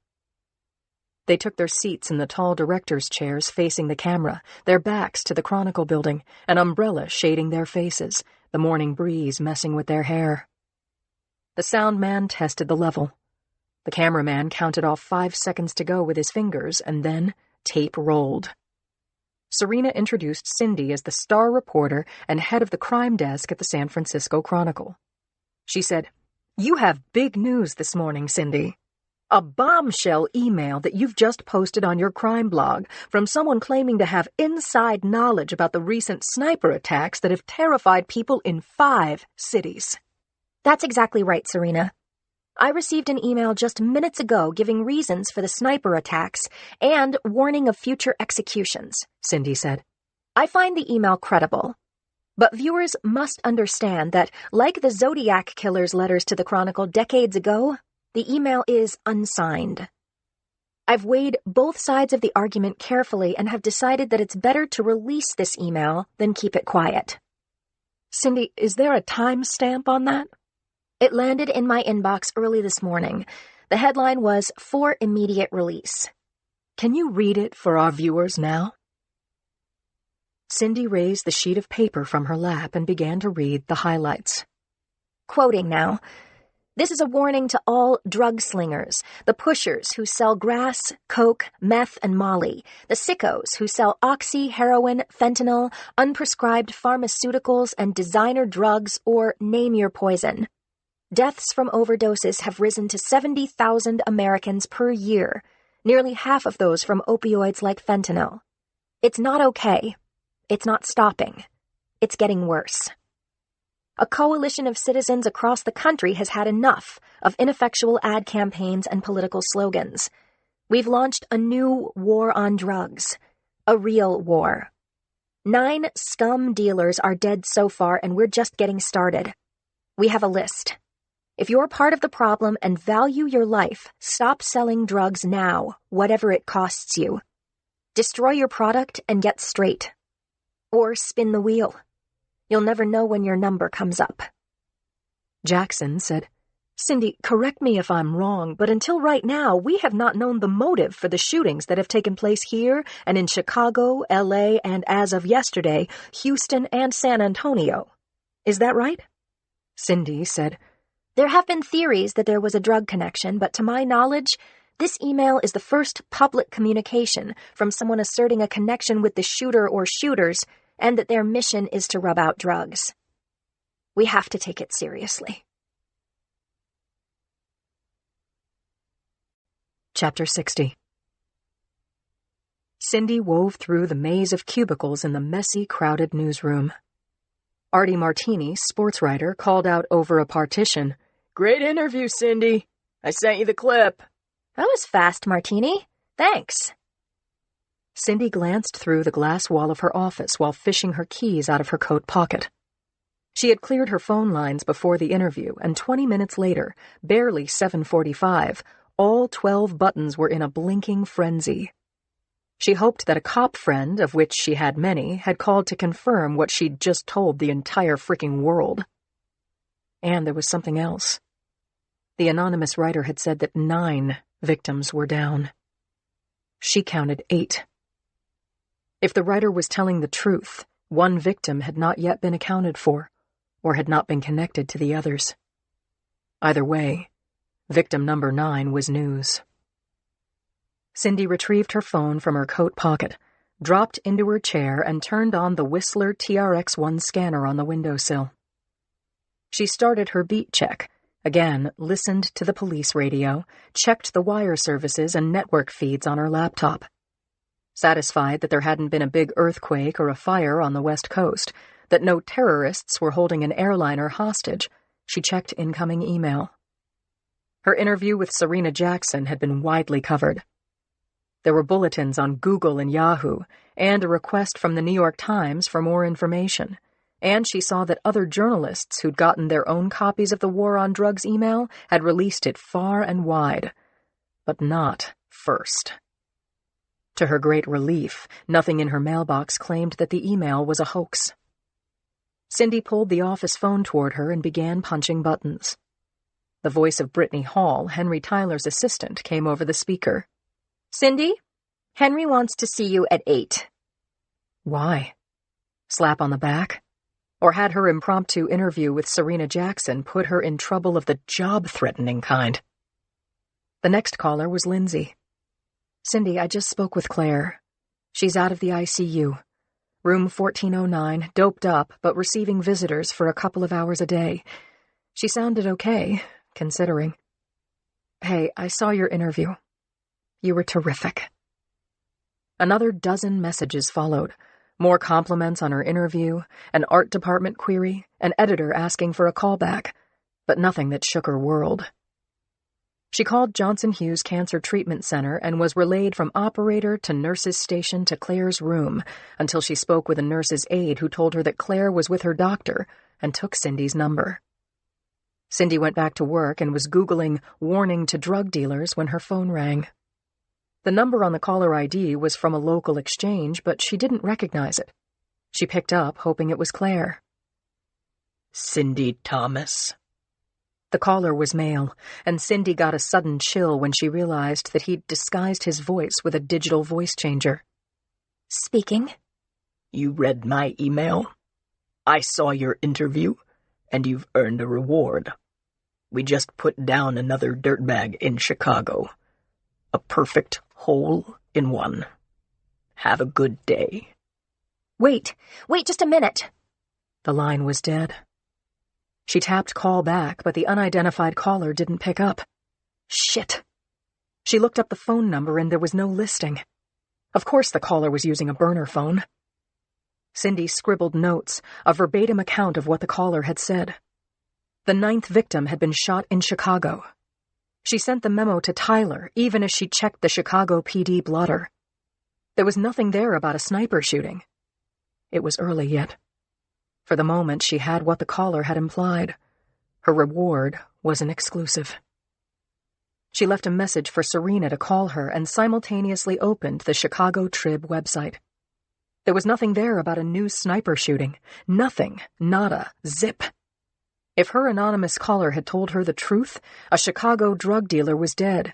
They took their seats in the tall directors' chairs facing the camera, their backs to the Chronicle building, an umbrella shading their faces, the morning breeze messing with their hair. The sound man tested the level. The cameraman counted off 5 seconds to go with his fingers, and then tape rolled. Serena introduced Cindy as the star reporter and head of the crime desk at the San Francisco Chronicle. She said, "You have big news this morning, Cindy. A bombshell email that you've just posted on your crime blog from someone claiming to have inside knowledge about the recent sniper attacks that have terrified people in 5 cities. That's exactly right, Serena. I received an email just minutes ago giving reasons for the sniper attacks and warning of future executions, Cindy said. I find the email credible. But viewers must understand that, like the Zodiac killer's letters to the Chronicle decades ago, the email is unsigned. I've weighed both sides of the argument carefully and have decided that it's better to release this email than keep it quiet. Cindy, is there a timestamp on that? It landed in my inbox early this morning. The headline was, "For immediate release." Can you read it for our viewers now? Cindy raised the sheet of paper from her lap and began to read the highlights. Quoting now, "This is a warning to all drug slingers, the pushers who sell grass, coke, meth, and molly, the sickos who sell oxy, heroin, fentanyl, unprescribed pharmaceuticals, and designer drugs, or name your poison. Deaths from overdoses have risen to 70,000 Americans per year, nearly half of those from opioids like fentanyl. It's not okay. It's not stopping. It's getting worse. A coalition of citizens across the country has had enough of ineffectual ad campaigns and political slogans. We've launched a new war on drugs, a real war. 9 scum dealers are dead so far, and we're just getting started. We have a list. If you're part of the problem and value your life, stop selling drugs now, whatever it costs you. Destroy your product and get straight. Or spin the wheel. You'll never know when your number comes up." Jackson said, "Cindy, correct me if I'm wrong, but until right now, we have not known the motive for the shootings that have taken place here and in Chicago, LA, and as of yesterday, Houston and San Antonio. Is that right?" Cindy said, "There have been theories that there was a drug connection, but to my knowledge, this email is the first public communication from someone asserting a connection with the shooter or shooters and that their mission is to rub out drugs. We have to take it seriously." Chapter 60. Cindy wove through the maze of cubicles in the messy, crowded newsroom. Artie Martini, sports writer, called out over a partition, "Great interview, Cindy. I sent you the clip." "That was fast, Martini. Thanks." Cindy glanced through the glass wall of her office while fishing her keys out of her coat pocket. She had cleared her phone lines before the interview, and 20 minutes later, barely 7:45, all 12 buttons were in a blinking frenzy. She hoped that a cop friend, of which she had many, had called to confirm what she'd just told the entire freaking world. And there was something else. The anonymous writer had said that 9 victims were down. She counted 8. If the writer was telling the truth, 1 victim had not yet been accounted for, or had not been connected to the others. Either way, victim number 9 was news. Cindy retrieved her phone from her coat pocket, dropped into her chair, and turned on the Whistler TRX-1 scanner on the windowsill. She started her beat check, again listened to the police radio, checked the wire services and network feeds on her laptop. Satisfied that there hadn't been a big earthquake or a fire on the West Coast, that no terrorists were holding an airliner hostage, she checked incoming email. Her interview with Serena Jackson had been widely covered. There were bulletins on Google and Yahoo, and a request from the New York Times for more information, and she saw that other journalists who'd gotten their own copies of the War on Drugs email had released it far and wide, but not first. To her great relief, nothing in her mailbox claimed that the email was a hoax. Cindy pulled the office phone toward her and began punching buttons. The voice of Brittany Hall, Henry Tyler's assistant, came over the speaker. Cindy, Henry wants to see you at 8. Why? Slap on the back? Or had her impromptu interview with Serena Jackson put her in trouble of the job-threatening kind? The next caller was Lindsay. Cindy, I just spoke with Claire. She's out of the ICU. Room 1409, doped up, but receiving visitors for a couple of hours a day. She sounded okay, considering. Hey, I saw your interview. You were terrific. Another dozen messages followed. More compliments on her interview, an art department query, an editor asking for a callback, but nothing that shook her world. She called Johnson Hughes Cancer Treatment Center and was relayed from operator to nurse's station to Claire's room until she spoke with a nurse's aide who told her that Claire was with her doctor and took Cindy's number. Cindy went back to work and was Googling warning to drug dealers when her phone rang. The number on the caller ID was from a local exchange, but she didn't recognize it. She picked up, hoping it was Claire. Cindy Thomas? The caller was male, and Cindy got a sudden chill when she realized that he'd disguised his voice with a digital voice changer. Speaking. You read my email? I saw your interview, and you've earned a reward. We just put down another dirtbag in Chicago. A perfect hole in one. Have a good day. Wait just a minute. The line was dead. She tapped call back, but the unidentified caller didn't pick up. Shit. She looked up the phone number and there was no listing. Of course the caller was using a burner phone. Cindy scribbled notes, a verbatim account of what the caller had said. The 9th victim had been shot in Chicago. She sent the memo to Tyler, even as she checked the Chicago PD blotter. There was nothing there about a sniper shooting. It was early yet. For the moment, she had what the caller had implied. Her reward was an exclusive. She left a message for Serena to call her and simultaneously opened the Chicago Trib website. There was nothing there about a new sniper shooting. Nothing. Nada. Zip. If her anonymous caller had told her the truth, a Chicago drug dealer was dead,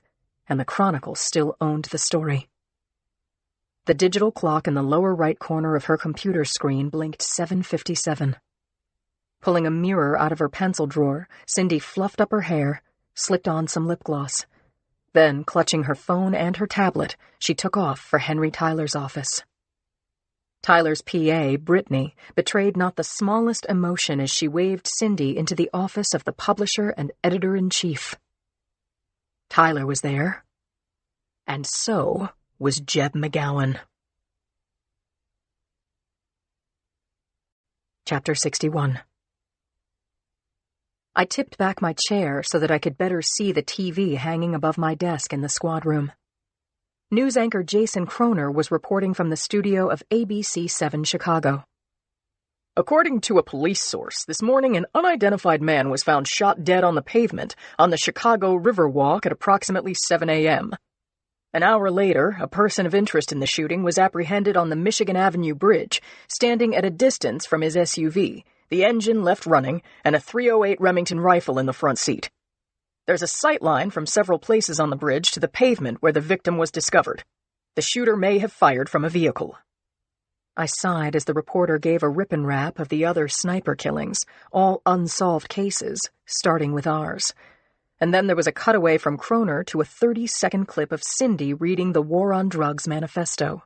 and the Chronicle still owned the story. The digital clock in the lower right corner of her computer screen blinked 7:57. Pulling a mirror out of her pencil drawer, Cindy fluffed up her hair, slicked on some lip gloss. Then, clutching her phone and her tablet, she took off for Henry Tyler's office. Tyler's PA, Brittany, betrayed not the smallest emotion as she waved Cindy into the office of the publisher and editor-in-chief. Tyler was there, and so was Jeb McGowan. Chapter 61. I tipped back my chair so that I could better see the TV hanging above my desk in the squad room. News anchor Jason Kroner was reporting from the studio of ABC 7 Chicago. According to a police source, this morning an unidentified man was found shot dead on the pavement on the Chicago Riverwalk at approximately 7 a.m. An hour later, a person of interest in the shooting was apprehended on the Michigan Avenue Bridge, standing at a distance from his SUV, the engine left running, and a .308 Remington rifle in the front seat. There's a sight line from several places on the bridge to the pavement where the victim was discovered. The shooter may have fired from a vehicle. I sighed as the reporter gave a rip and wrap of the other sniper killings, all unsolved cases, starting with ours. And then there was a cutaway from Kroner to a 30-second clip of Cindy reading the War on Drugs manifesto.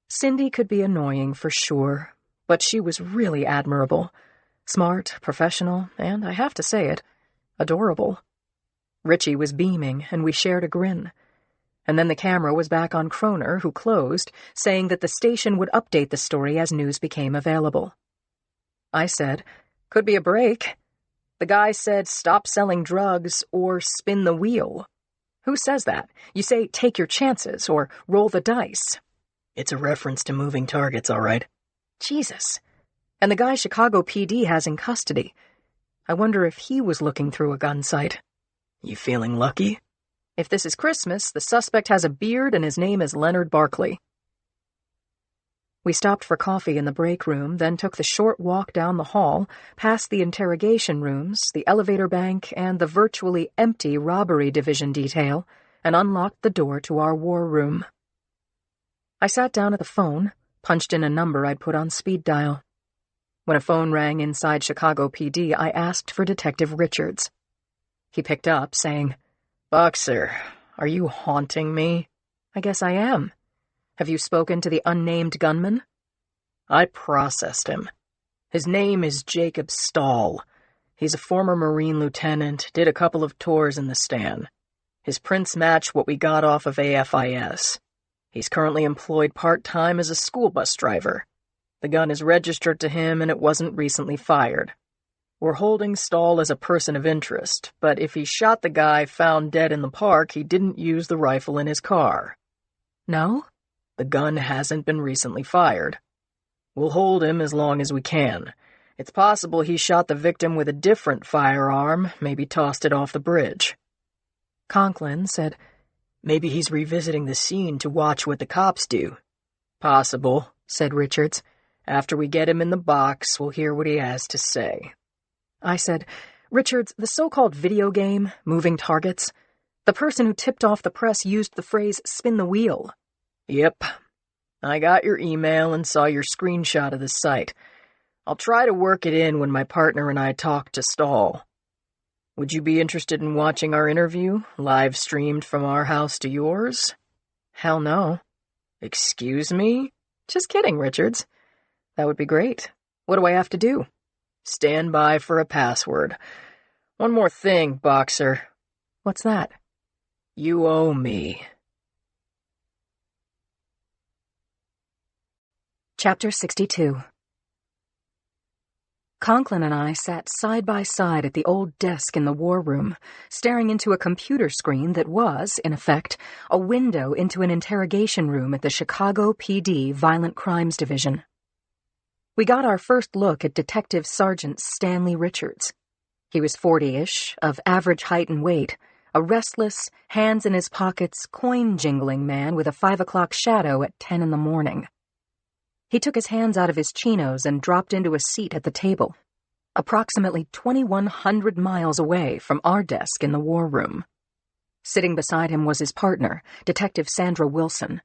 Cindy could be annoying for sure, but she was really admirable. Smart, professional, and, I have to say it, adorable. Richie was beaming, and we shared a grin. And then the camera was back on Kroner, who closed, saying that the station would update the story as news became available. I said, "Could be a break." The guy said, "Stop selling drugs," or "spin the wheel." Who says that? You say, "take your chances," or "roll the dice." It's a reference to moving targets, all right. Jesus. And the guy Chicago PD has in custody. I wonder if he was looking through a gun sight. You feeling lucky? If this is Christmas, the suspect has a beard and his name is Leonard Barkley. We stopped for coffee in the break room, then took the short walk down the hall, past the interrogation rooms, the elevator bank, and the virtually empty robbery division detail, and unlocked the door to our war room. I sat down at the phone, punched in a number I'd put on speed dial. When a phone rang inside Chicago PD, I asked for Detective Richards. He picked up, saying, "Boxer, are you haunting me?" "I guess I am. Have you spoken to the unnamed gunman?" "I processed him. His name is Jacob Stahl. He's a former Marine lieutenant, did a couple of tours in the Stan. His prints match what we got off of AFIS. He's currently employed part-time as a school bus driver. The gun is registered to him and it wasn't recently fired. We're holding Stahl as a person of interest, but if he shot the guy found dead in the park, he didn't use the rifle in his car." "No?" "The gun hasn't been recently fired. We'll hold him as long as we can. It's possible he shot the victim with a different firearm, maybe tossed it off the bridge." Conklin said, "Maybe he's revisiting the scene to watch what the cops do." "Possible," said Richards. "After we get him in the box, we'll hear what he has to say." I said, "Richards, the so-called video game, Moving Targets, the person who tipped off the press used the phrase spin the wheel." "Yep. I got your email and saw your screenshot of the site. I'll try to work it in when my partner and I talk to Stahl. Would you be interested in watching our interview, live streamed from our house to yours?" "Hell no." "Excuse me?" "Just kidding, Richards. That would be great. What do I have to do?" "Stand by for a password. One more thing, Boxer." "What's that?" "You owe me." Chapter 62. Conklin and I sat side by side at the old desk in the war room, staring into a computer screen that was, in effect, a window into an interrogation room at the Chicago PD Violent Crimes Division. We got our first look at Detective Sergeant Stanley Richards. He was 40-ish, of average height and weight, a restless, hands-in-his-pockets, coin-jingling man with a 5 o'clock shadow at 10 in the morning. He took his hands out of his chinos and dropped into a seat at the table, approximately 2,100 miles away from our desk in the war room. Sitting beside him was his partner, Detective Sandra Wilson.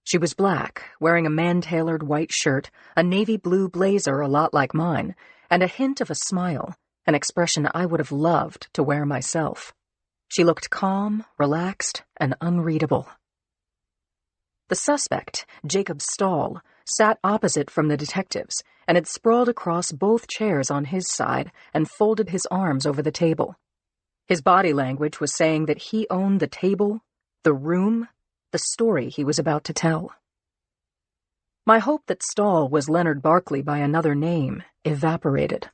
She was black, wearing a man-tailored white shirt, a navy blue blazer a lot like mine, and a hint of a smile, an expression I would have loved to wear myself. She looked calm, relaxed, and unreadable. The suspect, Jacob Stahl, sat opposite from the detectives and had sprawled across both chairs on his side and folded his arms over the table. His body language was saying that he owned the table, the room, the story he was about to tell. My hope that Stahl was Leonard Barkley by another name evaporated.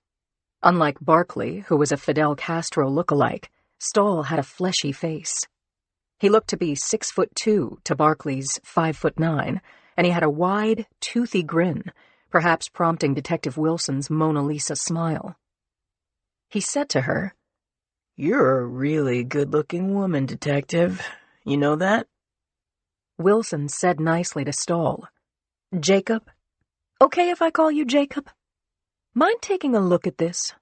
Unlike Barkley, who was a Fidel Castro look-alike, Stahl had a fleshy face. He looked to be 6'2" to Barkley's 5'9", and he had a wide, toothy grin, perhaps prompting Detective Wilson's Mona Lisa smile. He said to her, "You're a really good-looking woman, Detective. You know that?" Wilson said nicely to Stahl, "Jacob? Okay if I call you Jacob? Mind taking a look at this?"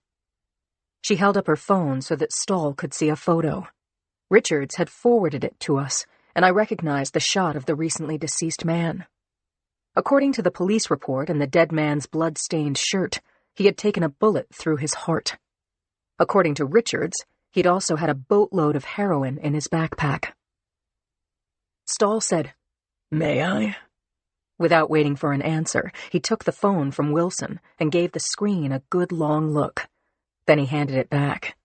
She held up her phone so that Stahl could see a photo. Richards had forwarded it to us, and I recognized the shot of the recently deceased man. According to the police report and the dead man's blood-stained shirt, he had taken a bullet through his heart. According to Richards, he'd also had a boatload of heroin in his backpack. Stahl said, "May I?" Without waiting for an answer, he took the phone from Wilson and gave the screen a good long look. Then he handed it back.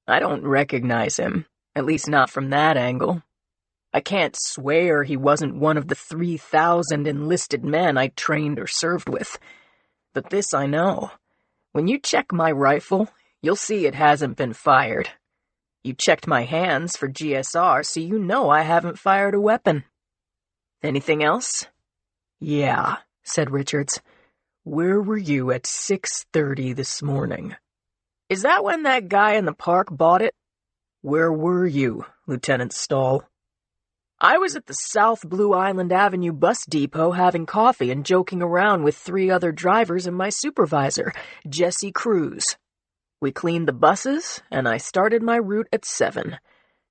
"I don't recognize him, at least not from that angle. I can't swear he wasn't one of the 3,000 enlisted men I trained or served with. But this I know. When you check my rifle, you'll see it hasn't been fired. You checked my hands for GSR, so you know I haven't fired a weapon. Anything else?" "Yeah," said Richards. "Where were you at 6:30 this morning?" "Is that when that guy in the park bought it?" "Where were you, Lieutenant Stahl?" "I was at the South Blue Island Avenue bus depot having coffee and joking around with 3 other drivers and my supervisor, Jesse Cruz. We cleaned the buses, and I started my route at 7.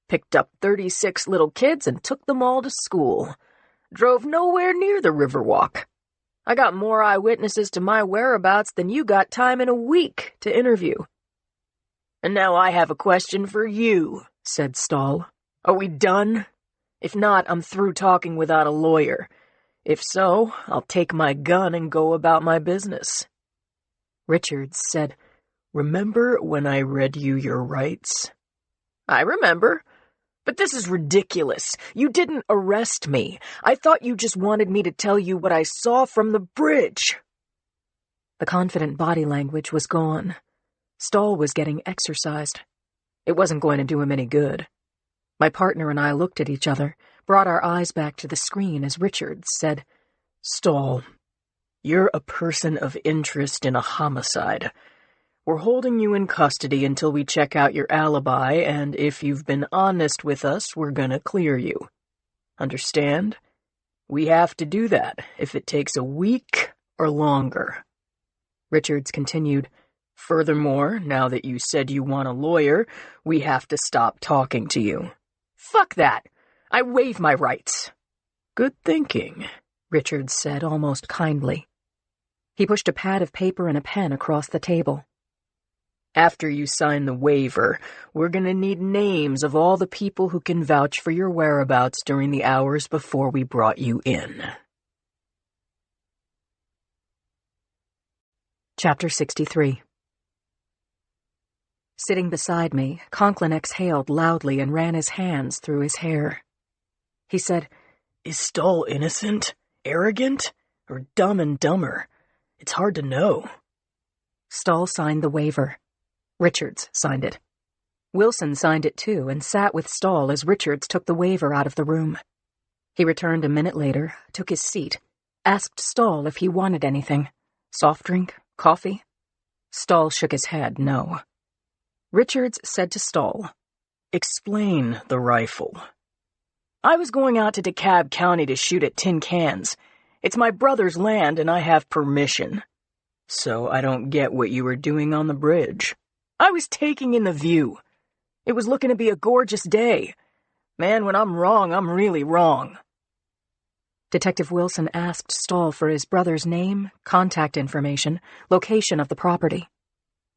Picked up 36 little kids and took them all to school. Drove nowhere near the Riverwalk. I got more eyewitnesses to my whereabouts than you got time in a week to interview." "And now I have a question for you," said Stahl. "Are we done? If not, I'm through talking without a lawyer. If so, I'll take my gun and go about my business." Richards said, "Remember when I read you your rights?" "I remember. But this is ridiculous. You didn't arrest me. I thought you just wanted me to tell you what I saw from the bridge." The confident body language was gone. Stahl was getting exercised. It wasn't going to do him any good. My partner and I looked at each other, brought our eyes back to the screen as Richards said, "Stahl, you're a person of interest in a homicide. We're holding you in custody until we check out your alibi, and if you've been honest with us, we're gonna clear you. Understand? We have to do that if it takes a week or longer." Richards continued, "Furthermore, now that you said you want a lawyer, we have to stop talking to you." "Fuck that! I waive my rights." "Good thinking," Richards said almost kindly. He pushed a pad of paper and a pen across the table. "After you sign the waiver, we're going to need names of all the people who can vouch for your whereabouts during the hours before we brought you in." Chapter 63. Sitting beside me, Conklin exhaled loudly and ran his hands through his hair. He said, "Is Stahl innocent, arrogant, or dumb and dumber? It's hard to know." Stahl signed the waiver. Richards signed it. Wilson signed it too and sat with Stahl as Richards took the waiver out of the room. He returned a minute later, took his seat, asked Stahl if he wanted anything. Soft drink? Coffee? Stahl shook his head, no. Richards said to Stahl, "Explain the rifle." "I was going out to DeKalb County to shoot at tin cans. It's my brother's land and I have permission." "So I don't get what you were doing on the bridge." "I was taking in the view. It was looking to be a gorgeous day. Man, when I'm wrong, I'm really wrong." Detective Wilson asked Stahl for his brother's name, contact information, location of the property.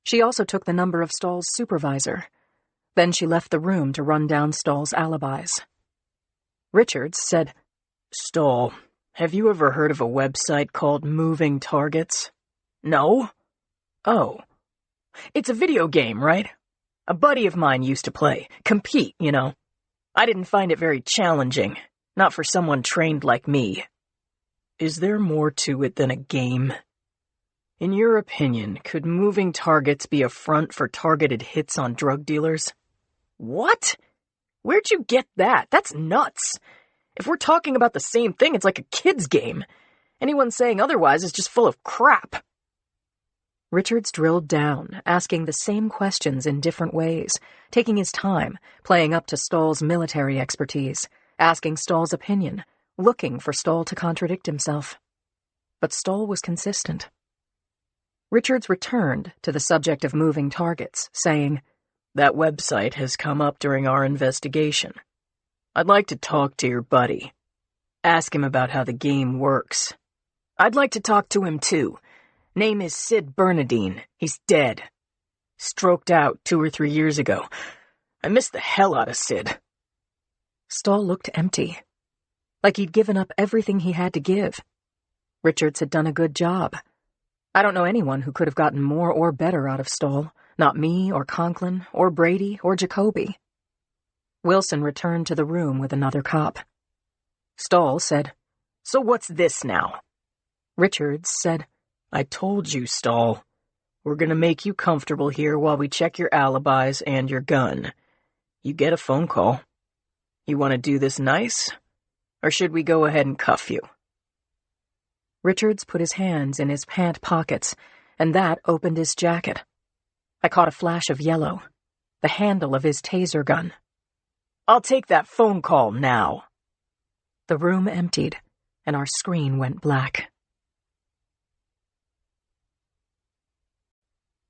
She also took the number of Stahl's supervisor. Then she left the room to run down Stahl's alibis. Richards said, "Stahl, have you ever heard of a website called Moving Targets?" "No." "Oh. It's a video game, right? A buddy of mine used to play. Compete, you know. I didn't find it very challenging. Not for someone trained like me." "Is there more to it than a game? In your opinion, could moving targets be a front for targeted hits on drug dealers?" "What? Where'd you get that? That's nuts. If we're talking about the same thing, it's like a kid's game. Anyone saying otherwise is just full of crap." Richards drilled down, asking the same questions in different ways, taking his time, playing up to Stahl's military expertise, asking Stahl's opinion, looking for Stoll to contradict himself. But Stoll was consistent. Richards returned to the subject of moving targets, saying, "That website has come up during our investigation. I'd like to talk to your buddy. Ask him about how the game works. I'd like to talk to him too. Name is Sid Bernadine. He's dead. Stroked out 2 or 3 years ago. I miss the hell out of Sid." Stoll looked empty, like he'd given up everything he had to give. Richards had done a good job. I don't know anyone who could have gotten more or better out of Stoll, not me or Conklin or Brady or Jacoby. Wilson returned to the room with another cop. Stoll said, "So what's this now?" Richards said, "I told you, Stoll. We're gonna make you comfortable here while we check your alibis and your gun. You get a phone call. You want to do this nice? Or should we go ahead and cuff you?" Richards put his hands in his pant pockets, and that opened his jacket. I caught a flash of yellow, the handle of his taser gun. "I'll take that phone call now." The room emptied, and our screen went black.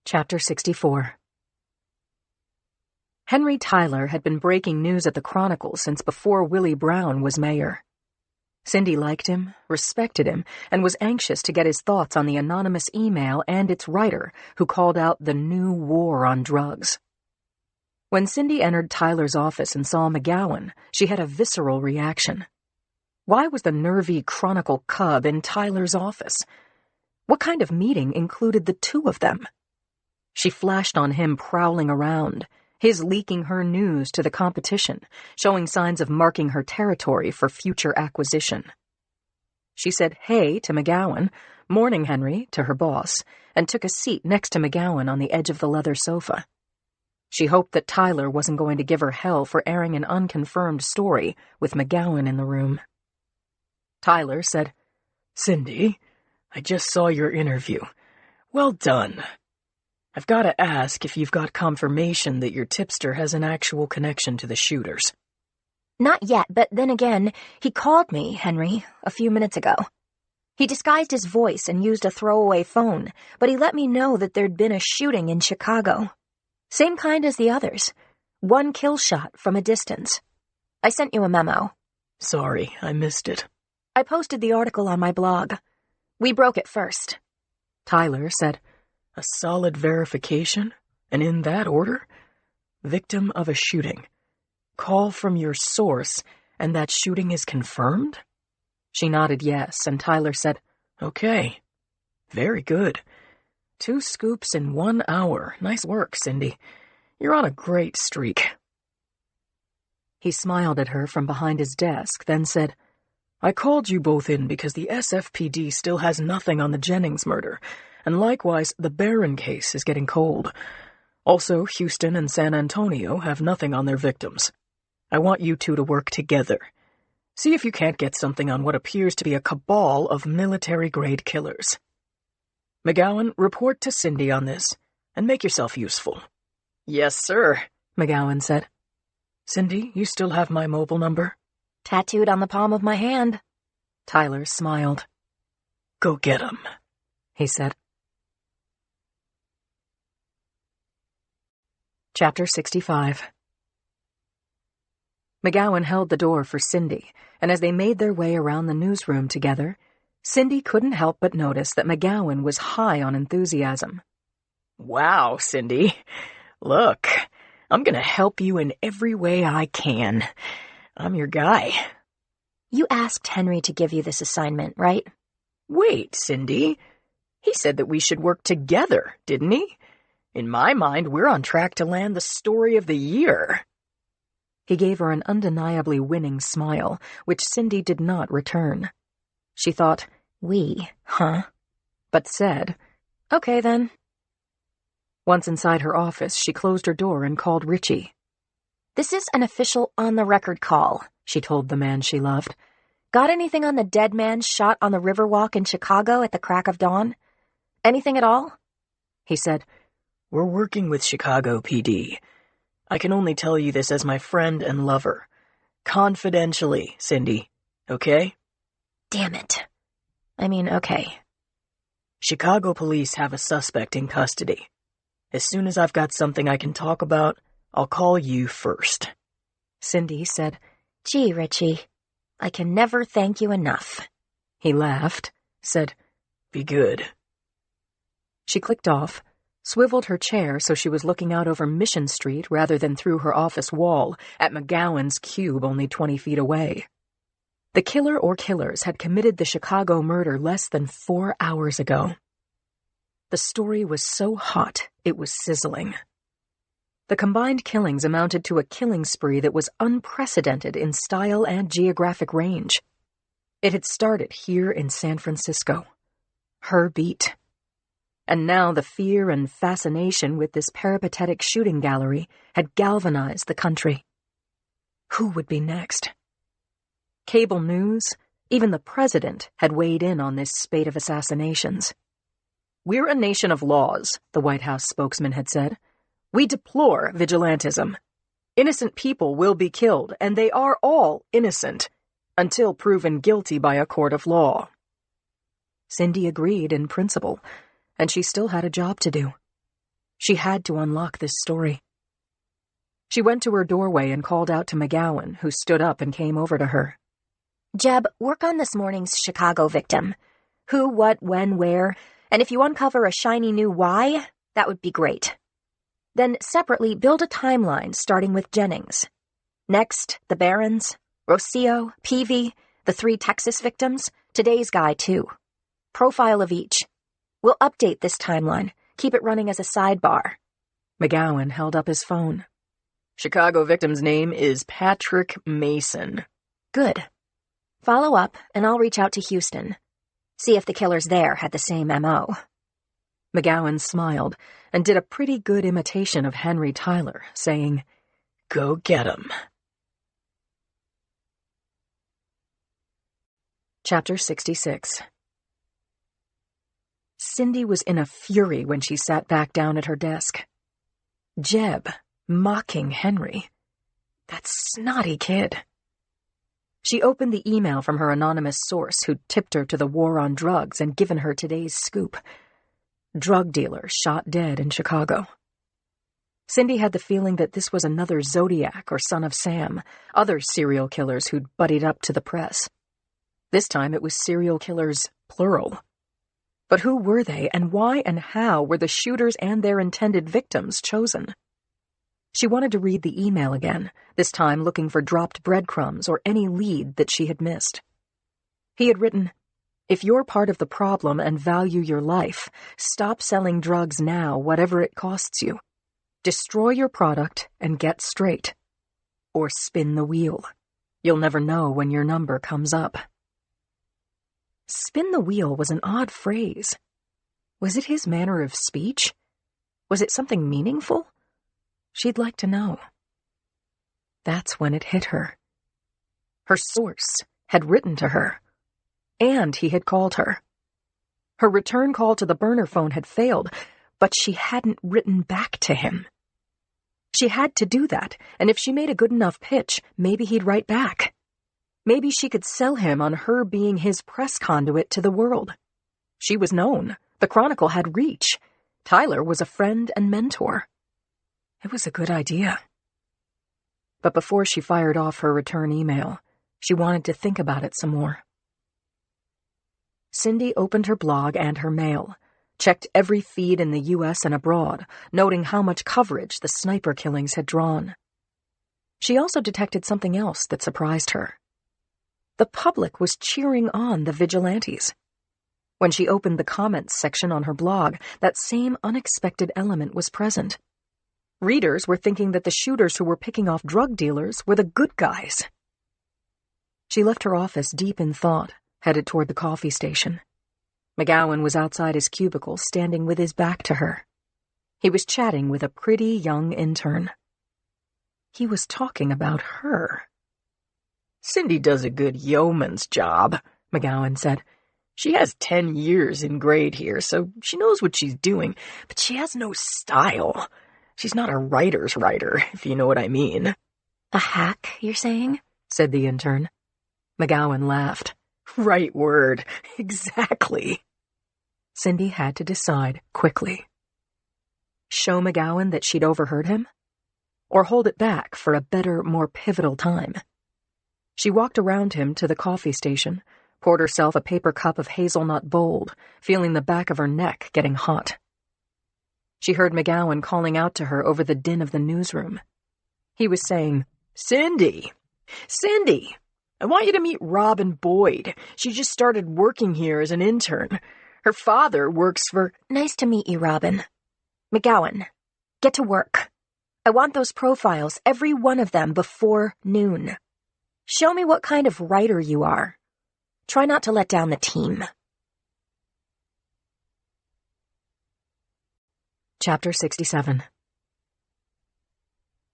Chapter 64. Henry Tyler had been breaking news at the Chronicle since before Willie Brown was mayor. Cindy liked him, respected him, and was anxious to get his thoughts on the anonymous email and its writer, who called out the new war on drugs. When Cindy entered Tyler's office and saw McGowan, she had a visceral reaction. Why was the nervy Chronicle cub in Tyler's office? What kind of meeting included the two of them? She flashed on him prowling around, his leaking her news to the competition, showing signs of marking her territory for future acquisition. She said hey to McGowan, "Morning, Henry," to her boss, and took a seat next to McGowan on the edge of the leather sofa. She hoped that Tyler wasn't going to give her hell for airing an unconfirmed story with McGowan in the room. Tyler said, "Cindy, I just saw your interview. Well done. I've got to ask if you've got confirmation that your tipster has an actual connection to the shooters." Not yet, but then again, he called me, Henry, a few minutes ago. He disguised his voice and used a throwaway phone, but he let me know that there'd been a shooting in Chicago. Same kind as the others. 1 kill shot from a distance. I sent you a memo. Sorry, I missed it. I posted the article on my blog. We broke it first. Tyler said, "A solid verification? And in that order? Victim of a shooting. Call from your source, and that shooting is confirmed?" She nodded yes, and Tyler said, "Okay. Very good. 2 scoops in 1 hour. Nice work, Cindy. You're on a great streak." He smiled at her from behind his desk, then said, "I called you both in because the SFPD still has nothing on the Jennings murder, and likewise the Barron case is getting cold. Also, Houston and San Antonio have nothing on their victims. I want you two to work together. See if you can't get something on what appears to be a cabal of military-grade killers. McGowan, report to Cindy on this, and make yourself useful." "Yes, sir," McGowan said. "Cindy, you still have my mobile number?" Tattooed on the palm of my hand. Tyler smiled. "Go get 'em," he said. Chapter 65. McGowan held the door for Cindy, and as they made their way around the newsroom together, Cindy couldn't help but notice that McGowan was high on enthusiasm. "Wow, Cindy. Look, I'm gonna help you in every way I can. I'm your guy." You asked Henry to give you this assignment, right? "Wait, Cindy. He said that we should work together, didn't he? In my mind, we're on track to land the story of the year." He gave her an undeniably winning smile, which Cindy did not return. She thought, We, huh? but said, "Okay, then." Once inside her office, she closed her door and called Richie. "This is an official on-the-record call," she told the man she loved. "Got anything on the dead man shot on the Riverwalk in Chicago at the crack of dawn? Anything at all?" He said, "We're working with Chicago PD. I can only tell you this as my friend and lover. Confidentially, Cindy. Okay? Damn it. I mean, okay. Chicago police have a suspect in custody. As soon as I've got something I can talk about, I'll call you first. Cindy said. Gee, Richie, I can never thank you enough. He laughed, said, Be good. She clicked off, swiveled her chair so she was looking out over Mission Street rather than through her office wall at McGowan's cube only 20 feet away. The killer or killers had committed the Chicago murder less than 4 hours ago. The story was so hot, it was sizzling. The combined killings amounted to a killing spree that was unprecedented in style and geographic range. It had started here in San Francisco. Her beat. And now the fear and fascination with this peripatetic shooting gallery had galvanized the country. Who would be next? Cable news, even the president, had weighed in on this spate of assassinations. "We're a nation of laws," the White House spokesman had said. "We deplore vigilantism. Innocent people will be killed, and they are all innocent, until proven guilty by a court of law." Cindy agreed in principle, and she still had a job to do. She had to unlock this story. She went to her doorway and called out to McGowan, who stood up and came over to her. Jeb, work on this morning's Chicago victim. Who, what, when, where, and if you uncover a shiny new why, that would be great. Then, separately, build a timeline starting with Jennings. Next, the Barons, Rocio, Peavy, the 3 Texas victims, today's guy, too. Profile of each. We'll update this timeline, keep it running as a sidebar. McGowan held up his phone. Chicago victim's name is Patrick Mason. Good. Follow up, and I'll reach out to Houston. See if the killers there had the same M.O. McGowan smiled and did a pretty good imitation of Henry Tyler, saying, Go get 'em. Chapter 66. Cindy was in a fury when she sat back down at her desk. Jeb, mocking Henry. That snotty kid. She opened the email from her anonymous source who'd tipped her to the war on drugs and given her today's scoop. Drug dealer shot dead in Chicago. Cindy had the feeling that this was another Zodiac or Son of Sam, other serial killers who'd buddied up to the press. This time it was serial killers, plural. But who were they, and why and how were the shooters and their intended victims chosen? She wanted to read the email again, this time looking for dropped breadcrumbs or any lead that she had missed. He had written, "If you're part of the problem and value your life, stop selling drugs now, whatever it costs you. Destroy your product and get straight. Or spin the wheel. You'll never know when your number comes up." Spin the wheel was an odd phrase. Was it his manner of speech? Was it something meaningful? She'd like to know. That's when it hit her. Her source had written to her, and he had called her. Her return call to the burner phone had failed, but she hadn't written back to him. She had to do that, and if she made a good enough pitch, maybe he'd write back. Maybe she could sell him on her being his press conduit to the world. She was known. The Chronicle had reach. Tyler was a friend and mentor. It was a good idea. But before she fired off her return email, she wanted to think about it some more. Cindy opened her blog and her mail, checked every feed in the U.S. and abroad, noting how much coverage the sniper killings had drawn. She also detected something else that surprised her. The public was cheering on the vigilantes. When she opened the comments section on her blog, that same unexpected element was present. Readers were thinking that the shooters who were picking off drug dealers were the good guys. She left her office deep in thought, headed toward the coffee station. McGowan was outside his cubicle, standing with his back to her. He was chatting with a pretty young intern. He was talking about her. Cindy does a good yeoman's job, McGowan said. She has 10 years in grade here, so she knows what she's doing, but she has no style. She's not a writer's writer, if you know what I mean. A hack, you're saying? Said the intern. McGowan laughed. Right word. Exactly. Cindy had to decide quickly. Show McGowan that she'd overheard him? Or hold it back for a better, more pivotal time? She walked around him to the coffee station, poured herself a paper cup of hazelnut bold, feeling the back of her neck getting hot. She heard McGowan calling out to her over the din of the newsroom. He was saying, Cindy, I want you to meet Robin Boyd. She just started working here as an intern. Her father works for— Nice to meet you, Robin. McGowan, get to work. I want those profiles, every one of them, before noon. Show me what kind of writer you are. Try not to let down the team. Chapter 67.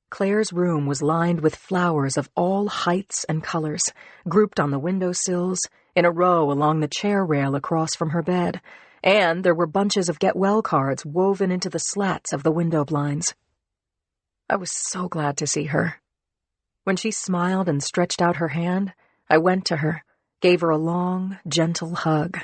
Claire's room was lined with flowers of all heights and colors, grouped on the windowsills, in a row along the chair rail across from her bed, and there were bunches of get-well cards woven into the slats of the window blinds. I was so glad to see her. When she smiled and stretched out her hand, I went to her, gave her a long, gentle hug.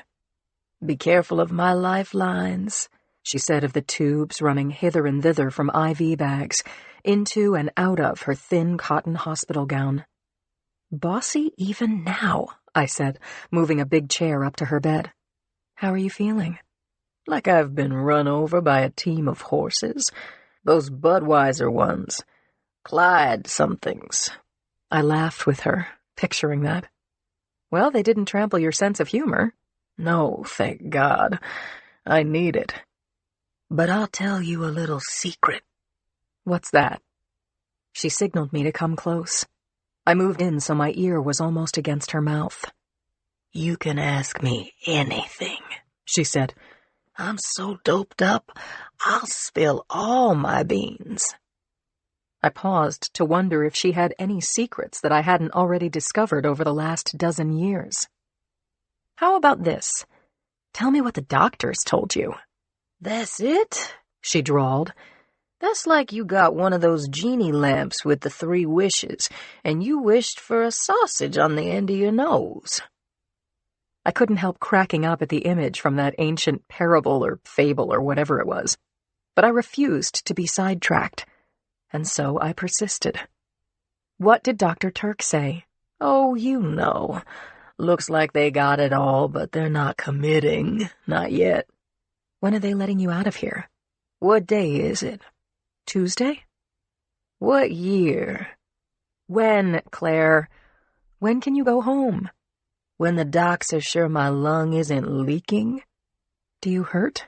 "Be careful of my lifelines," she said of the tubes running hither and thither from IV bags, into and out of her thin cotton hospital gown. "Bossy even now," I said, moving a big chair up to her bed. "How are you feeling?" "Like I've been run over by a team of horses. Those Budweiser ones. Clyde somethings." I laughed with her, picturing that. "Well, they didn't trample your sense of humor." "No, thank God. I need it. But I'll tell you a little secret." "What's that?" She signaled me to come close. I moved in so my ear was almost against her mouth. "You can ask me anything," she said. "I'm so doped up, I'll spill all my beans." I paused to wonder if she had any secrets that I hadn't already discovered over the last dozen years. "How about this? Tell me what the doctors told you." "That's it?" she drawled. "That's like you got one of those genie lamps with the 3 wishes, and you wished for a sausage on the end of your nose." I couldn't help cracking up at the image from that ancient parable or fable or whatever it was, but I refused to be sidetracked, and so I persisted. "What did Dr. Turk say?" "Oh, you know. Looks like they got it all, but they're not committing. Not yet." "When are they letting you out of here?" "What day is it?" "Tuesday?" "What year?" "When, Claire? When can you go home?" "When the docs are sure my lung isn't leaking." "Do you hurt?"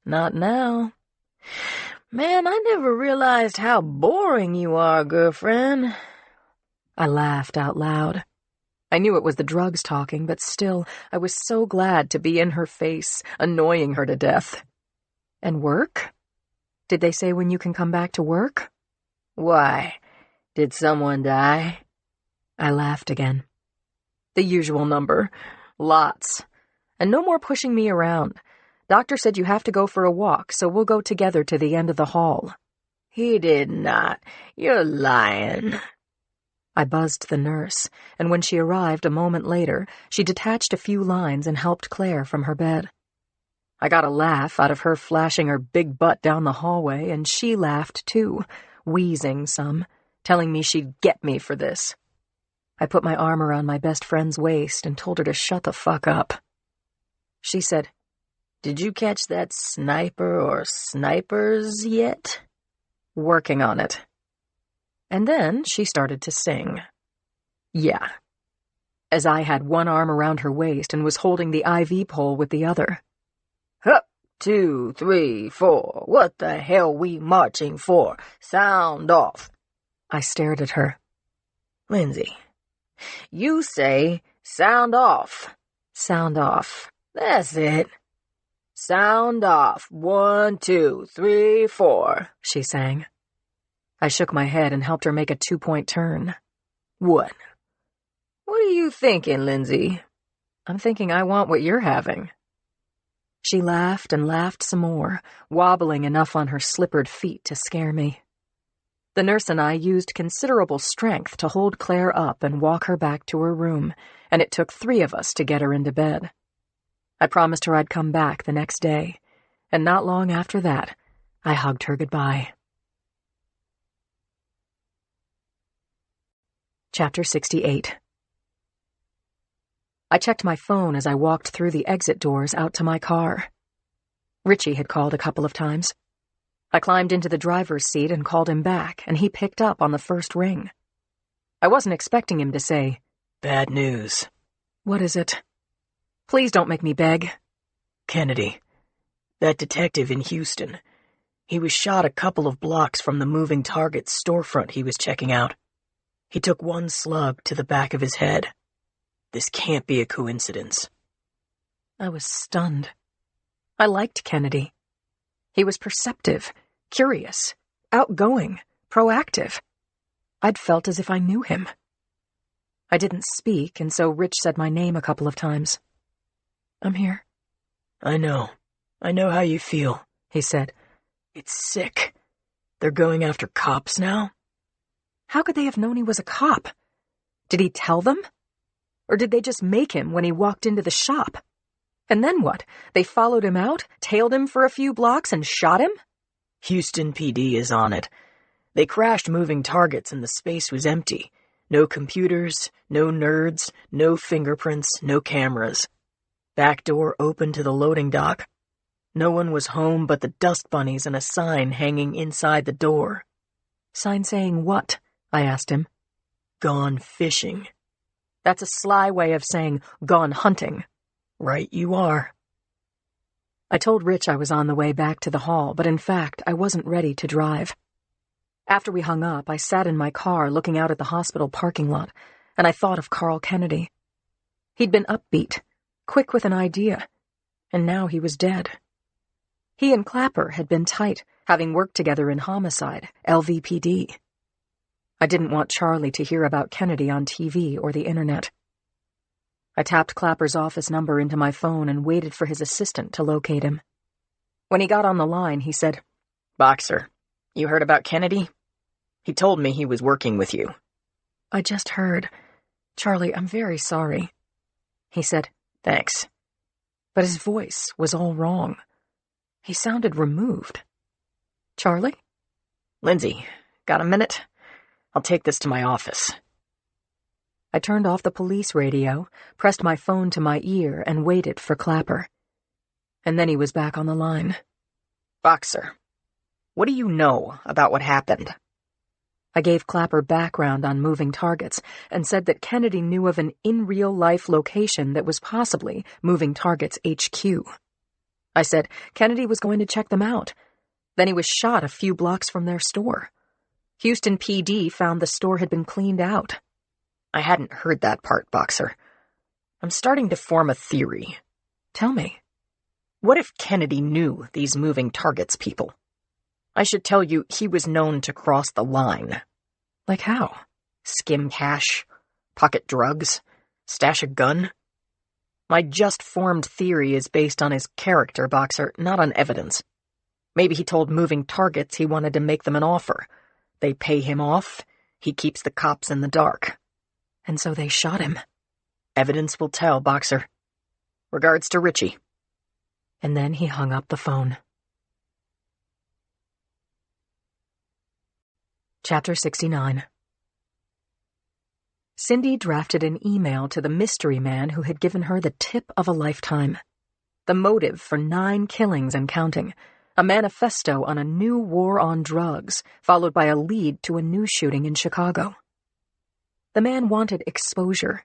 "Not now. Man, I never realized how boring you are, girlfriend." I laughed out loud. I knew it was the drugs talking, but still, I was so glad to be in her face, annoying her to death. "And work? Did they say when you can come back to work?" "Why? Did someone die?" I laughed again. "The usual number. Lots. And no more pushing me around. Doctor said you have to go for a walk, so we'll go together to the end of the hall." "He did not. You're lying." I buzzed the nurse, and when she arrived a moment later, she detached a few lines and helped Claire from her bed. I got a laugh out of her flashing her big butt down the hallway, and she laughed too, wheezing some, telling me she'd get me for this. I put my arm around my best friend's waist and told her to shut the fuck up. She said, "Did you catch that sniper or snipers yet?" "Working on it." And then she started to sing. Yeah. As I had one arm around her waist and was holding the IV pole with the other. "Hup, 2, 3, 4. What the hell we marching for? Sound off." I stared at her. "Lindsay, you say sound off." "Sound off." "That's it. Sound off. 1, 2, 3, 4, she sang. I shook my head and helped her make a 2-point turn. "What? What are you thinking, Lindsay?" "I'm thinking I want what you're having." She laughed and laughed some more, wobbling enough on her slippered feet to scare me. The nurse and I used considerable strength to hold Claire up and walk her back to her room, and it took 3 of us to get her into bed. I promised her I'd come back the next day, and not long after that, I hugged her goodbye. Chapter 68. I checked my phone as I walked through the exit doors out to my car. Richie had called a couple of times. I climbed into the driver's seat and called him back, and he picked up on the first ring. I wasn't expecting him to say, "Bad news." "What is it? Please don't make me beg." "Kennedy. That detective in Houston. He was shot a couple of blocks from the moving target's storefront he was checking out. He took 1 slug to the back of his head. This can't be a coincidence." I was stunned. I liked Kennedy. He was perceptive, curious, outgoing, proactive. I'd felt as if I knew him. I didn't speak, and so Rich said my name a couple of times. "I'm here." I know how you feel," he said. "It's sick. They're going after cops now?" How could they have known he was a cop? Did he tell them? Or did they just make him when he walked into the shop? And then what? They followed him out, tailed him for a few blocks, and shot him? Houston PD is on it. They crashed moving targets and the space was empty. No computers, no nerds, no fingerprints, no cameras. Back door open to the loading dock. No one was home but the dust bunnies and a sign hanging inside the door. Sign saying what? I asked him. "Gone fishing." That's a sly way of saying gone hunting. Right you are. I told Rich I was on the way back to the hall, but in fact, I wasn't ready to drive. After we hung up, I sat in my car looking out at the hospital parking lot, and I thought of Carl Kennedy. He'd been upbeat, quick with an idea, and now he was dead. He and Clapper had been tight, having worked together in homicide, LVPD. I didn't want Charlie to hear about Kennedy on TV or the internet. I tapped Clapper's office number into my phone and waited for his assistant to locate him. When he got on the line, he said, "Boxer, you heard about Kennedy? He told me he was working with you." "I just heard. Charlie, I'm very sorry." He said, "Thanks." But his voice was all wrong. He sounded removed. "Charlie?" "Lindsay, got a minute? I'll take this to my office." I turned off the police radio, pressed my phone to my ear, and waited for Clapper. And then he was back on the line. "Boxer, what do you know about what happened?" I gave Clapper background on moving targets and said that Kennedy knew of an in-real-life location that was possibly Moving Targets HQ. I said Kennedy was going to check them out. Then he was shot a few blocks from their store. Houston PD found the store had been cleaned out. I hadn't heard that part, Boxer. I'm starting to form a theory. Tell me. What if Kennedy knew these Moving Targets people? I should tell you he was known to cross the line. Like how? Skim cash, pocket drugs, stash a gun. My just-formed theory is based on his character, Boxer, not on evidence. Maybe he told Moving Targets he wanted to make them an offer. They pay him off. He keeps the cops in the dark. And so they shot him. Evidence will tell, Boxer. Regards to Richie. And then he hung up the phone. Chapter 69. Cindy drafted an email to the mystery man who had given her the tip of a lifetime. The motive for 9 killings and counting. A manifesto on a new war on drugs, followed by a lead to a new shooting in Chicago. The man wanted exposure.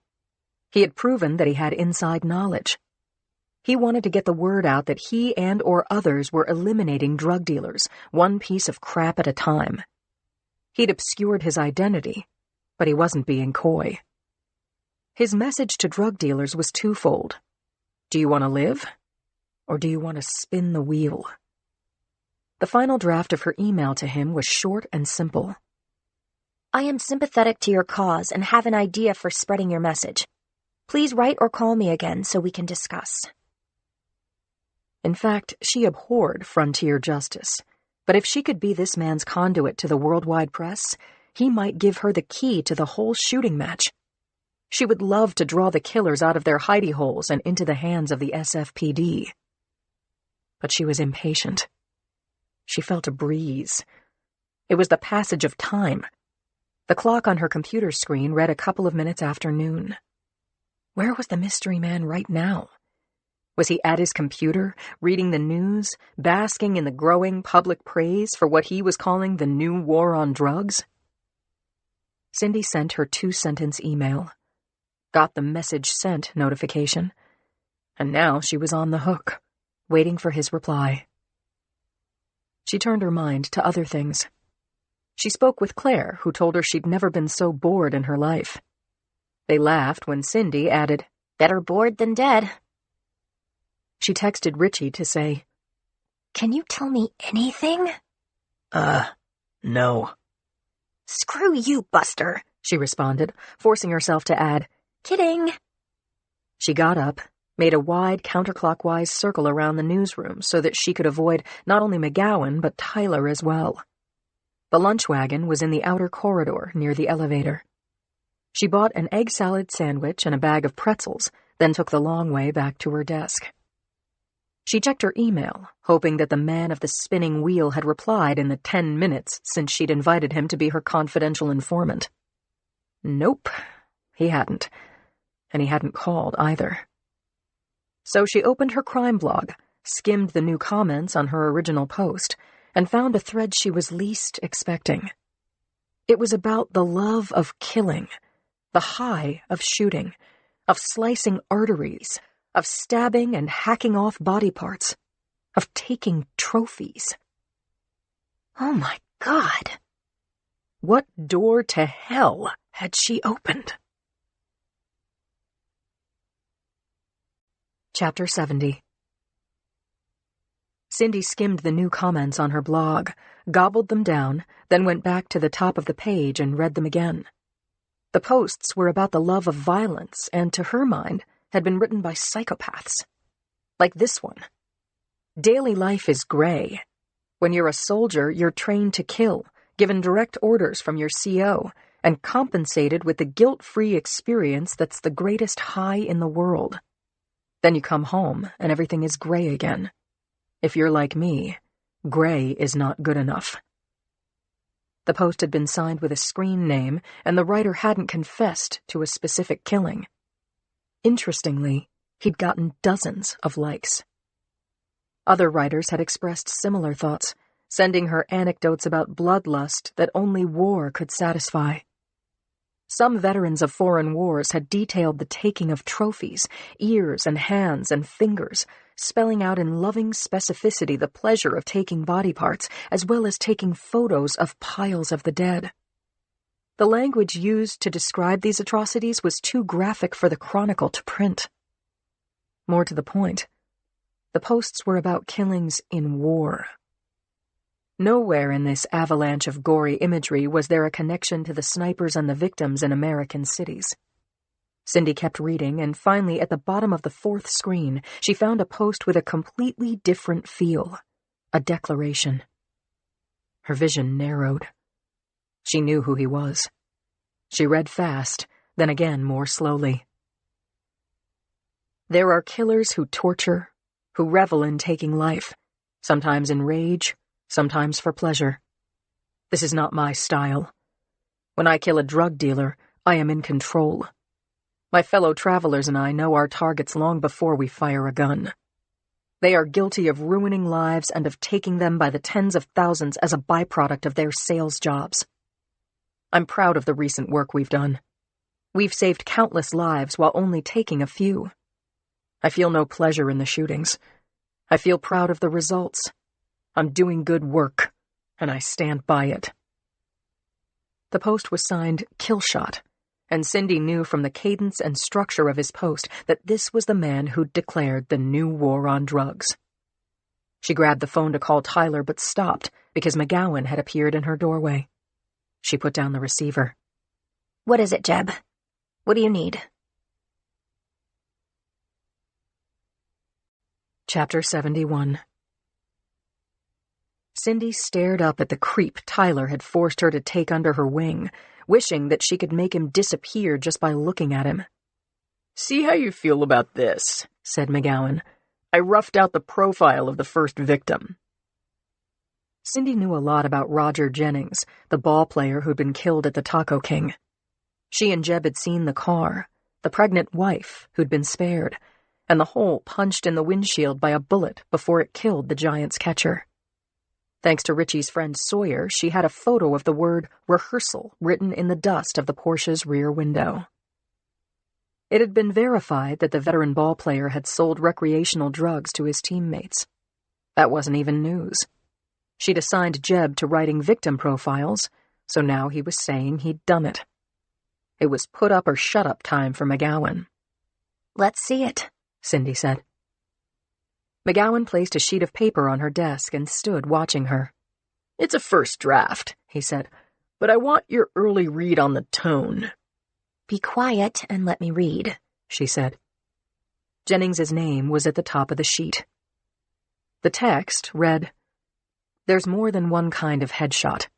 He had proven that he had inside knowledge. He wanted to get the word out that he and or others were eliminating drug dealers, one piece of crap at a time. He'd obscured his identity, but he wasn't being coy. His message to drug dealers was twofold. Do you want to live? Or do you want to spin the wheel? The final draft of her email to him was short and simple. I am sympathetic to your cause and have an idea for spreading your message. Please write or call me again so we can discuss. In fact, she abhorred frontier justice. But if she could be this man's conduit to the worldwide press, he might give her the key to the whole shooting match. She would love to draw the killers out of their hidey holes and into the hands of the SFPD. But she was impatient. She felt a breeze. It was the passage of time. The clock on her computer screen read a couple of minutes after noon. Where was the mystery man right now? Was he at his computer, reading the news, basking in the growing public praise for what he was calling the new war on drugs? Cindy sent her 2-sentence email, got the message sent notification, and now she was on the hook, waiting for his reply. She turned her mind to other things. She spoke with Claire, who told her she'd never been so bored in her life. They laughed when Cindy added, "Better bored than dead." She texted Richie to say, "Can you tell me anything?" No. "Screw you, Buster," she responded, forcing herself to add, "Kidding." She got up, made a wide counterclockwise circle around the newsroom so that she could avoid not only McGowan but Tyler as well. The lunch wagon was in the outer corridor near the elevator. She bought an egg salad sandwich and a bag of pretzels, then took the long way back to her desk. She checked her email, hoping that the man of the spinning wheel had replied in the 10 minutes since she'd invited him to be her confidential informant. Nope, he hadn't. And he hadn't called either. So she opened her crime blog, skimmed the new comments on her original post, and found a thread she was least expecting. It was about the love of killing, the high of shooting, of slicing arteries, of stabbing and hacking off body parts, of taking trophies. Oh my God! What door to hell had she opened? Chapter 70. Cindy skimmed the new comments on her blog, gobbled them down, then went back to the top of the page and read them again. The posts were about the love of violence and, to her mind, had been written by psychopaths. Like this one. Daily life is gray. When you're a soldier, you're trained to kill, given direct orders from your CO, and compensated with the guilt-free experience that's the greatest high in the world. Then you come home, and everything is gray again. If you're like me, gray is not good enough. The post had been signed with a screen name, and the writer hadn't confessed to a specific killing. Interestingly, he'd gotten dozens of likes. Other writers had expressed similar thoughts, sending her anecdotes about bloodlust that only war could satisfy. Some veterans of foreign wars had detailed the taking of trophies, ears and hands and fingers, spelling out in loving specificity the pleasure of taking body parts, as well as taking photos of piles of the dead. The language used to describe these atrocities was too graphic for the Chronicle to print. More to the point, the posts were about killings in war. Nowhere in this avalanche of gory imagery was there a connection to the snipers and the victims in American cities. Cindy kept reading, and finally, at the bottom of the 4th screen, she found a post with a completely different feel. A declaration. Her vision narrowed. She knew who he was. She read fast, then again more slowly. There are killers who torture, who revel in taking life, sometimes in rage, sometimes for pleasure. This is not my style. When I kill a drug dealer, I am in control. My fellow travelers and I know our targets long before we fire a gun. They are guilty of ruining lives and of taking them by the tens of thousands as a byproduct of their sales jobs. I'm proud of the recent work we've done. We've saved countless lives while only taking a few. I feel no pleasure in the shootings. I feel proud of the results. I'm doing good work, and I stand by it. The post was signed Killshot, and Cindy knew from the cadence and structure of his post that this was the man who'd declared the new war on drugs. She grabbed the phone to call Tyler, but stopped because McGowan had appeared in her doorway. She put down the receiver. "What is it, Jeb? What do you need?" Chapter 71. Cindy stared up at the creep Tyler had forced her to take under her wing, wishing that she could make him disappear just by looking at him. "See how you feel about this," said McGowan. "I roughed out the profile of the first victim." Cindy knew a lot about Roger Jennings, the ball player who'd been killed at the Taco King. She and Jeb had seen the car, the pregnant wife who'd been spared, and the hole punched in the windshield by a bullet before it killed the Giants' catcher. Thanks to Richie's friend Sawyer, she had a photo of the word rehearsal written in the dust of the Porsche's rear window. It had been verified that the veteran ball player had sold recreational drugs to his teammates. That wasn't even news. She'd assigned Jeb to writing victim profiles, so now he was saying he'd done it. It was put up or shut up time for McGowan. "Let's see it," Cindy said. McGowan placed a sheet of paper on her desk and stood watching her. "It's a first draft," he said, "but I want your early read on the tone." "Be quiet and let me read," she said. Jennings's name was at the top of the sheet. The text read, "There's more than one kind of headshot.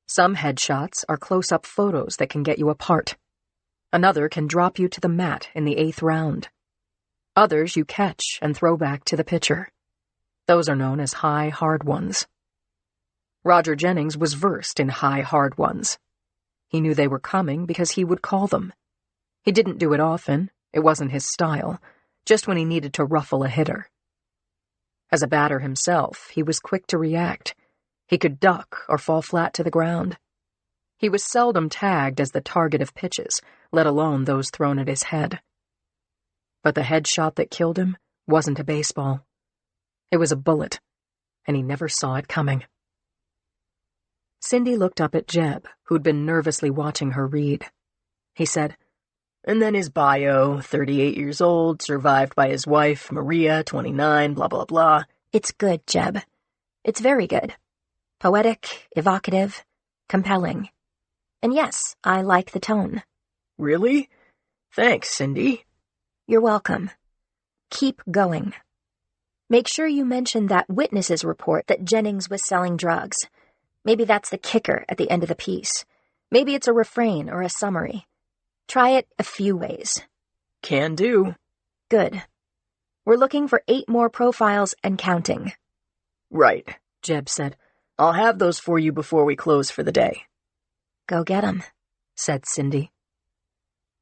Some headshots are close-up photos that can get you apart. Another can drop you to the mat in the 8th round. Others you catch and throw back to the pitcher. Those are known as high, hard ones." Roger Jennings was versed in high, hard ones. He knew they were coming because he would call them. He didn't do it often, it wasn't his style, just when he needed to ruffle a hitter. As a batter himself, he was quick to react. He could duck or fall flat to the ground. He was seldom tagged as the target of pitches, let alone those thrown at his head. But the headshot that killed him wasn't a baseball. It was a bullet, and he never saw it coming. Cindy looked up at Jeb, who'd been nervously watching her read. He said, "And then his bio, 38 years old, survived by his wife, Maria, 29, blah, blah, blah." "It's good, Jeb. It's very good. Poetic, evocative, compelling. And yes, I like the tone." "Really? Thanks, Cindy." "You're welcome. Keep going. Make sure you mention that witnesses report that Jennings was selling drugs. Maybe that's the kicker at the end of the piece. Maybe it's a refrain or a summary. Try it a few ways." "Can do." "Good. We're looking for 8 more profiles and counting." "Right," Jeb said. "I'll have those for you before we close for the day." "Go get 'em," said Cindy.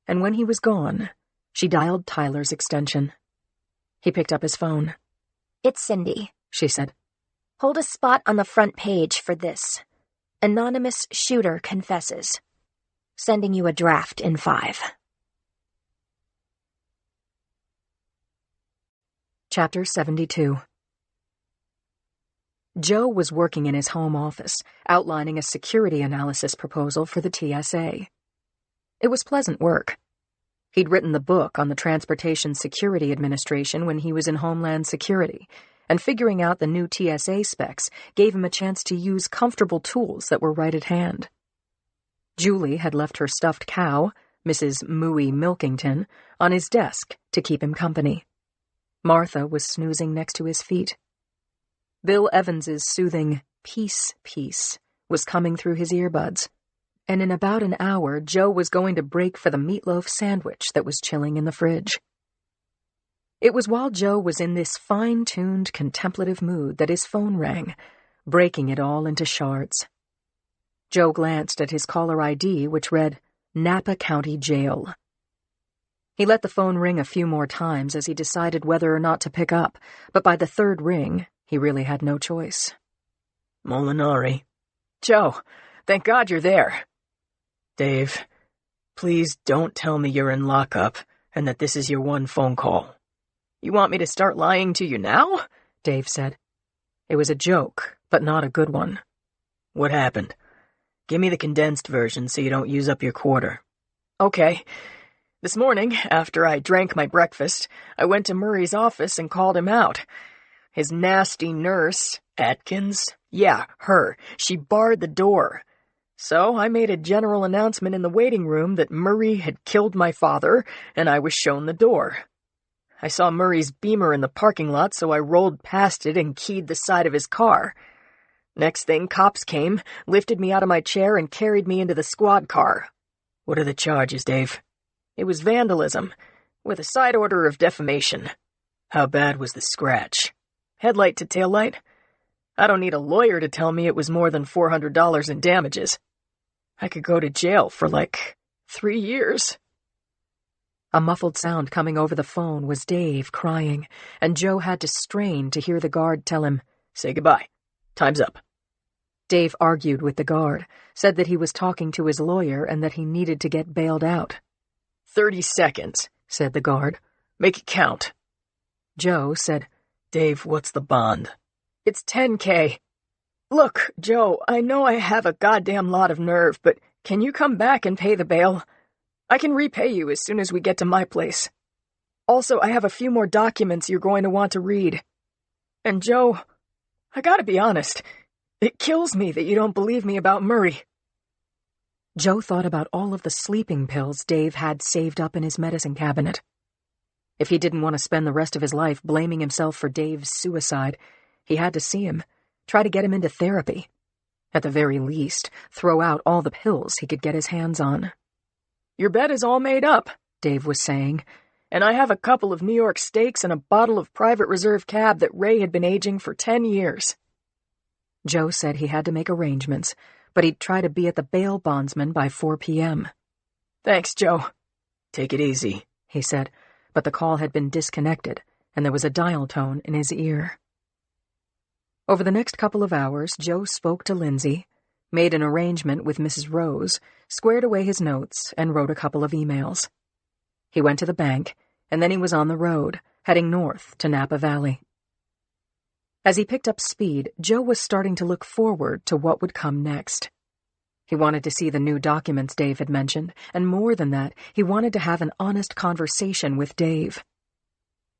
And when he was gone, she dialed Tyler's extension. He picked up his phone. "It's Cindy," she said. "Hold a spot on the front page for this. Anonymous shooter confesses. Sending you a draft in 5. Chapter 72. Joe was working in his home office, outlining a security analysis proposal for the TSA. It was pleasant work. He'd written the book on the Transportation Security Administration when he was in Homeland Security, and figuring out the new TSA specs gave him a chance to use comfortable tools that were right at hand. Julie had left her stuffed cow, Mrs. Mooey Milkington, on his desk to keep him company. Martha was snoozing next to his feet. Bill Evans's soothing "peace, peace" was coming through his earbuds, and in about an hour Joe was going to break for the meatloaf sandwich that was chilling in the fridge. It was while Joe was in this fine-tuned, contemplative mood that his phone rang, breaking it all into shards. Joe glanced at his caller ID, which read, Napa County Jail. He let the phone ring a few more times as he decided whether or not to pick up, but by the 3rd ring, he really had no choice. "Molinari." "Joe, thank God you're there." "Dave, please don't tell me you're in lockup and that this is your one phone call. You want me to start lying to you now?" Dave said. It was a joke, but not a good one. "What happened? Give me the condensed version so you don't use up your quarter." "Okay. This morning, after I drank my breakfast, I went to Murray's office and called him out. His nasty nurse, Atkins, yeah, her, she barred the door. So I made a general announcement in the waiting room that Murray had killed my father, and I was shown the door. I saw Murray's Beamer in the parking lot, so I rolled past it and keyed the side of his car. Next thing, cops came, lifted me out of my chair, and carried me into the squad car. What are the charges, Dave? It was vandalism, with a side order of defamation. How bad was the scratch? Headlight to taillight? I don't need a lawyer to tell me it was more than $400 in damages. I could go to jail for 3 years. A muffled sound coming over the phone was Dave crying, and Joe had to strain to hear the guard tell him, "Say goodbye. Time's up." Dave argued with the guard, said that he was talking to his lawyer and that he needed to get bailed out. 30 seconds, said the guard. Make it count. Joe said, "Dave, what's the bond?" "It's $10K. Look, Joe, I know I have a goddamn lot of nerve, but can you come back and pay the bail? I can repay you as soon as we get to my place. Also, I have a few more documents you're going to want to read. And Joe, I gotta be honest, it kills me that you don't believe me about Murray." Joe thought about all of the sleeping pills Dave had saved up in his medicine cabinet. If he didn't want to spend the rest of his life blaming himself for Dave's suicide, he had to see him, try to get him into therapy. At the very least, throw out all the pills he could get his hands on. "Your bed is all made up," Dave was saying, "and I have a couple of New York steaks and a bottle of private reserve cab that Ray had been aging for 10 years. Joe said he had to make arrangements, but he'd try to be at the bail bondsman by 4 p.m. "Thanks, Joe." "Take it easy," he said, but the call had been disconnected, and there was a dial tone in his ear. Over the next couple of hours, Joe spoke to Lindsay, made an arrangement with Mrs. Rose, squared away his notes, and wrote a couple of emails. He went to the bank, and then he was on the road, heading north to Napa Valley. As he picked up speed, Joe was starting to look forward to what would come next. He wanted to see the new documents Dave had mentioned, and more than that, he wanted to have an honest conversation with Dave.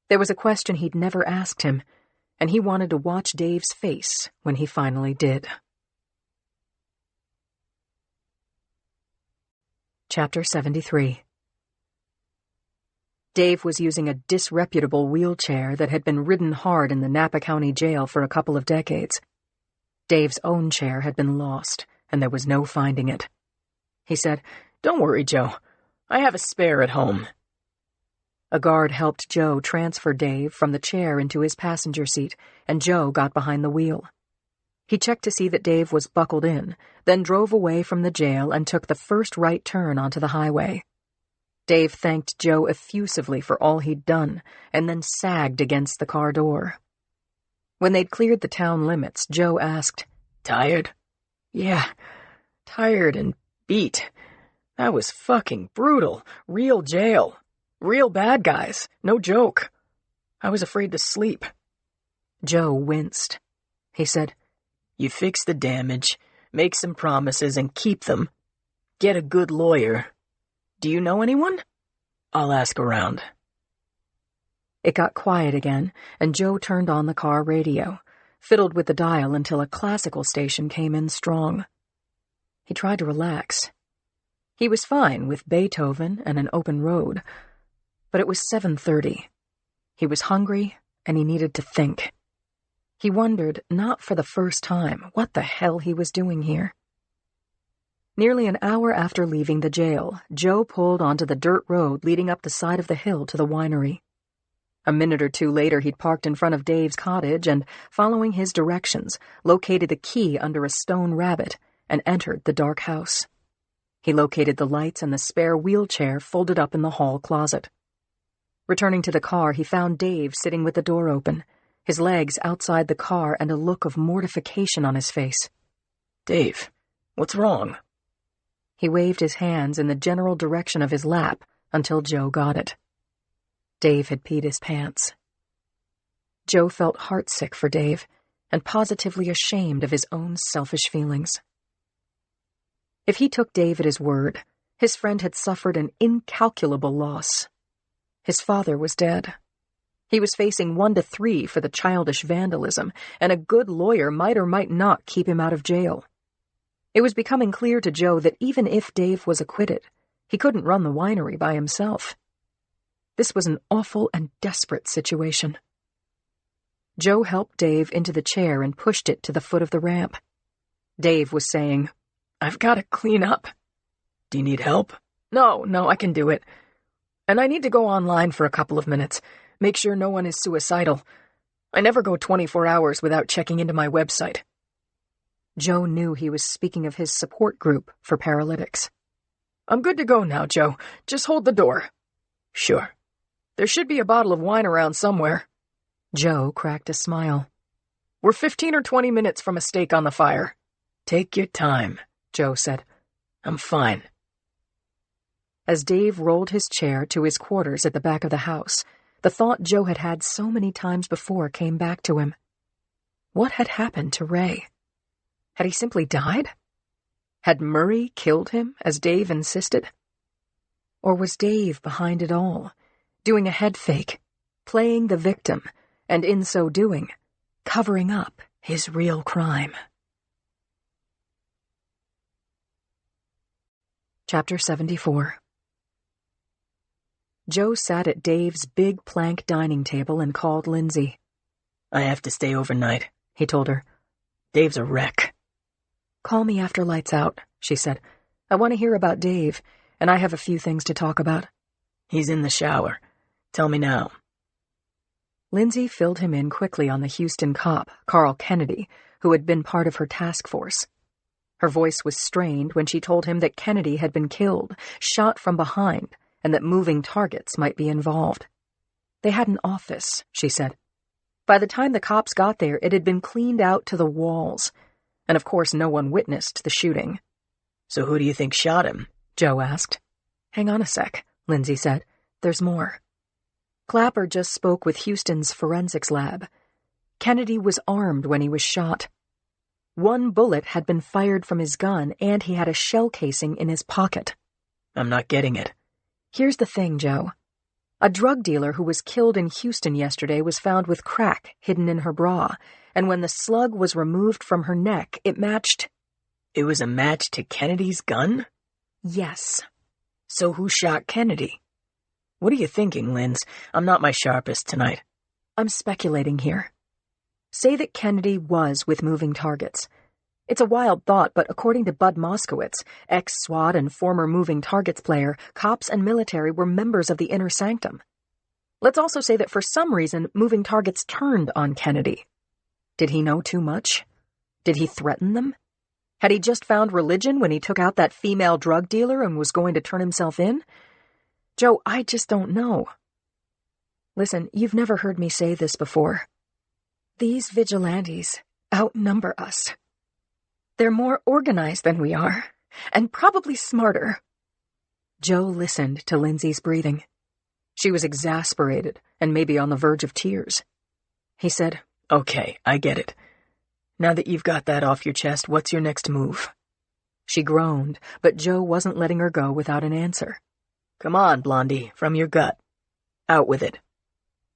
There was a question he'd never asked him, and he wanted to watch Dave's face when he finally did. Chapter 73. Dave was using a disreputable wheelchair that had been ridden hard in the Napa County Jail for a couple of decades. Dave's own chair had been lost, and there was no finding it. He said, "Don't worry, Joe. I have a spare at home." A guard helped Joe transfer Dave from the chair into his passenger seat, and Joe got behind the wheel. He checked to see that Dave was buckled in, then drove away from the jail and took the first right turn onto the highway. Dave thanked Joe effusively for all he'd done, and then sagged against the car door. When they'd cleared the town limits, Joe asked, "Tired?" "Yeah, tired and beat. That was fucking brutal. Real jail. Real bad guys. No joke. I was afraid to sleep." Joe winced. He said, "You fix the damage, make some promises, and keep them. Get a good lawyer. Do you know anyone? I'll ask around." It got quiet again, and Joe turned on the car radio, fiddled with the dial until a classical station came in strong. He tried to relax. He was fine with Beethoven and an open road, but it was 7:30. He was hungry, and he needed to think. He wondered, not for the first time, what the hell he was doing here. Nearly an hour after leaving the jail, Joe pulled onto the dirt road leading up the side of the hill to the winery. A minute or two later, he'd parked in front of Dave's cottage and, following his directions, located the key under a stone rabbit and entered the dark house. He located the lights and the spare wheelchair folded up in the hall closet. Returning to the car, he found Dave sitting with the door open, his legs outside the car and a look of mortification on his face. "Dave, what's wrong?" He waved his hands in the general direction of his lap until Joe got it. Dave had peed his pants. Joe felt heartsick for Dave and positively ashamed of his own selfish feelings. If he took Dave at his word, his friend had suffered an incalculable loss. His father was dead. He was facing 1 to 3 for the childish vandalism, and a good lawyer might or might not keep him out of jail. It was becoming clear to Joe that even if Dave was acquitted, he couldn't run the winery by himself. This was an awful and desperate situation. Joe helped Dave into the chair and pushed it to the foot of the ramp. Dave was saying, "I've got to clean up. Do you need help?" No, I can do it. And I need to go online for a couple of minutes. Make sure no one is suicidal. I never go 24 hours without checking into my website." Joe knew he was speaking of his support group for paralytics. "I'm good to go now, Joe. Just hold the door." "Sure. There should be a bottle of wine around somewhere." Joe cracked a smile. "We're 15 or 20 minutes from a stake on the fire." "Take your time," Joe said. "I'm fine." As Dave rolled his chair to his quarters at the back of the house, the thought Joe had had so many times before came back to him. What had happened to Ray? Had he simply died? Had Murray killed him, as Dave insisted? Or was Dave behind it all, doing a head fake, playing the victim, and in so doing, covering up his real crime? Chapter 74. Joe sat at Dave's big plank dining table and called Lindsay. "I have to stay overnight," he told her. "Dave's a wreck." "Call me after lights out," she said. "I want to hear about Dave, and I have a few things to talk about." "He's in the shower. Tell me now." Lindsay filled him in quickly on the Houston cop, Carl Kennedy, who had been part of her task force. Her voice was strained when she told him that Kennedy had been killed, shot from behind, and that moving targets might be involved. They had an office, she said. By the time the cops got there, it had been cleaned out to the walls, and of course no one witnessed the shooting. "So who do you think shot him?" Joe asked. "Hang on a sec," Lindsay said. "There's more." Clapper just spoke with Houston's forensics lab. Kennedy was armed when he was shot. One bullet had been fired from his gun, and he had a shell casing in his pocket. "I'm not getting it." "Here's the thing, Joe. A drug dealer who was killed in Houston yesterday was found with crack hidden in her bra, and when the slug was removed from her neck, it matched—" "It was a match to Kennedy's gun?" "Yes." "So who shot Kennedy?" "What are you thinking, Linz? I'm not my sharpest tonight." "I'm speculating here. Say that Kennedy was with moving targets. It's a wild thought, but according to Bud Moskowitz, ex-SWAT and former moving targets player, cops and military were members of the inner sanctum. Let's also say that for some reason, moving targets turned on Kennedy. Did he know too much? Did he threaten them? Had he just found religion when he took out that female drug dealer and was going to turn himself in? Joe, I just don't know. Listen, you've never heard me say this before. These vigilantes outnumber us. They're more organized than we are, and probably smarter." Joe listened to Lindsay's breathing. She was exasperated and maybe on the verge of tears. He said, "Okay, I get it. Now that you've got that off your chest, what's your next move?" She groaned, but Joe wasn't letting her go without an answer. "Come on, Blondie, from your gut. Out with it."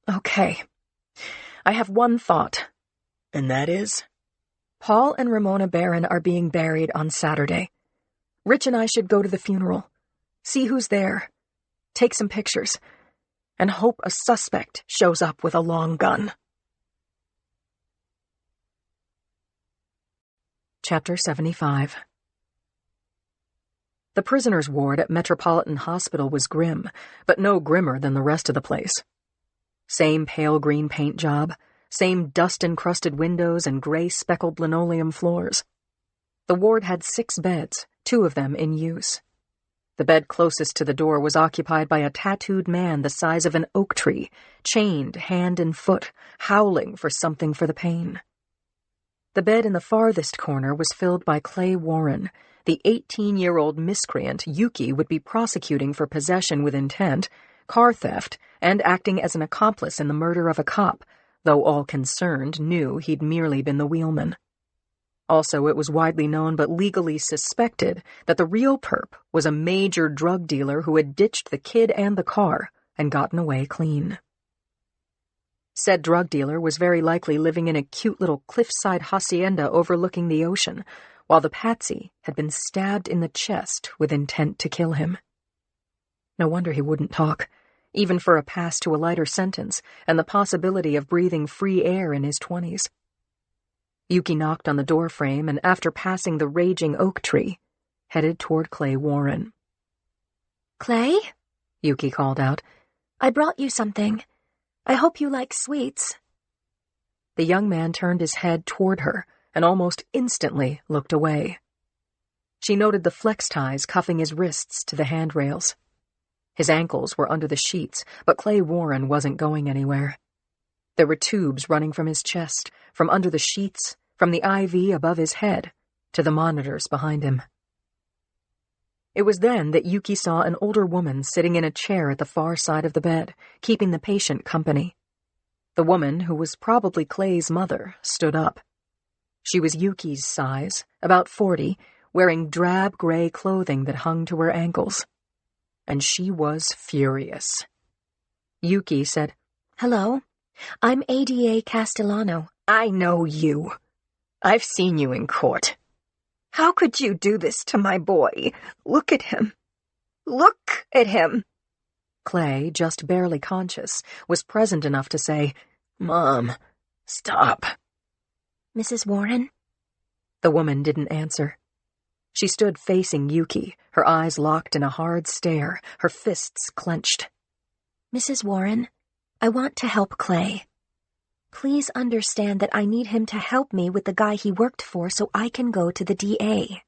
"Okay. I have one thought." "And that is?" "Paul and Ramona Barron are being buried on Saturday. Rich and I should go to the funeral, see who's there, take some pictures, and hope a suspect shows up with a long gun." Chapter 75. The prisoners' ward at Metropolitan Hospital was grim, but no grimmer than the rest of the place. Same pale green paint job, same dust-encrusted windows and gray-speckled linoleum floors. The ward had 6 beds, 2 of them in use. The bed closest to the door was occupied by a tattooed man the size of an oak tree, chained hand and foot, howling for something for the pain. The bed in the farthest corner was filled by Clay Warren, the 18-year-old miscreant Yuki would be prosecuting for possession with intent, car theft, and acting as an accomplice in the murder of a cop, though all concerned knew he'd merely been the wheelman. Also, it was widely known but legally suspected that the real perp was a major drug dealer who had ditched the kid and the car and gotten away clean. Said drug dealer was very likely living in a cute little cliffside hacienda overlooking the ocean, while the patsy had been stabbed in the chest with intent to kill him. No wonder he wouldn't talk. even for a pass to a lighter sentence and the possibility of breathing free air in his 20s. Yuki knocked on the doorframe and, after passing the raging oak tree, headed toward Clay Warren. Clay? Yuki called out. I brought you something. I hope you like sweets. The young man turned his head toward her and almost instantly looked away. She noted the flex ties cuffing his wrists to the handrails. His ankles were under the sheets, but Clay Warren wasn't going anywhere. There were tubes running from his chest, from under the sheets, from the IV above his head, to the monitors behind him. It was then that Yuki saw an older woman sitting in a chair at the far side of the bed, keeping the patient company. The woman, who was probably Clay's mother, stood up. She was Yuki's size, about 40, wearing drab gray clothing that hung to her ankles. And she was furious. Yuki said, Hello, I'm ADA Castellano. I know you. I've seen you in court. How could you do this to my boy? Look at him. Look at him. Clay, just barely conscious, was present enough to say, Mom, stop. Mrs. Warren? The woman didn't answer. She stood facing Yuki, her eyes locked in a hard stare, her fists clenched. Mrs. Warren, I want to help Clay. Please understand that I need him to help me with the guy he worked for so I can go to the DA.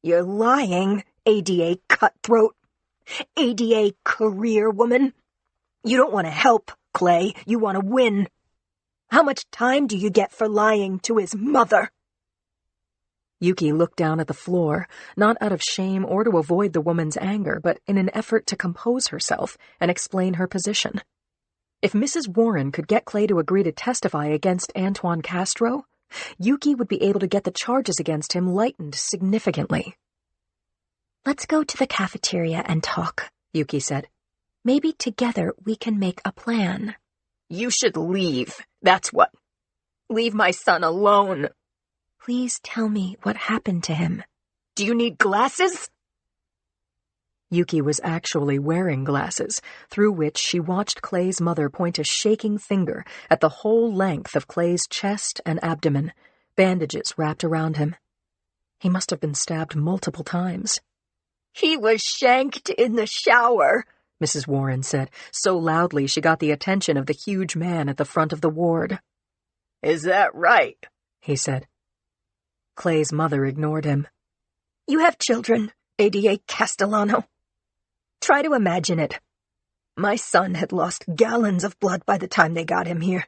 You're lying, ADA cutthroat. ADA career woman. You don't want to help, Clay. You want to win. How much time do you get for lying to his mother? Yuki looked down at the floor, not out of shame or to avoid the woman's anger, but in an effort to compose herself and explain her position. If Mrs. Warren could get Clay to agree to testify against Antoine Castro, Yuki would be able to get the charges against him lightened significantly. Let's go to the cafeteria and talk, Yuki said. Maybe together we can make a plan. You should leave, that's what. Leave my son alone. Please tell me what happened to him. Do you need glasses? Yuki was actually wearing glasses, through which she watched Clay's mother point a shaking finger at the whole length of Clay's chest and abdomen, bandages wrapped around him. He must have been stabbed multiple times. He was shanked in the shower, Mrs. Warren said, so loudly she got the attention of the huge man at the front of the ward. Is that right? He said. Clay's mother ignored him. You have children, ADA Castellano. Try to imagine it. My son had lost gallons of blood by the time they got him here.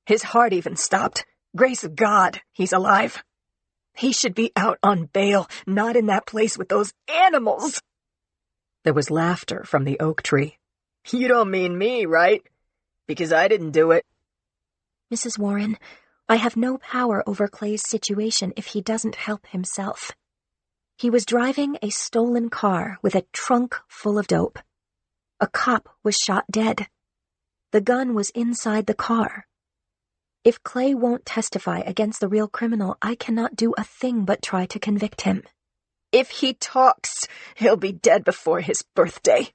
His heart even stopped. Grace of God, he's alive. He should be out on bail, not in that place with those animals. There was laughter from the oak tree. You don't mean me, right? Because I didn't do it. Mrs. Warren, I have no power over Clay's situation if he doesn't help himself. He was driving a stolen car with a trunk full of dope. A cop was shot dead. The gun was inside the car. If Clay won't testify against the real criminal, I cannot do a thing but try to convict him. If he talks, he'll be dead before his birthday.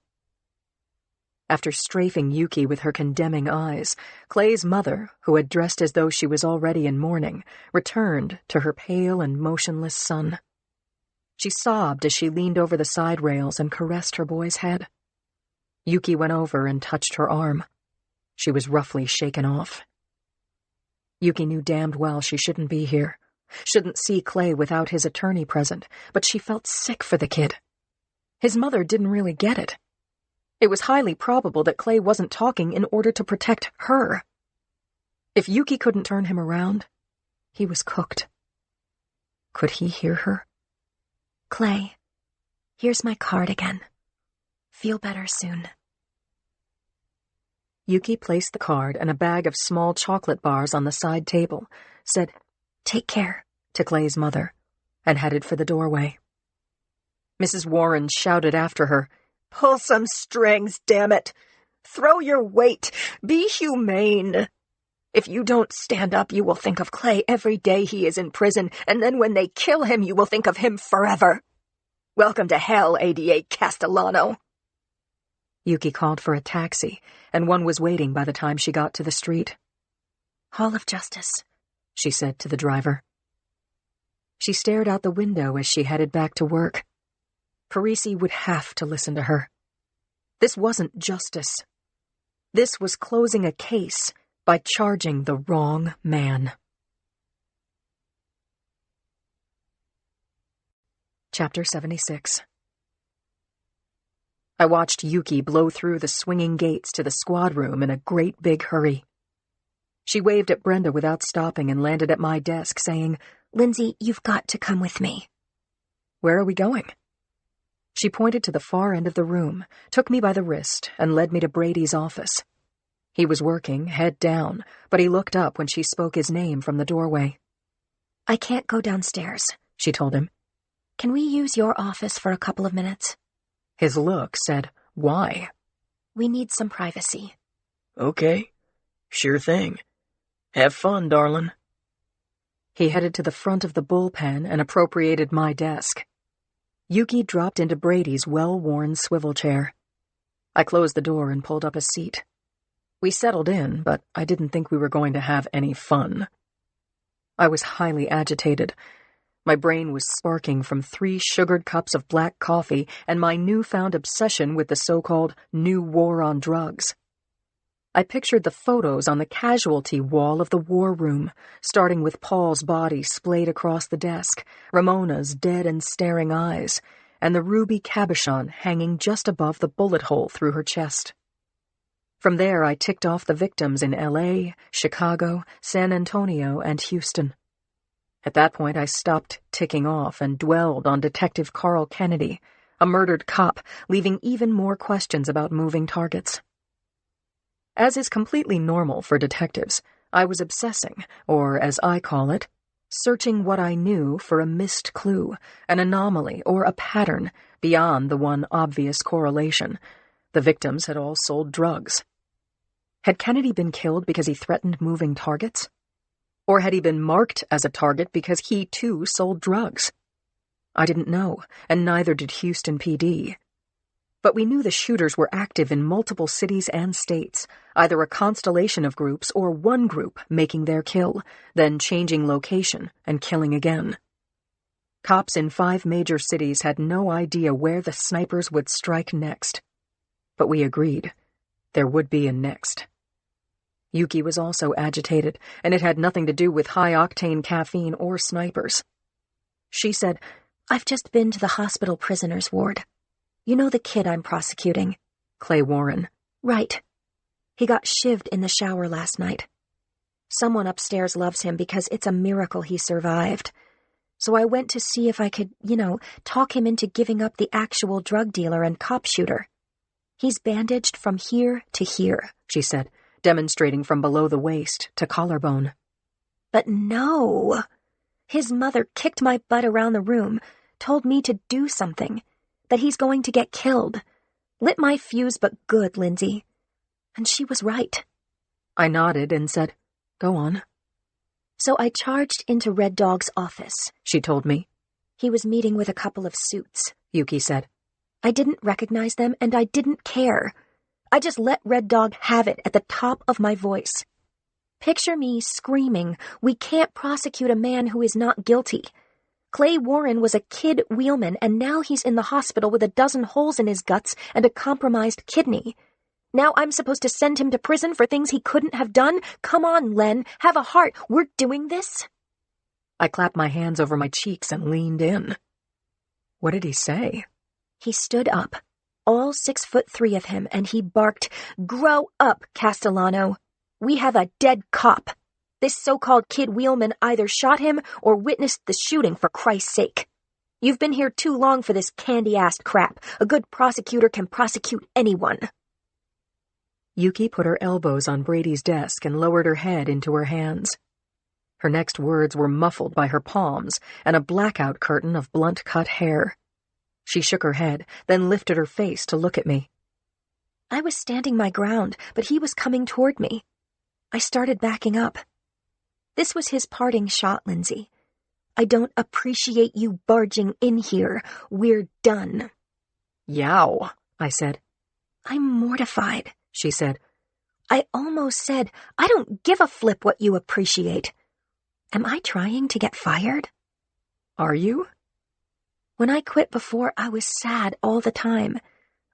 After strafing Yuki with her condemning eyes, Clay's mother, who had dressed as though she was already in mourning, returned to her pale and motionless son. She sobbed as she leaned over the side rails and caressed her boy's head. Yuki went over and touched her arm. She was roughly shaken off. Yuki knew damned well she shouldn't be here, shouldn't see Clay without his attorney present, but she felt sick for the kid. His mother didn't really get it. It was highly probable that Clay wasn't talking in order to protect her. If Yuki couldn't turn him around, he was cooked. Could he hear her? Clay, here's my card again. Feel better soon. Yuki placed the card and a bag of small chocolate bars on the side table, said, "Take care," to Clay's mother, and headed for the doorway. Mrs. Warren shouted after her, Pull some strings, damn it. Throw your weight. Be humane. If you don't stand up, you will think of Clay every day he is in prison, and then when they kill him, you will think of him forever. Welcome to hell, ADA Castellano. Yuki called for a taxi, and one was waiting by the time she got to the street. "Hall of Justice," she said to the driver. She stared out the window as she headed back to work. Parisi would have to listen to her. This wasn't justice. This was closing a case by charging the wrong man. Chapter 76. I watched Yuki blow through the swinging gates to the squad room in a great big hurry. She waved at Brenda without stopping and landed at my desk, saying, "Lindsay, you've got to come with me." "Where are we going?" She pointed to the far end of the room, took me by the wrist, and led me to Brady's office. He was working, head down, but he looked up when she spoke his name from the doorway. "I can't go downstairs," she told him. "Can we use your office for a couple of minutes?" His look said, "Why?" "We need some privacy." Okay, sure thing. Have fun, darling. He headed to the front of the bullpen and appropriated my desk. Yuki dropped into Brady's well-worn swivel chair. I closed the door and pulled up a seat. We settled in, but I didn't think we were going to have any fun. I was highly agitated. My brain was sparking from 3 sugared cups of black coffee and my newfound obsession with the so-called new war on drugs. I pictured the photos on the casualty wall of the war room, starting with Paul's body splayed across the desk, Ramona's dead and staring eyes, and the ruby cabochon hanging just above the bullet hole through her chest. From there, I ticked off the victims in L.A., Chicago, San Antonio, and Houston. At that point, I stopped ticking off and dwelled on Detective Carl Kennedy, a murdered cop, leaving even more questions about moving targets. As is completely normal for detectives, I was obsessing, or as I call it, searching what I knew for a missed clue, an anomaly, or a pattern beyond the one obvious correlation. The victims had all sold drugs. Had Kennedy been killed because he threatened moving targets? Or had he been marked as a target because he, too, sold drugs? I didn't know, and neither did Houston PD. But we knew the shooters were active in multiple cities and states, either a constellation of groups or one group making their kill, then changing location and killing again. Cops in 5 major cities had no idea where the snipers would strike next. But we agreed. There would be a next. Yuki was also agitated, and it had nothing to do with high-octane caffeine or snipers. She said, "I've just been to the hospital prisoners ward. You know the kid I'm prosecuting?" Clay Warren. "Right. He got shivved in the shower last night. Someone upstairs loves him because it's a miracle he survived. So I went to see if I could, talk him into giving up the actual drug dealer and cop shooter. He's bandaged from here to here," she said, demonstrating from below the waist to collarbone. "But no. His mother kicked my butt around the room, told me to do something, that he's going to get killed. Lit my fuse, but good, Lindsay. And she was right." I nodded and said, "Go on." "So I charged into Red Dog's office," she told me. "He was meeting with a couple of suits," Yuki said. "I didn't recognize them, and I didn't care. I just let Red Dog have it at the top of my voice. Picture me screaming, 'We can't prosecute a man who is not guilty. Clay Warren was a kid wheelman, and now he's in the hospital with a dozen holes in his guts and a compromised kidney. Now I'm supposed to send him to prison for things he couldn't have done? Come on, Len, have a heart. We're doing this?'" I clapped my hands over my cheeks and leaned in. What did he say? He stood up, all 6'3" of him, and he barked, "Grow up, Castellano. We have a dead cop. This so-called kid wheelman either shot him or witnessed the shooting, for Christ's sake. You've been here too long for this candy-ass crap. A good prosecutor can prosecute anyone." Yuki put her elbows on Brady's desk and lowered her head into her hands. Her next words were muffled by her palms and a blackout curtain of blunt-cut hair. She shook her head, then lifted her face to look at me. I was standing my ground, but he was coming toward me. I started backing up. This was his parting shot, Lindsay. "I don't appreciate you barging in here. We're done." "Yow," I said. I'm mortified, she said. I almost said, I don't give a flip what you appreciate. Am I trying to get fired? Are you? When I quit before, I was sad all the time.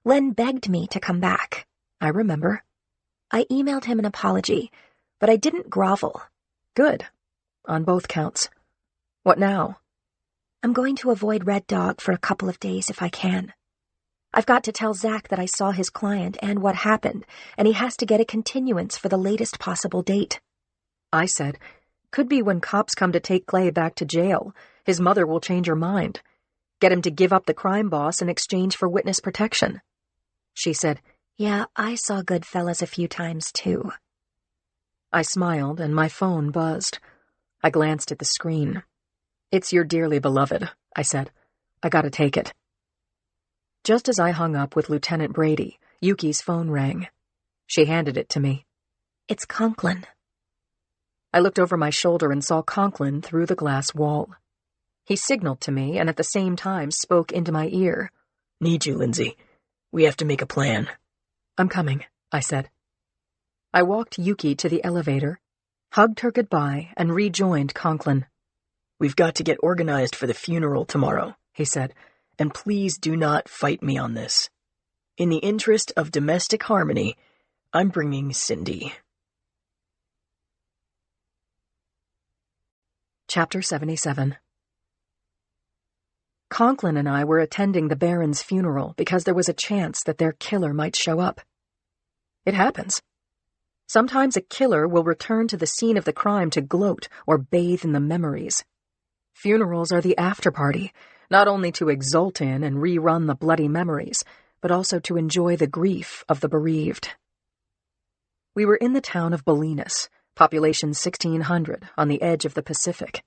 Len begged me to come back. I remember. I emailed him an apology, but I didn't grovel. Good. On both counts. What now? I'm going to avoid Red Dog for a couple of days if I can. I've got to tell Zach that I saw his client and what happened, and he has to get a continuance for the latest possible date. I said, could be when cops come to take Clay back to jail. His mother will change her mind. Get him to give up the crime boss in exchange for witness protection. She said, Yeah, I saw Goodfellas a few times too. I smiled and my phone buzzed. I glanced at the screen. It's your dearly beloved, I said. I gotta take it. Just as I hung up with Lieutenant Brady, Yuki's phone rang. She handed it to me. It's Conklin. I looked over my shoulder and saw Conklin through the glass wall. He signaled to me and at the same time spoke into my ear. Need you, Lindsay. We have to make a plan. I'm coming, I said. I walked Yuki to the elevator, hugged her goodbye, and rejoined Conklin. We've got to get organized for the funeral tomorrow, he said, and please do not fight me on this. In the interest of domestic harmony, I'm bringing Cindy. Chapter 77. Conklin and I were attending the Baron's funeral because there was a chance that their killer might show up. It happens. Sometimes a killer will return to the scene of the crime to gloat or bathe in the memories. Funerals are the after-party, not only to exult in and rerun the bloody memories, but also to enjoy the grief of the bereaved. We were in the town of Bolinas, population 1,600, on the edge of the Pacific.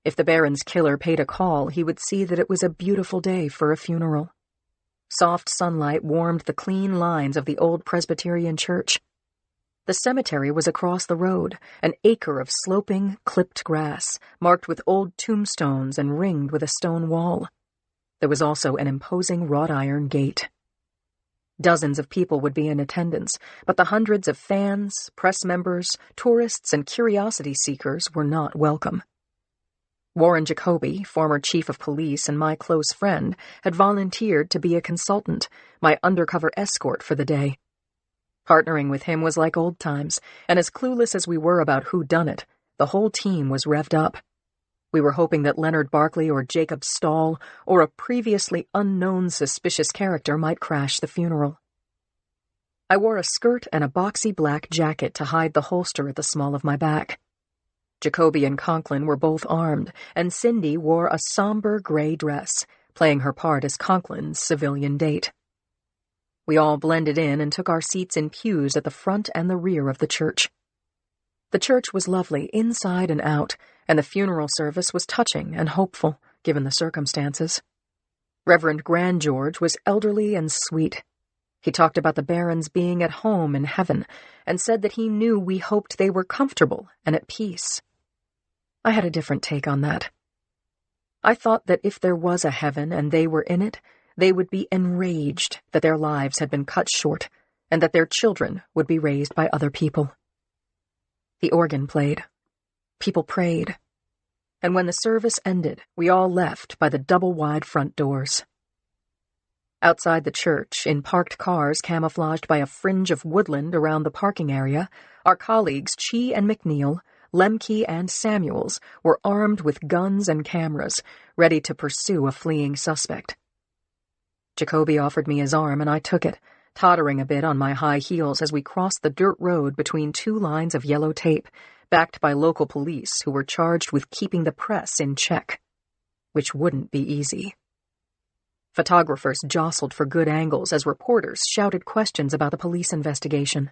If the Baron's killer paid a call, he would see that it was a beautiful day for a funeral. Soft sunlight warmed the clean lines of the old Presbyterian church. The cemetery was across the road, an acre of sloping, clipped grass, marked with old tombstones and ringed with a stone wall. There was also an imposing wrought iron gate. Dozens of people would be in attendance, but the hundreds of fans, press members, tourists, and curiosity seekers were not welcome. Warren Jacoby, former chief of police and my close friend, had volunteered to be a consultant, my undercover escort for the day. Partnering with him was like old times, and as clueless as we were about who done it, the whole team was revved up. We were hoping that Leonard Barkley or Jacob Stahl or a previously unknown suspicious character might crash the funeral. I wore a skirt and a boxy black jacket to hide the holster at the small of my back. Jacoby and Conklin were both armed, and Cindy wore a somber gray dress, playing her part as Conklin's civilian date. We all blended in and took our seats in pews at the front and the rear of the church. The church was lovely inside and out, and the funeral service was touching and hopeful, given the circumstances. Reverend Grand George was elderly and sweet. He talked about the Barons being at home in heaven, and said that he knew we hoped they were comfortable and at peace. I had a different take on that. I thought that if there was a heaven and they were in it, they would be enraged that their lives had been cut short, and that their children would be raised by other people. The organ played. People prayed. And when the service ended, we all left by the double-wide front doors. Outside the church, in parked cars camouflaged by a fringe of woodland around the parking area, our colleagues Chi and McNeil, Lemke and Samuels were armed with guns and cameras, ready to pursue a fleeing suspect. Jacoby offered me his arm, and I took it, tottering a bit on my high heels as we crossed the dirt road between two lines of yellow tape, backed by local police who were charged with keeping the press in check, which wouldn't be easy. Photographers jostled for good angles as reporters shouted questions about the police investigation.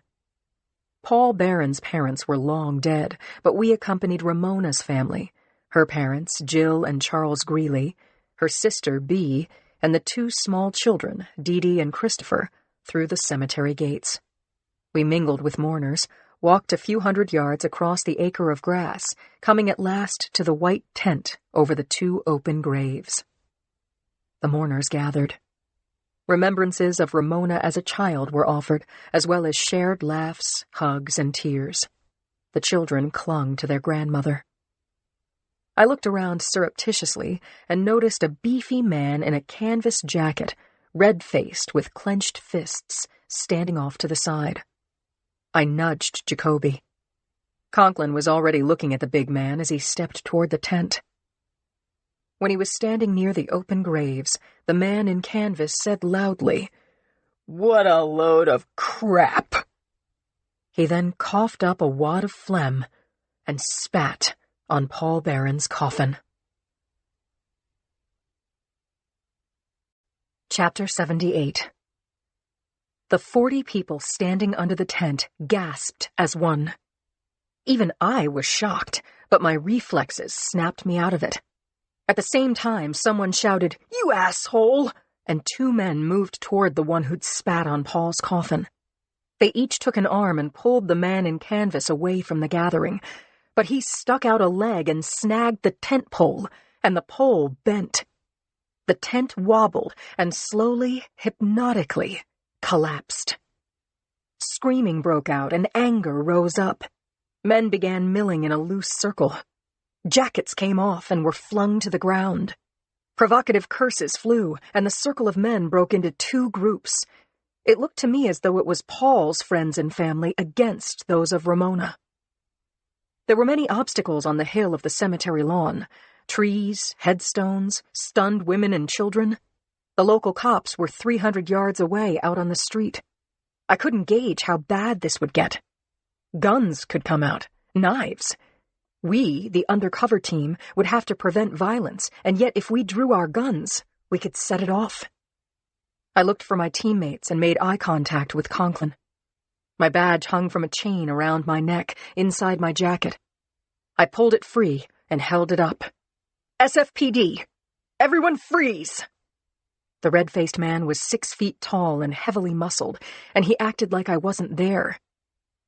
Paul Barron's parents were long dead, but we accompanied Ramona's family, her parents, Jill and Charles Greeley, her sister, Bea, and the two small children, Dee Dee and Christopher, through the cemetery gates. We mingled with mourners, walked a few hundred yards across the acre of grass, coming at last to the white tent over the two open graves. The mourners gathered. Remembrances of Ramona as a child were offered, as well as shared laughs, hugs, and tears. The children clung to their grandmother. I looked around surreptitiously and noticed a beefy man in a canvas jacket, red-faced with clenched fists, standing off to the side. I nudged Jacoby. Conklin was already looking at the big man as he stepped toward the tent. When he was standing near the open graves, the man in canvas said loudly, "What a load of crap!" He then coughed up a wad of phlegm and spat on Paul Barron's coffin. Chapter 78. The 40 people standing under the tent gasped as one. Even I was shocked, but my reflexes snapped me out of it. At the same time, someone shouted, "You asshole!" and 2 men moved toward the one who'd spat on Paul's coffin. They each took an arm and pulled the man in canvas away from the gathering, but he stuck out a leg and snagged the tent pole, and the pole bent. The tent wobbled and slowly, hypnotically, collapsed. Screaming broke out and anger rose up. Men began milling in a loose circle. Jackets came off and were flung to the ground. Provocative curses flew, and the circle of men broke into 2 groups. It looked to me as though it was Paul's friends and family against those of Ramona. There were many obstacles on the hill of the cemetery lawn. Trees, headstones, stunned women and children. The local cops were 300 yards away out on the street. I couldn't gauge how bad this would get. Guns could come out, knives. We, the undercover team, would have to prevent violence, and yet if we drew our guns, we could set it off. I looked for my teammates and made eye contact with Conklin. My badge hung from a chain around my neck, inside my jacket. I pulled it free and held it up. "SFPD! Everyone freeze!" The red-faced man was 6 feet tall and heavily muscled, and he acted like I wasn't there.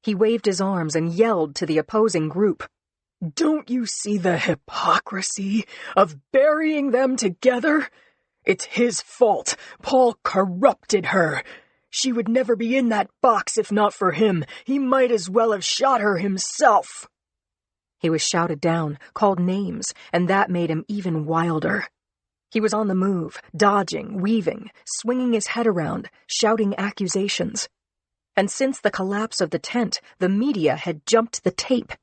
He waved his arms and yelled to the opposing group, "Don't you see the hypocrisy of burying them together? It's his fault. Paul corrupted her. She would never be in that box if not for him. He might as well have shot her himself." He was shouted down, called names, and that made him even wilder. He was on the move, dodging, weaving, swinging his head around, shouting accusations. And since the collapse of the tent, the media had jumped the tape.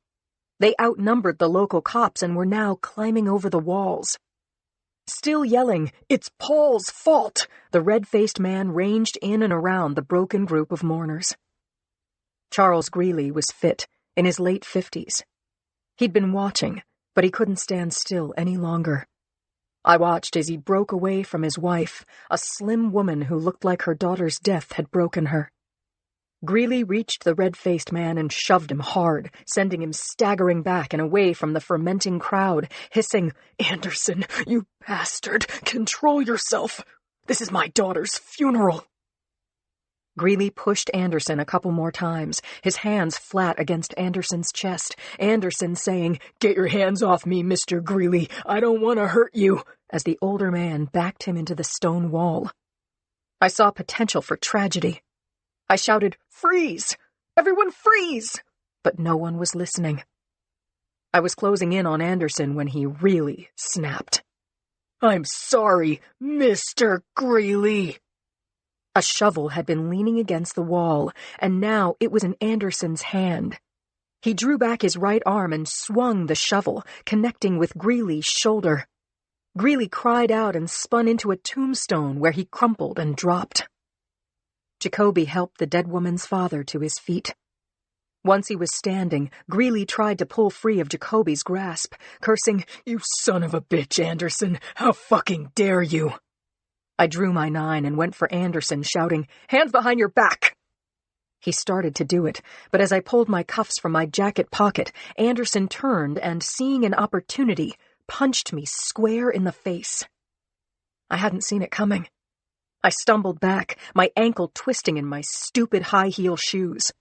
They outnumbered the local cops and were now climbing over the walls. Still yelling, "It's Paul's fault!" the red-faced man ranged in and around the broken group of mourners. Charles Greeley was fit, in his late 50s. He'd been watching, but he couldn't stand still any longer. I watched as he broke away from his wife, a slim woman who looked like her daughter's death had broken her. Greeley reached the red-faced man and shoved him hard, sending him staggering back and away from the fermenting crowd, hissing, "Anderson, you bastard! Control yourself! This is my daughter's funeral!" Greeley pushed Anderson a couple more times, his hands flat against Anderson's chest, Anderson saying, "Get your hands off me, Mr. Greeley! I don't want to hurt you!" as the older man backed him into the stone wall. I saw potential for tragedy. I shouted, "Freeze! Everyone freeze!" but no one was listening. I was closing in on Anderson when he really snapped. "I'm sorry, Mr. Greeley." A shovel had been leaning against the wall, and now it was in Anderson's hand. He drew back his right arm and swung the shovel, connecting with Greeley's shoulder. Greeley cried out and spun into a tombstone where he crumpled and dropped. Jacoby helped the dead woman's father to his feet. Once he was standing, Greeley tried to pull free of Jacoby's grasp, cursing, "You son of a bitch, Anderson! How fucking dare you!" I drew my 9 and went for Anderson, shouting, "Hands behind your back!" He started to do it, but as I pulled my cuffs from my jacket pocket, Anderson turned and, seeing an opportunity, punched me square in the face. I hadn't seen it coming. I stumbled back, my ankle twisting in my stupid high-heel shoes.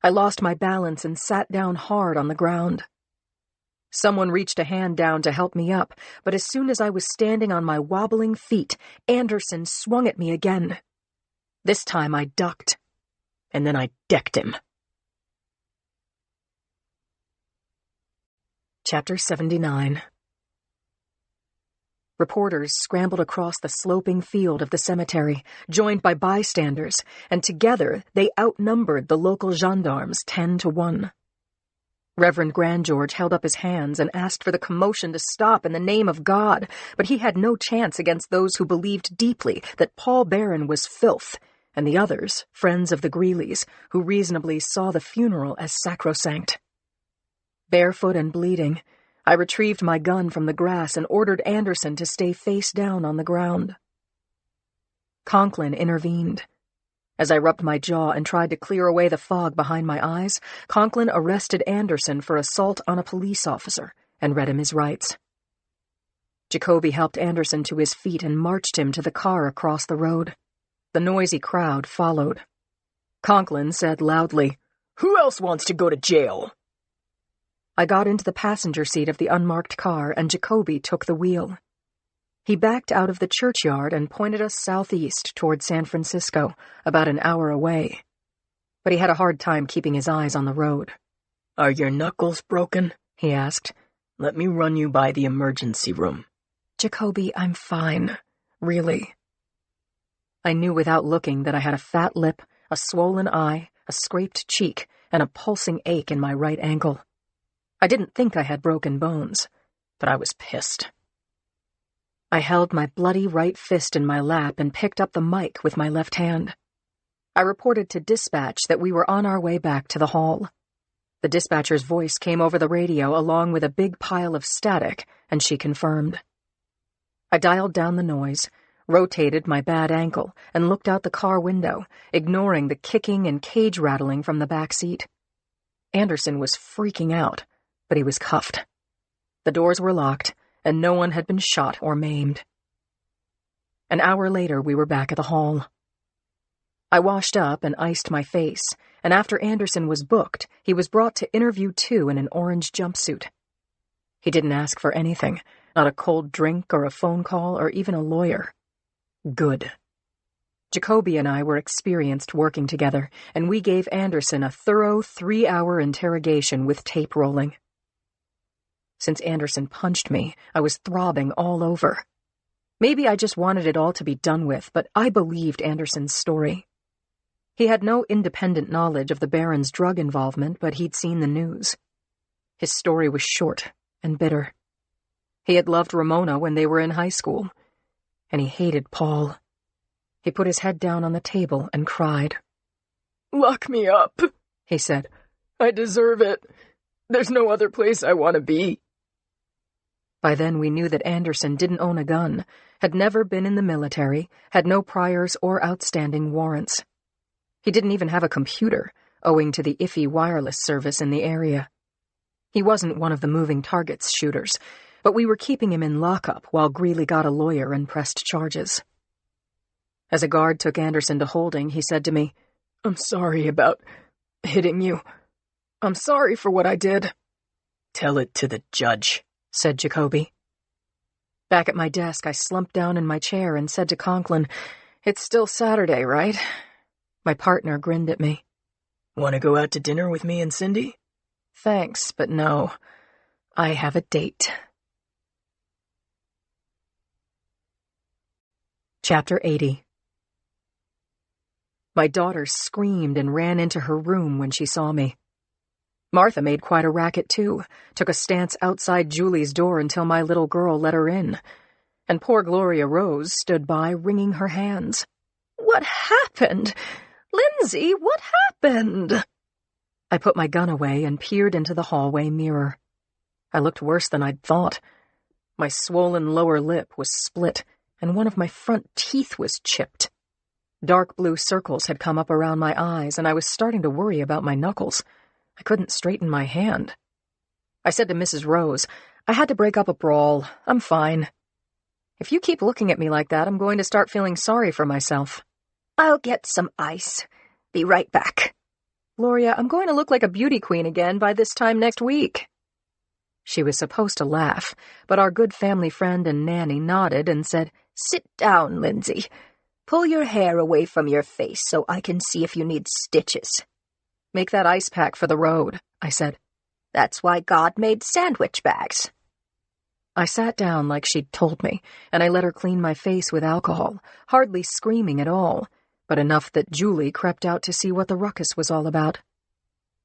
I lost my balance and sat down hard on the ground. Someone reached a hand down to help me up, but as soon as I was standing on my wobbling feet, Anderson swung at me again, This time I ducked. And then I decked him. Chapter 79. Reporters scrambled across the sloping field of the cemetery, joined by bystanders, and together they outnumbered the local gendarmes 10-1. Reverend Grandgeorge held up his hands and asked for the commotion to stop in the name of God, but he had no chance against those who believed deeply that Paul Barron was filth, and the others, friends of the Greeleys, who reasonably saw the funeral as sacrosanct. Barefoot and bleeding, I retrieved my gun from the grass and ordered Anderson to stay face down on the ground. Conklin intervened. As I rubbed my jaw and tried to clear away the fog behind my eyes, Conklin arrested Anderson for assault on a police officer and read him his rights. Jacoby helped Anderson to his feet and marched him to the car across the road. The noisy crowd followed. Conklin said loudly, "Who else wants to go to jail?" I got into the passenger seat of the unmarked car, and Jacoby took the wheel. He backed out of the churchyard and pointed us southeast toward San Francisco, about an hour away. But he had a hard time keeping his eyes on the road. "Are your knuckles broken?" he asked. "Let me run you by the emergency room." "Jacoby, I'm fine. Really." I knew without looking that I had a fat lip, a swollen eye, a scraped cheek, and a pulsing ache in my right ankle. I didn't think I had broken bones, but I was pissed. I held my bloody right fist in my lap and picked up the mic with my left hand. I reported to dispatch that we were on our way back to the hall. The dispatcher's voice came over the radio along with a big pile of static, and she confirmed. I dialed down the noise, rotated my bad ankle, and looked out the car window, ignoring the kicking and cage rattling from the back seat. Anderson was freaking out, but he was cuffed. The doors were locked, and no one had been shot or maimed. An hour later, we were back at the hall. I washed up and iced my face, and after Anderson was booked, he was brought to interview 2 in an orange jumpsuit. He didn't ask for anything, not a cold drink or a phone call or even a lawyer. Good. Jacoby and I were experienced working together, and we gave Anderson a thorough 3-hour interrogation with tape rolling. Since Anderson punched me, I was throbbing all over. Maybe I just wanted it all to be done with, but I believed Anderson's story. He had no independent knowledge of the Baron's drug involvement, but he'd seen the news. His story was short and bitter. He had loved Ramona when they were in high school, and he hated Paul. He put his head down on the table and cried. "Lock me up," he said. "I deserve it. There's no other place I want to be." By then we knew that Anderson didn't own a gun, had never been in the military, had no priors or outstanding warrants. He didn't even have a computer, owing to the iffy wireless service in the area. He wasn't one of the moving targets shooters, but we were keeping him in lockup while Greeley got a lawyer and pressed charges. As a guard took Anderson to holding, he said to me, "I'm sorry about hitting you. I'm sorry for what I did." "Tell it to the judge," said Jacoby. Back at my desk, I slumped down in my chair and said to Conklin, "It's still Saturday, right?" My partner grinned at me. "Want to go out to dinner with me and Cindy?" "Thanks, but no. I have a date." Chapter 80. My daughter screamed and ran into her room when she saw me. Martha made quite a racket, too, took a stance outside Julie's door until my little girl let her in. And poor Gloria Rose stood by, wringing her hands. "What happened? Lindsay, what happened?" I put my gun away and peered into the hallway mirror. I looked worse than I'd thought. My swollen lower lip was split, and one of my front teeth was chipped. Dark blue circles had come up around my eyes, and I was starting to worry about my knuckles. I couldn't straighten my hand. I said to Mrs. Rose, "I had to break up a brawl. I'm fine." "If you keep looking at me like that, I'm going to start feeling sorry for myself." I'll get some ice. Be right back. "Gloria, I'm going to look like a beauty queen again by this time next week." She was supposed to laugh, but our good family friend and nanny nodded and said, Sit down, Lindsay. Pull your hair away from your face so I can see if you need stitches. Make that ice pack for the road, I said. That's why God made sandwich bags. I sat down like she'd told me, and I let her clean my face with alcohol, hardly screaming at all, but enough that Julie crept out to see what the ruckus was all about.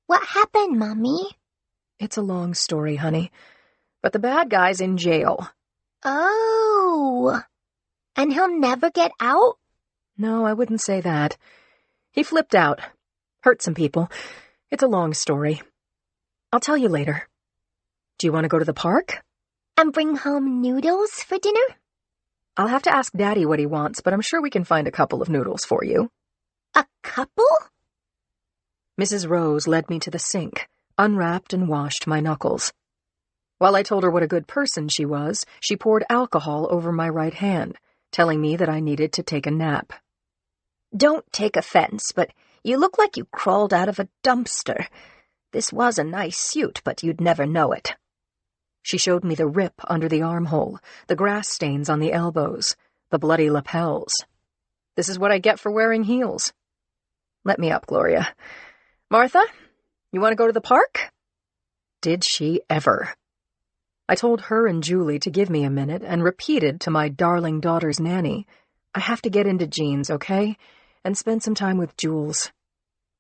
What happened, Mommy? It's a long story, honey, but the bad guy's in jail. Oh. And he'll never get out? No, I wouldn't say that. He flipped out. Hurt some people. It's a long story. I'll tell you later. Do you want to go to the park? And bring home noodles for dinner? I'll have to ask Daddy what he wants, but I'm sure we can find a couple of noodles for you. A couple? Mrs. Rose led me to the sink, unwrapped and washed my knuckles. While I told her what a good person she was, she poured alcohol over my right hand, telling me that I needed to take a nap. Don't take offense, but you look like you crawled out of a dumpster. This was a nice suit, but you'd never know it. She showed me the rip under the armhole, the grass stains on the elbows, the bloody lapels. This is what I get for wearing heels. Let me up, Gloria. Martha, you want to go to the park? Did she ever? I told her and Julie to give me a minute and repeated to my darling daughter's nanny, I have to get into jeans, okay? And spend some time with Jules.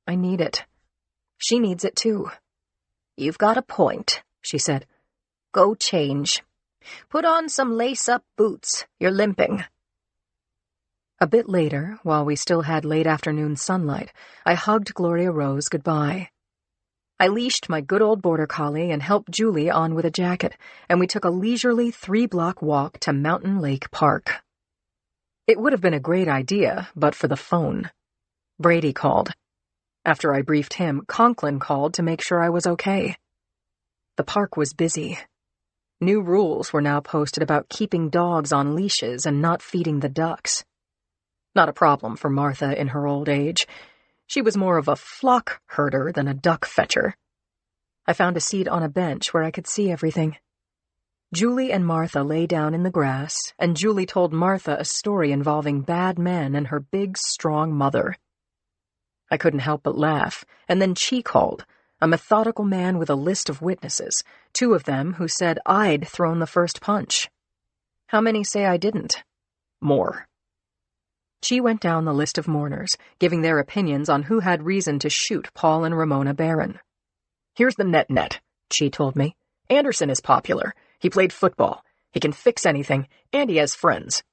I need it. She needs it too. You've got a point, she said. Go change. Put on some lace-up boots. You're limping. A bit later, while we still had late afternoon sunlight, I hugged Gloria Rose goodbye. I leashed my good old border collie and helped Julie on with a jacket, and we took a leisurely 3-block walk to Mountain Lake Park. It would have been a great idea, but for the phone. Brady called. After I briefed him, Conklin called to make sure I was okay. The park was busy. New rules were now posted about keeping dogs on leashes and not feeding the ducks. Not a problem for Martha in her old age. She was more of a flock herder than a duck fetcher. I found a seat on a bench where I could see everything. Julie and Martha lay down in the grass, and Julie told Martha a story involving bad men and her big, strong mother. I couldn't help but laugh, and then Chi called, a methodical man with a list of witnesses, 2 of them who said I'd thrown the first punch. How many say I didn't? More. She went down the list of mourners, giving their opinions on who had reason to shoot Paul and Ramona Barron. Here's the net, she told me. Anderson is popular. He played football. He can fix anything, and he has friends.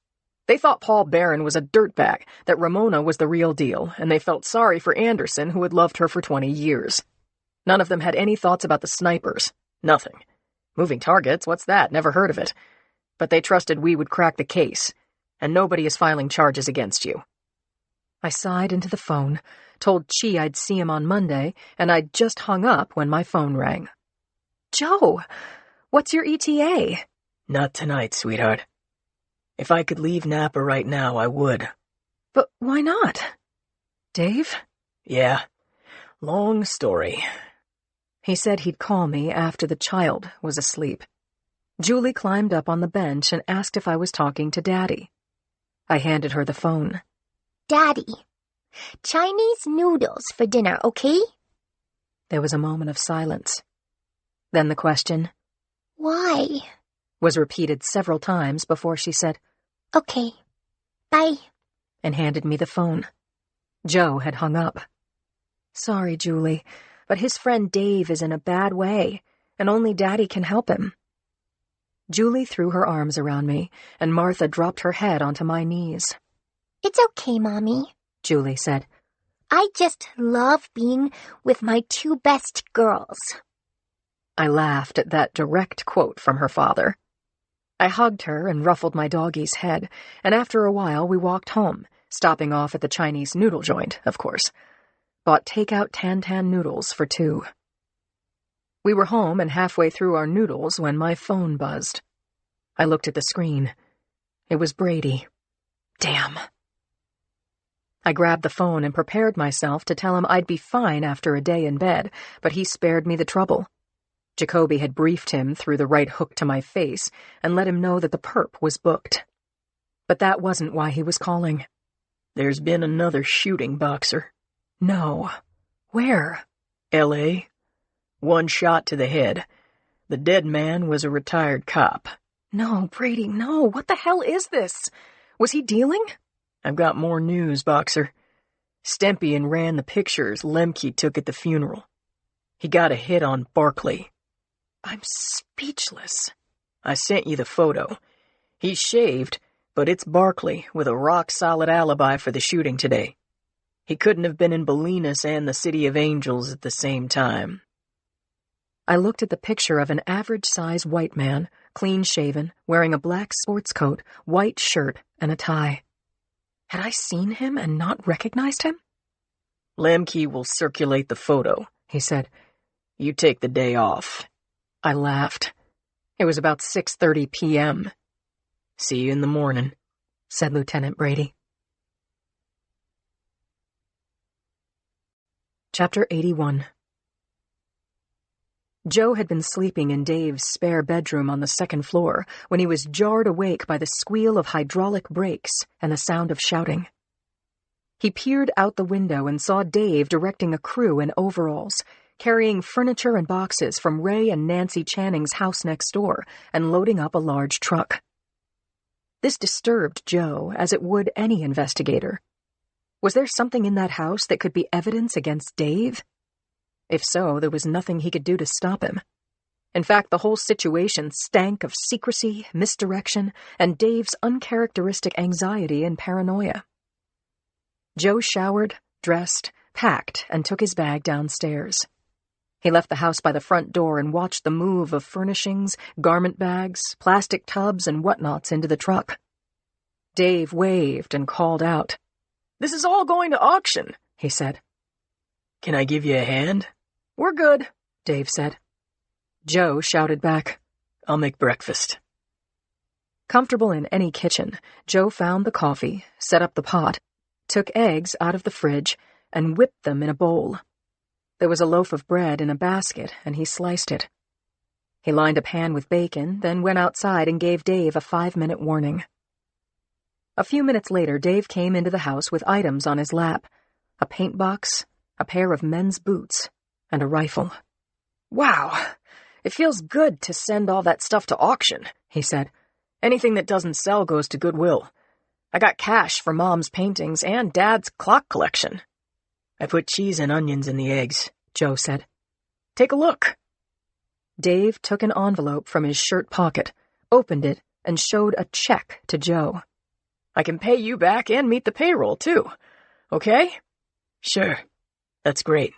They thought Paul Barron was a dirtbag, that Ramona was the real deal, and they felt sorry for Anderson, who had loved her for 20 years. None of them had any thoughts about the snipers. Nothing. Moving targets, what's that? Never heard of it. But they trusted we would crack the case. And nobody is filing charges against you. I sighed into the phone, told Chi I'd see him on Monday, and I'd just hung up when my phone rang. Joe, what's your ETA? Not tonight, sweetheart. If I could leave Napa right now, I would. But why not? Dave? Yeah, long story. He said he'd call me after the child was asleep. Julie climbed up on the bench and asked if I was talking to Daddy. I handed her the phone. Daddy, Chinese noodles for dinner, okay? There was a moment of silence. Then the question, Why? was repeated several times before she said, Okay, bye, and handed me the phone. Joe had hung up. Sorry, Julie, but his friend Dave is in a bad way, and only Daddy can help him. Julie threw her arms around me, and Martha dropped her head onto my knees. It's okay, Mommy, Julie said. I just love being with my 2 best girls. I laughed at that direct quote from her father. I hugged her and ruffled my doggie's head, and after a while we walked home, stopping off at the Chinese noodle joint, of course. Bought takeout tan noodles for 2. We were home and halfway through our noodles when my phone buzzed. I looked at the screen. It was Brady. Damn. I grabbed the phone and prepared myself to tell him I'd be fine after a day in bed, but he spared me the trouble. Jacoby had briefed him through the right hook to my face and let him know that the perp was booked. But that wasn't why he was calling. There's been another shooting, Boxer. No. Where? L.A. One shot to the head. The dead man was a retired cop. No, Brady, no. What the hell is this? Was he dealing? I've got more news, Boxer. Stempian ran the pictures Lemke took at the funeral. He got a hit on Barkley. I'm speechless. I sent you the photo. He's shaved, but it's Barkley with a rock-solid alibi for the shooting today. He couldn't have been in Bolinas and the City of Angels at the same time. I looked at the picture of an average-sized white man, clean-shaven, wearing a black sports coat, white shirt, and a tie. Had I seen him and not recognized him? Lemke will circulate the photo, he said. You take the day off. I laughed. It was about 6:30 p.m. See you in the morning, said Lieutenant Brady. Chapter 81. Joe had been sleeping in Dave's spare bedroom on the second floor when he was jarred awake by the squeal of hydraulic brakes and the sound of shouting. He peered out the window and saw Dave directing a crew in overalls, carrying furniture and boxes from Ray and Nancy Channing's house next door and loading up a large truck. This disturbed Joe, as it would any investigator. Was there something in that house that could be evidence against Dave? If so, there was nothing he could do to stop him. In fact, the whole situation stank of secrecy, misdirection, and Dave's uncharacteristic anxiety and paranoia. Joe showered, dressed, packed, and took his bag downstairs. He left the house by the front door and watched the move of furnishings, garment bags, plastic tubs, and whatnots into the truck. Dave waved and called out. This is all going to auction, he said. Can I give you a hand? We're good, Dave said. Joe shouted back, I'll make breakfast. Comfortable in any kitchen, Joe found the coffee, set up the pot, took eggs out of the fridge, and whipped them in a bowl. There was a loaf of bread in a basket, and he sliced it. He lined a pan with bacon, then went outside and gave Dave a 5-minute warning. A few minutes later, Dave came into the house with items on his lap, a paint box, a pair of men's boots, and a rifle. Wow, it feels good to send all that stuff to auction, he said. Anything that doesn't sell goes to Goodwill. I got cash for Mom's paintings and Dad's clock collection. I put cheese and onions in the eggs, Joe said. Take a look. Dave took an envelope from his shirt pocket, opened it, and showed a check to Joe. I can pay you back and meet the payroll, too. Okay? Sure. That's great.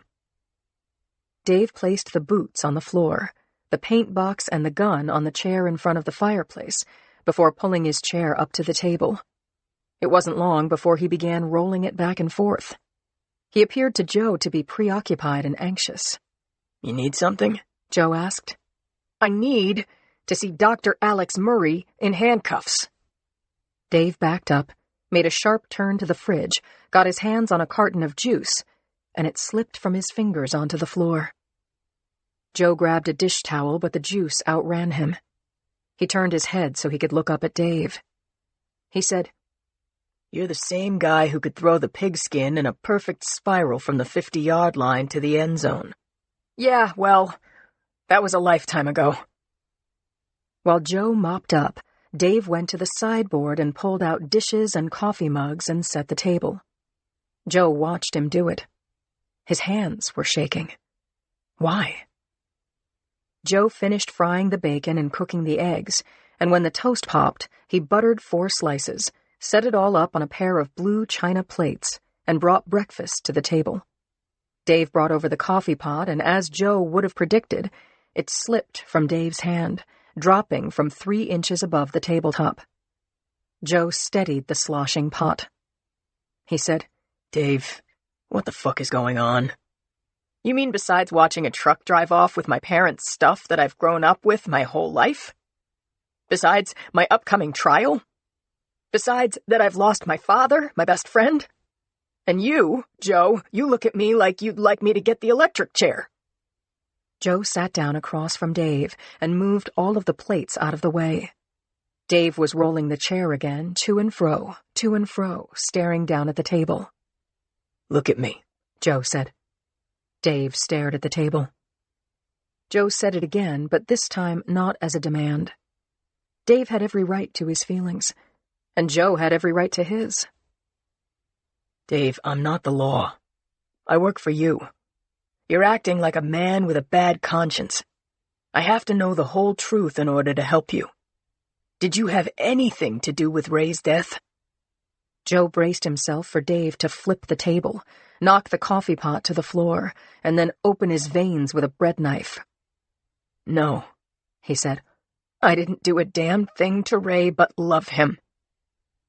Dave placed the boots on the floor, the paint box and the gun on the chair in front of the fireplace, before pulling his chair up to the table. It wasn't long before he began rolling it back and forth. He appeared to Joe to be preoccupied and anxious. You need something? Joe asked. I need to see Dr. Alex Murray in handcuffs. Dave backed up, made a sharp turn to the fridge, got his hands on a carton of juice, and it slipped from his fingers onto the floor. Joe grabbed a dish towel, but the juice outran him. He turned his head so he could look up at Dave. He said, You're the same guy who could throw the pigskin in a perfect spiral from the 50-yard line to the end zone. Yeah, well, that was a lifetime ago. While Joe mopped up, Dave went to the sideboard and pulled out dishes and coffee mugs and set the table. Joe watched him do it. His hands were shaking. Why? Joe finished frying the bacon and cooking the eggs, and when the toast popped, he buttered 4 slices, set it all up on a pair of blue china plates, and brought breakfast to the table. Dave brought over the coffee pot, and as Joe would have predicted, it slipped from Dave's hand, dropping from 3 inches above the tabletop. Joe steadied the sloshing pot. He said, Dave, what the fuck is going on? You mean besides watching a truck drive off with my parents' stuff that I've grown up with my whole life? Besides my upcoming trial? Besides that I've lost my father, my best friend? And you, Joe, you look at me like you'd like me to get the electric chair. Joe sat down across from Dave and moved all of the plates out of the way. Dave was rolling the chair again, to and fro, staring down at the table. "Look at me," Joe said. Dave stared at the table. Joe said it again, but this time not as a demand. Dave had every right to his feelings, and Joe had every right to his. "Dave, I'm not the law. I work for you. You're acting like a man with a bad conscience. I have to know the whole truth in order to help you. Did you have anything to do with Ray's death?" Joe braced himself for Dave to flip the table, knock the coffee pot to the floor, and then open his veins with a bread knife. "No," he said. "I didn't do a damn thing to Ray but love him.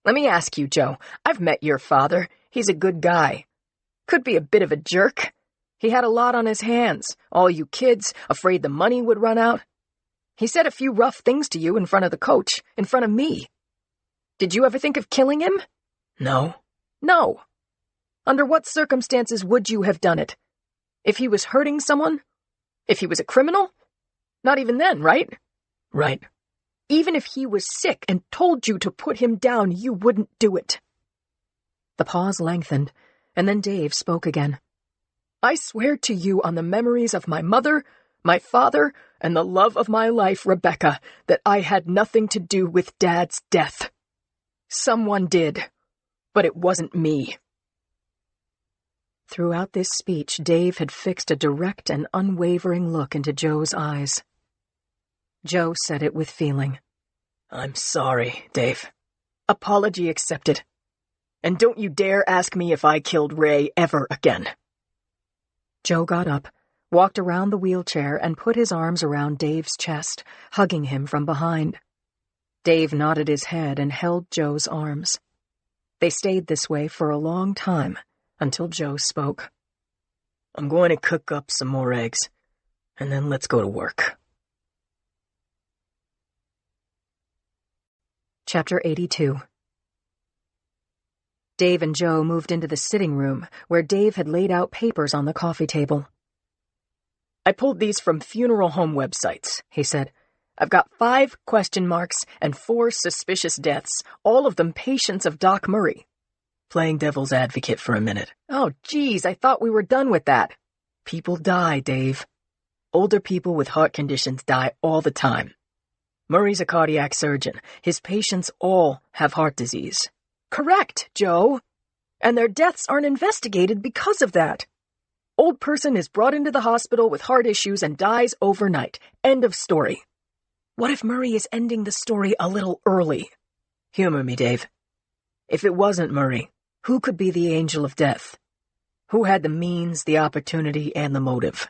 Let me ask you, Joe, I've met your father. He's a good guy. Could be a bit of a jerk. He had a lot on his hands, all you kids, afraid the money would run out. He said a few rough things to you in front of the coach, in front of me. Did you ever think of killing him?" "No." "No. Under what circumstances would you have done it? If he was hurting someone? If he was a criminal? Not even then, right?" "Right." "Even if he was sick and told you to put him down, you wouldn't do it." The pause lengthened, and then Dave spoke again. "I swear to you on the memories of my mother, my father, and the love of my life, Rebecca, that I had nothing to do with Dad's death. Someone did, but it wasn't me." Throughout this speech, Dave had fixed a direct and unwavering look into Joe's eyes. Joe said it with feeling. "I'm sorry, Dave. Apology accepted. And don't you dare ask me if I killed Ray ever again." Joe got up, walked around the wheelchair, and put his arms around Dave's chest, hugging him from behind. Dave nodded his head and held Joe's arms. They stayed this way for a long time, until Joe spoke. "I'm going to cook up some more eggs, and then let's go to work." Chapter 82. Dave and Joe moved into the sitting room, where Dave had laid out papers on the coffee table. "I pulled these from funeral home websites," he said. "I've got 5 question marks and 4 suspicious deaths, all of them patients of Doc Murray." Playing devil's advocate for a minute. "Oh, geez, I thought we were done with that." "People die, Dave. Older people with heart conditions die all the time. Murray's a cardiac surgeon. His patients all have heart disease." "Correct, Joe. And their deaths aren't investigated because of that. Old person is brought into the hospital with heart issues and dies overnight. End of story. What if Murray is ending the story a little early? Humor me, Dave. If it wasn't Murray, who could be the angel of death? Who had the means, the opportunity, and the motive?"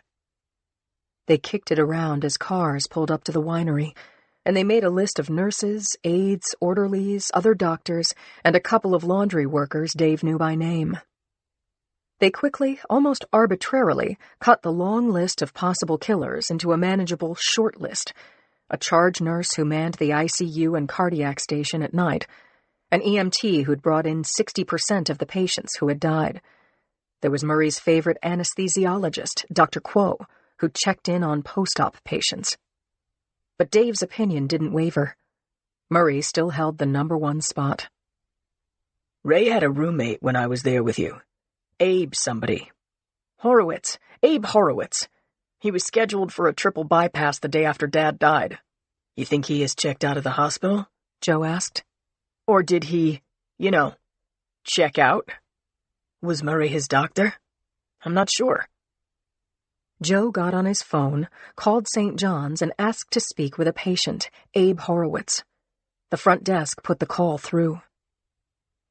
They kicked it around as cars pulled up to the winery, and they made a list of nurses, aides, orderlies, other doctors, and a couple of laundry workers Dave knew by name. They quickly, almost arbitrarily, cut the long list of possible killers into a manageable short list: a charge nurse who manned the ICU and cardiac station at night, an EMT who'd brought in 60% of the patients who had died. There was Murray's favorite anesthesiologist, Dr. Quo, who checked in on post-op patients. But Dave's opinion didn't waver. Murray still held the #1 spot. "Ray had a roommate when I was there with you. Abe somebody. Horowitz. Abe Horowitz. He was scheduled for a triple bypass the day after Dad died. You think he is checked out of the hospital?" Joe asked. "Or did he, check out? Was Murray his doctor? I'm not sure." Joe got on his phone, called St. John's, and asked to speak with a patient, Abe Horowitz. The front desk put the call through.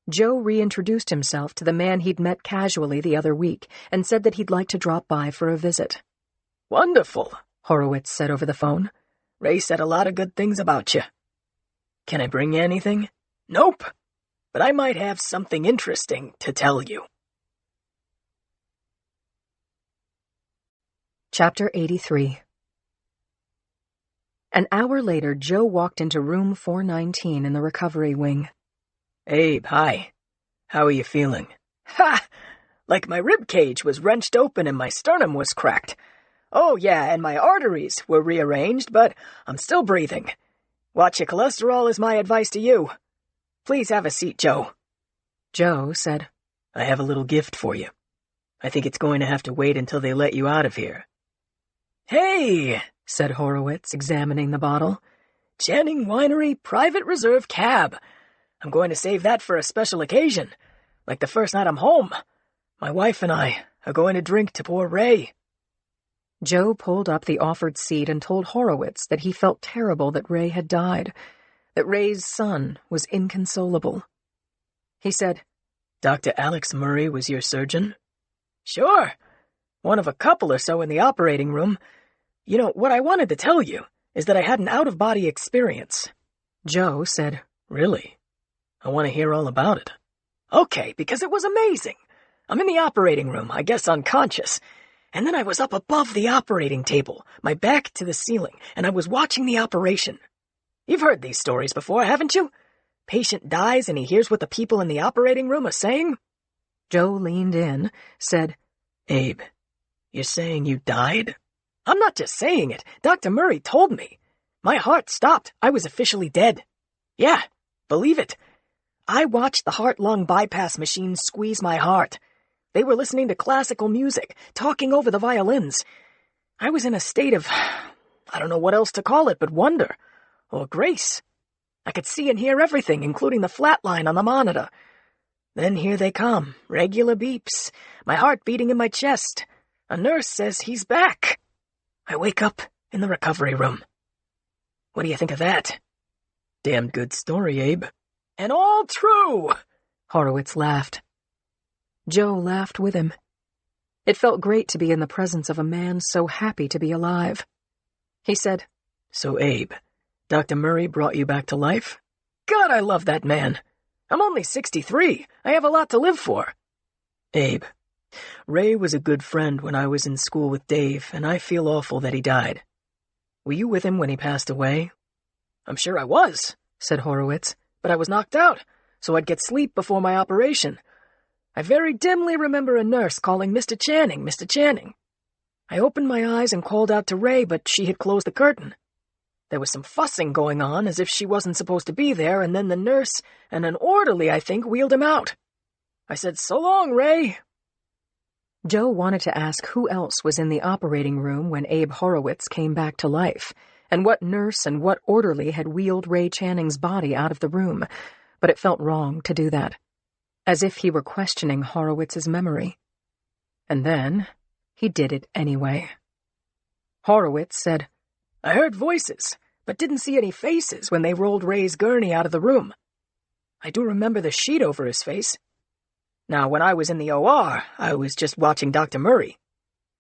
Joe reintroduced himself to the man he'd met casually the other week and said that he'd like to drop by for a visit. "Wonderful," Horowitz said over the phone. "Ray said a lot of good things about you. Can I bring you anything?" "Nope, but I might have something interesting to tell you." Chapter 83. An hour later, Joe walked into room 419 in the recovery wing. "Abe, hi. How are you feeling?" "Ha! Like my rib cage was wrenched open and my sternum was cracked. Oh, yeah, and my arteries were rearranged, but I'm still breathing. Watch your cholesterol is my advice to you. Please have a seat, Joe. Joe said, I have a little gift for you. I think it's going to have to wait until they let you out of here. Hey, said Horowitz, examining the bottle. Channing Winery Private Reserve Cab. I'm going to save that for a special occasion, like the first night I'm home. My wife and I are going to drink to poor Ray. Joe pulled up the offered seat and told Horowitz that he felt terrible that Ray had died, that Ray's son was inconsolable. He said, Dr. Alex Murray was your surgeon? Sure. One of a couple or so in the operating room. You know, what I wanted to tell you is that I had an out-of-body experience. Joe said, Really? I want to hear all about it. Okay, because it was amazing. I'm in the operating room, I guess unconscious. And then I was up above the operating table, my back to the ceiling, and I was watching the operation. You've heard these stories before, haven't you? Patient dies and he hears what the people in the operating room are saying? Joe leaned in, said, Abe, you're saying you died? I'm not just saying it. Dr. Murray told me. My heart stopped. I was officially dead. Yeah, believe it. I watched the heart-lung bypass machine squeeze my heart. They were listening to classical music, talking over the violins. I was in a state of, I don't know what else to call it but wonder, or grace. I could see and hear everything, including the flat line on the monitor. Then here they come, regular beeps, my heart beating in my chest. A nurse says he's back. I wake up in the recovery room. What do you think of that? Damn good story, Abe. And all true! Horowitz laughed. Joe laughed with him. It felt great to be in the presence of a man so happy to be alive. He said, So, Abe, Dr. Murray brought you back to life? God, I love that man. I'm only 63. I have a lot to live for. Abe, Ray was a good friend when I was in school with Dave, and I feel awful that he died. Were you with him when he passed away? I'm sure I was, said Horowitz, but I was knocked out, so I'd get sleep before my operation. I very dimly remember a nurse calling Mr. Channing, Mr. Channing. I opened my eyes and called out to Ray, but she had closed the curtain. There was some fussing going on, as if she wasn't supposed to be there, and then the nurse and an orderly, I think, wheeled him out. I said, So long, Ray. Joe wanted to ask who else was in the operating room when Abe Horowitz came back to life, and what nurse and what orderly had wheeled Ray Channing's body out of the room, but it felt wrong to do that, as if he were questioning Horowitz's memory. And then he did it anyway. Horowitz said, I heard voices, but didn't see any faces when they rolled Ray's gurney out of the room. I do remember the sheet over his face. Now, when I was in the OR, I was just watching Dr. Murray.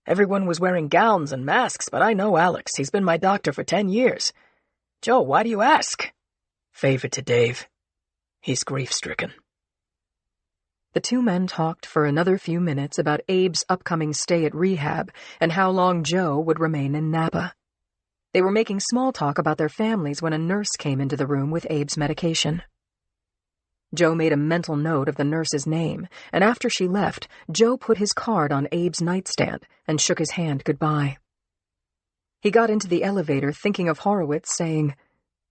Everyone was wearing gowns and masks, but I know Alex. He's been my doctor for 10 years. Joe, why do you ask? Favor to Dave. He's grief-stricken. The two men talked for another few minutes about Abe's upcoming stay at rehab and how long Joe would remain in Napa. They were making small talk about their families when a nurse came into the room with Abe's medication. Joe made a mental note of the nurse's name, and after she left, Joe put his card on Abe's nightstand and shook his hand goodbye. He got into the elevator thinking of Horowitz saying,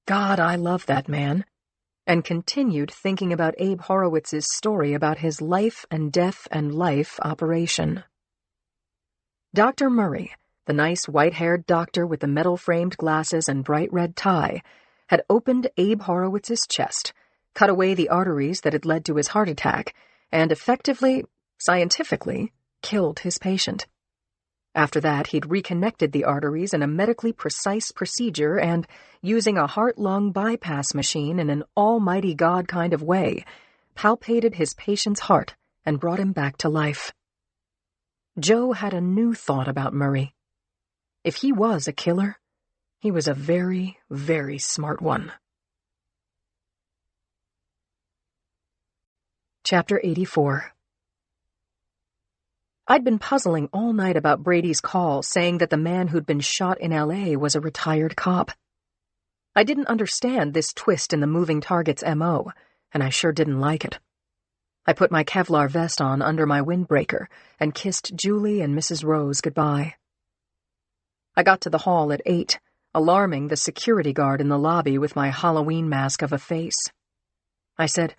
God, I love that man, and continued thinking about Abe Horowitz's story about his life and death and life operation. Dr. Murray, the nice white-haired doctor with the metal-framed glasses and bright red tie, had opened Abe Horowitz's chest, cut away the arteries that had led to his heart attack, and effectively, scientifically, killed his patient. After that, he'd reconnected the arteries in a medically precise procedure and, using a heart-lung bypass machine in an almighty God kind of way, palpated his patient's heart and brought him back to life. Joe had a new thought about Murray. If he was a killer, he was a very, very smart one. Chapter 84. I'd been puzzling all night about Brady's call saying that the man who'd been shot in L.A. was a retired cop. I didn't understand this twist in the moving target's M.O., and I sure didn't like it. I put my Kevlar vest on under my windbreaker and kissed Julie and Mrs. Rose goodbye. I got to the hall at 8, alarming the security guard in the lobby with my Halloween mask of a face. I said,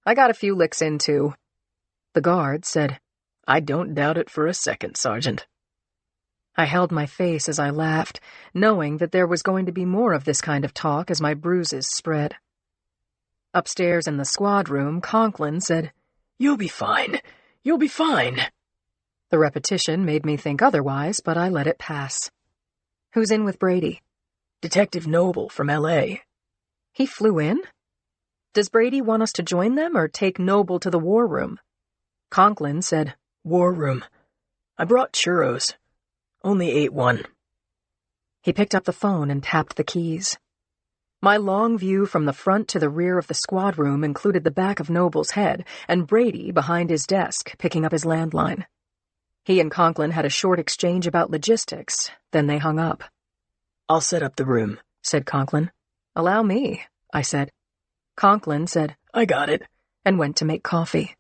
"I got a few licks in, too." The guard said, "I don't doubt it for a second, Sergeant." I held my face as I laughed, knowing that there was going to be more of this kind of talk as my bruises spread. Upstairs in the squad room, Conklin said, "You'll be fine. You'll be fine." The repetition made me think otherwise, but I let it pass. "Who's in with Brady?" "Detective Noble from L.A. "He flew in? Does Brady want us to join them or take Noble to the war room?" Conklin said, "War room. I brought churros. Only ate one." He picked up the phone and tapped the keys. My long view from the front to the rear of the squad room included the back of Noble's head and Brady behind his desk picking up his landline. He and Conklin had a short exchange about logistics, then they hung up. "I'll set up the room," said Conklin. "Allow me," I said. Conklin said, "I got it," and went to make coffee.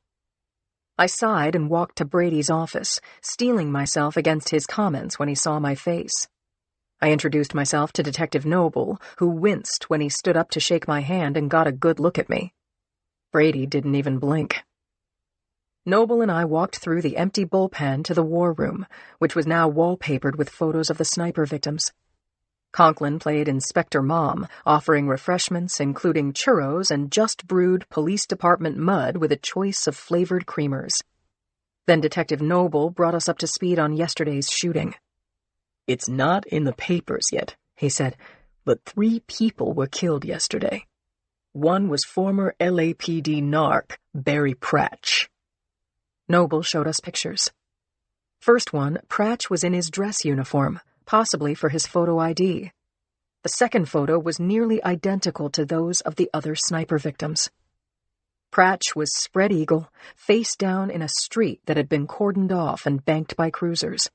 I sighed and walked to Brady's office, steeling myself against his comments when he saw my face. I introduced myself to Detective Noble, who winced when he stood up to shake my hand and got a good look at me. Brady didn't even blink. Noble and I walked through the empty bullpen to the war room, which was now wallpapered with photos of the sniper victims. Conklin played Inspector Mom, offering refreshments including churros and just-brewed police department mud with a choice of flavored creamers. Then Detective Noble brought us up to speed on yesterday's shooting. "It's not in the papers yet," he said, "but 3 people were killed yesterday. One was former LAPD narc Barry Pratch." Noble showed us pictures. First one, Pratch was in his dress uniform, possibly for his photo ID. The second photo was nearly identical to those of the other sniper victims. Pratch was spread eagle, face down in a street that had been cordoned off and banked by cruisers.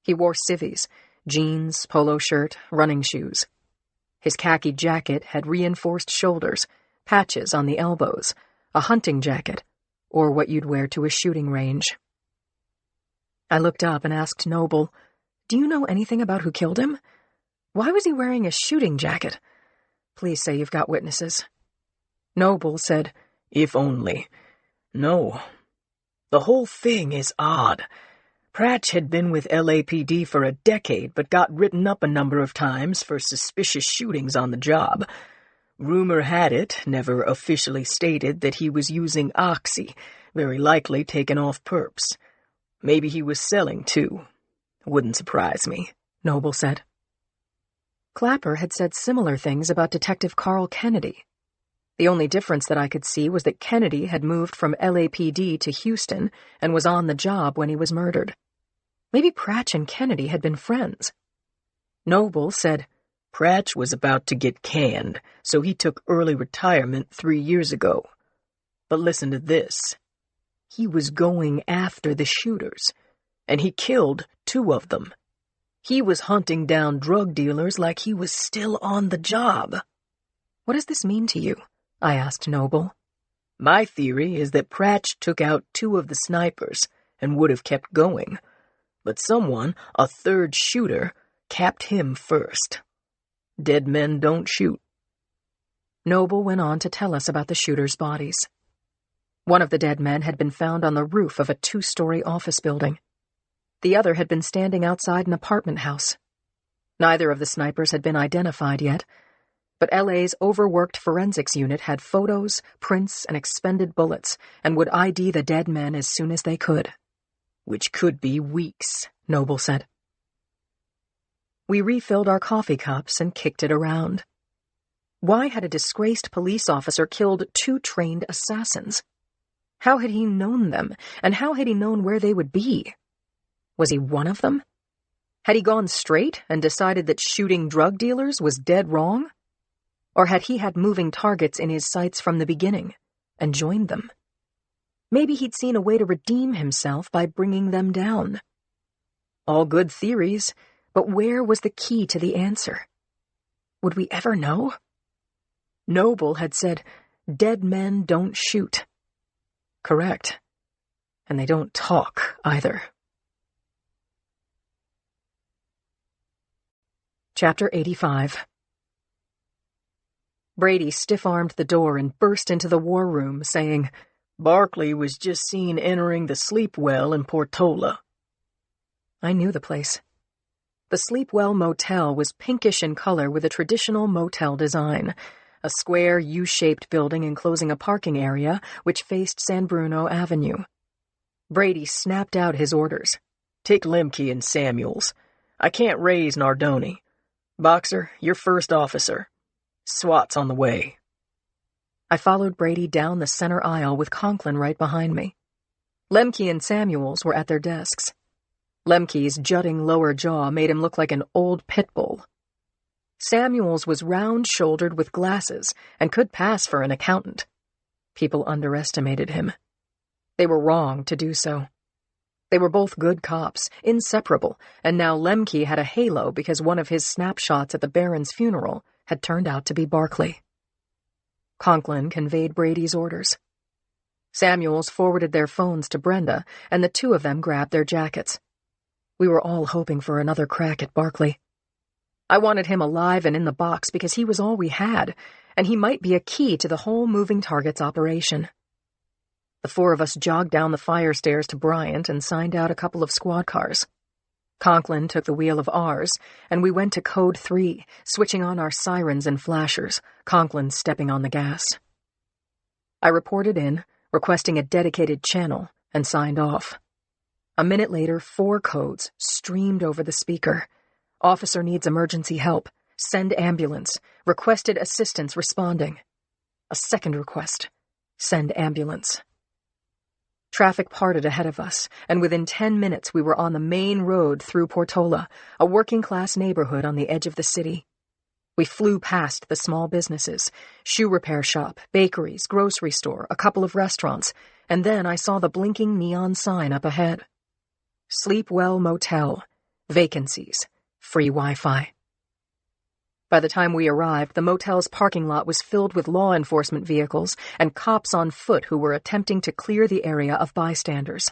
He wore civvies, jeans, polo shirt, running shoes. His khaki jacket had reinforced shoulders, patches on the elbows, a hunting jacket, or what you'd wear to a shooting range. I looked up and asked Noble, "Do you know anything about who killed him? Why was he wearing a shooting jacket? Please say you've got witnesses." Noble said, "If only. No. The whole thing is odd. Pratch had been with LAPD for a decade, but got written up a number of times for suspicious shootings on the job. Rumor had it, never officially stated, that he was using oxy, very likely taken off perps. Maybe he was selling, too. Wouldn't surprise me," Noble said. Clapper had said similar things about Detective Carl Kennedy. The only difference that I could see was that Kennedy had moved from LAPD to Houston and was on the job when he was murdered. Maybe Pratch and Kennedy had been friends. Noble said, "Pratch was about to get canned, so he took early retirement 3 years ago. But listen to this. He was going after the shooters, and he killed 2 of them. He was hunting down drug dealers like he was still on the job." "What does this mean to you?" I asked Noble. "My theory is that Pratch took out 2 of the snipers and would have kept going. But someone, a 3rd shooter, capped him first. Dead men don't shoot." Noble went on to tell us about the shooters' bodies. One of the dead men had been found on the roof of a 2-story office building. The other had been standing outside an apartment house. Neither of the snipers had been identified yet, but LA's overworked forensics unit had photos, prints, and expended bullets, and would ID the dead men as soon as they could. "Which could be weeks," Noble said. We refilled our coffee cups and kicked it around. Why had a disgraced police officer killed 2 trained assassins? How had he known them, and how had he known where they would be? Was he one of them? Had he gone straight and decided that shooting drug dealers was dead wrong? Or had he had moving targets in his sights from the beginning and joined them? Maybe he'd seen a way to redeem himself by bringing them down. All good theories, but where was the key to the answer? Would we ever know? Noble had said, "Dead men don't shoot." Correct. And they don't talk, either. Chapter 85. Brady stiff-armed the door and burst into the war room, saying, "Barkley was just seen entering the Sleepwell in Portola." I knew the place. The Sleepwell Motel was pinkish in color with a traditional motel design, a square U-shaped building enclosing a parking area which faced San Bruno Avenue. Brady snapped out his orders. "Take Lemke and Samuels. I can't raise Nardoni. Boxer, you're first officer. SWAT's on the way." I followed Brady down the center aisle with Conklin right behind me. Lemke and Samuels were at their desks. Lemke's jutting lower jaw made him look like an old pit bull. Samuels was round-shouldered with glasses and could pass for an accountant. People underestimated him. They were wrong to do so. They were both good cops, inseparable, and now Lemke had a halo because one of his snapshots at the Baron's funeral had turned out to be Barkley. Conklin conveyed Brady's orders. Samuels forwarded their phones to Brenda, and the two of them grabbed their jackets. We were all hoping for another crack at Barkley. I wanted him alive and in the box because he was all we had, and he might be a key to the whole moving targets operation. The four of us jogged down the fire stairs to Bryant and signed out a couple of squad cars. Conklin took the wheel of ours, and we went to Code 3, switching on our sirens and flashers, Conklin stepping on the gas. I reported in, requesting a dedicated channel, and signed off. A minute later, 4 codes streamed over the speaker. Officer needs emergency help. Send ambulance. Requested assistance responding. A second request. Send ambulance. Traffic parted ahead of us, and within 10 minutes we were on the main road through Portola, a working-class neighborhood on the edge of the city. We flew past the small businesses, shoe repair shop, bakeries, grocery store, a couple of restaurants, and then I saw the blinking neon sign up ahead. Sleepwell Motel. Vacancies. Free Wi-Fi. By the time we arrived, the motel's parking lot was filled with law enforcement vehicles and cops on foot who were attempting to clear the area of bystanders.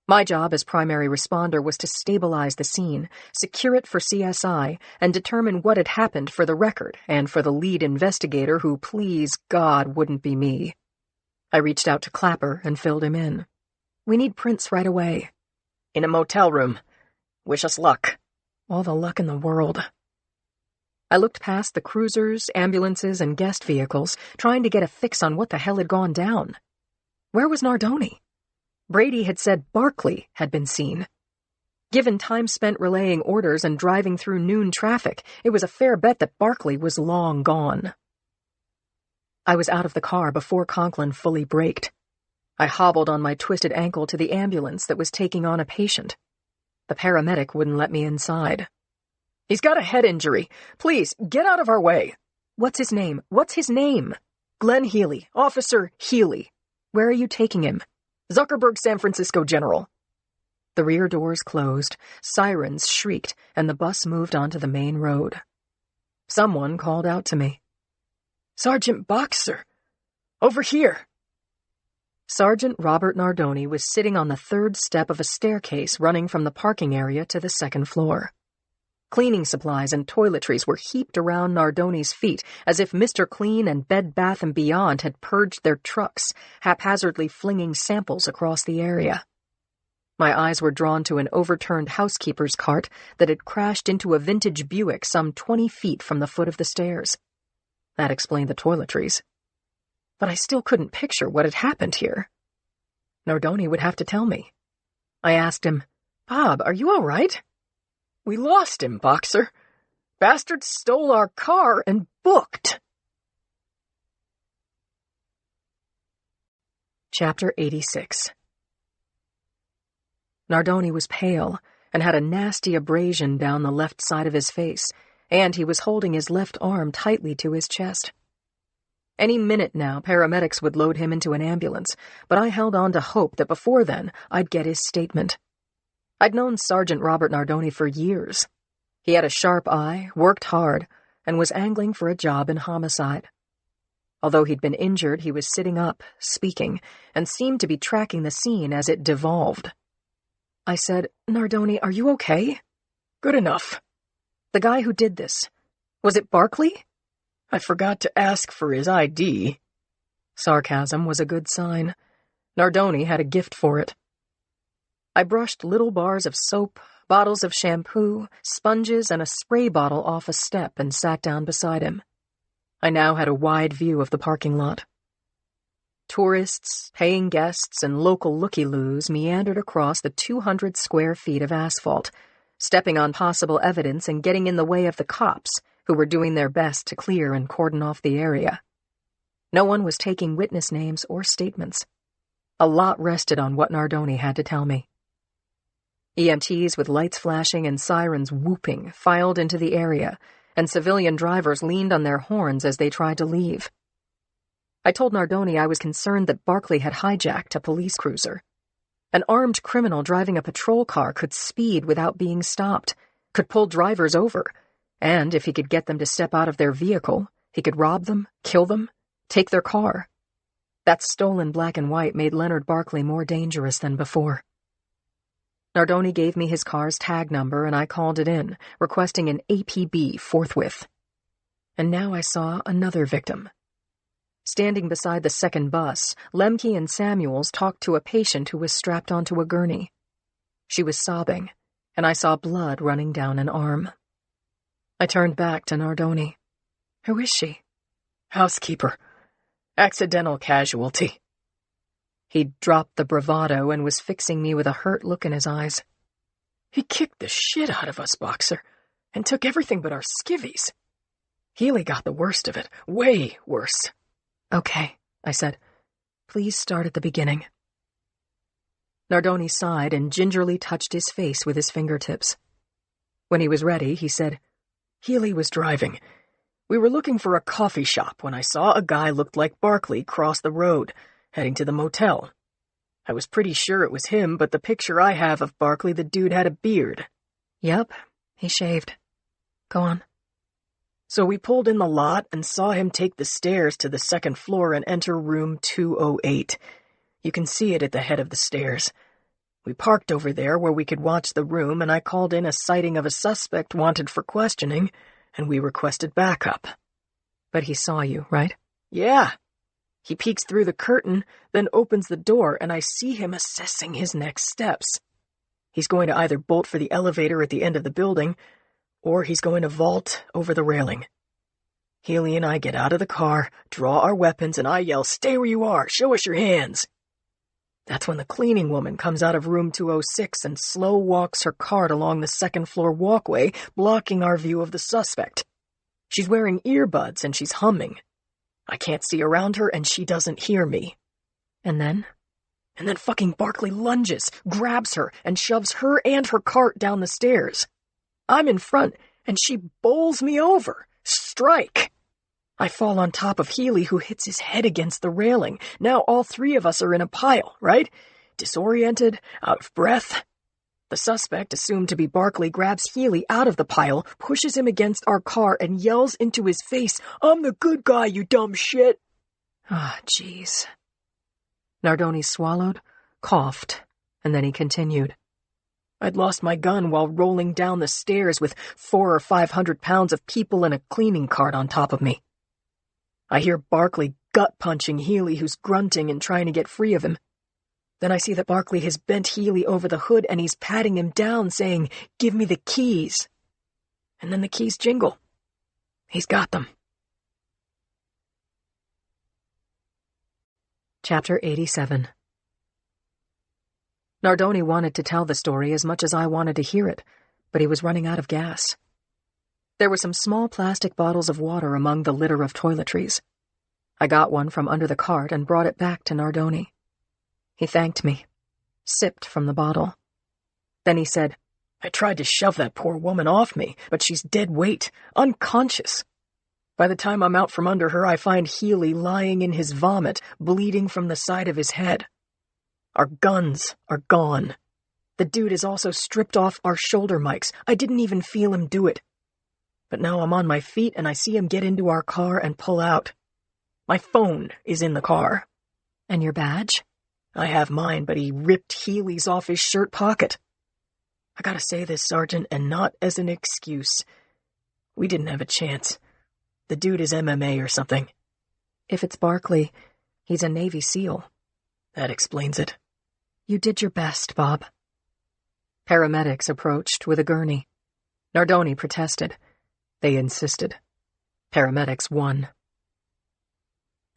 My job as primary responder was to stabilize the scene, secure it for CSI, and determine what had happened for the record and for the lead investigator who, please God, wouldn't be me. I reached out to Clapper and filled him in. "We need Prince right away." "In a motel room. Wish us luck." All the luck in the world. I looked past the cruisers, ambulances, and guest vehicles, trying to get a fix on what the hell had gone down. Where was Nardoni? Brady had said Barkley had been seen. Given time spent relaying orders and driving through noon traffic, it was a fair bet that Barkley was long gone. I was out of the car before Conklin fully braked. I hobbled on my twisted ankle to the ambulance that was taking on a patient. The paramedic wouldn't let me inside. "He's got a head injury. Please, get out of our way." What's his name? What's his name? "Glenn Healy. Officer Healy." Where are you taking him? "Zuckerberg, San Francisco General." The rear doors closed, sirens shrieked, and the bus moved onto the main road. Someone called out to me. "Sergeant Boxer. Over here." Sergeant Robert Nardoni was sitting on the 3rd step of a staircase running from the parking area to the 2nd floor. Cleaning supplies and toiletries were heaped around Nardoni's feet as if Mr. Clean and Bed Bath & Beyond had purged their trucks, haphazardly flinging samples across the area. My eyes were drawn to an overturned housekeeper's cart that had crashed into a vintage Buick some 20 feet from the foot of the stairs. That explained the toiletries. But I still couldn't picture what had happened here. Nardoni would have to tell me. I asked him, "Bob, are you all right?" "We lost him, Boxer. Bastards stole our car and booked." Chapter 86. Nardoni was pale and had a nasty abrasion down the left side of his face, and he was holding his left arm tightly to his chest. Any minute now, paramedics would load him into an ambulance, but I held on to hope that before then I'd get his statement. I'd known Sergeant Robert Nardoni for years. He had a sharp eye, worked hard, and was angling for a job in homicide. Although he'd been injured, he was sitting up, speaking, and seemed to be tracking the scene as it devolved. I said, "Nardoni, are you okay?" "Good enough." The guy who did this. Was it Barkley? I forgot to ask for his ID. Sarcasm was a good sign. Nardoni had a gift for it. I brushed little bars of soap, bottles of shampoo, sponges, and a spray bottle off a step and sat down beside him. I now had a wide view of the parking lot. Tourists, paying guests, and local looky-loos meandered across the 200 square feet of asphalt, stepping on possible evidence and getting in the way of the cops, who were doing their best to clear and cordon off the area. No one was taking witness names or statements. A lot rested on what Nardoni had to tell me. EMTs with lights flashing and sirens whooping filed into the area, and civilian drivers leaned on their horns as they tried to leave. I told Nardoni I was concerned that Barkley had hijacked a police cruiser. An armed criminal driving a patrol car could speed without being stopped, could pull drivers over, and if he could get them to step out of their vehicle, he could rob them, kill them, take their car. That stolen black and white made Leonard Barkley more dangerous than before. Nardoni gave me his car's tag number and I called it in, requesting an APB forthwith. And now I saw another victim. Standing beside the second bus, Lemke and Samuels talked to a patient who was strapped onto a gurney. She was sobbing, and I saw blood running down an arm. I turned back to Nardoni. Who is she? Housekeeper. Accidental casualty. He dropped the bravado and was fixing me with a hurt look in his eyes. He kicked the shit out of us, Boxer, and took everything but our skivvies. Healy got the worst of it, way worse. Okay, I said. Please start at the beginning. Nardoni sighed and gingerly touched his face with his fingertips. When he was ready, he said, Healy was driving. We were looking for a coffee shop when I saw a guy looked like Barkley cross the road, heading to the motel. I was pretty sure it was him, but the picture I have of Barkley, the dude had a beard. Yep, he shaved. Go on. So we pulled in the lot and saw him take the stairs to the second floor and enter room 208. You can see it at the head of the stairs. We parked over there where we could watch the room, and I called in a sighting of a suspect wanted for questioning, and we requested backup. But he saw you, right? Yeah. He peeks through the curtain, then opens the door, and I see him assessing his next steps. He's going to either bolt for the elevator at the end of the building, or he's going to vault over the railing. Healy and I get out of the car, draw our weapons, and I yell, "Stay where you are! Show us your hands!" That's when the cleaning woman comes out of room 206 and slow walks her cart along the second-floor walkway, blocking our view of the suspect. She's wearing earbuds and she's humming. I can't see around her and she doesn't hear me. And then? And then fucking Barkley lunges, grabs her, and shoves her and her cart down the stairs. I'm in front, and she bowls me over. Strike! I fall on top of Healy, who hits his head against the railing. Now all three of us are in a pile, right? Disoriented, out of breath. The suspect, assumed to be Barkley, grabs Healy out of the pile, pushes him against our car, and yells into his face, "I'm the good guy, you dumb shit!" Ah, jeez. Nardoni swallowed, coughed, and then he continued. I'd lost my gun while rolling down the stairs with 400 or 500 pounds of people and a cleaning cart on top of me. I hear Barkley gut-punching Healy, who's grunting and trying to get free of him. Then I see that Barkley has bent Healy over the hood and he's patting him down, saying, "Give me the keys." And then the keys jingle. He's got them. Chapter 87. Nardoni wanted to tell the story as much as I wanted to hear it, but he was running out of gas. There were some small plastic bottles of water among the litter of toiletries. I got one from under the cart and brought it back to Nardoni. He thanked me, sipped from the bottle. Then he said, I tried to shove that poor woman off me, but she's dead weight, unconscious. By the time I'm out from under her, I find Healy lying in his vomit, bleeding from the side of his head. Our guns are gone. The dude is also stripped off our shoulder mics. I didn't even feel him do it. But now I'm on my feet and I see him get into our car and pull out. My phone is in the car. And your badge? I have mine, but he ripped Healy's off his shirt pocket. I gotta say this, Sergeant, and not as an excuse. We didn't have a chance. The dude is MMA or something. If it's Barkley, he's a Navy SEAL. That explains it. You did your best, Bob. Paramedics approached with a gurney. Nardoni protested. They insisted. Paramedics won.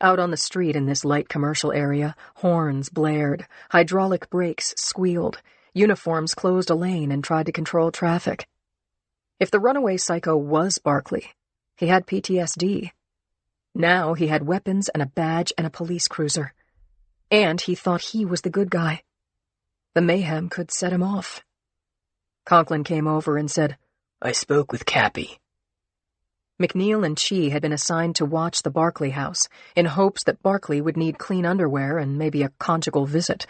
Out on the street in this light commercial area, horns blared, hydraulic brakes squealed, uniforms closed a lane and tried to control traffic. If the runaway psycho was Barkley, he had PTSD. Now he had weapons and a badge and a police cruiser. And he thought he was the good guy. The mayhem could set him off. Conklin came over and said, I spoke with Cappy. McNeil and Chi had been assigned to watch the Barkley house, in hopes that Barkley would need clean underwear and maybe a conjugal visit.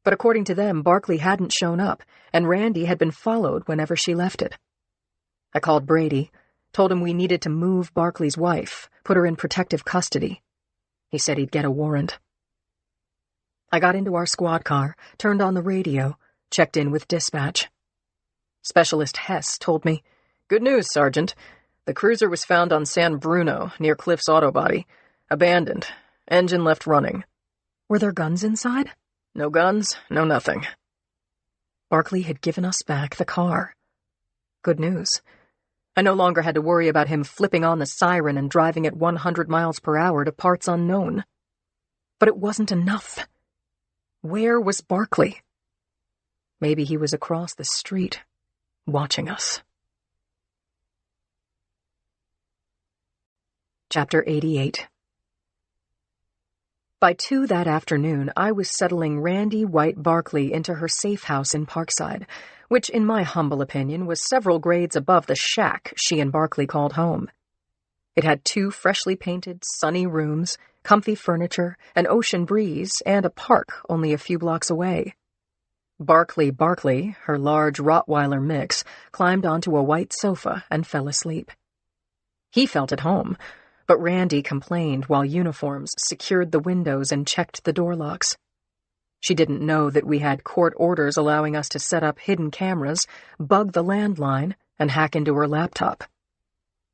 But according to them, Barkley hadn't shown up, and Randy had been followed whenever she left it. I called Brady, told him we needed to move Barkley's wife, put her in protective custody. He said he'd get a warrant. I got into our squad car, turned on the radio, checked in with dispatch. Specialist Hess told me, Good news, Sergeant. The cruiser was found on San Bruno, near Cliff's auto body. Abandoned. Engine left running. Were there guns inside? No guns, no nothing. Barkley had given us back the car. Good news. I no longer had to worry about him flipping on the siren and driving at 100 miles per hour to parts unknown. But it wasn't enough. Where was Barkley? Maybe he was across the street, watching us. Chapter 88. By 2 that afternoon, I was settling Randy White Barkley into her safe house in Parkside, which, in my humble opinion, was several grades above the shack she and Barkley called home. It had 2 freshly painted, sunny rooms, comfy furniture, an ocean breeze, and a park only a few blocks away. Barkley, her large Rottweiler mix, climbed onto a white sofa and fell asleep. He felt at home, but Randy complained while uniforms secured the windows and checked the door locks. She didn't know that we had court orders allowing us to set up hidden cameras, bug the landline, and hack into her laptop.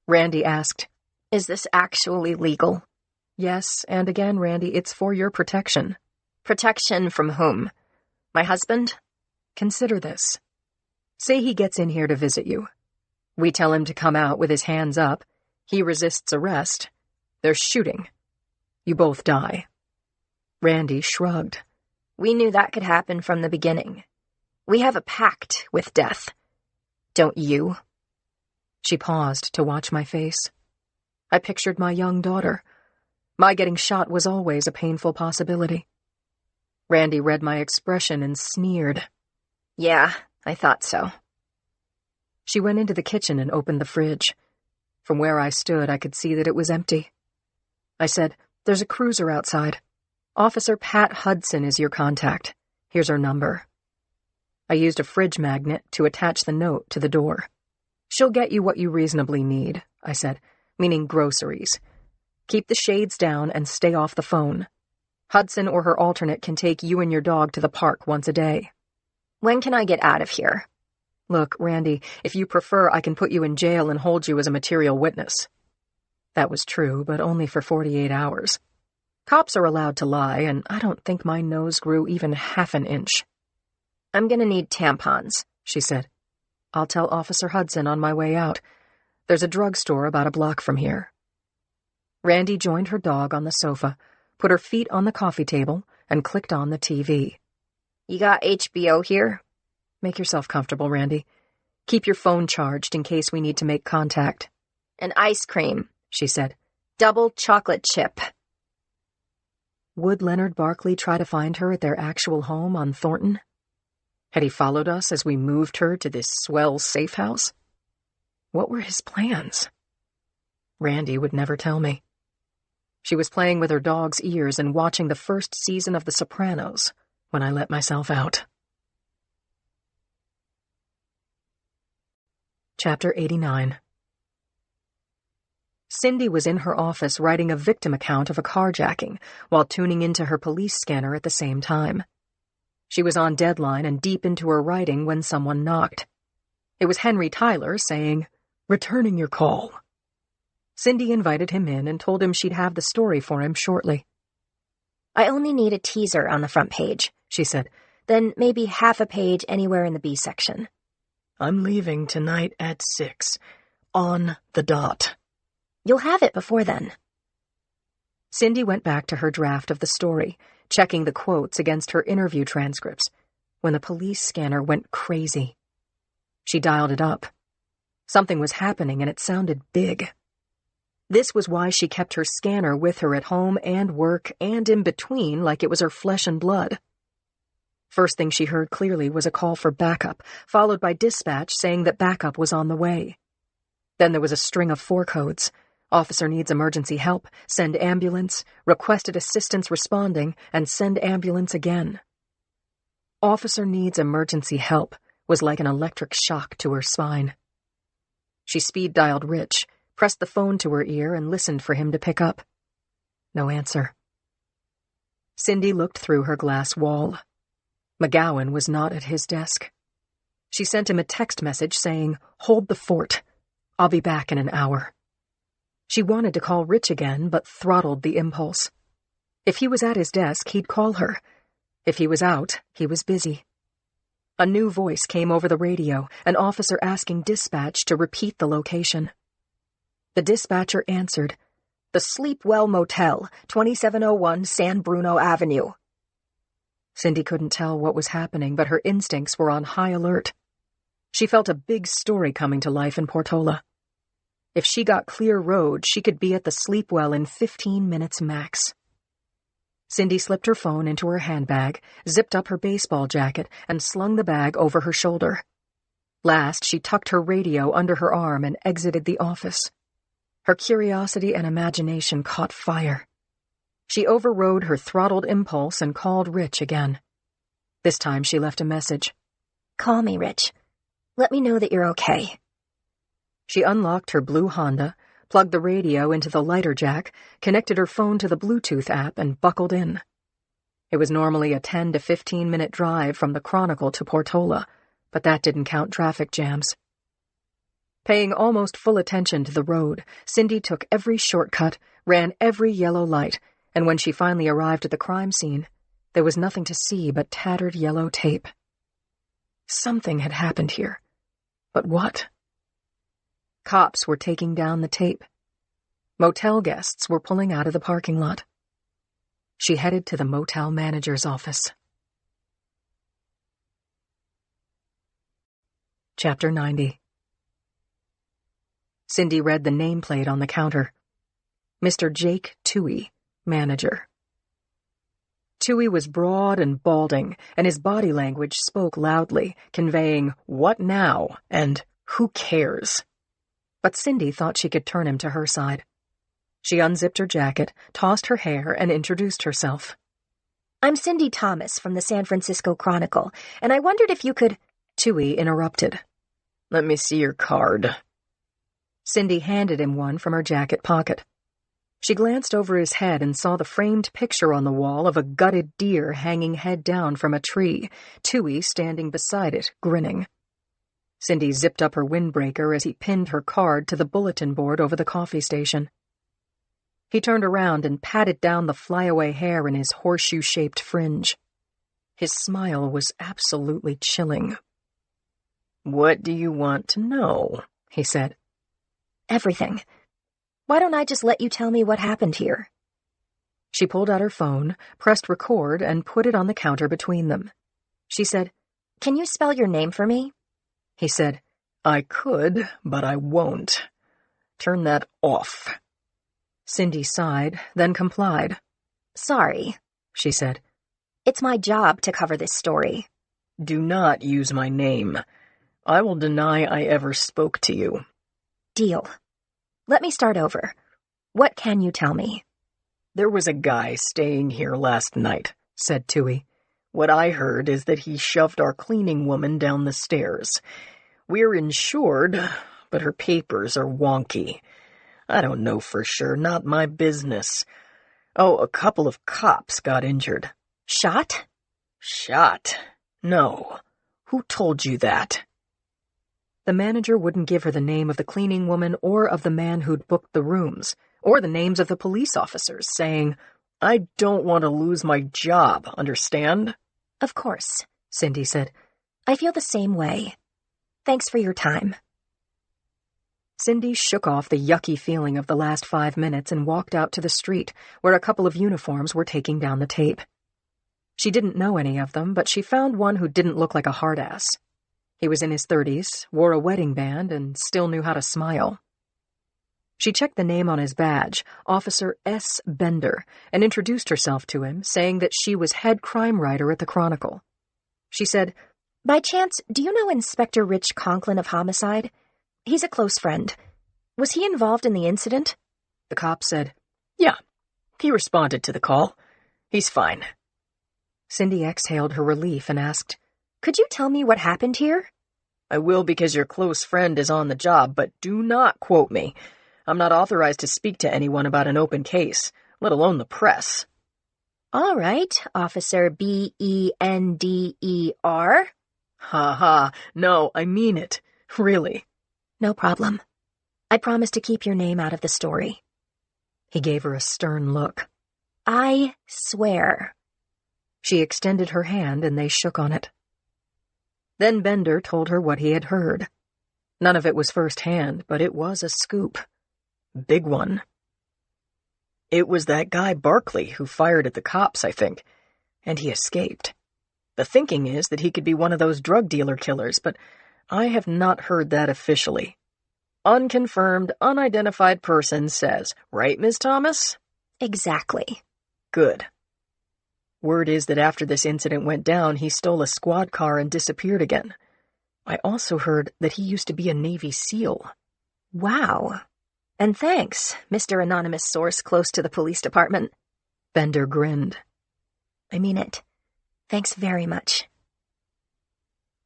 Randy asked, Is this actually legal? Yes, and again, Randy, it's for your protection. Protection from whom? My husband? Consider this. Say he gets in here to visit you. We tell him to come out with his hands up. He resists arrest. There's shooting. You both die. Randy shrugged. We knew that could happen from the beginning. We have a pact with death. Don't you? She paused to watch my face. I pictured my young daughter. My getting shot was always a painful possibility. Randy read my expression and sneered. Yeah, I thought so. She went into the kitchen and opened the fridge. From where I stood, I could see that it was empty. I said, There's a cruiser outside. Officer Pat Hudson is your contact. Here's her number. I used a fridge magnet to attach the note to the door. She'll get you what you reasonably need, I said, meaning groceries. Keep the shades down and stay off the phone. Hudson or her alternate can take you and your dog to the park once a day. When can I get out of here? Look, Randy, if you prefer, I can put you in jail and hold you as a material witness. That was true, but only for 48 hours. Cops are allowed to lie, and I don't think my nose grew even half an inch. I'm gonna need tampons, she said. I'll tell Officer Hudson on my way out. There's a drugstore about a block from here. Randy joined her dog on the sofa, put her feet on the coffee table, and clicked on the TV. You got HBO here? Make yourself comfortable, Randy. Keep your phone charged in case we need to make contact. An ice cream, she said. Double chocolate chip. Would Leonard Barkley try to find her at their actual home on Thornton? Had he followed us as we moved her to this swell safe house? What were his plans? Randy would never tell me. She was playing with her dog's ears and watching the first season of The Sopranos when I let myself out. Chapter 89. Cindy was in her office writing a victim account of a carjacking while tuning into her police scanner at the same time. She was on deadline and deep into her writing when someone knocked. It was Henry Tyler saying, Returning your call." Cindy invited him in and told him she'd have the story for him shortly. "I only need a teaser on the front page," she said. "Then maybe half a page anywhere in the B section." "I'm leaving tonight at 6. On the dot." "You'll have it before then." Cindy went back to her draft of the story, checking the quotes against her interview transcripts, when the police scanner went crazy. She dialed it up. Something was happening, and it sounded big. This was why she kept her scanner with her at home and work and in between like it was her flesh and blood. First thing she heard clearly was a call for backup, followed by dispatch saying that backup was on the way. Then there was a string of 4 codes. Officer needs emergency help, send ambulance, requested assistance responding, and send ambulance again. Officer needs emergency help was like an electric shock to her spine. She speed-dialed Rich, pressed the phone to her ear, and listened for him to pick up. No answer. Cindy looked through her glass wall. McGowan was not at his desk. She sent him a text message saying, "Hold the fort. I'll be back in an hour." She wanted to call Rich again, but throttled the impulse. If he was at his desk, he'd call her. If he was out, he was busy. A new voice came over the radio, an officer asking dispatch to repeat the location. The dispatcher answered, "The Sleepwell Motel, 2701 San Bruno Avenue." Cindy couldn't tell what was happening, but her instincts were on high alert. She felt a big story coming to life in Portola. If she got clear road, she could be at the Sleepwell in 15 minutes max. Cindy slipped her phone into her handbag, zipped up her baseball jacket, and slung the bag over her shoulder. Last, she tucked her radio under her arm and exited the office. Her curiosity and imagination caught fire. She overrode her throttled impulse and called Rich again. This time she left a message. "Call me, Rich. Let me know that you're okay." She unlocked her blue Honda, plugged the radio into the lighter jack, connected her phone to the Bluetooth app, and buckled in. It was normally a 10 to 15-minute drive from the Chronicle to Portola, but that didn't count traffic jams. Paying almost full attention to the road, Cindy took every shortcut, ran every yellow light, and when she finally arrived at the crime scene, there was nothing to see but tattered yellow tape. Something had happened here. But what? Cops were taking down the tape. Motel guests were pulling out of the parking lot. She headed to the motel manager's office. Chapter 90. Cindy read the nameplate on the counter. Mr. Jake Toohey, manager. Toohey was broad and balding, and his body language spoke loudly, conveying, "What now?" and "Who cares?" But Cindy thought she could turn him to her side. She unzipped her jacket, tossed her hair, and introduced herself. "I'm Cindy Thomas from the San Francisco Chronicle, and I wondered if you could—" Toohey interrupted. "Let me see your card." Cindy handed him one from her jacket pocket. She glanced over his head and saw the framed picture on the wall of a gutted deer hanging head down from a tree, Toohey standing beside it, grinning. Cindy zipped up her windbreaker as he pinned her card to the bulletin board over the coffee station. He turned around and patted down the flyaway hair in his horseshoe-shaped fringe. His smile was absolutely chilling. "What do you want to know?" he said. "Everything. Why don't I just let you tell me what happened here?" She pulled out her phone, pressed record, and put it on the counter between them. She said, "Can you spell your name for me?" He said, "I could, but I won't. Turn that off." Cindy sighed, then complied. "Sorry," she said. "It's my job to cover this story." "Do not use my name. I will deny I ever spoke to you." "Deal. Let me start over. What can you tell me?" "There was a guy staying here last night," said Toohey. "What I heard is that he shoved our cleaning woman down the stairs. We're insured, but her papers are wonky. I don't know for sure, not my business. Oh, a couple of cops got injured." "Shot?" "Shot? No. Who told you that?" The manager wouldn't give her the name of the cleaning woman or of the man who'd booked the rooms, or the names of the police officers, saying, "I don't want to lose my job, understand?" Of course, Cindy said. I feel the same way. Thanks for your time. Cindy shook off the yucky feeling of the last 5 minutes and walked out to the street, where a couple of uniforms were taking down the tape. She didn't know any of them, but she found one who didn't look like a hard-ass. He was in his 30s, wore a wedding band, and still knew how to smile. She checked the name on his badge, Officer S. Bender, and introduced herself to him, saying that she was head crime writer at the Chronicle. She said, By chance, do you know Inspector Rich Conklin of Homicide? He's a close friend. Was he involved in the incident? The cop said, "Yeah, he responded to the call. He's fine." Cindy exhaled her relief and asked, Could you tell me what happened here? "I will because your close friend is on the job, but do not quote me. I'm not authorized to speak to anyone about an open case, let alone the press." All right, Officer Bender. Ha ha, no, I mean it. Really. No problem. I promise to keep your name out of the story. He gave her a stern look. I swear. She extended her hand and they shook on it. Then Bender told her what he had heard. None of it was first-hand, but it was a scoop. Big one. It was that guy Barkley who fired at the cops, I think, and he escaped. The thinking is that he could be one of those drug dealer killers, but I have not heard that officially. Unconfirmed, unidentified person says, right, Ms. Thomas? Exactly. Good. Word is that after this incident went down, he stole a squad car and disappeared again. I also heard that he used to be a Navy SEAL. Wow. And thanks, Mr. Anonymous Source close to the police department. Bender grinned. I mean it. Thanks very much.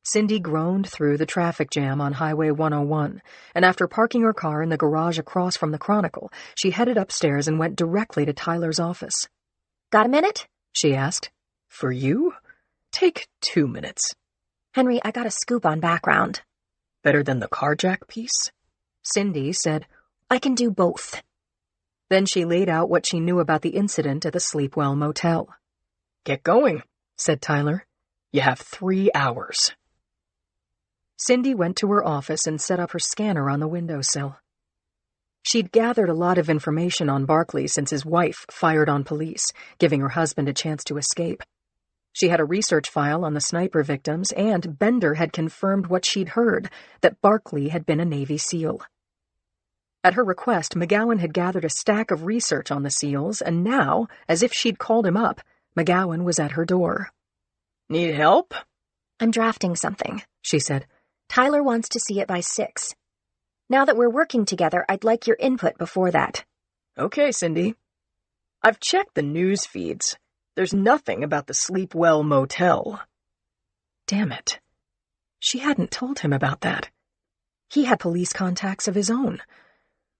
Cindy groaned through the traffic jam on Highway 101, and after parking her car in the garage across from the Chronicle, she headed upstairs and went directly to Tyler's office. Got a minute? She asked. For you? Take 2 minutes. Henry, I got a scoop on background. Better than the carjack piece? Cindy said, I can do both. Then she laid out what she knew about the incident at the Sleepwell Motel. Get going, said Tyler. You have 3 hours. Cindy went to her office and set up her scanner on the windowsill. She'd gathered a lot of information on Barkley since his wife fired on police, giving her husband a chance to escape. She had a research file on the sniper victims, and Bender had confirmed what she'd heard, that Barkley had been a Navy SEAL. At her request, McGowan had gathered a stack of research on the SEALs, and now, as if she'd called him up, McGowan was at her door. Need help? I'm drafting something, she said. Tyler wants to see it by 6. Now that we're working together, I'd like your input before that. Okay, Cindy. I've checked the news feeds. There's nothing about the Sleepwell Motel. Damn it. She hadn't told him about that. He had police contacts of his own.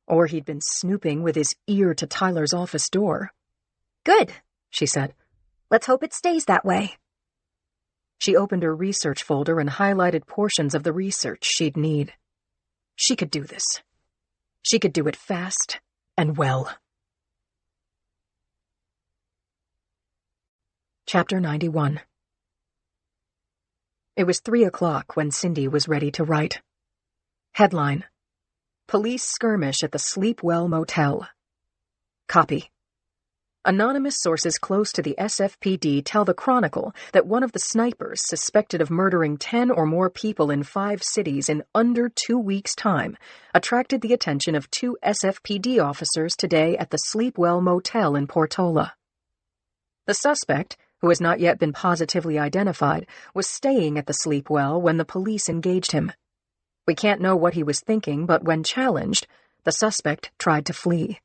Or he'd been snooping with his ear to Tyler's office door. Good, she said. Let's hope it stays that way. She opened her research folder and highlighted portions of the research she'd need. She could do this. She could do it fast and well. Chapter 91. It was 3 o'clock when Cindy was ready to write. Headline: Police skirmish at the Sleepwell Motel. Copy. Anonymous sources close to the SFPD tell the Chronicle that one of the snipers suspected of murdering 10 or more people in 5 cities in under 2 weeks' time attracted the attention of 2 SFPD officers today at the Sleepwell Motel in Portola. The suspect, who has not yet been positively identified, was staying at the Sleepwell when the police engaged him. We can't know what he was thinking, but when challenged, the suspect tried to flee.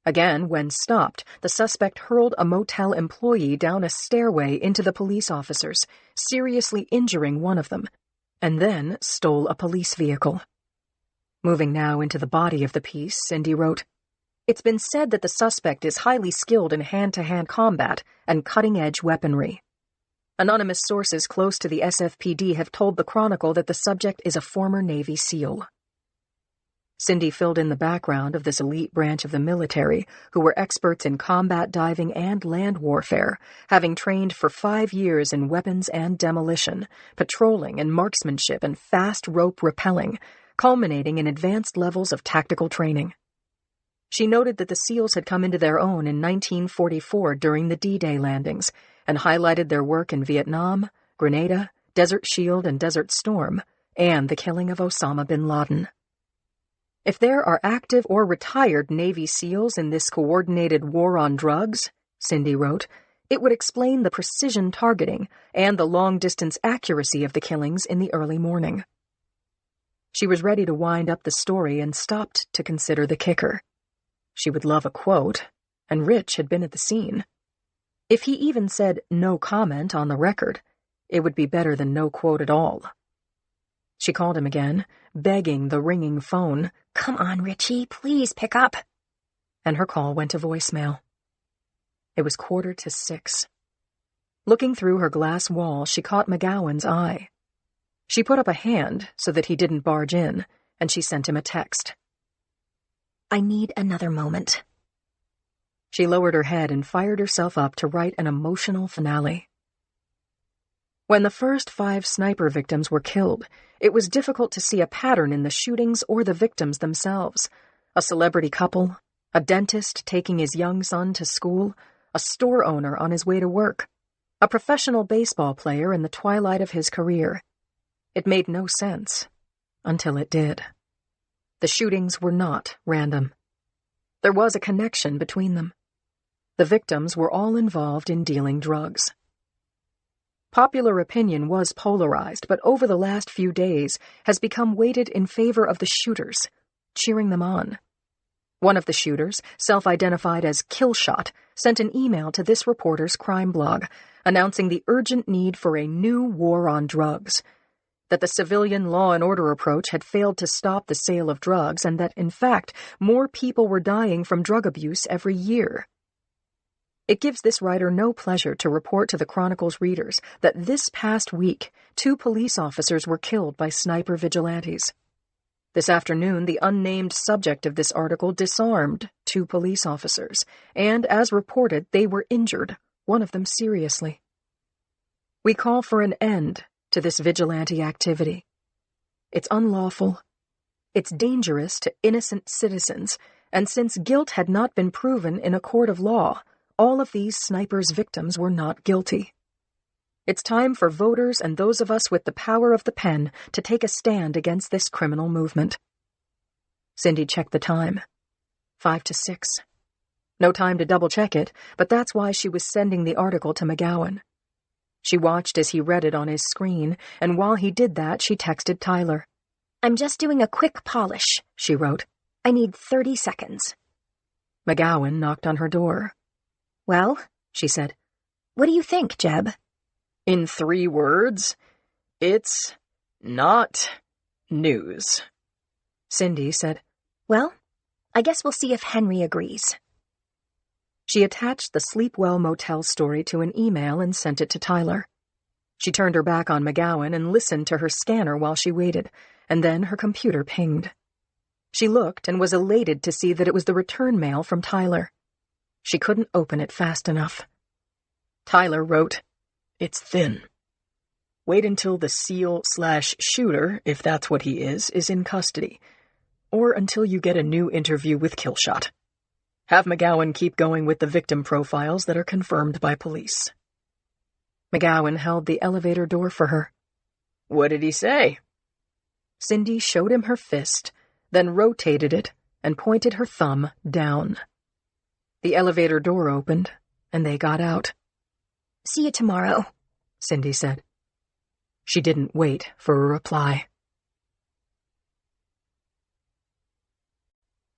Again, when stopped, the suspect hurled a motel employee down a stairway into the police officers, seriously injuring one of them, and then stole a police vehicle. Moving now into the body of the piece, Cindy wrote, It's been said that the suspect is highly skilled in hand-to-hand combat and cutting-edge weaponry. Anonymous sources close to the SFPD have told the Chronicle that the subject is a former Navy SEAL. Cindy filled in the background of this elite branch of the military, who were experts in combat diving and land warfare, having trained for 5 years in weapons and demolition, patrolling and marksmanship and fast rope rappelling, culminating in advanced levels of tactical training. She noted that the SEALs had come into their own in 1944 during the D-Day landings, and highlighted their work in Vietnam, Grenada, Desert Shield and Desert Storm, and the killing of Osama bin Laden. If there are active or retired Navy SEALs in this coordinated war on drugs, Cindy wrote, it would explain the precision targeting and the long-distance accuracy of the killings in the early morning. She was ready to wind up the story and stopped to consider the kicker. She would love a quote, and Rich had been at the scene. If he even said no comment on the record, it would be better than no quote at all. She called him again, begging the ringing phone, "Come on, Richie, please pick up." And her call went to voicemail. It was 5:45. Looking through her glass wall, she caught McGowan's eye. She put up a hand so that he didn't barge in, and she sent him a text. "I need another moment." She lowered her head and fired herself up to write an emotional finale. When the first 5 sniper victims were killed, it was difficult to see a pattern in the shootings or the victims themselves. A celebrity couple, a dentist taking his young son to school, a store owner on his way to work, a professional baseball player in the twilight of his career. It made no sense, until it did. The shootings were not random. There was a connection between them. The victims were all involved in dealing drugs. Popular opinion was polarized, but over the last few days has become weighted in favor of the shooters, cheering them on. One of the shooters, self-identified as Killshot, sent an email to this reporter's crime blog, announcing the urgent need for a new war on drugs, that the civilian law and order approach had failed to stop the sale of drugs, and that, in fact, more people were dying from drug abuse every year. It gives this writer no pleasure to report to the Chronicle's readers that this past week, 2 police officers were killed by sniper vigilantes. This afternoon, the unnamed subject of this article disarmed 2 police officers, and, as reported, they were injured, one of them seriously. We call for an end to this vigilante activity. It's unlawful. It's dangerous to innocent citizens, and since guilt had not been proven in a court of law, all of these snipers' victims were not guilty. It's time for voters and those of us with the power of the pen to take a stand against this criminal movement. Cindy checked the time. 5:06. No time to double-check it, but that's why she was sending the article to McGowan. She watched as he read it on his screen, and while he did that, she texted Tyler. "I'm just doing a quick polish," she wrote. "I need 30 seconds. McGowan knocked on her door. "Well," she said, "what do you think, Jeb?" In 3 words, it's not news. Cindy said, "Well, I guess we'll see if Henry agrees." She attached the Sleepwell Motel story to an email and sent it to Tyler. She turned her back on McGowan and listened to her scanner while she waited, and then her computer pinged. She looked and was elated to see that it was the return mail from Tyler. She couldn't open it fast enough. Tyler wrote, "It's thin. Wait until the SEAL/shooter, if that's what he is in custody, or until you get a new interview with Killshot. Have McGowan keep going with the victim profiles that are confirmed by police." McGowan held the elevator door for her. What did he say? Cindy showed him her fist, then rotated it and pointed her thumb down. The elevator door opened, and they got out. "See you tomorrow," Cindy said. She didn't wait for a reply.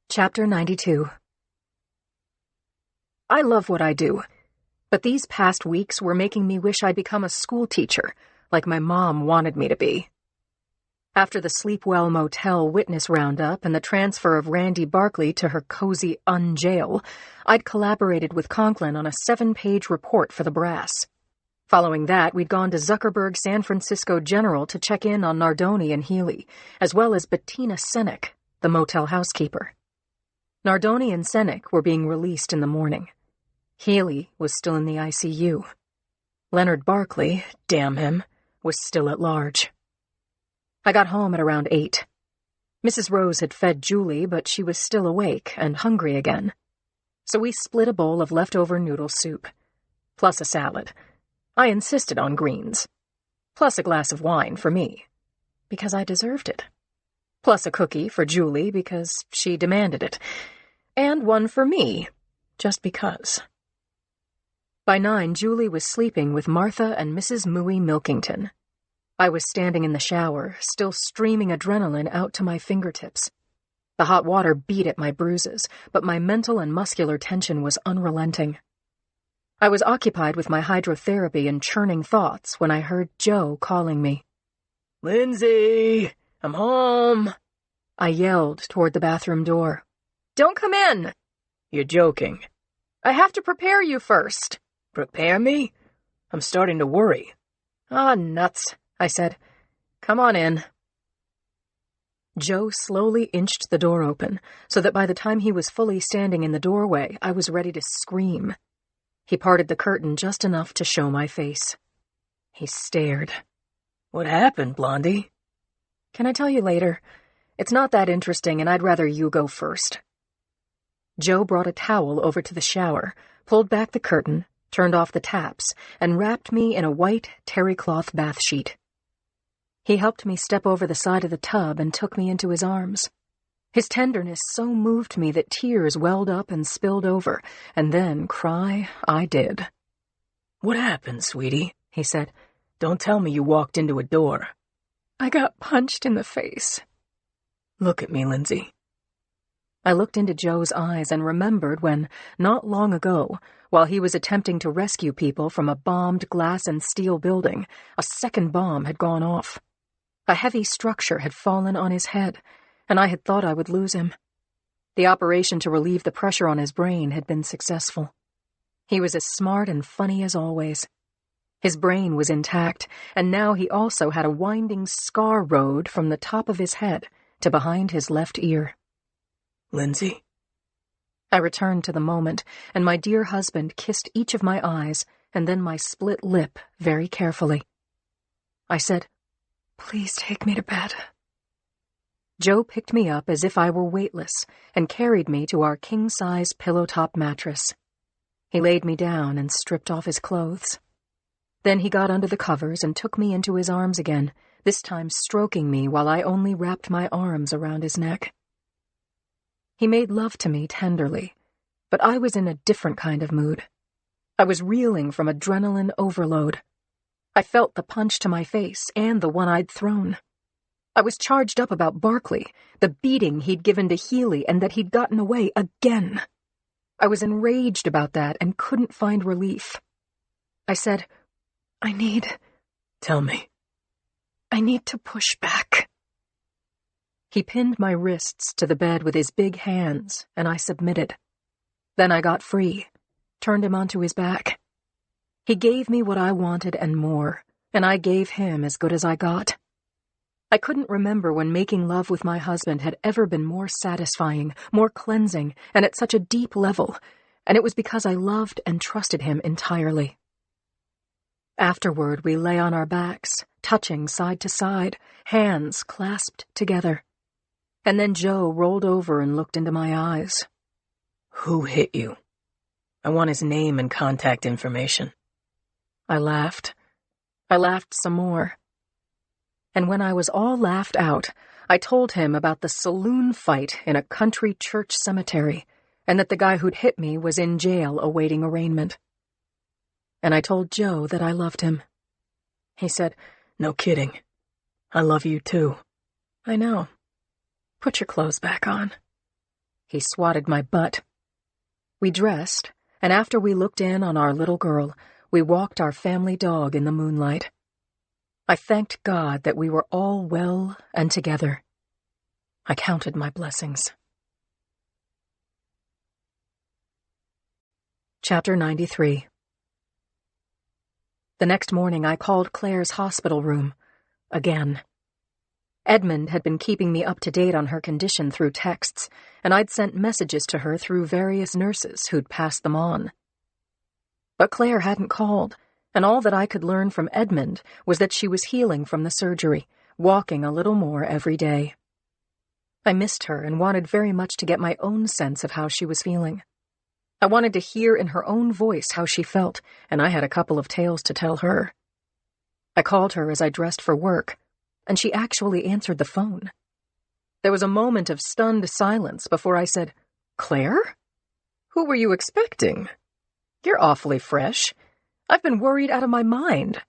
Chapter 92. I love what I do, but these past weeks were making me wish I'd become a school teacher, like my mom wanted me to be. After the Sleepwell Motel witness roundup and the transfer of Randy Barkley to her cozy unjail, I'd collaborated with Conklin on a 7-page report for the brass. Following that, we'd gone to Zuckerberg San Francisco General to check in on Nardoni and Healy, as well as Bettina Senek, the motel housekeeper. Nardoni and Senek were being released in the morning. Healy was still in the ICU. Leonard Barkley, damn him, was still at large. I got home at around 8. Mrs. Rose had fed Julie, but she was still awake and hungry again. So we split a bowl of leftover noodle soup, plus a salad. I insisted on greens, plus a glass of wine for me, because I deserved it, plus a cookie for Julie because she demanded it, and one for me, just because. By 9, Julie was sleeping with Martha and Mrs. Mooey Milkington. I was standing in the shower, still streaming adrenaline out to my fingertips. The hot water beat at my bruises, but my mental and muscular tension was unrelenting. I was occupied with my hydrotherapy and churning thoughts when I heard Joe calling me. "Lindsay, I'm home." I yelled toward the bathroom door. "Don't come in." "You're joking." "I have to prepare you first." "Prepare me? I'm starting to worry." "Ah, nuts," I said. "Come on in." Joe slowly inched the door open, so that by the time he was fully standing in the doorway, I was ready to scream. He parted the curtain just enough to show my face. He stared. "What happened, Blondie?" "Can I tell you later? It's not that interesting, and I'd rather you go first." Joe brought a towel over to the shower, pulled back the curtain, turned off the taps, and wrapped me in a white terry cloth bath sheet. He helped me step over the side of the tub and took me into his arms. His tenderness so moved me that tears welled up and spilled over, and then cry I did. "What happened, sweetie?" he said. "Don't tell me you walked into a door." "I got punched in the face." "Look at me, Lindsay." I looked into Joe's eyes and remembered when, not long ago, while he was attempting to rescue people from a bombed glass and steel building, a second bomb had gone off. A heavy structure had fallen on his head, and I had thought I would lose him. The operation to relieve the pressure on his brain had been successful. He was as smart and funny as always. His brain was intact, and now he also had a winding scar road from the top of his head to behind his left ear. "Lindsay?" I returned to the moment, and my dear husband kissed each of my eyes and then my split lip very carefully. I said, "Please take me to bed." Joe picked me up as if I were weightless and carried me to our king-size pillow-top mattress. He laid me down and stripped off his clothes. Then he got under the covers and took me into his arms again, this time stroking me while I only wrapped my arms around his neck. He made love to me tenderly, but I was in a different kind of mood. I was reeling from adrenaline overload. I felt the punch to my face and the one I'd thrown. I was charged up about Barkley, the beating he'd given to Healy, and that he'd gotten away again. I was enraged about that and couldn't find relief. I said, "I need..." "Tell me." "I need to push back." He pinned my wrists to the bed with his big hands, and I submitted. Then I got free, turned him onto his back. He gave me what I wanted and more, and I gave him as good as I got. I couldn't remember when making love with my husband had ever been more satisfying, more cleansing, and at such a deep level, and it was because I loved and trusted him entirely. Afterward, we lay on our backs, touching side to side, hands clasped together. And then Joe rolled over and looked into my eyes. "Who hit you? I want his name and contact information." I laughed. I laughed some more. And when I was all laughed out, I told him about the saloon fight in a country church cemetery, and that the guy who'd hit me was in jail awaiting arraignment. And I told Joe that I loved him. He said, "No kidding. I love you too." "I know. Put your clothes back on." He swatted my butt. We dressed, and after we looked in on our little girl, we walked our family dog in the moonlight. I thanked God that we were all well and together. I counted my blessings. Chapter 93. The next morning, I called Claire's hospital room. Again. Edmund had been keeping me up to date on her condition through texts, and I'd sent messages to her through various nurses who'd passed them on. But Claire hadn't called, and all that I could learn from Edmund was that she was healing from the surgery, walking a little more every day. I missed her and wanted very much to get my own sense of how she was feeling. I wanted to hear in her own voice how she felt, and I had a couple of tales to tell her. I called her as I dressed for work, and she actually answered the phone. There was a moment of stunned silence before I said, "Claire? Who were you expecting? You're awfully fresh. I've been worried out of my mind."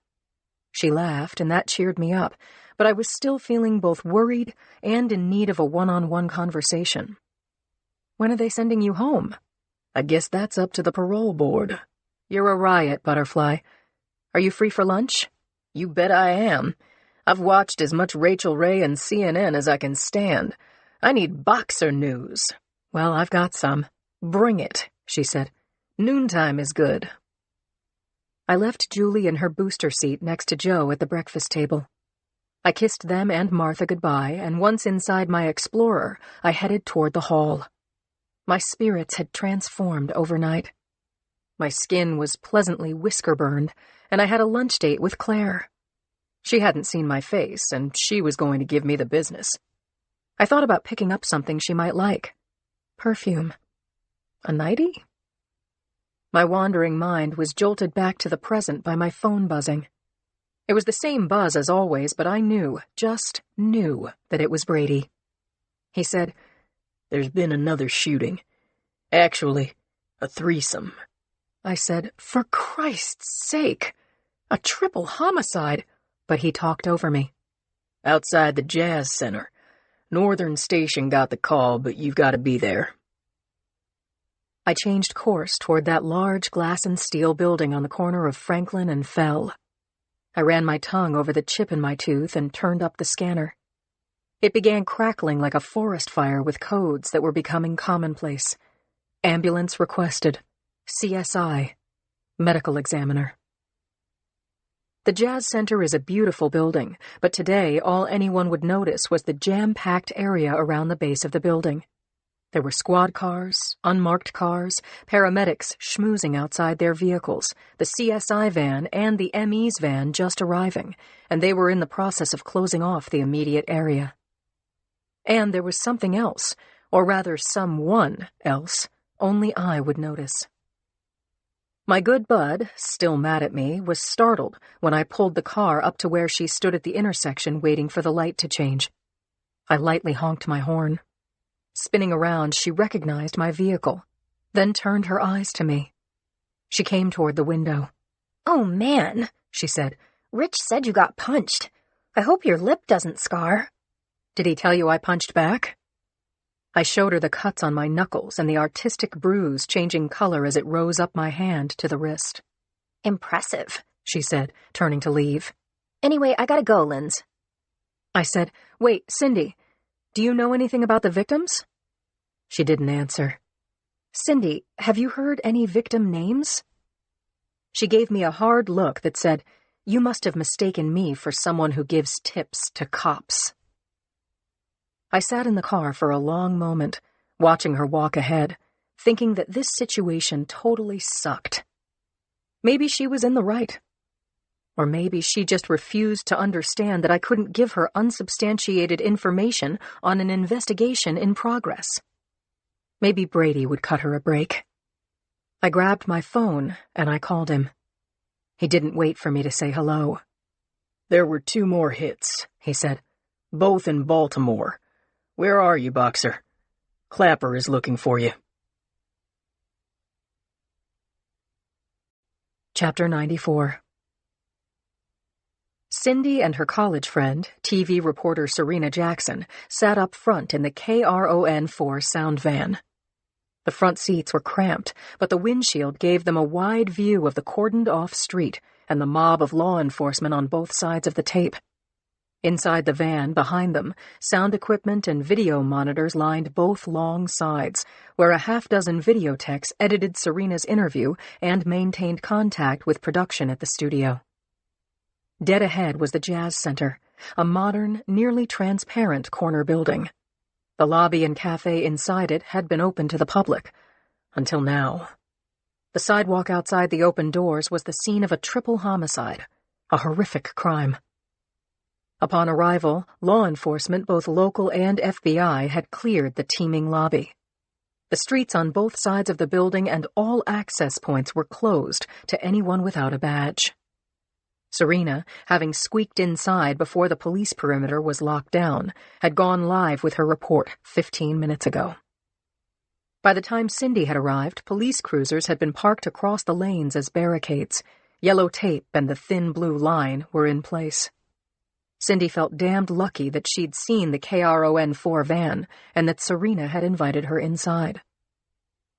She laughed, and that cheered me up, but I was still feeling both worried and in need of a one-on-one conversation. "When are they sending you home?" "I guess that's up to the parole board." "You're a riot, Butterfly. Are you free for lunch?" "You bet I am. I've watched as much Rachel Ray and CNN as I can stand. I need Boxer news." "Well, I've got some." "Bring it," she said. "Noontime is good." I left Julie in her booster seat next to Joe at the breakfast table. I kissed them and Martha goodbye, and once inside my Explorer, I headed toward the hall. My spirits had transformed overnight. My skin was pleasantly whisker-burned, and I had a lunch date with Claire. She hadn't seen my face, and she was going to give me the business. I thought about picking up something she might like. Perfume. A nightie? My wandering mind was jolted back to the present by my phone buzzing. It was the same buzz as always, but I knew, just knew, that it was Brady. He said, "There's been another shooting. Actually, a threesome." I said, "For Christ's sake! A triple homicide!" But he talked over me. "Outside the Jazz Center. Northern Station got the call, but you've got to be there." I changed course toward that large glass and steel building on the corner of Franklin and Fell. I ran my tongue over the chip in my tooth and turned up the scanner. It began crackling like a forest fire with codes that were becoming commonplace. Ambulance requested. CSI. Medical examiner. The Jazz Center is a beautiful building, but today all anyone would notice was the jam-packed area around the base of the building. There were squad cars, unmarked cars, paramedics schmoozing outside their vehicles, the CSI van and the ME's van just arriving, and they were in the process of closing off the immediate area. And there was something else, or rather someone else, only I would notice. My good bud, still mad at me, was startled when I pulled the car up to where she stood at the intersection waiting for the light to change. I lightly honked my horn. Spinning around, she recognized my vehicle, then turned her eyes to me. She came toward the window. "Oh, man," she said. "Rich said you got punched. I hope your lip doesn't scar." "Did he tell you I punched back?" I showed her the cuts on my knuckles and the artistic bruise changing color as it rose up my hand to the wrist. "Impressive," she said, turning to leave. "Anyway, I gotta go, Linz." I said, "Wait, Cindy, do you know anything about the victims?" She didn't answer. "Cindy, have you heard any victim names?" She gave me a hard look that said, "You must have mistaken me for someone who gives tips to cops." I sat in the car for a long moment, watching her walk ahead, thinking that this situation totally sucked. Maybe she was in the right. Or maybe she just refused to understand that I couldn't give her unsubstantiated information on an investigation in progress. Maybe Brady would cut her a break. I grabbed my phone and I called him. He didn't wait for me to say hello. "There were 2 more hits," he said. "Both in Baltimore. Where are you, Boxer? Clapper is looking for you." Chapter 94. Cindy and her college friend, TV reporter Serena Jackson, sat up front in the KRON-4 sound van. The front seats were cramped, but the windshield gave them a wide view of the cordoned-off street and the mob of law enforcement on both sides of the tape. Inside the van, behind them, sound equipment and video monitors lined both long sides, where a half-dozen video techs edited Serena's interview and maintained contact with production at the studio. Dead ahead was the Jazz Center, a modern, nearly transparent corner building. The lobby and cafe inside it had been open to the public, until now. The sidewalk outside the open doors was the scene of a triple homicide, a horrific crime. Upon arrival, law enforcement, both local and FBI, had cleared the teeming lobby. The streets on both sides of the building and all access points were closed to anyone without a badge. Serena, having squeaked inside before the police perimeter was locked down, had gone live with her report 15 minutes ago. By the time Cindy had arrived, police cruisers had been parked across the lanes as barricades. Yellow tape and the thin blue line were in place. Cindy felt damned lucky that she'd seen the KRON-4 van and that Serena had invited her inside.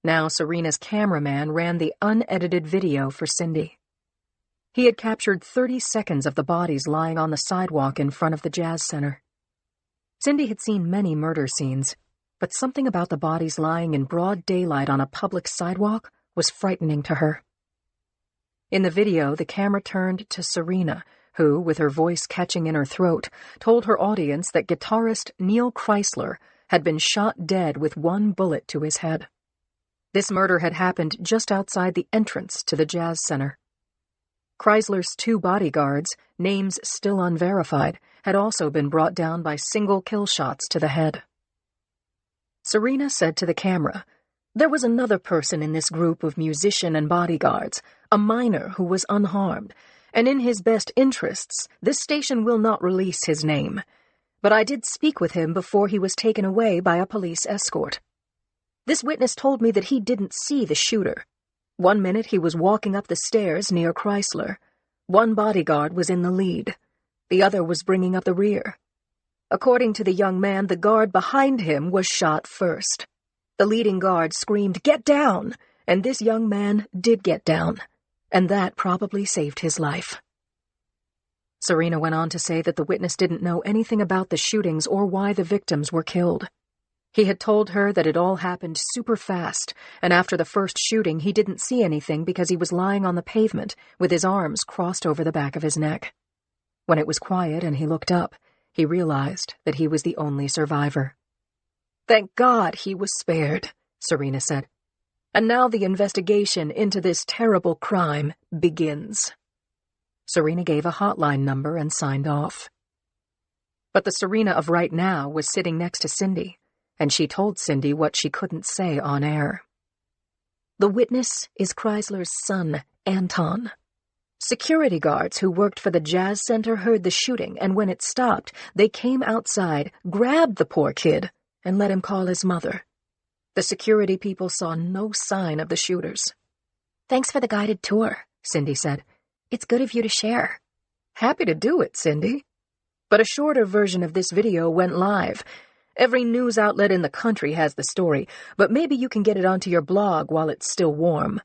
Now Serena's cameraman ran the unedited video for Cindy. He had captured 30 seconds of the bodies lying on the sidewalk in front of the Jazz Center. Cindy had seen many murder scenes, but something about the bodies lying in broad daylight on a public sidewalk was frightening to her. In the video, the camera turned to Serena, who, with her voice catching in her throat, told her audience that guitarist Neil Chrysler had been shot dead with one bullet to his head. This murder had happened just outside the entrance to the Jazz Center. Chrysler's 2 bodyguards, names still unverified, had also been brought down by single kill shots to the head. Serena said to the camera, "There was another person in this group of musician and bodyguards, a minor who was unharmed, and in his best interests, this station will not release his name. But I did speak with him before he was taken away by a police escort. This witness told me that he didn't see the shooter. One minute he was walking up the stairs near Chrysler. One bodyguard was in the lead. The other was bringing up the rear. According to the young man, the guard behind him was shot first. The leading guard screamed, 'Get down!' and this young man did get down, and that probably saved his life." Serena went on to say that the witness didn't know anything about the shootings or why the victims were killed. He had told her that it all happened super fast, and after the first shooting he didn't see anything because he was lying on the pavement with his arms crossed over the back of his neck. When it was quiet and he looked up, he realized that he was the only survivor. "Thank God he was spared," Serena said. "And now the investigation into this terrible crime begins." Serena gave a hotline number and signed off. But the Serena of right now was sitting next to Cindy, and she told Cindy what she couldn't say on air. "The witness is Chrysler's son, Anton. Security guards who worked for the Jazz Center heard the shooting, and when it stopped, they came outside, grabbed the poor kid, and let him call his mother. The security people saw no sign of the shooters." "Thanks for the guided tour," Cindy said. "It's good of you to share." "Happy to do it, Cindy. But a shorter version of this video went live. Every news outlet in the country has the story, but maybe you can get it onto your blog while it's still warm.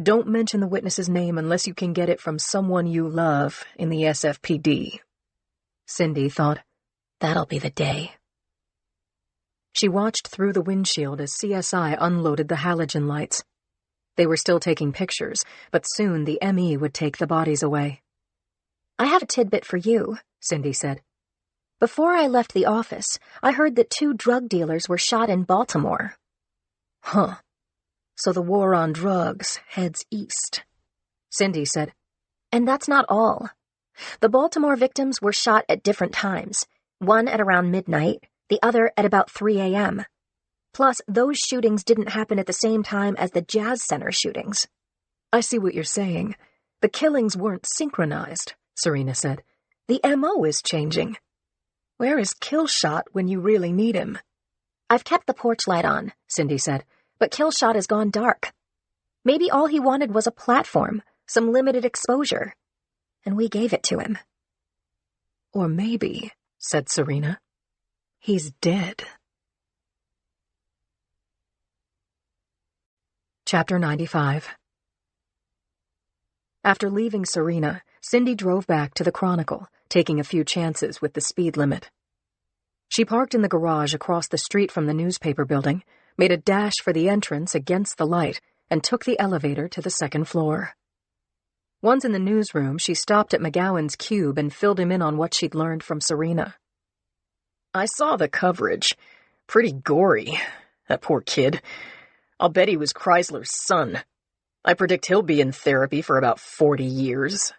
Don't mention the witness's name unless you can get it from someone you love in the SFPD." Cindy thought, "That'll be the day." She watched through the windshield as CSI unloaded the halogen lights. They were still taking pictures, but soon the ME would take the bodies away. "I have a tidbit for you," Cindy said. "Before I left the office, I heard that 2 drug dealers were shot in Baltimore." "Huh. So the war on drugs heads east," Cindy said. "And that's not all. The Baltimore victims were shot at different times, one at around midnight, the other at about 3 a.m. Plus, those shootings didn't happen at the same time as the Jazz Center shootings." "I see what you're saying. The killings weren't synchronized," Serena said. "The MO is changing. Where is Killshot when you really need him?" "I've kept the porch light on," Cindy said, "but Killshot has gone dark. Maybe all he wanted was a platform, some limited exposure. And we gave it to him." "Or maybe," said Serena, "he's dead." Chapter 95. After leaving Serena, Cindy drove back to the Chronicle, taking a few chances with the speed limit. She parked in the garage across the street from the newspaper building, made a dash for the entrance against the light, and took the elevator to the 2nd floor. Once in the newsroom, she stopped at McGowan's cube and filled him in on what she'd learned from Serena. I saw the coverage. Pretty gory. That poor kid. I'll bet he was Chrysler's son. I predict he'll be in therapy for about 40 years.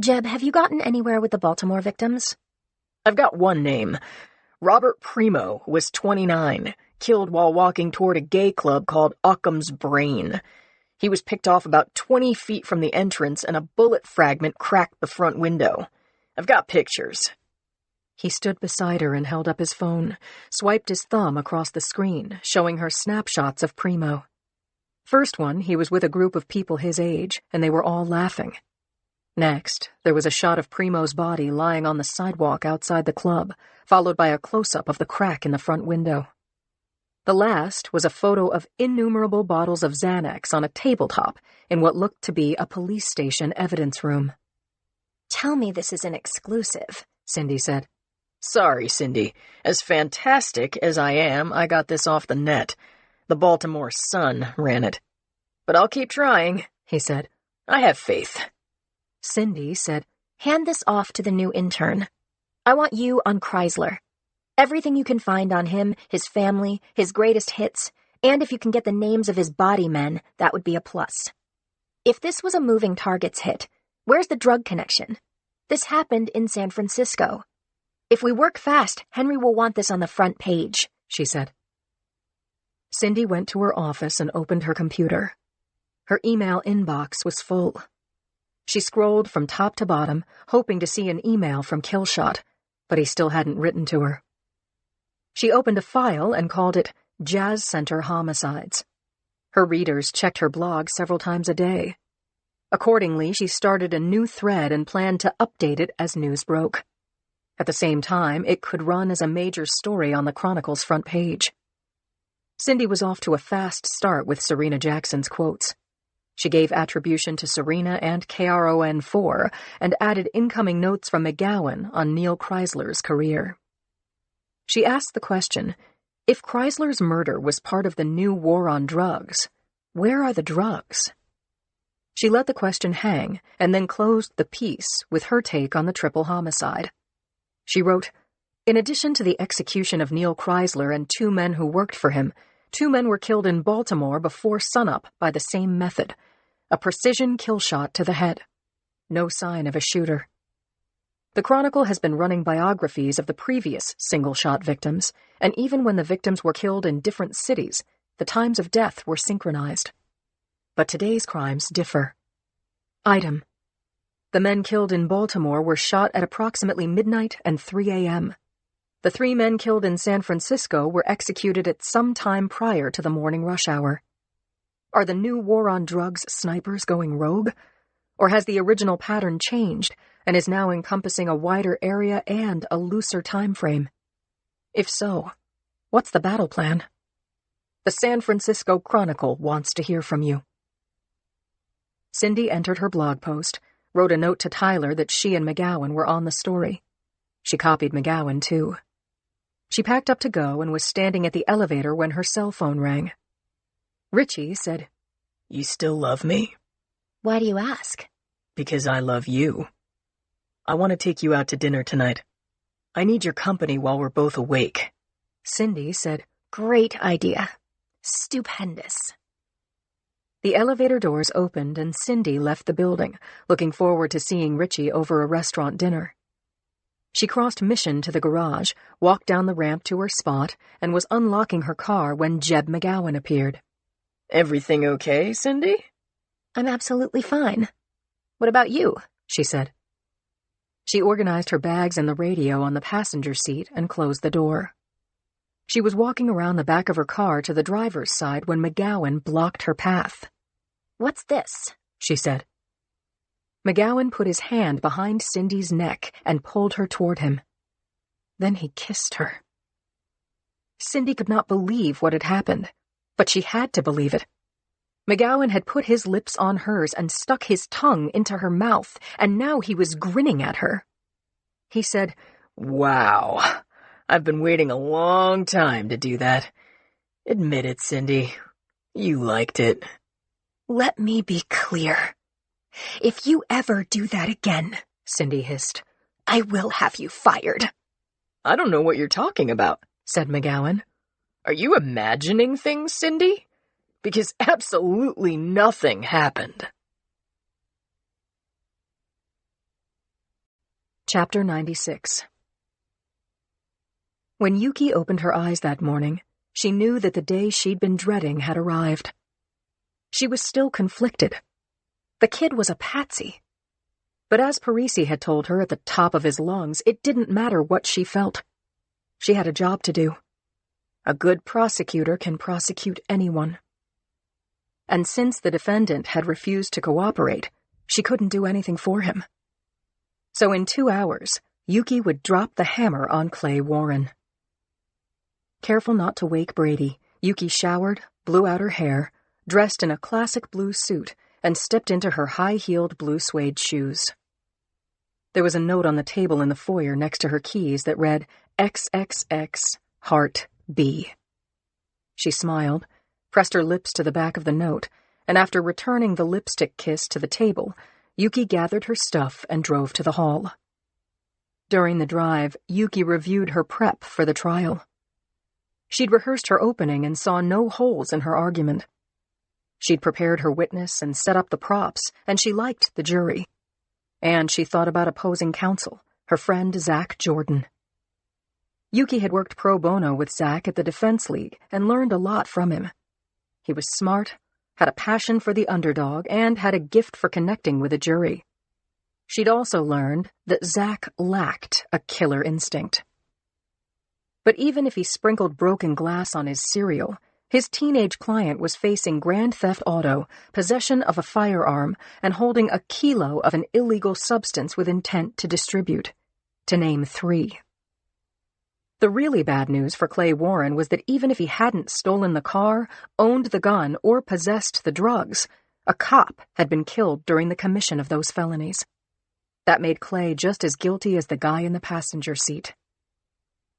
Jeb, have you gotten anywhere with the Baltimore victims? I've got one name. Robert Primo was 29, killed while walking toward a gay club called Occam's Brain. He was picked off about 20 feet from the entrance and a bullet fragment cracked the front window. I've got pictures. He stood beside her and held up his phone, swiped his thumb across the screen, showing her snapshots of Primo. First one, he was with a group of people his age, and they were all laughing. Next, there was a shot of Primo's body lying on the sidewalk outside the club, followed by a close-up of the crack in the front window. The last was a photo of innumerable bottles of Xanax on a tabletop in what looked to be a police station evidence room. Tell me this isn't exclusive, Cindy said. Sorry, Cindy. As fantastic as I am, I got this off the net. The Baltimore Sun ran it. But I'll keep trying, he said. I have faith. Cindy said, hand this off to the new intern. I want you on Chrysler. Everything you can find on him, his family, his greatest hits, and if you can get the names of his body men, that would be a plus. If this was a moving targets hit, where's the drug connection? This happened in San Francisco. If we work fast, Henry will want this on the front page, she said. Cindy went to her office and opened her computer. Her email inbox was full. She scrolled from top to bottom, hoping to see an email from Killshot, but he still hadn't written to her. She opened a file and called it Jazz Center Homicides. Her readers checked her blog several times a day. Accordingly, she started a new thread and planned to update it as news broke. At the same time, it could run as a major story on the Chronicle's front page. Cindy was off to a fast start with Serena Jackson's quotes. She gave attribution to Serena and KRON4 and added incoming notes from McGowan on Neil Chrysler's career. She asked the question, if Chrysler's murder was part of the new war on drugs, where are the drugs? She let the question hang and then closed the piece with her take on the triple homicide. She wrote, in addition to the execution of Neil Chrysler and 2 men who worked for him, 2 men were killed in Baltimore before sunup by the same method, a precision kill shot to the head. No sign of a shooter. The Chronicle has been running biographies of the previous single-shot victims, and even when the victims were killed in different cities, the times of death were synchronized. But today's crimes differ. Item: the men killed in Baltimore were shot at approximately midnight and 3 a.m. The 3 men killed in San Francisco were executed at some time prior to the morning rush hour. Are the new war on drugs snipers going rogue? Or has the original pattern changed and is now encompassing a wider area and a looser time frame? If so, what's the battle plan? The San Francisco Chronicle wants to hear from you. Cindy entered her blog post, wrote a note to Tyler that she and McGowan were on the story. She copied McGowan, too. She packed up to go and was standing at the elevator when her cell phone rang. Richie said, You still love me? Why do you ask? Because I love you. I want to take you out to dinner tonight. I need your company while we're both awake. Cindy said, Great idea. Stupendous. The elevator doors opened and Cindy left the building, looking forward to seeing Richie over a restaurant dinner. She crossed Mission to the garage, walked down the ramp to her spot, and was unlocking her car when Jeb McGowan appeared. Everything okay, Cindy? I'm absolutely fine. What about you? She said. She organized her bags and the radio on the passenger seat and closed the door. She was walking around the back of her car to the driver's side when McGowan blocked her path. What's this? She said. McGowan put his hand behind Cindy's neck and pulled her toward him. Then he kissed her. Cindy could not believe what had happened, but she had to believe it. McGowan had put his lips on hers and stuck his tongue into her mouth, and now he was grinning at her. He said, Wow, I've been waiting a long time to do that. Admit it, Cindy. You liked it. Let me be clear. If you ever do that again, Cindy hissed, I will have you fired. I don't know what you're talking about, said McGowan. Are you imagining things, Cindy? Because absolutely nothing happened. Chapter 96. When Yuki opened her eyes that morning, she knew that the day she'd been dreading had arrived. She was still conflicted. The kid was a patsy. But as Parisi had told her at the top of his lungs, it didn't matter what she felt. She had a job to do. A good prosecutor can prosecute anyone. And since the defendant had refused to cooperate, she couldn't do anything for him. So in 2 hours, Yuki would drop the hammer on Clay Warren. Careful not to wake Brady, Yuki showered, blew out her hair, dressed in a classic blue suit, and stepped into her high-heeled blue suede shoes. There was a note on the table in the foyer next to her keys that read, XXX, Heart B. She smiled, pressed her lips to the back of the note, and after returning the lipstick kiss to the table, Yuki gathered her stuff and drove to the hall. During the drive, Yuki reviewed her prep for the trial. She'd rehearsed her opening and saw no holes in her argument. She'd prepared her witness and set up the props, and she liked the jury. And she thought about opposing counsel, her friend Zach Jordan. Yuki had worked pro bono with Zach at the Defense League and learned a lot from him. He was smart, had a passion for the underdog, and had a gift for connecting with a jury. She'd also learned that Zach lacked a killer instinct. But even if he sprinkled broken glass on his cereal, his teenage client was facing grand theft auto, possession of a firearm, and holding a kilo of an illegal substance with intent to distribute, to name 3. The really bad news for Clay Warren was that even if he hadn't stolen the car, owned the gun, or possessed the drugs, a cop had been killed during the commission of those felonies. That made Clay just as guilty as the guy in the passenger seat.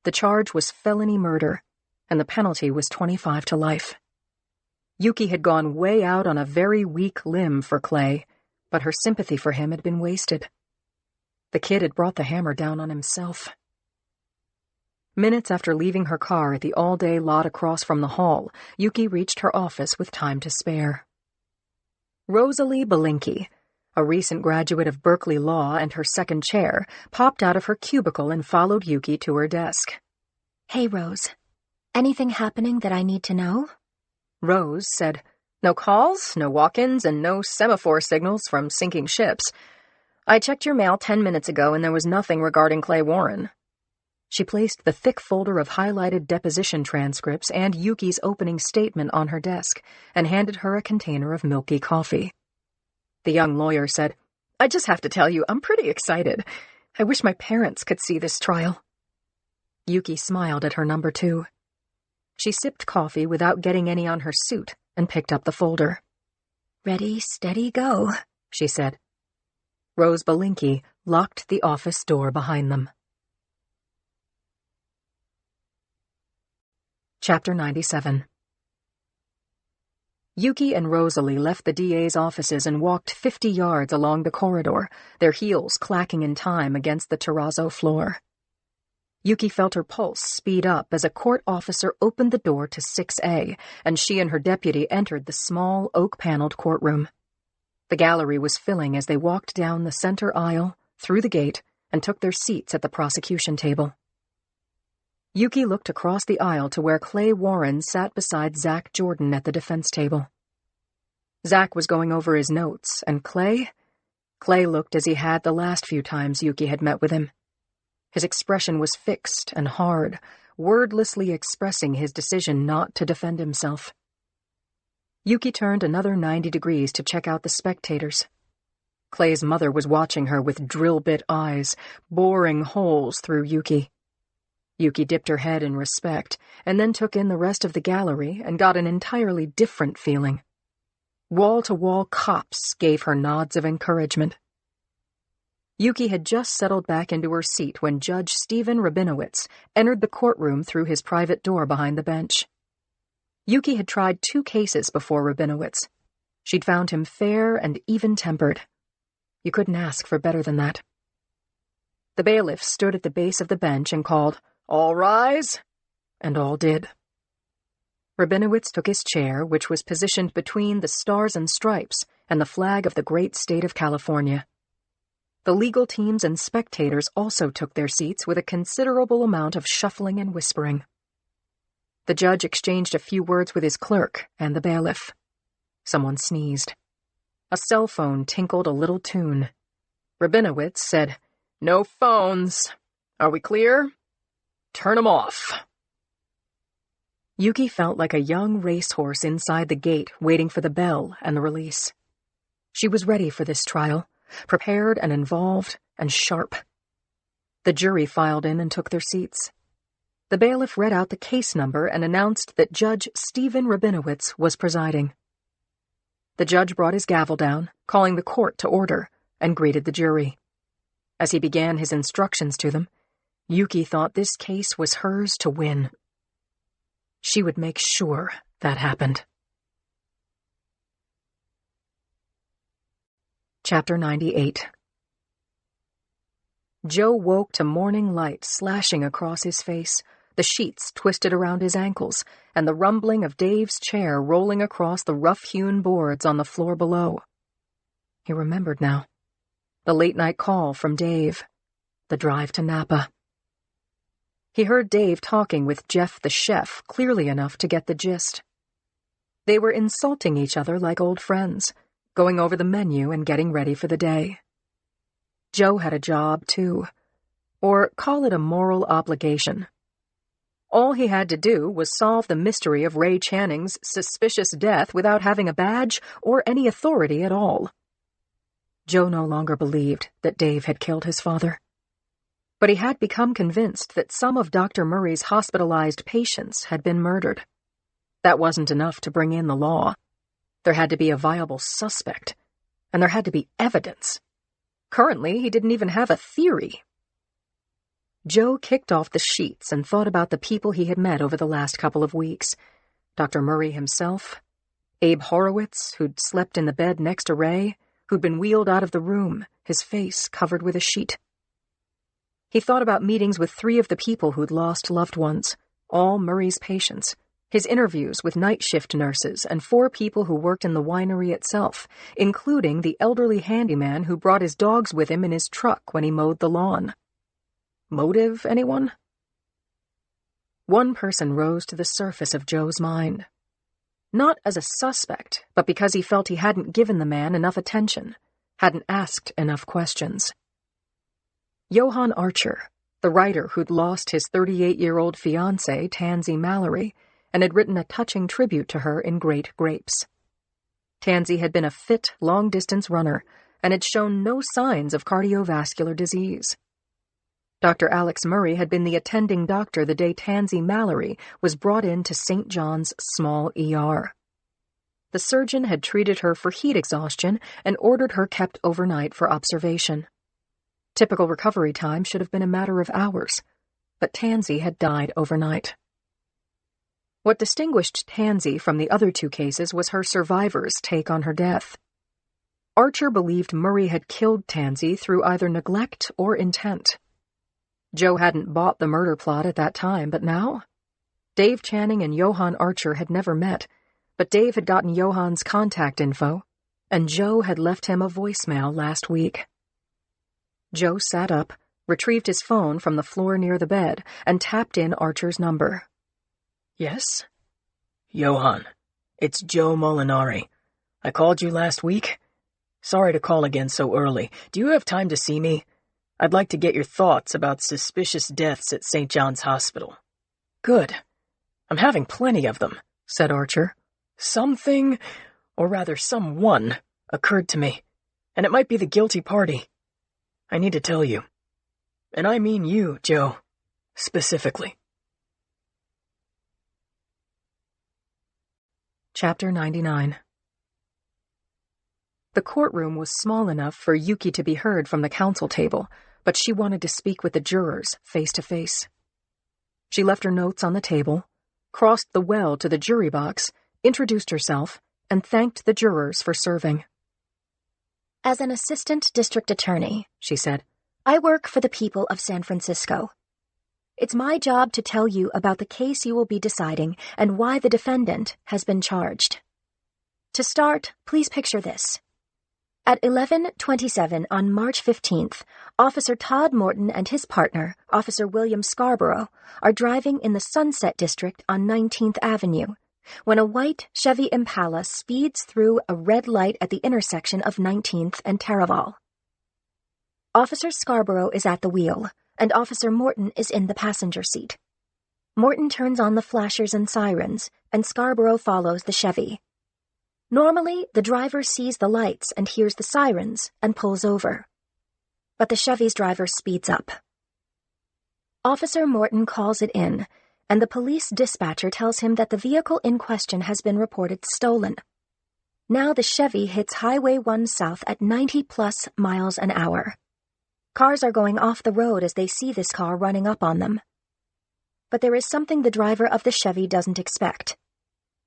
The charge was felony murder, and the penalty was 25 to life. Yuki had gone way out on a very weak limb for Clay, but her sympathy for him had been wasted. The kid had brought the hammer down on himself. Minutes after leaving her car at the all-day lot across from the hall, Yuki reached her office with time to spare. Rosalie Belinkie, a recent graduate of Berkeley Law and her second chair, popped out of her cubicle and followed Yuki to her desk. Hey, Rose. Anything happening that I need to know? Rose said, No calls, no walk-ins, and no semaphore signals from sinking ships. I checked your mail 10 minutes ago and there was nothing regarding Clay Warren. She placed the thick folder of highlighted deposition transcripts and Yuki's opening statement on her desk and handed her a container of milky coffee. The young lawyer said, I just have to tell you, I'm pretty excited. I wish my parents could see this trial. Yuki smiled at her number 2. She sipped coffee without getting any on her suit and picked up the folder. Ready, steady, go, she said. Rose Belinkie locked the office door behind them. Chapter 97. Yuki and Rosalie left the DA's offices and walked 50 yards along the corridor, their heels clacking in time against the terrazzo floor. Yuki felt her pulse speed up as a court officer opened the door to 6A, and she and her deputy entered the small, oak-paneled courtroom. The gallery was filling as they walked down the center aisle, through the gate, and took their seats at the prosecution table. Yuki looked across the aisle to where Clay Warren sat beside Zach Jordan at the defense table. Zach was going over his notes, and Clay looked as he had the last few times Yuki had met with him. His expression was fixed and hard, wordlessly expressing his decision not to defend himself. Yuki turned another 90 degrees to check out the spectators. Clay's mother was watching her with drill-bit eyes, boring holes through Yuki. Yuki dipped her head in respect, and then took in the rest of the gallery and got an entirely different feeling. Wall-to-wall cops gave her nods of encouragement. Yuki had just settled back into her seat when Judge Stephen Rabinowitz entered the courtroom through his private door behind the bench. Yuki had tried 2 cases before Rabinowitz. She'd found him fair and even-tempered, You couldn't ask for better than that. The bailiff stood at the base of the bench and called, "All rise," and all did. Rabinowitz took his chair, which was positioned between the Stars and Stripes and the flag of the great state of California. The legal teams and spectators also took their seats with a considerable amount of shuffling and whispering. The judge exchanged a few words with his clerk and the bailiff. Someone sneezed. A cell phone tinkled a little tune. Rabinowitz said, "No phones. Are we clear? Turn 'em off." Yuki felt like a young racehorse inside the gate waiting for the bell and the release. She was ready for this trial, prepared and involved and sharp. The jury filed in and took their seats. The bailiff read out the case number and announced that Judge Stephen Rabinowitz was presiding. The judge brought his gavel down, calling the court to order, and greeted the jury. As he began his instructions to them, Yuki thought this case was hers to win. She would make sure that happened. Chapter 98. Joe woke to morning light slashing across his face, the sheets twisted around his ankles, and the rumbling of Dave's chair rolling across the rough-hewn boards on the floor below. He remembered now. The late-night call from Dave. The drive to Napa. He heard Dave talking with Jeff the chef clearly enough to get the gist. They were insulting each other like old friends, going over the menu and getting ready for the day. Joe had a job, too. Or call it a moral obligation. All he had to do was solve the mystery of Ray Channing's suspicious death without having a badge or any authority at all. Joe no longer believed that Dave had killed his father. But he had become convinced that some of Dr. Murray's hospitalized patients had been murdered. That wasn't enough to bring in the law. There had to be a viable suspect, and there had to be evidence. Currently, he didn't even have a theory. Joe kicked off the sheets and thought about the people he had met over the last couple of weeks. Dr. Murray himself, Abe Horowitz, who'd slept in the bed next to Ray, who'd been wheeled out of the room, his face covered with a sheet. He thought about meetings with 3 of the people who'd lost loved ones, all Murray's patients, his interviews with night shift nurses and 4 people who worked in the winery itself, including the elderly handyman who brought his dogs with him in his truck when he mowed the lawn. Motive, anyone? One person rose to the surface of Joe's mind. Not as a suspect, but because he felt he hadn't given the man enough attention, hadn't asked enough questions. Johann Archer, the writer who'd lost his 38-year-old fiancée, Tansy Mallory, and had written a touching tribute to her in Great Grapes. Tansy had been a fit, long-distance runner and had shown no signs of cardiovascular disease. Dr. Alex Murray had been the attending doctor the day Tansy Mallory was brought in to St. John's small ER. The surgeon had treated her for heat exhaustion and ordered her kept overnight for observation. Typical recovery time should have been a matter of hours, but Tansy had died overnight. What distinguished Tansy from the other 2 cases was her survivor's take on her death. Archer believed Murray had killed Tansy through either neglect or intent. Joe hadn't bought the murder plot at that time, but now? Dave Channing and Johann Archer had never met, but Dave had gotten Johann's contact info, and Joe had left him a voicemail last week. Joe sat up, retrieved his phone from the floor near the bed, and tapped in Archer's number. Yes? Johann, it's Joe Molinari. I called you last week. Sorry to call again so early. Do you have time to see me? I'd like to get your thoughts about suspicious deaths at St. John's Hospital. Good. I'm having plenty of them, said Archer. Something, or rather someone, occurred to me, and it might be the guilty party. I need to tell you. And I mean you, Joe, specifically. Chapter 99. The courtroom was small enough for Yuki to be heard from the counsel table, but she wanted to speak with the jurors face to face. She left her notes on the table, crossed the well to the jury box, introduced herself, and thanked the jurors for serving. As an assistant district attorney, she said, I work for the people of San Francisco. It's my job to tell you about the case you will be deciding and why the defendant has been charged. To start, please picture this. At 11:27 on March 15th, Officer Todd Morton and his partner, Officer William Scarborough, are driving in the Sunset District on 19th Avenue when a white Chevy Impala speeds through a red light at the intersection of 19th and Taraval. Officer Scarborough is at the wheel, and Officer Morton is in the passenger seat. Morton turns on the flashers and sirens, and Scarborough follows the Chevy. Normally, the driver sees the lights and hears the sirens and pulls over. But the Chevy's driver speeds up. Officer Morton calls it in, and the police dispatcher tells him that the vehicle in question has been reported stolen. Now the Chevy hits Highway 1 South at 90+ miles an hour. Cars are going off the road as they see this car running up on them. But there is something the driver of the Chevy doesn't expect.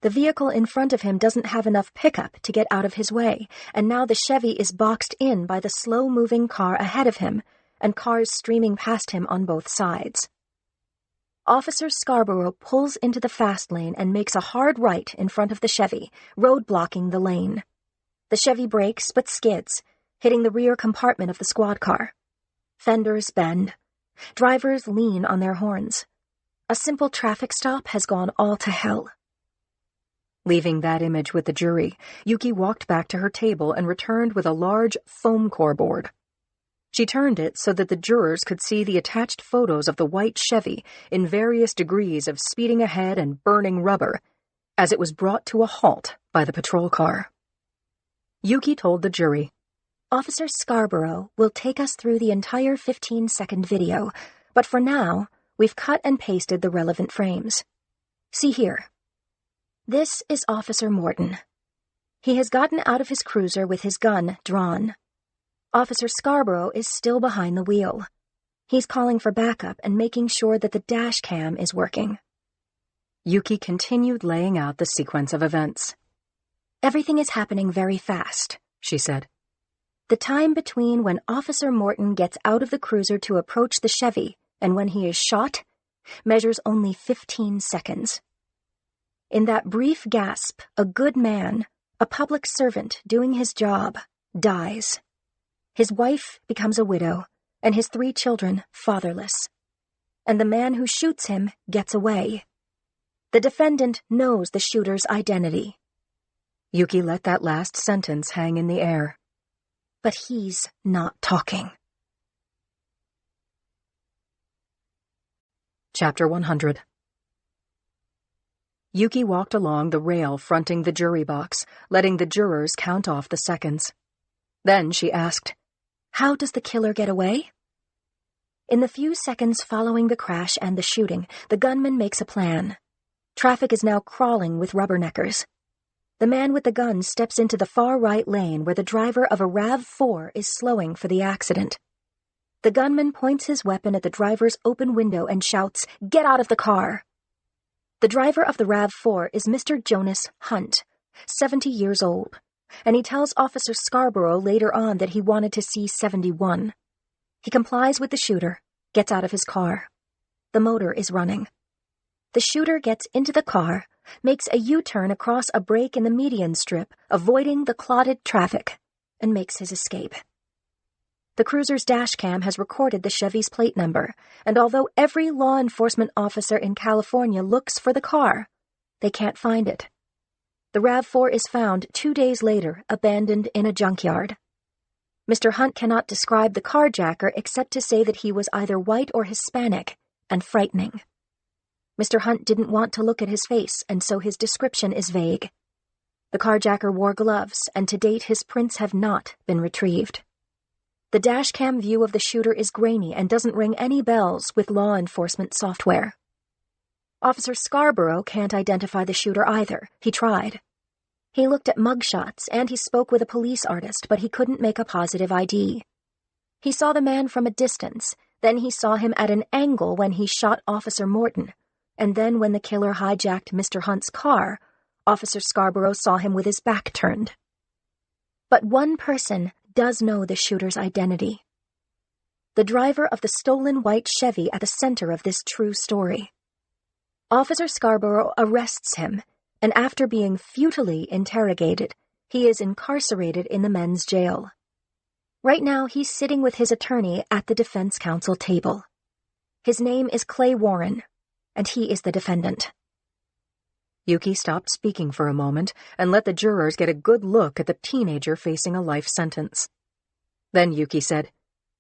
The vehicle in front of him doesn't have enough pickup to get out of his way, and now the Chevy is boxed in by the slow-moving car ahead of him, and cars streaming past him on both sides. Officer Scarborough pulls into the fast lane and makes a hard right in front of the Chevy, road-blocking the lane. The Chevy brakes but skids, hitting the rear compartment of the squad car. Fenders bend. Drivers lean on their horns. A simple traffic stop has gone all to hell. Leaving that image with the jury, Yuki walked back to her table and returned with a large foam core board. She turned it so that the jurors could see the attached photos of the white Chevy in various degrees of speeding ahead and burning rubber as it was brought to a halt by the patrol car. Yuki told the jury, Officer Scarborough will take us through the entire 15-second video, but for now, we've cut and pasted the relevant frames. See here. This is Officer Morton. He has gotten out of his cruiser with his gun drawn. Officer Scarborough is still behind the wheel. He's calling for backup and making sure that the dash cam is working. Yuki continued laying out the sequence of events. Everything is happening very fast, she said. The time between when Officer Morton gets out of the cruiser to approach the Chevy and when he is shot measures only 15 seconds. In that brief gasp, a good man, a public servant doing his job, dies. His wife becomes a widow, and his 3 children fatherless. And the man who shoots him gets away. The defendant knows the shooter's identity. Yuki let that last sentence hang in the air. But he's not talking. Chapter 100. Yuki walked along the rail fronting the jury box, letting the jurors count off the seconds. Then she asked, How does the killer get away? In the few seconds following the crash and the shooting, the gunman makes a plan. Traffic is now crawling with rubberneckers. The man with the gun steps into the far right lane where the driver of a RAV4 is slowing for the accident. The gunman points his weapon at the driver's open window and shouts, Get out of the car! The driver of the RAV4 is Mr. Jonas Hunt, 70 years old, and he tells Officer Scarborough later on that he wanted to see 71. He complies with the shooter, gets out of his car. The motor is running. The shooter gets into the car, makes a U-turn across a break in the median strip, avoiding the clotted traffic, and makes his escape. The cruiser's dash cam has recorded the Chevy's plate number, and although every law enforcement officer in California looks for the car, they can't find it. The RAV4 is found 2 days later, abandoned in a junkyard. Mr. Hunt cannot describe the carjacker except to say that he was either white or Hispanic, and frightening. Mr. Hunt didn't want to look at his face, and so his description is vague. The carjacker wore gloves, and to date his prints have not been retrieved. The dashcam view of the shooter is grainy and doesn't ring any bells with law enforcement software. Officer Scarborough can't identify the shooter either. He tried. He looked at mugshots and he spoke with a police artist, but he couldn't make a positive ID. He saw the man from a distance, then he saw him at an angle when he shot Officer Morton, and then when the killer hijacked Mr. Hunt's car, Officer Scarborough saw him with his back turned. But one person does know the shooter's identity. The driver of the stolen white Chevy at the center of this true story. Officer Scarborough arrests him, and after being futilely interrogated, he is incarcerated in the men's jail. Right now, he's sitting with his attorney at the defense counsel table. His name is Clay Warren, and he is the defendant. Yuki stopped speaking for a moment and let the jurors get a good look at the teenager facing a life sentence. Then Yuki said,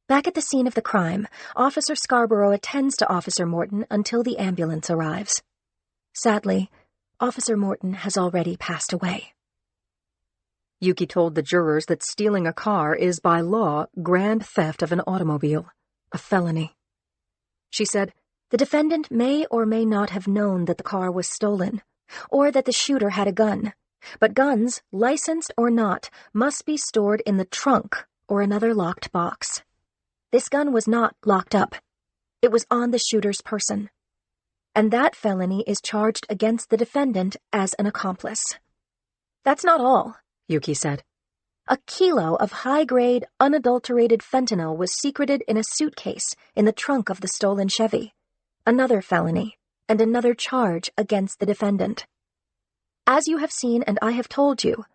Back at the scene of the crime, Officer Scarborough attends to Officer Morton until the ambulance arrives. Sadly, Officer Morton has already passed away. Yuki told the jurors that stealing a car is by law grand theft of an automobile, a felony. She said, The defendant may or may not have known that the car was stolen, or that the shooter had a gun, but guns, licensed or not, must be stored in the trunk or another locked box. This gun was not locked up. It was on the shooter's person. And that felony is charged against the defendant as an accomplice. That's not all, Yuki said. A kilo of high-grade, unadulterated fentanyl was secreted in a suitcase in the trunk of the stolen Chevy. Another felony, and another charge against the defendant. As you have seen and I have told you,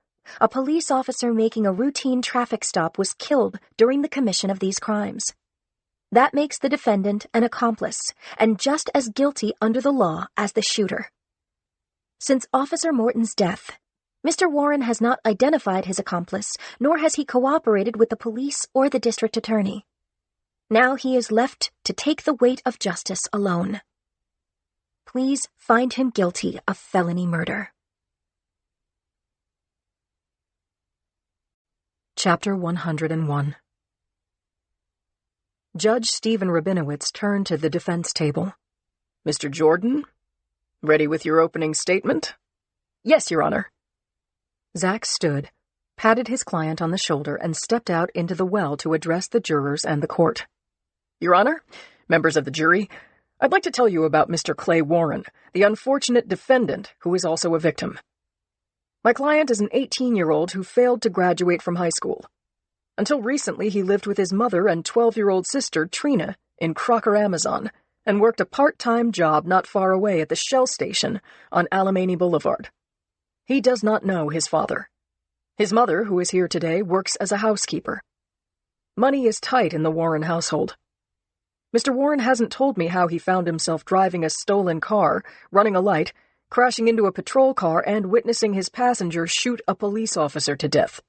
a police officer making a routine traffic stop was killed during the commission of these crimes. That makes the defendant an accomplice, and just as guilty under the law as the shooter. Since Officer Morton's death, Mr. Warren has not identified his accomplice, nor has he cooperated with the police or the district attorney. Now he is left to take the weight of justice alone. Please find him guilty of felony murder. Chapter 101. Judge Stephen Rabinowitz turned to the defense table. Mr. Jordan, ready with your opening statement? Yes, Your Honor. Zach stood, patted his client on the shoulder, and stepped out into the well to address the jurors and the court. Your Honor, members of the jury, I'd like to tell you about Mr. Clay Warren, the unfortunate defendant who is also a victim. My client is an 18-year-old who failed to graduate from high school. Until recently, he lived with his mother and 12-year-old sister, Trina, in Crocker, Amazon, and worked a part-time job not far away at the Shell Station on Alamany Boulevard. He does not know his father. His mother, who is here today, works as a housekeeper. Money is tight in the Warren household. Mr. Warren hasn't told me how he found himself driving a stolen car, running a light, crashing into a patrol car, and witnessing his passenger shoot a police officer to death.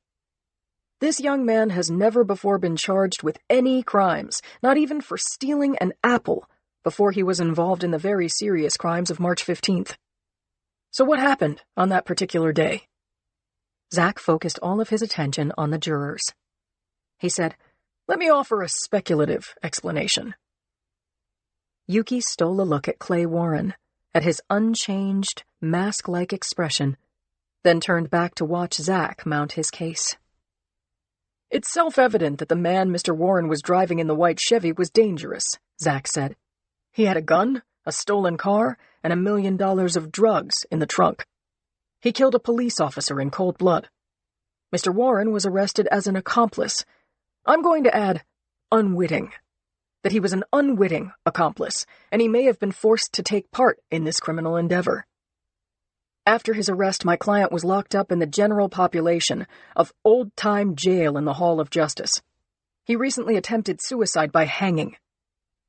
This young man has never before been charged with any crimes, not even for stealing an apple, before he was involved in the very serious crimes of March 15th. So what happened on that particular day? Zach focused all of his attention on the jurors. He said, Let me offer a speculative explanation. Yuki stole a look at Clay Warren, at his unchanged, mask-like expression, then turned back to watch Zach mount his case. It's self-evident that the man Mr. Warren was driving in the white Chevy was dangerous, Zach said. He had a gun, a stolen car, and $1 million of drugs in the trunk. He killed a police officer in cold blood. Mr. Warren was arrested as an accomplice. I'm going to add, unwitting. That he was an unwitting accomplice, and he may have been forced to take part in this criminal endeavor. After his arrest, my client was locked up in the general population of old-time jail in the Hall of Justice. He recently attempted suicide by hanging.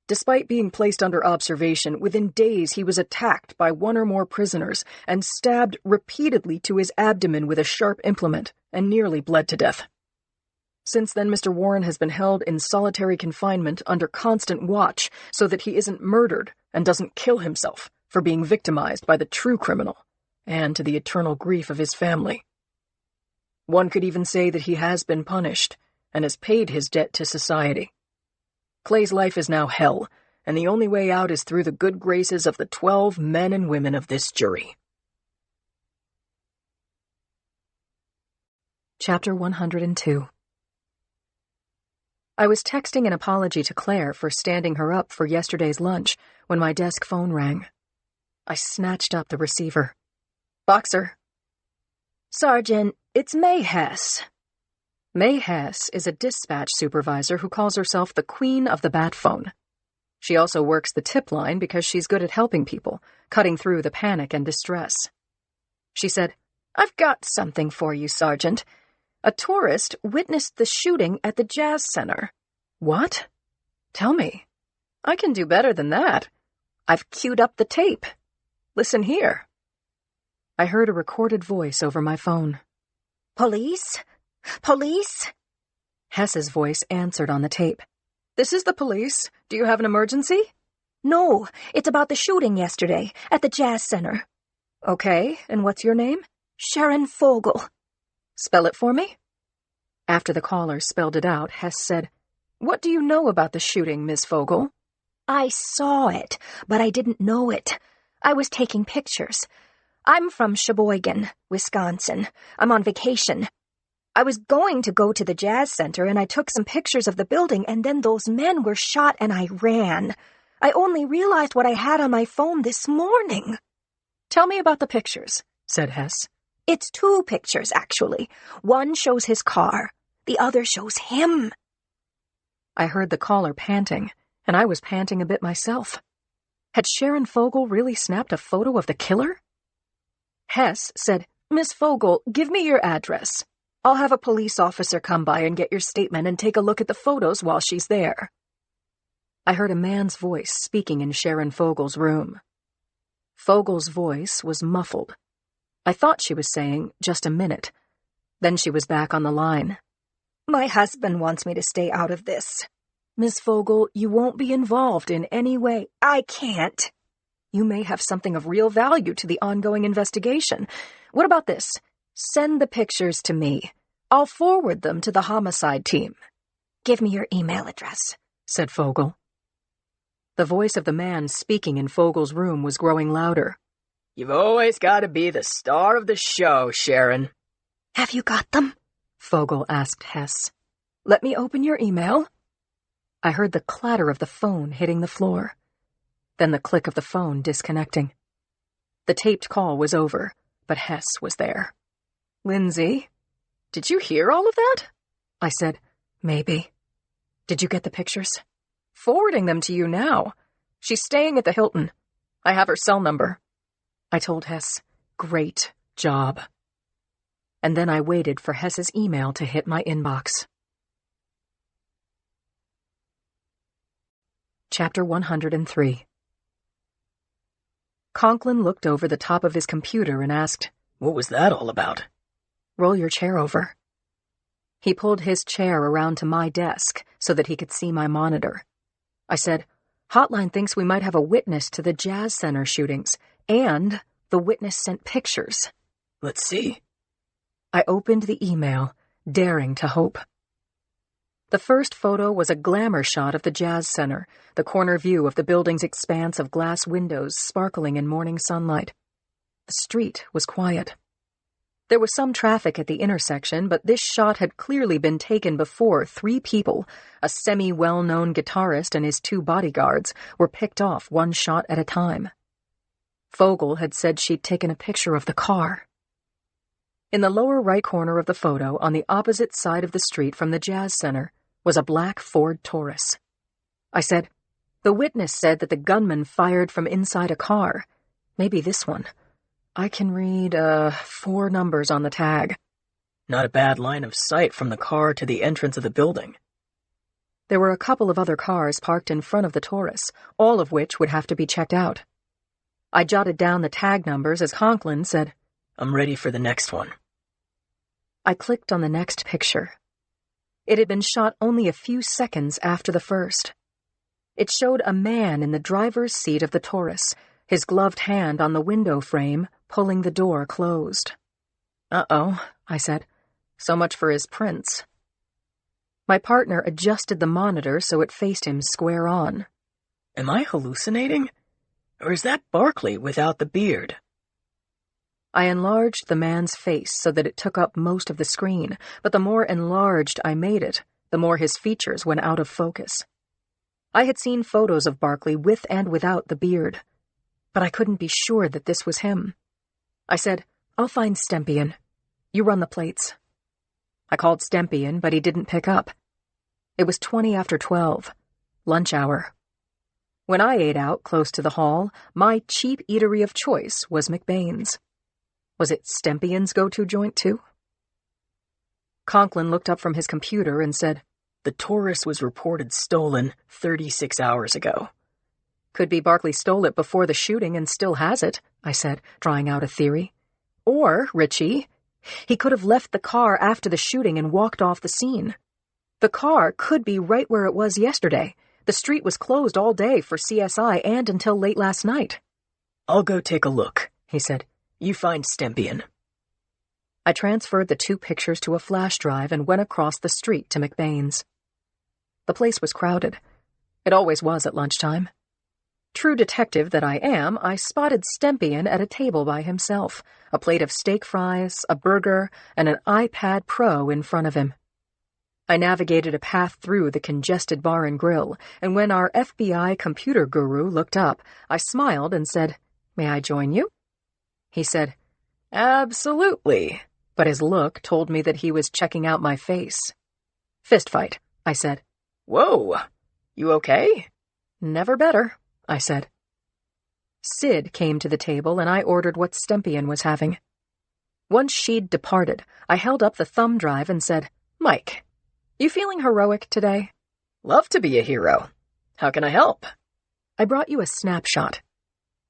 Despite being placed under observation, within days he was attacked by one or more prisoners and stabbed repeatedly to his abdomen with a sharp implement and nearly bled to death. Since then, Mr. Warren has been held in solitary confinement under constant watch so that he isn't murdered and doesn't kill himself for being victimized by the true criminal, and to the eternal grief of his family. One could even say that he has been punished and has paid his debt to society. Clay's life is now hell, and the only way out is through the good graces of the 12 men and women of this jury. Chapter 102. I was texting an apology to Claire for standing her up for yesterday's lunch when my desk phone rang. I snatched up the receiver. Boxer. Sergeant, it's May Hess. May Hess is a dispatch supervisor who calls herself the Queen of the Bat Phone. She also works the tip line because she's good at helping people, cutting through the panic and distress. She said, "I've got something for you, Sergeant. A tourist witnessed the shooting at the Jazz Center." "What? Tell me. I can do better than that. I've queued up the tape. Listen here." I heard a recorded voice over my phone. Police? Police? Hess's voice answered on the tape. "This is the police. Do you have an emergency?" No, it's about the shooting yesterday at the Jazz Center. Okay, and what's your name? Sharon Fogel. Spell it for me. After the caller spelled it out, Hess said, "What do you know about the shooting, Miss Fogel?" I saw it, but I didn't know it. I was taking pictures. I'm from Sheboygan, Wisconsin. I'm on vacation. I was going to go to the Jazz Center, and I took some pictures of the building, and then those men were shot, and I ran. I only realized what I had on my phone this morning. "Tell me about the pictures," said Hess. It's 2 pictures, actually. One shows his car. The other shows him. I heard the caller panting, and I was panting a bit myself. Had Sharon Fogel really snapped a photo of the killer? Hess said, "Miss Fogel, give me your address. I'll have a police officer come by and get your statement and take a look at the photos while she's there." I heard a man's voice speaking in Sharon Fogel's room. Fogel's voice was muffled. I thought she was saying, "Just a minute." Then she was back on the line. My husband wants me to stay out of this. "Miss Fogel, you won't be involved in any way." I can't. "You may have something of real value to the ongoing investigation. What about this? Send the pictures to me. I'll forward them to the homicide team." Give me your email address, said Fogel. The voice of the man speaking in Fogel's room was growing louder. "You've always got to be the star of the show, Sharon." Have you got them? Fogel asked Hess. "Let me open your email." I heard the clatter of the phone hitting the floor. Then the click of the phone disconnecting. The taped call was over, but Hess was there. "Lindsay, did you hear all of that?" I said, "Maybe." "Did you get the pictures?" "Forwarding them to you now. She's staying at the Hilton. I have her cell number." I told Hess, "Great job." And then I waited for Hess's email to hit my inbox. Chapter 103. Conklin looked over the top of his computer and asked, "What was that all about?" "Roll your chair over." He pulled his chair around to my desk so that he could see my monitor. I said, "Hotline thinks we might have a witness to the Jazz Center shootings, and the witness sent pictures." "Let's see." I opened the email, daring to hope. The first photo was a glamour shot of the Jazz Center, the corner view of the building's expanse of glass windows sparkling in morning sunlight. The street was quiet. There was some traffic at the intersection, but this shot had clearly been taken before 3 people, a semi-well-known guitarist and his 2 bodyguards, were picked off one shot at a time. Fogel had said she'd taken a picture of the car. In the lower right corner of the photo, on the opposite side of the street from the Jazz Center, was a black Ford Taurus. I said, "The witness said that the gunman fired from inside a car. Maybe this one. I can read, 4 numbers on the tag." "Not a bad line of sight from the car to the entrance of the building." There were a couple of other cars parked in front of the Taurus, all of which would have to be checked out. I jotted down the tag numbers as Conklin said, "I'm ready for the next one." I clicked on the next picture. It had been shot only a few seconds after the first. It showed a man in the driver's seat of the Taurus, his gloved hand on the window frame, pulling the door closed. "Uh-oh," I said. "So much for his prints." My partner adjusted the monitor so it faced him square on. "Am I hallucinating? Or is that Barkley without the beard?" I enlarged the man's face so that it took up most of the screen, but the more enlarged I made it, the more his features went out of focus. I had seen photos of Barkley with and without the beard, but I couldn't be sure that this was him. I said, "I'll find Stempian. You run the plates." I called Stempian, but he didn't pick up. It was 20 after 12, lunch hour. When I ate out close to the hall, my cheap eatery of choice was McBain's. Was it Stempian's go-to joint, too? Conklin looked up from his computer and said, "The Taurus was reported stolen 36 hours ago." "Could be Barkley stole it before the shooting and still has it," I said, trying out a theory. "Or, Richie, he could have left the car after the shooting and walked off the scene. The car could be right where it was yesterday. The street was closed all day for CSI and until late last night." "I'll go take a look," he said. "You find Stempian." I transferred the 2 pictures to a flash drive and went across the street to McBain's. The place was crowded. It always was at lunchtime. True detective that I am, I spotted Stempian at a table by himself, a plate of steak fries, a burger, and an iPad Pro in front of him. I navigated a path through the congested bar and grill, and when our FBI computer guru looked up, I smiled and said, "May I join you?" He said, "Absolutely," but his look told me that he was checking out my face. "Fist fight," I said. "Whoa, you okay?" "Never better," I said. Sid came to the table and I ordered what Stempian was having. Once she'd departed, I held up the thumb drive and said, "Mike, you feeling heroic today?" "Love to be a hero. How can I help?" "I brought you a snapshot.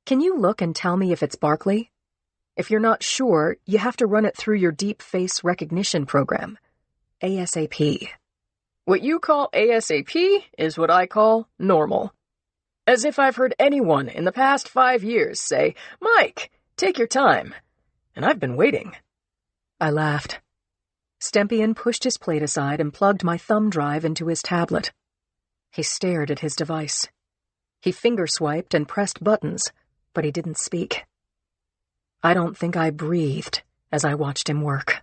Can you look and tell me if it's Barkley? If you're not sure, you have to run it through your deep face recognition program. ASAP. What you call ASAP is what I call normal. As if I've heard anyone in the past 5 years say, 'Mike, take your time.' And I've been waiting." I laughed. Stempian pushed his plate aside and plugged my thumb drive into his tablet. He stared at his device. He finger-swiped and pressed buttons, but he didn't speak. I don't think I breathed as I watched him work.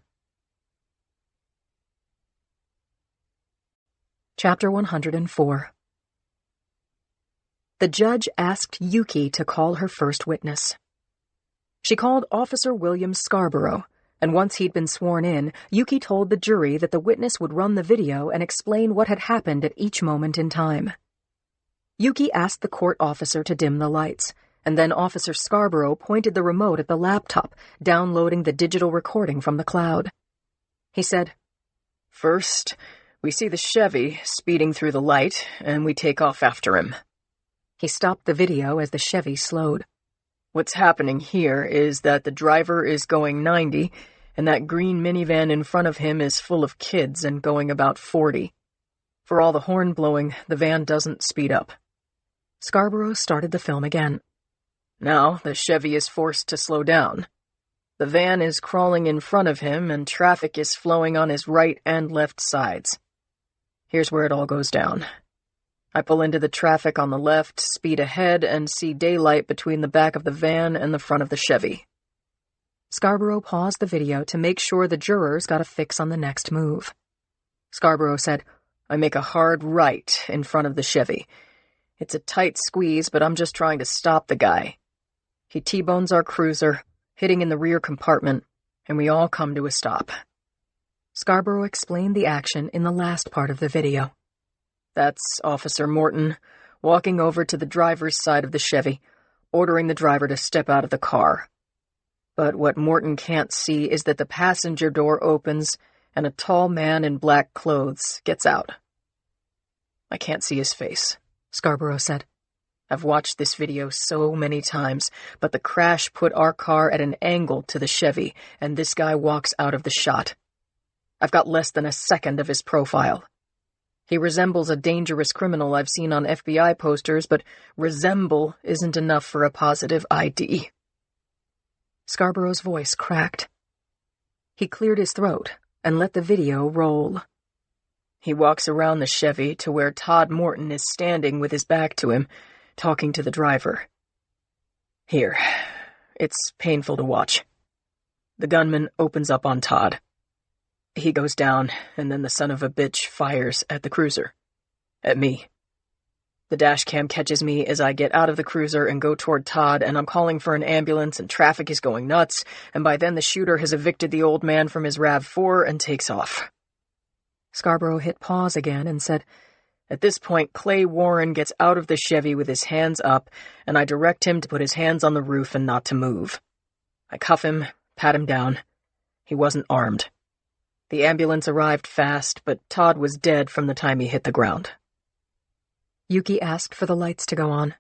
Chapter 104. The judge asked Yuki to call her first witness. She called Officer William Scarborough, and once he'd been sworn in, Yuki told the jury that the witness would run the video and explain what had happened at each moment in time. Yuki asked the court officer to dim the lights, and then Officer Scarborough pointed the remote at the laptop, downloading the digital recording from the cloud. He said, "First, we see the Chevy speeding through the light, and we take off after him." He stopped the video as the Chevy slowed. "What's happening here is that the driver is going 90, and that green minivan in front of him is full of kids and going about 40. For all the horn blowing, the van doesn't speed up." Scarborough started the film again. "Now the Chevy is forced to slow down. The van is crawling in front of him, and traffic is flowing on his right and left sides. Here's where it all goes down. I pull into the traffic on the left, speed ahead, and see daylight between the back of the van and the front of the Chevy." Scarborough paused the video to make sure the jurors got a fix on the next move. Scarborough said, "I make a hard right in front of the Chevy. It's a tight squeeze, but I'm just trying to stop the guy. He T-bones our cruiser, hitting in the rear compartment, and we all come to a stop." Scarborough explained the action in the last part of the video. "That's Officer Morton, walking over to the driver's side of the Chevy, ordering the driver to step out of the car. But what Morton can't see is that the passenger door opens and a tall man in black clothes gets out. I can't see his face," Scarborough said. "I've watched this video so many times, but the crash put our car at an angle to the Chevy, and this guy walks out of the shot. I've got less than a second of his profile. He resembles a dangerous criminal I've seen on FBI posters, but resemble isn't enough for a positive ID." Scarborough's voice cracked. He cleared his throat and let the video roll. "He walks around the Chevy to where Todd Morton is standing with his back to him, talking to the driver. Here, it's painful to watch. The gunman opens up on Todd. He goes down, and then the son of a bitch fires at the cruiser. At me. The dash cam catches me as I get out of the cruiser and go toward Todd, and I'm calling for an ambulance, and traffic is going nuts, and by then the shooter has evicted the old man from his RAV4 and takes off. Scarborough hit pause again and said, At this point, Clay Warren gets out of the Chevy with his hands up, and I direct him to put his hands on the roof and not to move. I cuff him, pat him down. He wasn't armed. The ambulance arrived fast, but Todd was dead from the time he hit the ground. Yuki asked for the lights to go on.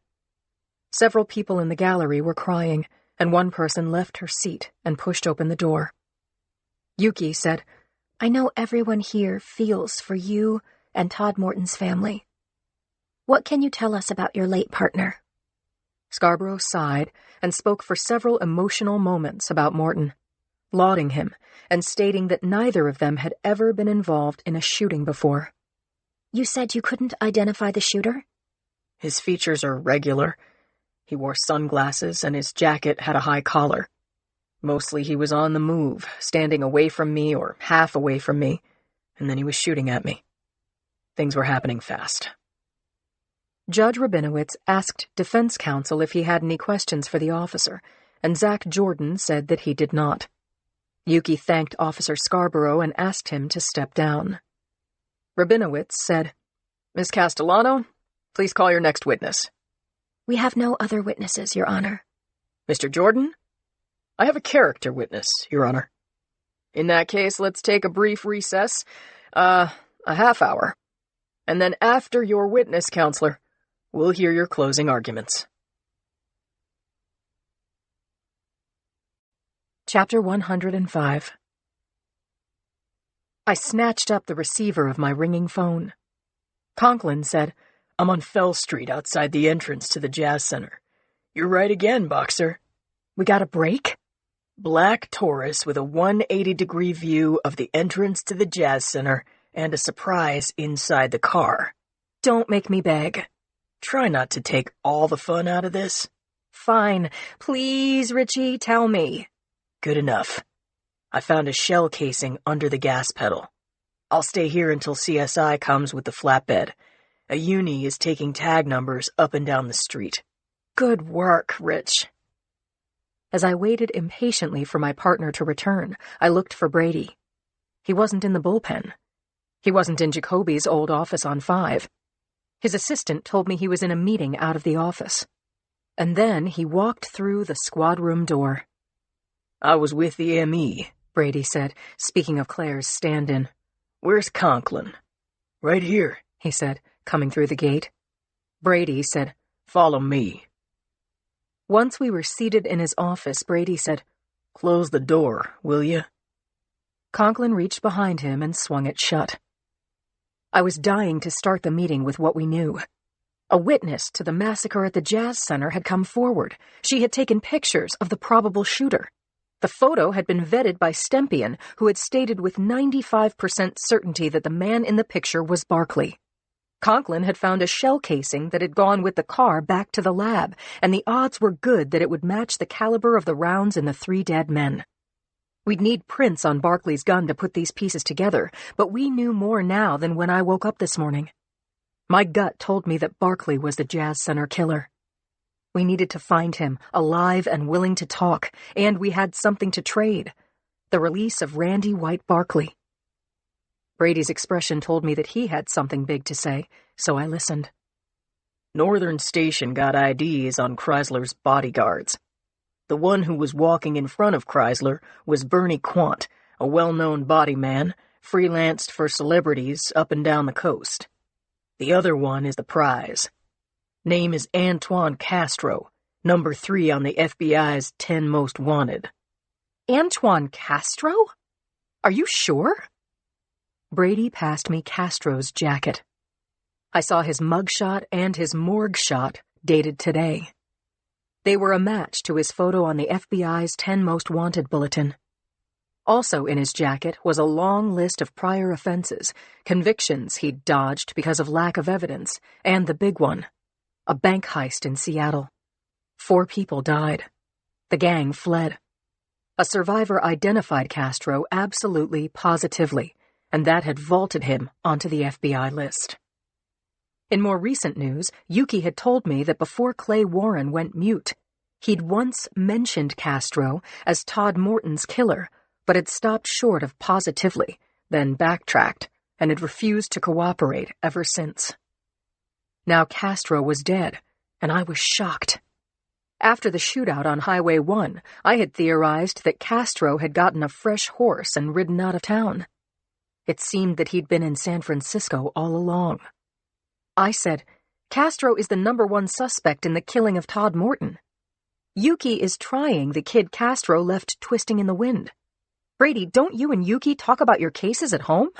Several people in the gallery were crying, and one person left her seat and pushed open the door. Yuki said, I know everyone here feels for you and Todd Morton's family. What can you tell us about your late partner? Scarborough sighed and spoke for several emotional moments about Morton, lauding him and stating that neither of them had ever been involved in a shooting before. You said you couldn't identify the shooter? His features are regular. He wore sunglasses and his jacket had a high collar. Mostly he was on the move, standing away from me or half away from me, and then he was shooting at me. Things were happening fast. Judge Rabinowitz asked defense counsel if he had any questions for the officer, and Zach Jordan said that he did not. Yuki thanked Officer Scarborough and asked him to step down. Rabinowitz said, Miss Castellano, please call your next witness. We have no other witnesses, Your Honor. Mr. Jordan? I have a character witness, Your Honor. In that case, let's take a brief recess, a half hour. And then after your witness, Counselor, we'll hear your closing arguments. Chapter 105. I snatched up the receiver of my ringing phone. Conklin said, I'm on Fell Street outside the entrance to the Jazz Center. You're right again, Boxer. We got a break? Black Taurus with a 180-degree view of the entrance to the Jazz Center and a surprise inside the car. Don't make me beg. Try not to take all the fun out of this. Fine. Please, Richie, tell me. Good enough. I found a shell casing under the gas pedal. I'll stay here until CSI comes with the flatbed. A uni is taking tag numbers up and down the street. Good work, Rich. As I waited impatiently for my partner to return, I looked for Brady. He wasn't in the bullpen. He wasn't in Jacoby's old office on 5. His assistant told me he was in a meeting out of the office. And then he walked through the squad room door. I was with the ME, Brady said, speaking of Claire's stand-in. Where's Conklin? Right here, he said, coming through the gate. Brady said, Follow me. Once we were seated in his office, Brady said, Close the door, will you? Conklin reached behind him and swung it shut. I was dying to start the meeting with what we knew. A witness to the massacre at the Jazz Center had come forward. She had taken pictures of the probable shooter. The photo had been vetted by Stempian, who had stated with 95% certainty that the man in the picture was Barkley. Conklin had found a shell casing that had gone with the car back to the lab, and the odds were good that it would match the caliber of the rounds in the 3 dead men. We'd need prints on Barkley's gun to put these pieces together, but we knew more now than when I woke up this morning. My gut told me that Barkley was the Jazz Center killer. We needed to find him, alive and willing to talk, and we had something to trade: the release of Randy White Barkley. Brady's expression told me that he had something big to say, so I listened. Northern Station got IDs on Chrysler's bodyguards. The one who was walking in front of Chrysler was Bernie Quant, a well-known body man, freelanced for celebrities up and down the coast. The other one is the prize. Name is Antoine Castro, number 3 on the FBI's 10 Most Wanted. Antoine Castro? Are you sure? Brady passed me Castro's jacket. I saw his mugshot and his morgue shot, dated today. They were a match to his photo on the FBI's 10 Most Wanted bulletin. Also in his jacket was a long list of prior offenses, convictions he'd dodged because of lack of evidence, and the big one: a bank heist in Seattle. 4 people died. The gang fled. A survivor identified Castro absolutely, positively, and that had vaulted him onto the FBI list. In more recent news, Yuki had told me that before Clay Warren went mute, he'd once mentioned Castro as Todd Morton's killer, but had stopped short of positively, then backtracked, and had refused to cooperate ever since. Now Castro was dead, and I was shocked. After the shootout on Highway 1, I had theorized that Castro had gotten a fresh horse and ridden out of town. It seemed that he'd been in San Francisco all along. I said, Castro is the #1 suspect in the killing of Todd Morton. Yuki is trying the kid Castro left twisting in the wind. Brady, don't you and Yuki talk about your cases at home?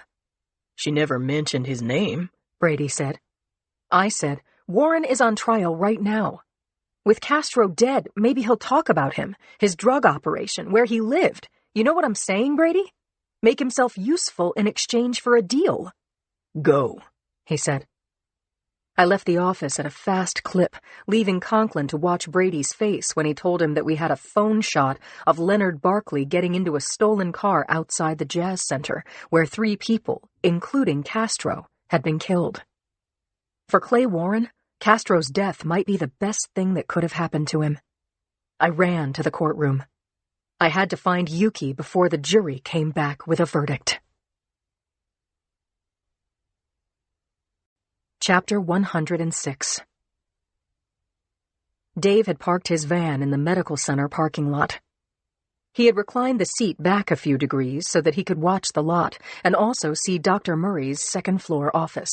She never mentioned his name, Brady said. I said, Warren is on trial right now. With Castro dead, maybe he'll talk about him, his drug operation, where he lived. You know what I'm saying, Brady? Make himself useful in exchange for a deal. Go, he said. I left the office at a fast clip, leaving Conklin to watch Brady's face when he told him that we had a phone shot of Leonard Barkley getting into a stolen car outside the Jazz Center, where 3 people, including Castro, had been killed. For Clay Warren, Castro's death might be the best thing that could have happened to him. I ran to the courtroom. I had to find Yuki before the jury came back with a verdict. Chapter 106. Dave had parked his van in the medical center parking lot. He had reclined the seat back a few degrees so that he could watch the lot and also see Dr. Murray's second-floor office.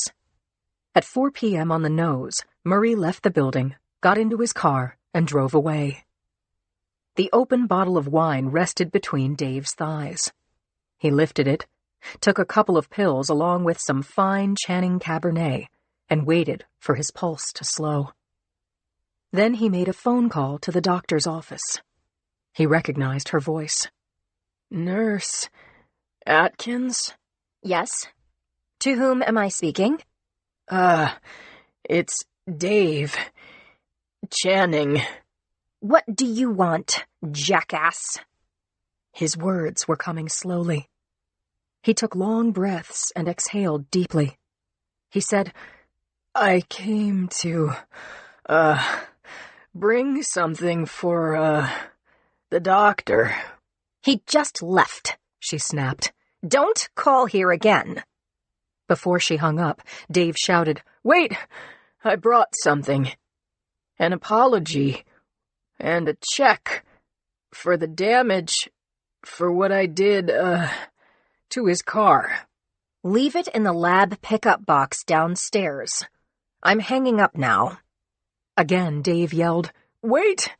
At 4 p.m. on the nose, Murray left the building, got into his car, and drove away. The open bottle of wine rested between Dave's thighs. He lifted it, took a couple of pills along with some fine Channing Cabernet, and waited for his pulse to slow. Then he made a phone call to the doctor's office. He recognized her voice. Nurse Atkins? Yes. To whom am I speaking? It's Dave Channing. What do you want, jackass? His words were coming slowly. He took long breaths and exhaled deeply. He said, I came to, bring something for, the doctor. He just left, she snapped. Don't call here again. Before she hung up, Dave shouted, Wait! I brought something. An apology. And a check. For the damage. For what I did, to his car. Leave it in the lab pickup box downstairs. I'm hanging up now. Again, Dave yelled, Wait!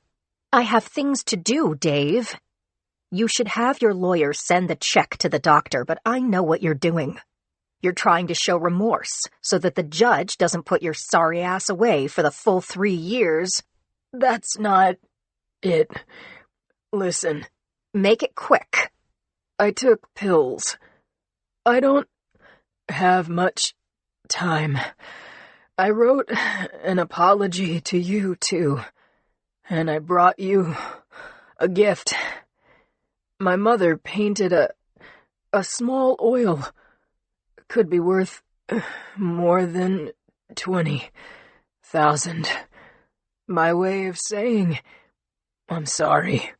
I have things to do, Dave. You should have your lawyer send the check to the doctor, but I know what you're doing. You're trying to show remorse so that the judge doesn't put your sorry ass away for the full 3 years. That's not it. Listen. Make it quick. I took pills. I don't have much time. I wrote an apology to you, too. And I brought you a gift. My mother painted a small oil. Could be worth more than 20,000. My way of saying, I'm sorry.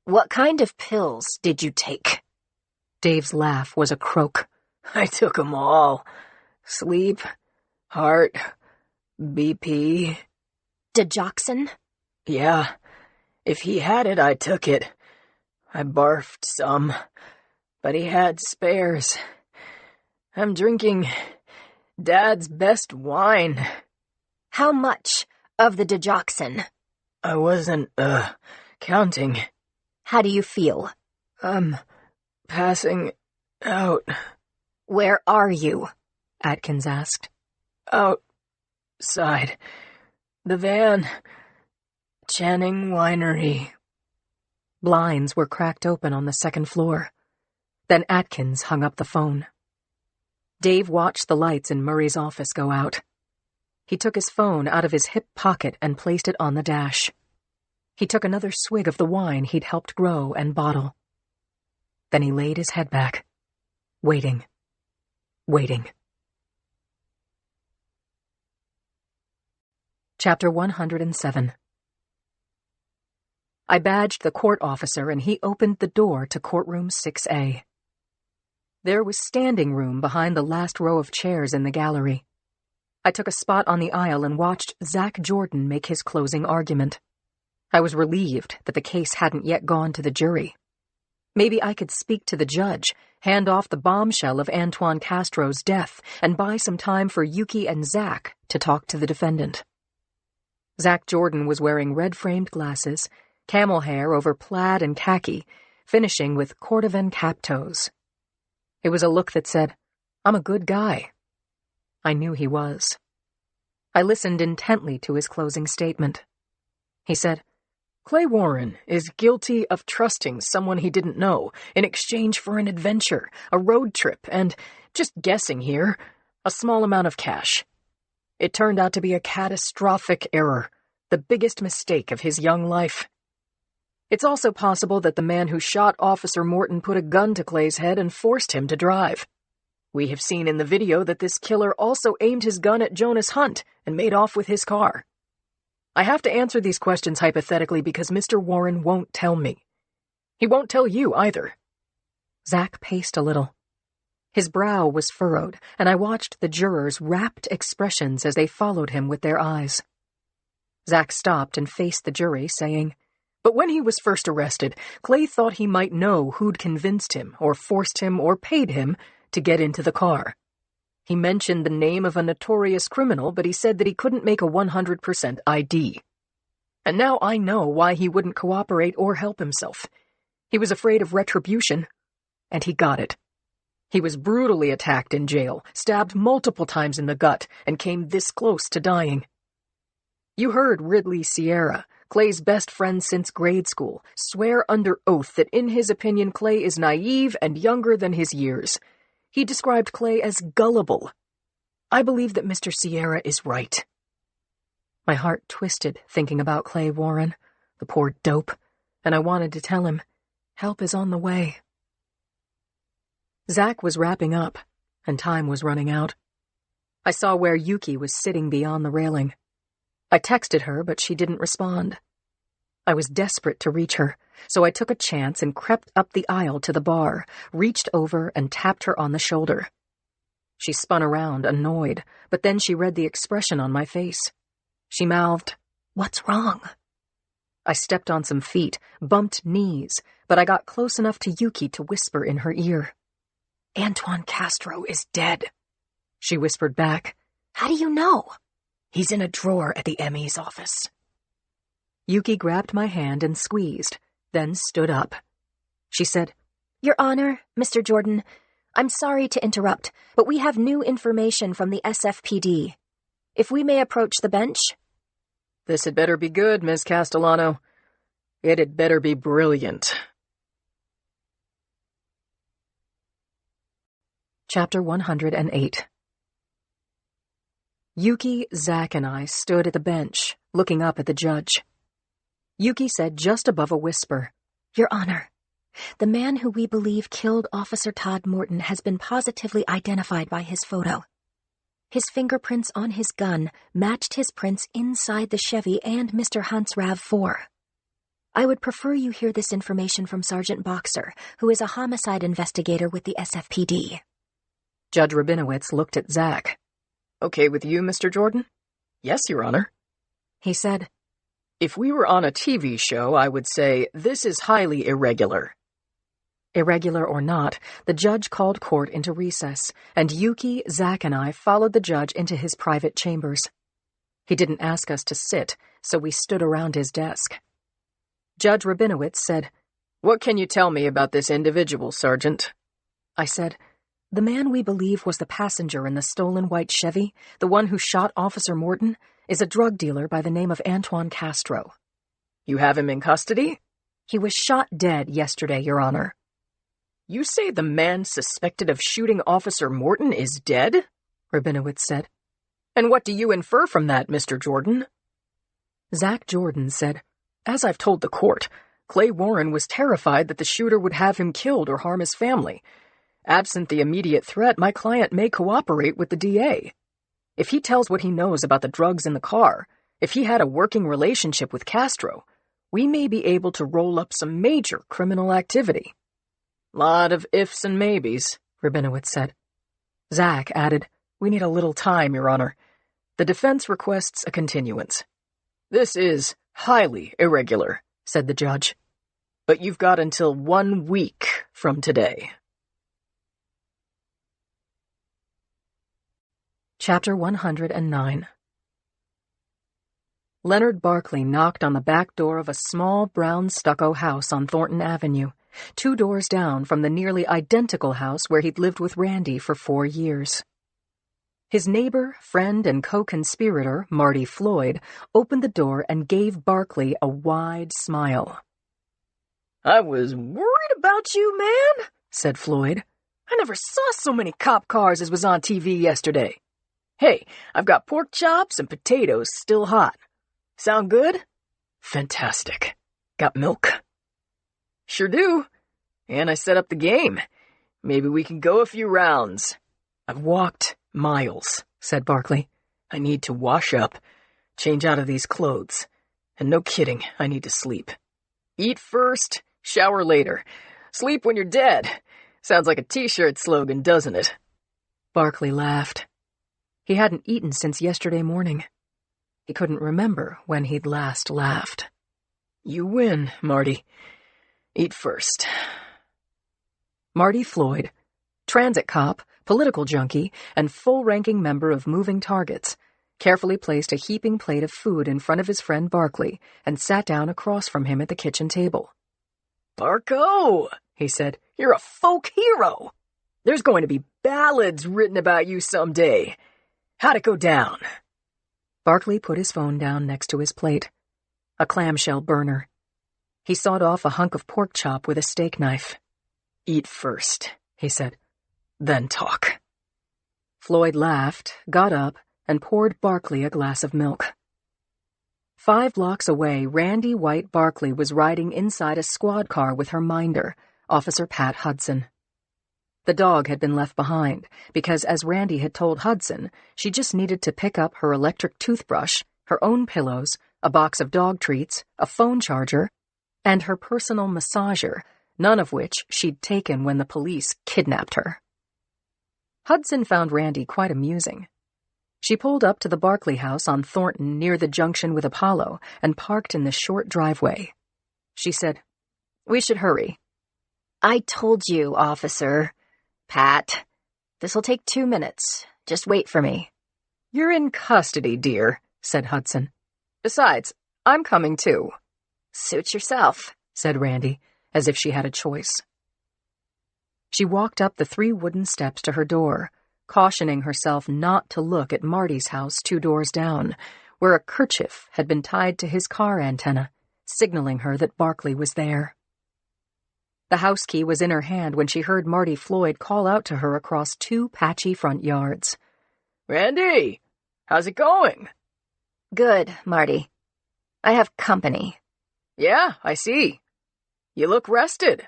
What kind of pills did you take? Dave's laugh was a croak. I took 'em all. Sleep, heart, BP. Digoxin? Yeah. If he had it, I took it. I barfed some, but he had spares. I'm drinking Dad's best wine. How much of the digoxin? I wasn't, counting. How do you feel? I'm passing out. Where are you? Atkins asked. Outside. The van. Channing Winery. Blinds were cracked open on the second floor. Then Atkins hung up the phone. Dave watched the lights in Murray's office go out. He took his phone out of his hip pocket and placed it on the dash. He took another swig of the wine he'd helped grow and bottle. Then he laid his head back, waiting. Chapter 107. I badged the court officer and he opened the door to courtroom 6A. There was standing room behind the last row of chairs in the gallery. I took a spot on the aisle and watched Zach Jordan make his closing argument. I was relieved that the case hadn't yet gone to the jury. Maybe I could speak to the judge, hand off the bombshell of Antoine Castro's death, and buy some time for Yuki and Zach to talk to the defendant. Zach Jordan was wearing red-framed glasses, camel hair over plaid and khaki, finishing with cordovan cap toes. It was a look that said, "I'm a good guy." I knew he was. I listened intently to his closing statement. He said, Clay Warren is guilty of trusting someone he didn't know in exchange for an adventure, a road trip, and, just guessing here, a small amount of cash. It turned out to be a catastrophic error, the biggest mistake of his young life. It's also possible that the man who shot Officer Morton put a gun to Clay's head and forced him to drive. We have seen in the video that this killer also aimed his gun at Jonas Hunt and made off with his car. I have to answer these questions hypothetically because Mr. Warren won't tell me. He won't tell you either. Zach paced a little. His brow was furrowed, and I watched the jurors' rapt expressions as they followed him with their eyes. Zach stopped and faced the jury, saying, "But when he was first arrested, Clay thought he might know who'd convinced him, or forced him, or paid him to get into the car. He mentioned the name of a notorious criminal, but he said that he couldn't make a 100% ID. And now I know why he wouldn't cooperate or help himself. He was afraid of retribution, and he got it. He was brutally attacked in jail, stabbed multiple times in the gut, and came this close to dying. You heard Ridley Sierra, Clay's best friend since grade school, swear under oath that in his opinion Clay is naive and younger than his years. He described Clay as gullible. I believe that Mr. Sierra is right." My heart twisted thinking about Clay Warren, the poor dope, and I wanted to tell him, help is on the way. Zach was wrapping up, and time was running out. I saw where Yuki was sitting beyond the railing. I texted her, but she didn't respond. I was desperate to reach her, so I took a chance and crept up the aisle to the bar, reached over and tapped her on the shoulder. She spun around, annoyed, but then she read the expression on my face. She mouthed, "What's wrong?" I stepped on some feet, bumped knees, but I got close enough to Yuki to whisper in her ear. "Antoine Castro is dead," she whispered back. "How do you know?" "He's in a drawer at the ME's office." Yuki grabbed my hand and squeezed, then stood up. She said, "Your Honor, Mr. Jordan, I'm sorry to interrupt, but we have new information from the SFPD. If we may approach the bench?" "This had better be good, Ms. Castellano. It had better be brilliant." Chapter 108. Yuki, Zach, and I stood at the bench, looking up at the judge. Yuki said just above a whisper, "Your Honor, the man who we believe killed Officer Todd Morton has been positively identified by his photo. His fingerprints on his gun matched his prints inside the Chevy and Mr. Hunt's RAV4. I would prefer you hear this information from Sergeant Boxer, who is a homicide investigator with the SFPD. Judge Rabinowitz looked at Zach. "Okay with you, Mr. Jordan?" "Yes, Your Honor." He said, "If we were on a TV show, I would say, this is highly irregular." Irregular or not, the judge called court into recess, and Yuki, Zach, and I followed the judge into his private chambers. He didn't ask us to sit, so we stood around his desk. Judge Rabinowitz said, "What can you tell me about this individual, Sergeant?" I said, "The man we believe was the passenger in the stolen white Chevy, the one who shot Officer Morton, is a drug dealer by the name of Antoine Castro." "You have him in custody?" "He was shot dead yesterday, Your Honor." "You say the man suspected of shooting Officer Morton is dead?" Rabinowitz said. "And what do you infer from that, Mr. Jordan?" Zach Jordan said, "As I've told the court, Clay Warren was terrified that the shooter would have him killed or harm his family. Absent the immediate threat, my client may cooperate with the DA. If he tells what he knows about the drugs in the car, if he had a working relationship with Castro, we may be able to roll up some major criminal activity." "Lot of ifs and maybes," Rabinowitz said. Zach added, "We need a little time, Your Honor. The defense requests a continuance. This is highly irregular," said the judge. "But you've got until 1 week from today." Chapter 109. Leonard Barkley knocked on the back door of a small brown stucco house on Thornton Avenue, 2 doors down from the nearly identical house where he'd lived with Randy for 4 years. His neighbor, friend, and co-conspirator, Marty Floyd, opened the door and gave Barkley a wide smile. "I was worried about you, man," said Floyd. "I never saw so many cop cars as was on TV yesterday. Hey, I've got pork chops and potatoes still hot. Sound good?" "Fantastic. Got milk?" "Sure do. And I set up the game. Maybe we can go a few rounds." "I've walked miles," said Barkley. "I need to wash up, change out of these clothes. And no kidding, I need to sleep. Eat first, shower later. Sleep when you're dead. Sounds like a t-shirt slogan, doesn't it?" Barkley laughed. He hadn't eaten since yesterday morning. He couldn't remember when he'd last laughed. "You win, Marty. Eat first." Marty Floyd, transit cop, political junkie, and full-ranking member of Moving Targets, carefully placed a heaping plate of food in front of his friend Barkley and sat down across from him at the kitchen table. "Barco," he said, "you're a folk hero. There's going to be ballads written about you someday. How'd it go down?" Barkley put his phone down next to his plate. A clamshell burner. He sawed off a hunk of pork chop with a steak knife. "Eat first," he said. "Then talk." Floyd laughed, got up, and poured Barkley a glass of milk. 5 blocks away, Randy White Barkley was riding inside a squad car with her minder, Officer Pat Hudson. The dog had been left behind, because as Randy had told Hudson, she just needed to pick up her electric toothbrush, her own pillows, a box of dog treats, a phone charger, and her personal massager, none of which she'd taken when the police kidnapped her. Hudson found Randy quite amusing. She pulled up to the Barkley house on Thornton near the junction with Apollo and parked in the short driveway. She said, "We should hurry." I told you, officer. Pat, this'll take 2 minutes. Just wait for me. "You're in custody, dear," said Hudson. "Besides, I'm coming too." Suit yourself, said Randy, as if she had a choice. She walked up the 3 wooden steps to her door, cautioning herself not to look at Marty's house 2 doors down, where a kerchief had been tied to his car antenna, signaling her that Barkley was there. The house key was in her hand when she heard Marty Floyd call out to her across 2 patchy front yards. "Randy, how's it going?" Good, Marty. I have company. "Yeah, I see. You look rested."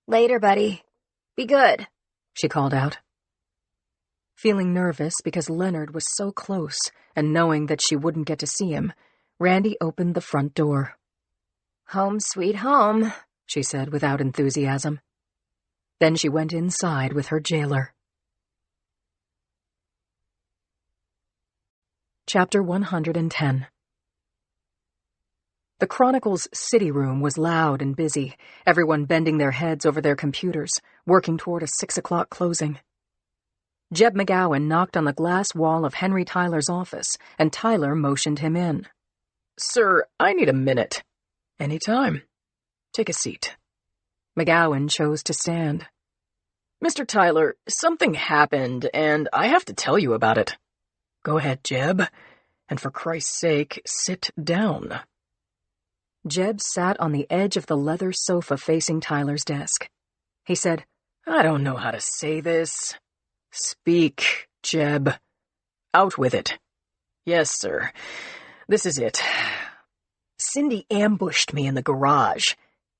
Later, buddy. Be good, she called out. Feeling nervous because Leonard was so close and knowing that she wouldn't get to see him, Randy opened the front door. Home sweet home, she said without enthusiasm. Then she went inside with her jailer. Chapter 110. The Chronicle's city room was loud and busy, everyone bending their heads over their computers, working toward a 6 o'clock closing. Jeb McGowan knocked on the glass wall of Henry Tyler's office, and Tyler motioned him in. "Sir, I need a minute." "Any time. Take a seat." McGowan chose to stand. "Mr. Tyler, something happened, and I have to tell you about it." "Go ahead, Jeb. And for Christ's sake, sit down." Jeb sat on the edge of the leather sofa facing Tyler's desk. He said, "I don't know how to say this." "Speak, Jeb. Out with it." "Yes, sir. This is it. Cindy ambushed me in the garage.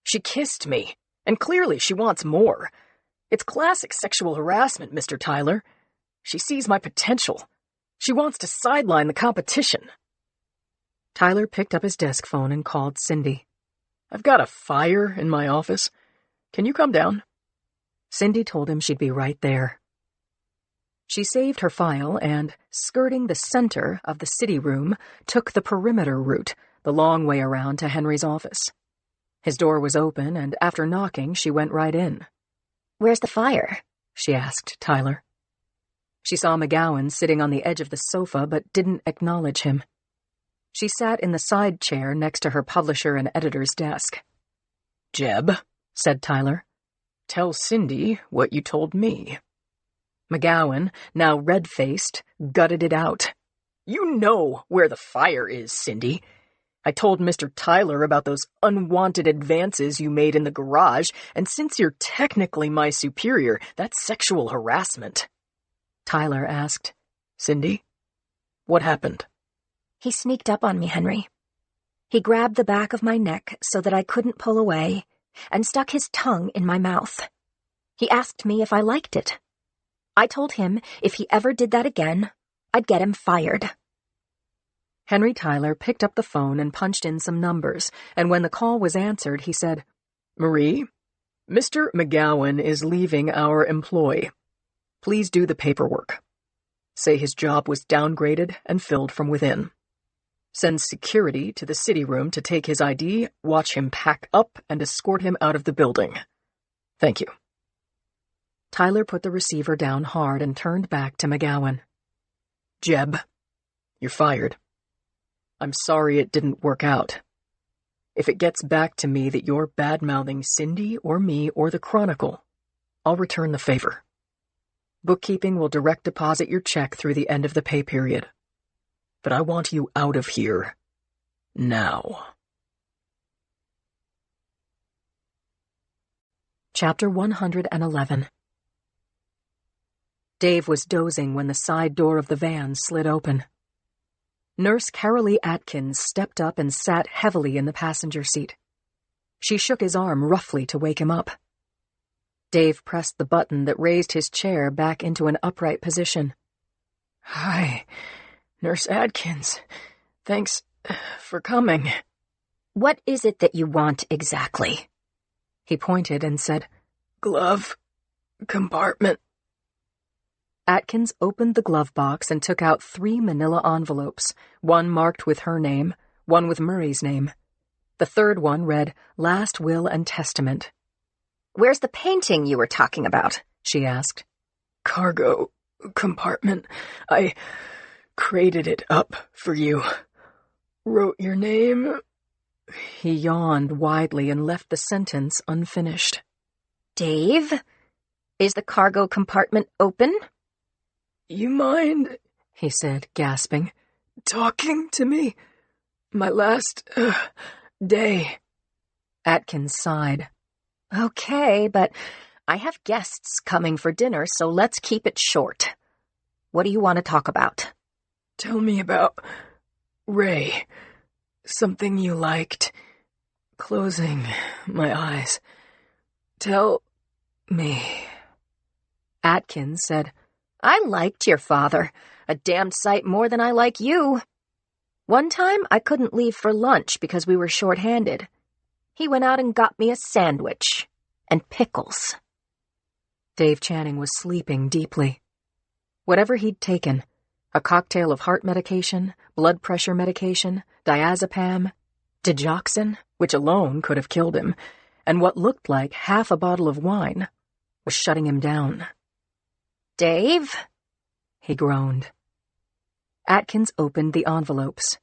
She kissed me, and clearly she wants more. It's classic sexual harassment, Mr. Tyler. She sees my potential. She wants to sideline the competition." Tyler picked up his desk phone and called Cindy. "I've got a fire in my office. Can you come down?" Cindy told him she'd be right there. She saved her file and, skirting the center of the city room, took the perimeter route, the long way around to Henry's office. His door was open, and after knocking, she went right in. "Where's the fire?" she asked Tyler. She saw McGowan sitting on the edge of the sofa but didn't acknowledge him. She sat in the side chair next to her publisher and editor's desk. "Jeb," said Tyler, "tell Cindy what you told me." McGowan, now red-faced, gutted it out. "You know where the fire is, Cindy. I told Mr. Tyler about those unwanted advances you made in the garage, and since you're technically my superior, that's sexual harassment." Tyler asked, "Cindy, what happened?" "He sneaked up on me, Henry. He grabbed the back of my neck so that I couldn't pull away, and stuck his tongue in my mouth. He asked me if I liked it. I told him if he ever did that again, I'd get him fired." Henry Tyler picked up the phone and punched in some numbers, and when the call was answered, he said, "Marie, Mr. McGowan is leaving our employ. Please do the paperwork. Say his job was downgraded and filled from within. Send security to the city room to take his ID, watch him pack up, and escort him out of the building. Thank you." Tyler put the receiver down hard and turned back to McGowan. "Jeb, you're fired. I'm sorry it didn't work out. If it gets back to me that you're bad-mouthing Cindy or me or the Chronicle, I'll return the favor. Bookkeeping will direct deposit your check through the end of the pay period. But I want you out of here. Now." Chapter 111. Dave was dozing when the side door of the van slid open. Nurse Carolee Atkins stepped up and sat heavily in the passenger seat. She shook his arm roughly to wake him up. Dave pressed the button that raised his chair back into an upright position. "Hi, Nurse Atkins. Thanks for coming." "What is it that you want exactly?" He pointed and said, "Glove compartment." Atkins opened the glove box and took out 3 manila envelopes, one marked with her name, one with Murray's name. The third one read, "Last Will and Testament." "Where's the painting you were talking about?" she asked. "Cargo compartment. I crated it up for you. Wrote your name." He yawned widely and left the sentence unfinished. "Dave, is the cargo compartment open?" "You mind," he said, gasping, "talking to me? My last day." Atkins sighed. "Okay, but I have guests coming for dinner, so let's keep it short. What do you want to talk about?" "Tell me about Ray. Something you liked. Closing my eyes. Tell me." Atkins said, "I liked your father a damned sight more than I like you. One time I couldn't leave for lunch because we were short-handed. He went out and got me a sandwich and pickles." Dave Channing was sleeping deeply. Whatever he'd taken, a cocktail of heart medication, blood pressure medication, diazepam, digoxin, which alone could have killed him, and what looked like half a bottle of wine, was shutting him down. "Dave?" he groaned. Atkins opened the envelopes.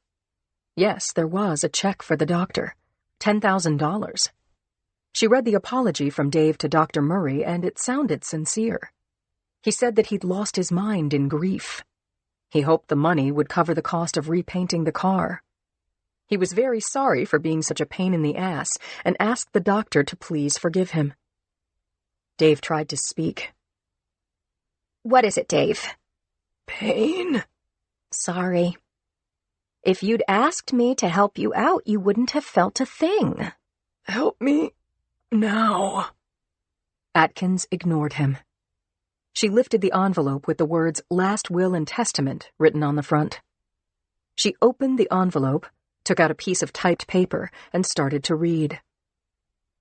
Yes, there was a check for the doctor, $10,000. She read the apology from Dave to Dr. Murray, and it sounded sincere. He said that he'd lost his mind in grief. He hoped the money would cover the cost of repainting the car. He was very sorry for being such a pain in the ass and asked the doctor to please forgive him. Dave tried to speak. "What is it, Dave?" "Pain?" "Sorry. If you'd asked me to help you out, you wouldn't have felt a thing." "Help me now." Atkins ignored him. She lifted the envelope with the words "Last Will and Testament" written on the front. She opened the envelope, took out a piece of typed paper, and started to read.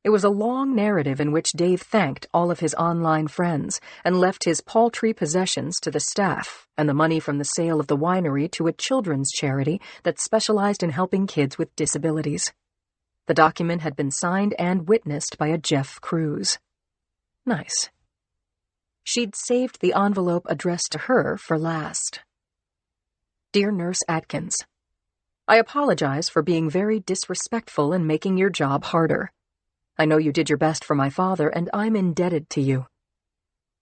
It was a long narrative in which Dave thanked all of his online friends and left his paltry possessions to the staff and the money from the sale of the winery to a children's charity that specialized in helping kids with disabilities. The document had been signed and witnessed by a Jeff Cruz. Nice. She'd saved the envelope addressed to her for last. Dear Nurse Atkins, I apologize for being very disrespectful and making your job harder. I know you did your best for my father, and I'm indebted to you.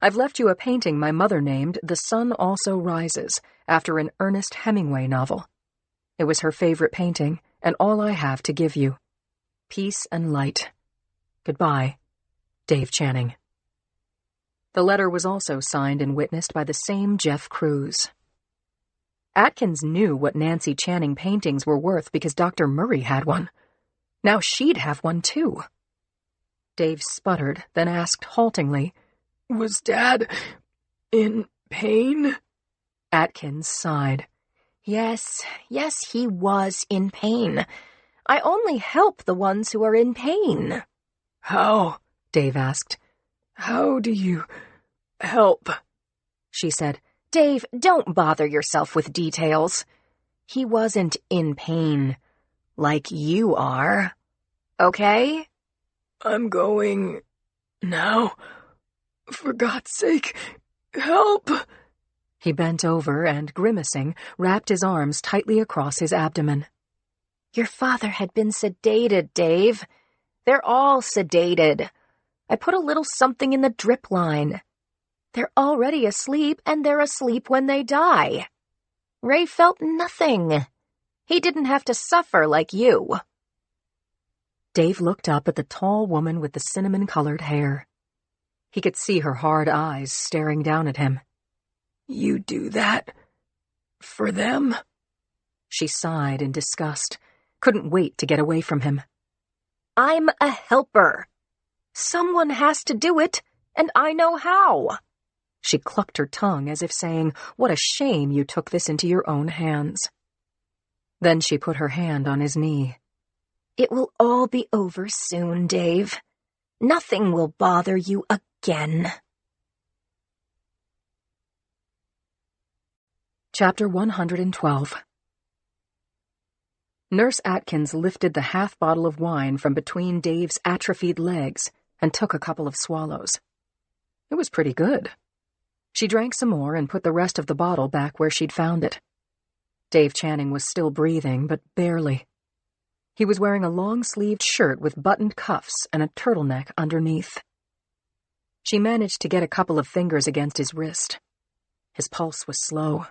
I've left you a painting my mother named The Sun Also Rises, after an Ernest Hemingway novel. It was her favorite painting, and all I have to give you. Peace and light. Goodbye, Dave Channing. The letter was also signed and witnessed by the same Jeff Cruz. Atkins knew what Nancy Channing paintings were worth because Dr. Murray had one. Now she'd have one too. Dave sputtered, then asked haltingly, Was Dad in pain? Atkins sighed. Yes, he was in pain. I only help the ones who are in pain. How? Dave asked. How do you help? She said, Dave, don't bother yourself with details. He wasn't in pain, like you are. Okay? I'm going now. For God's sake, help! He bent over and, grimacing, wrapped his arms tightly across his abdomen. Your father had been sedated, Dave. They're all sedated. I put a little something in the drip line. They're already asleep, and they're asleep when they die. Ray felt nothing. He didn't have to suffer like you. Dave looked up at the tall woman with the cinnamon-colored hair. He could see her hard eyes staring down at him. You do that? For them? She sighed in disgust, couldn't wait to get away from him. I'm a helper. Someone has to do it, and I know how. She clucked her tongue as if saying, What a shame you took this into your own hands. Then she put her hand on his knee. It will all be over soon, Dave. Nothing will bother you again. Chapter 112. Nurse Atkins lifted the half bottle of wine from between Dave's atrophied legs and took a couple of swallows. It was pretty good. She drank some more and put the rest of the bottle back where she'd found it. Dave Channing was still breathing, but barely. He was wearing a long-sleeved shirt with buttoned cuffs and a turtleneck underneath. She managed to get a couple of fingers against his wrist. His pulse was slow.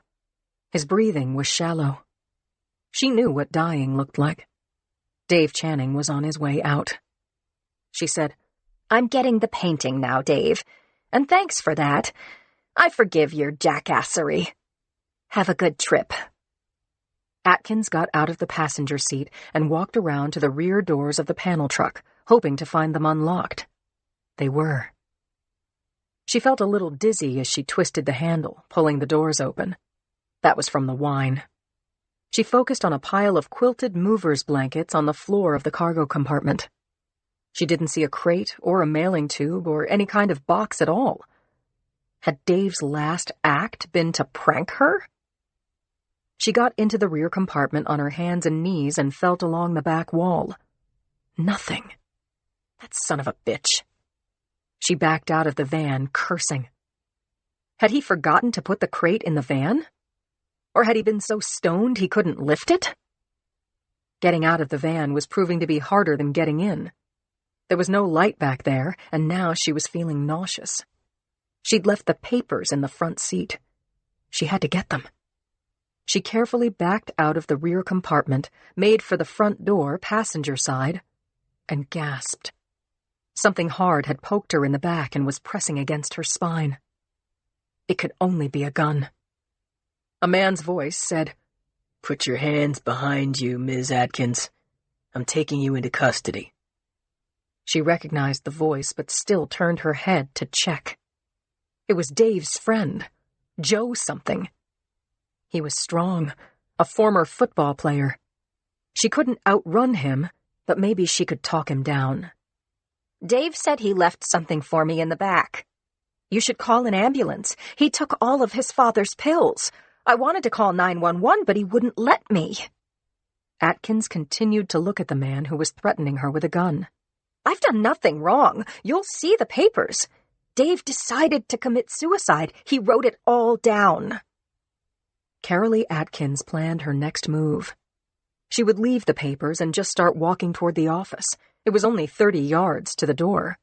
His breathing was shallow. She knew what dying looked like. Dave Channing was on his way out. She said, I'm getting the painting now, Dave, and thanks for that. I forgive your jackassery. Have a good trip. Atkins got out of the passenger seat and walked around to the rear doors of the panel truck, hoping to find them unlocked. They were. She felt a little dizzy as she twisted the handle, pulling the doors open. That was from the wine. She focused on a pile of quilted movers' blankets on the floor of the cargo compartment. She didn't see a crate or a mailing tube or any kind of box at all. Had Dave's last act been to prank her? She got into the rear compartment on her hands and knees and felt along the back wall. Nothing. That son of a bitch. She backed out of the van, cursing. Had he forgotten to put the crate in the van? Or had he been so stoned he couldn't lift it? Getting out of the van was proving to be harder than getting in. There was no light back there, and now she was feeling nauseous. She'd left the papers in the front seat. She had to get them. She carefully backed out of the rear compartment, made for the front door, passenger side, and gasped. Something hard had poked her in the back and was pressing against her spine. It could only be a gun. A man's voice said, Put your hands behind you, Ms. Atkins. I'm taking you into custody. She recognized the voice, but still turned her head to check. It was Dave's friend, Joe something. He was strong, a former football player. She couldn't outrun him, but maybe she could talk him down. Dave said he left something for me in the back. You should call an ambulance. He took all of his father's pills. I wanted to call 911, but he wouldn't let me. Atkins continued to look at the man who was threatening her with a gun. I've done nothing wrong. You'll see the papers. Dave decided to commit suicide. He wrote it all down. Carolee Atkins planned her next move. She would leave the papers and just start walking toward the office. It was only 30 yards to the door.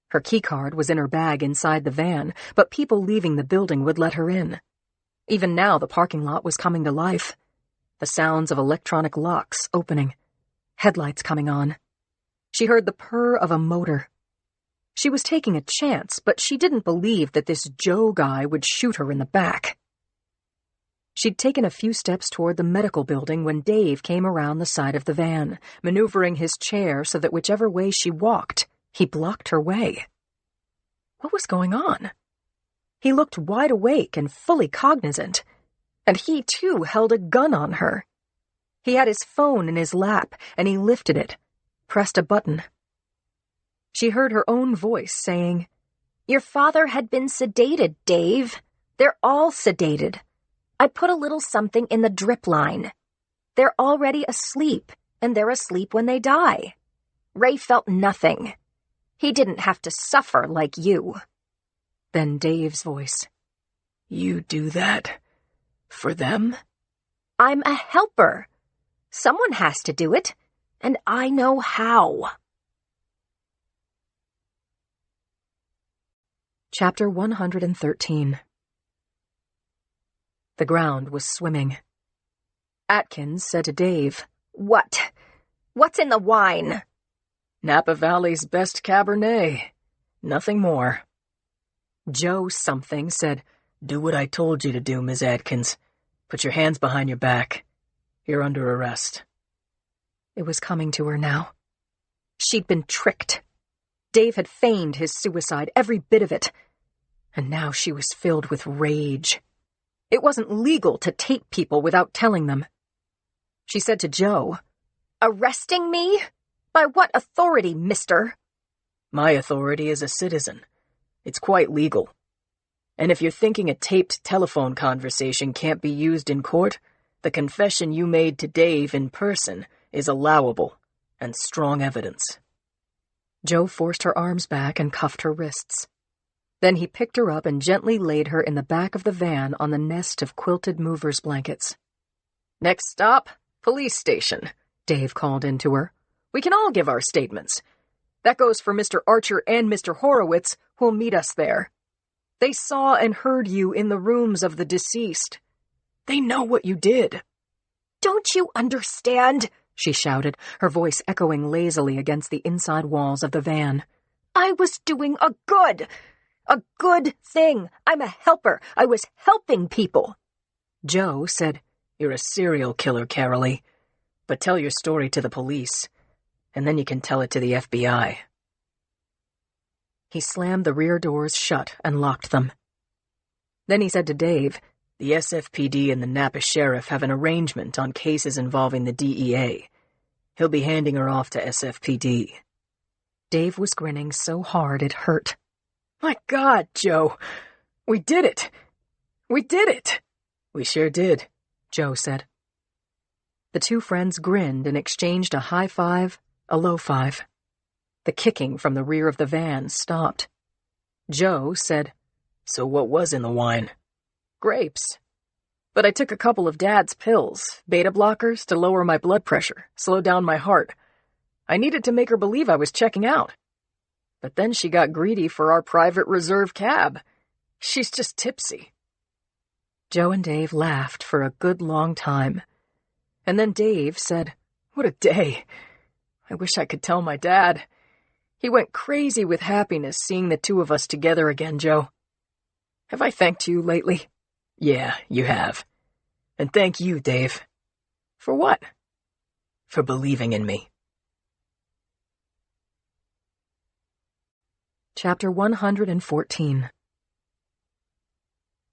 Her keycard was in her bag inside the van, but people leaving the building would let her in. Even now, the parking lot was coming to life. The sounds of electronic locks opening, headlights coming on. She heard the purr of a motor. She was taking a chance, but she didn't believe that this Joe guy would shoot her in the back. She'd taken a few steps toward the medical building when Dave came around the side of the van, maneuvering his chair so that whichever way she walked, he blocked her way. What was going on? He looked wide awake and fully cognizant, and he too held a gun on her. He had his phone in his lap, and he lifted it, pressed a button. She heard her own voice saying, "Your father had been sedated, Dave. They're all sedated. I put a little something in the drip line. They're already asleep, and they're asleep when they die. Ray felt nothing. He didn't have to suffer like you." Then Dave's voice. "You do that? For them?" "I'm a helper. Someone has to do it, and I know how." Chapter 113. The ground was swimming. Atkins said to Dave, "What? What's in the wine?" "Napa Valley's best Cabernet. Nothing more." Joe something said, "Do what I told you to do, Ms. Atkins. Put your hands behind your back. You're under arrest." It was coming to her now. She'd been tricked. Dave had feigned his suicide, every bit of it. And now she was filled with rage. It wasn't legal to tape people without telling them. She said to Joe, "Arresting me? By what authority, mister?" "My authority as a citizen. It's quite legal. And if you're thinking a taped telephone conversation can't be used in court, the confession you made to Dave in person is allowable and strong evidence." Joe forced her arms back and cuffed her wrists. Then he picked her up and gently laid her in the back of the van on the nest of quilted movers' blankets. "Next stop, police station," Dave called into her. "We can all give our statements. That goes for Mr. Archer and Mr. Horowitz, who'll meet us there. They saw and heard you in the rooms of the deceased. They know what you did." "Don't you understand?" she shouted, her voice echoing lazily against the inside walls of the van. "I was doing a good thing. I'm a helper. I was helping people." Joe said, "You're a serial killer, Carolee. But tell your story to the police, and then you can tell it to the FBI." He slammed the rear doors shut and locked them. Then he said to Dave, "The SFPD and the Napa Sheriff have an arrangement on cases involving the DEA. He'll be handing her off to SFPD." Dave was grinning so hard it hurt. "My God, Joe! We did it! We did it!" "We sure did," Joe said. The two friends grinned and exchanged a high five, a low five. The kicking from the rear of the van stopped. Joe said, "So what was in the wine?" "Grapes. But I took a couple of Dad's pills, beta blockers, to lower my blood pressure, slow down my heart. I needed to make her believe I was checking out. But then she got greedy for our private reserve cab. She's just tipsy." Joe and Dave laughed for a good long time. And then Dave said, "What a day. I wish I could tell my dad. He went crazy with happiness seeing the two of us together again, Joe. Have I thanked you lately?" "Yeah, you have. And thank you, Dave." "For what?" "For believing in me." Chapter 114.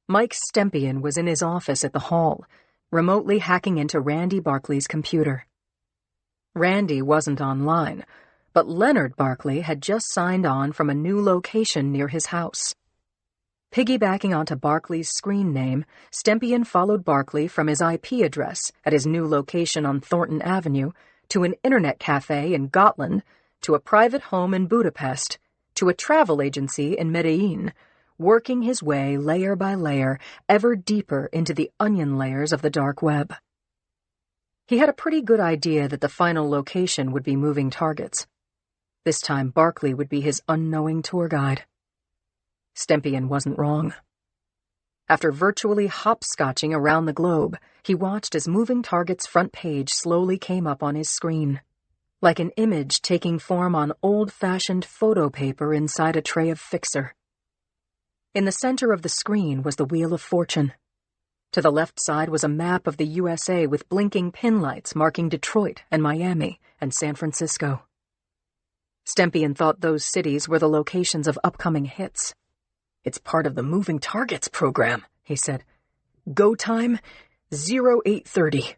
Mike Stempian was in his office at the hall, remotely hacking into Randy Barkley's computer. Randy wasn't online, but Leonard Barkley had just signed on from a new location near his house. Piggybacking onto Barkley's screen name, Stempien followed Barkley from his IP address at his new location on Thornton Avenue to an internet cafe in Gotland, to a private home in Budapest, to a travel agency in Medellin, working his way layer by layer ever deeper into the onion layers of the dark web. He had a pretty good idea that the final location would be moving targets. This time Barkley would be his unknowing tour guide. Stempien wasn't wrong. After virtually hopscotching around the globe, he watched as Moving Target's front page slowly came up on his screen, like an image taking form on old-fashioned photo paper inside a tray of fixer. In the center of the screen was the Wheel of Fortune. To the left side was a map of the USA with blinking pin lights marking Detroit and Miami and San Francisco. Stempien thought those cities were the locations of upcoming hits. "It's part of the Moving Targets program," he said. "Go time, 0830.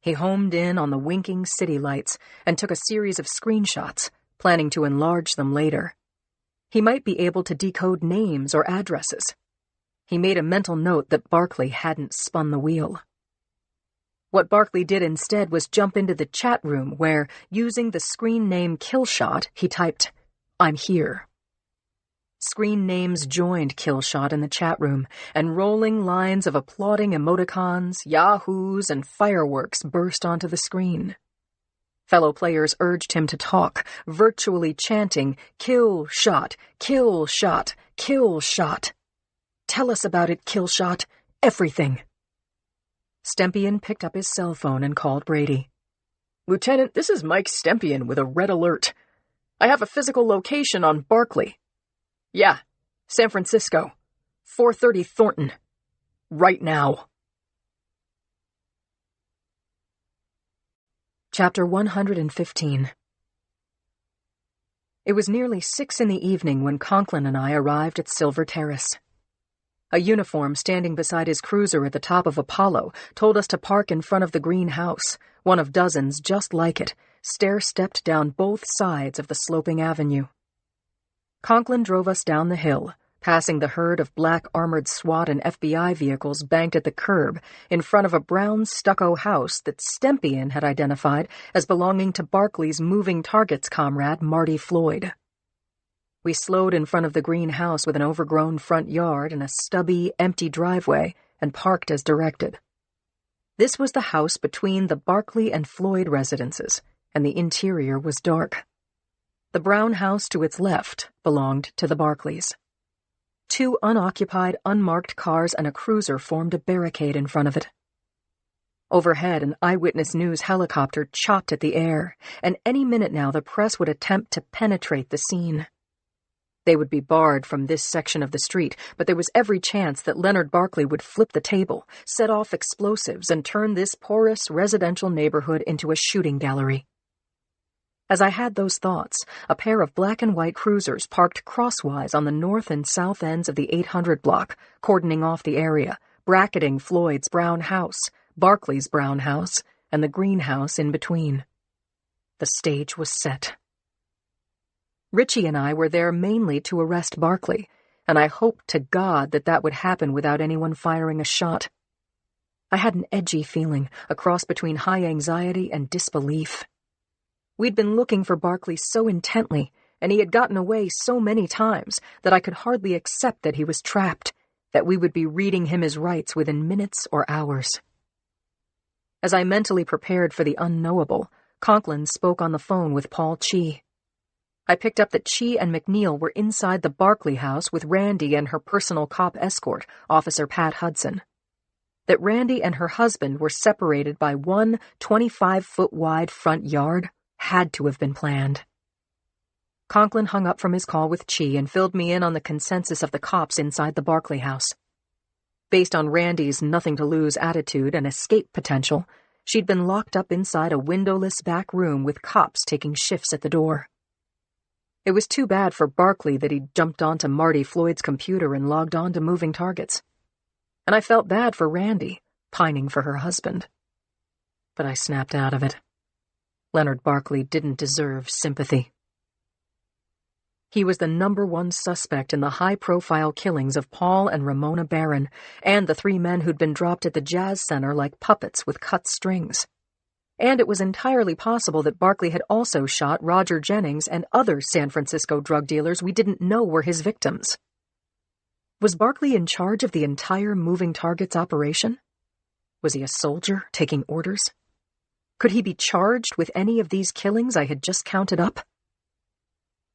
He homed in on the winking city lights and took a series of screenshots, planning to enlarge them later. He might be able to decode names or addresses. He made a mental note that Barkley hadn't spun the wheel. What Barkley did instead was jump into the chat room where, using the screen name Killshot, he typed, "I'm here." Screen names joined Killshot in the chat room, and rolling lines of applauding emoticons, yahoos, and fireworks burst onto the screen. Fellow players urged him to talk, virtually chanting, "Kill shot, kill shot, kill shot. Tell us about it, Killshot. Everything." Stempien picked up his cell phone and called Brady. "Lieutenant, this is Mike Stempien with a red alert. I have a physical location on Barkley. Yeah, San Francisco, 430 Thornton. Right now." Chapter 115. It was nearly 6 p.m. when Conklin and I arrived at Silver Terrace. A uniform standing beside his cruiser at the top of Apollo told us to park in front of the green house, one of dozens just like it, stair-stepped down both sides of the sloping avenue. Conklin drove us down the hill, passing the herd of black armored SWAT and FBI vehicles banked at the curb in front of a brown stucco house that Stempien had identified as belonging to Barkley's Moving Targets comrade Marty Floyd. We slowed in front of the green house with an overgrown front yard and a stubby, empty driveway and parked as directed. This was the house between the Barkley and Floyd residences, and the interior was dark. The brown house to its left belonged to the Barkleys. 2 unoccupied, unmarked cars and a cruiser formed a barricade in front of it. Overhead, an Eyewitness News helicopter chopped at the air, and any minute now the press would attempt to penetrate the scene. They would be barred from this section of the street, but there was every chance that Leonard Barkley would flip the table, set off explosives, and turn this porous residential neighborhood into a shooting gallery. As I had those thoughts, a pair of black and white cruisers parked crosswise on the north and south ends of the 800 block, cordoning off the area, bracketing Floyd's brown house, Barkley's brown house, and the greenhouse in between. The stage was set. Richie and I were there mainly to arrest Barkley, and I hoped to God that that would happen without anyone firing a shot. I had an edgy feeling, a cross between high anxiety and disbelief. We'd been looking for Barkley so intently, and he had gotten away so many times that I could hardly accept that he was trapped, that we would be reading him his rights within minutes or hours. As I mentally prepared for the unknowable, Conklin spoke on the phone with Paul Chi. I picked up that Chi and McNeil were inside the Barkley house with Randy and her personal cop escort, Officer Pat Hudson. That Randy and her husband were separated by one 25-foot-wide front yard had to have been planned. Conklin hung up from his call with Chi and filled me in on the consensus of the cops inside the Barkley house. Based on Randy's nothing-to-lose attitude and escape potential, she'd been locked up inside a windowless back room with cops taking shifts at the door. It was too bad for Barkley that he'd jumped onto Marty Floyd's computer and logged on to Moving Targets. And I felt bad for Randy, pining for her husband. But I snapped out of it. Leonard Barkley didn't deserve sympathy. He was the #1 suspect in the high-profile killings of Paul and Ramona Barron, and the 3 men who'd been dropped at the Jazz Center like puppets with cut strings. And it was entirely possible that Barkley had also shot Roger Jennings and other San Francisco drug dealers we didn't know were his victims. Was Barkley in charge of the entire moving targets operation? Was he a soldier taking orders? Could he be charged with any of these killings I had just counted up?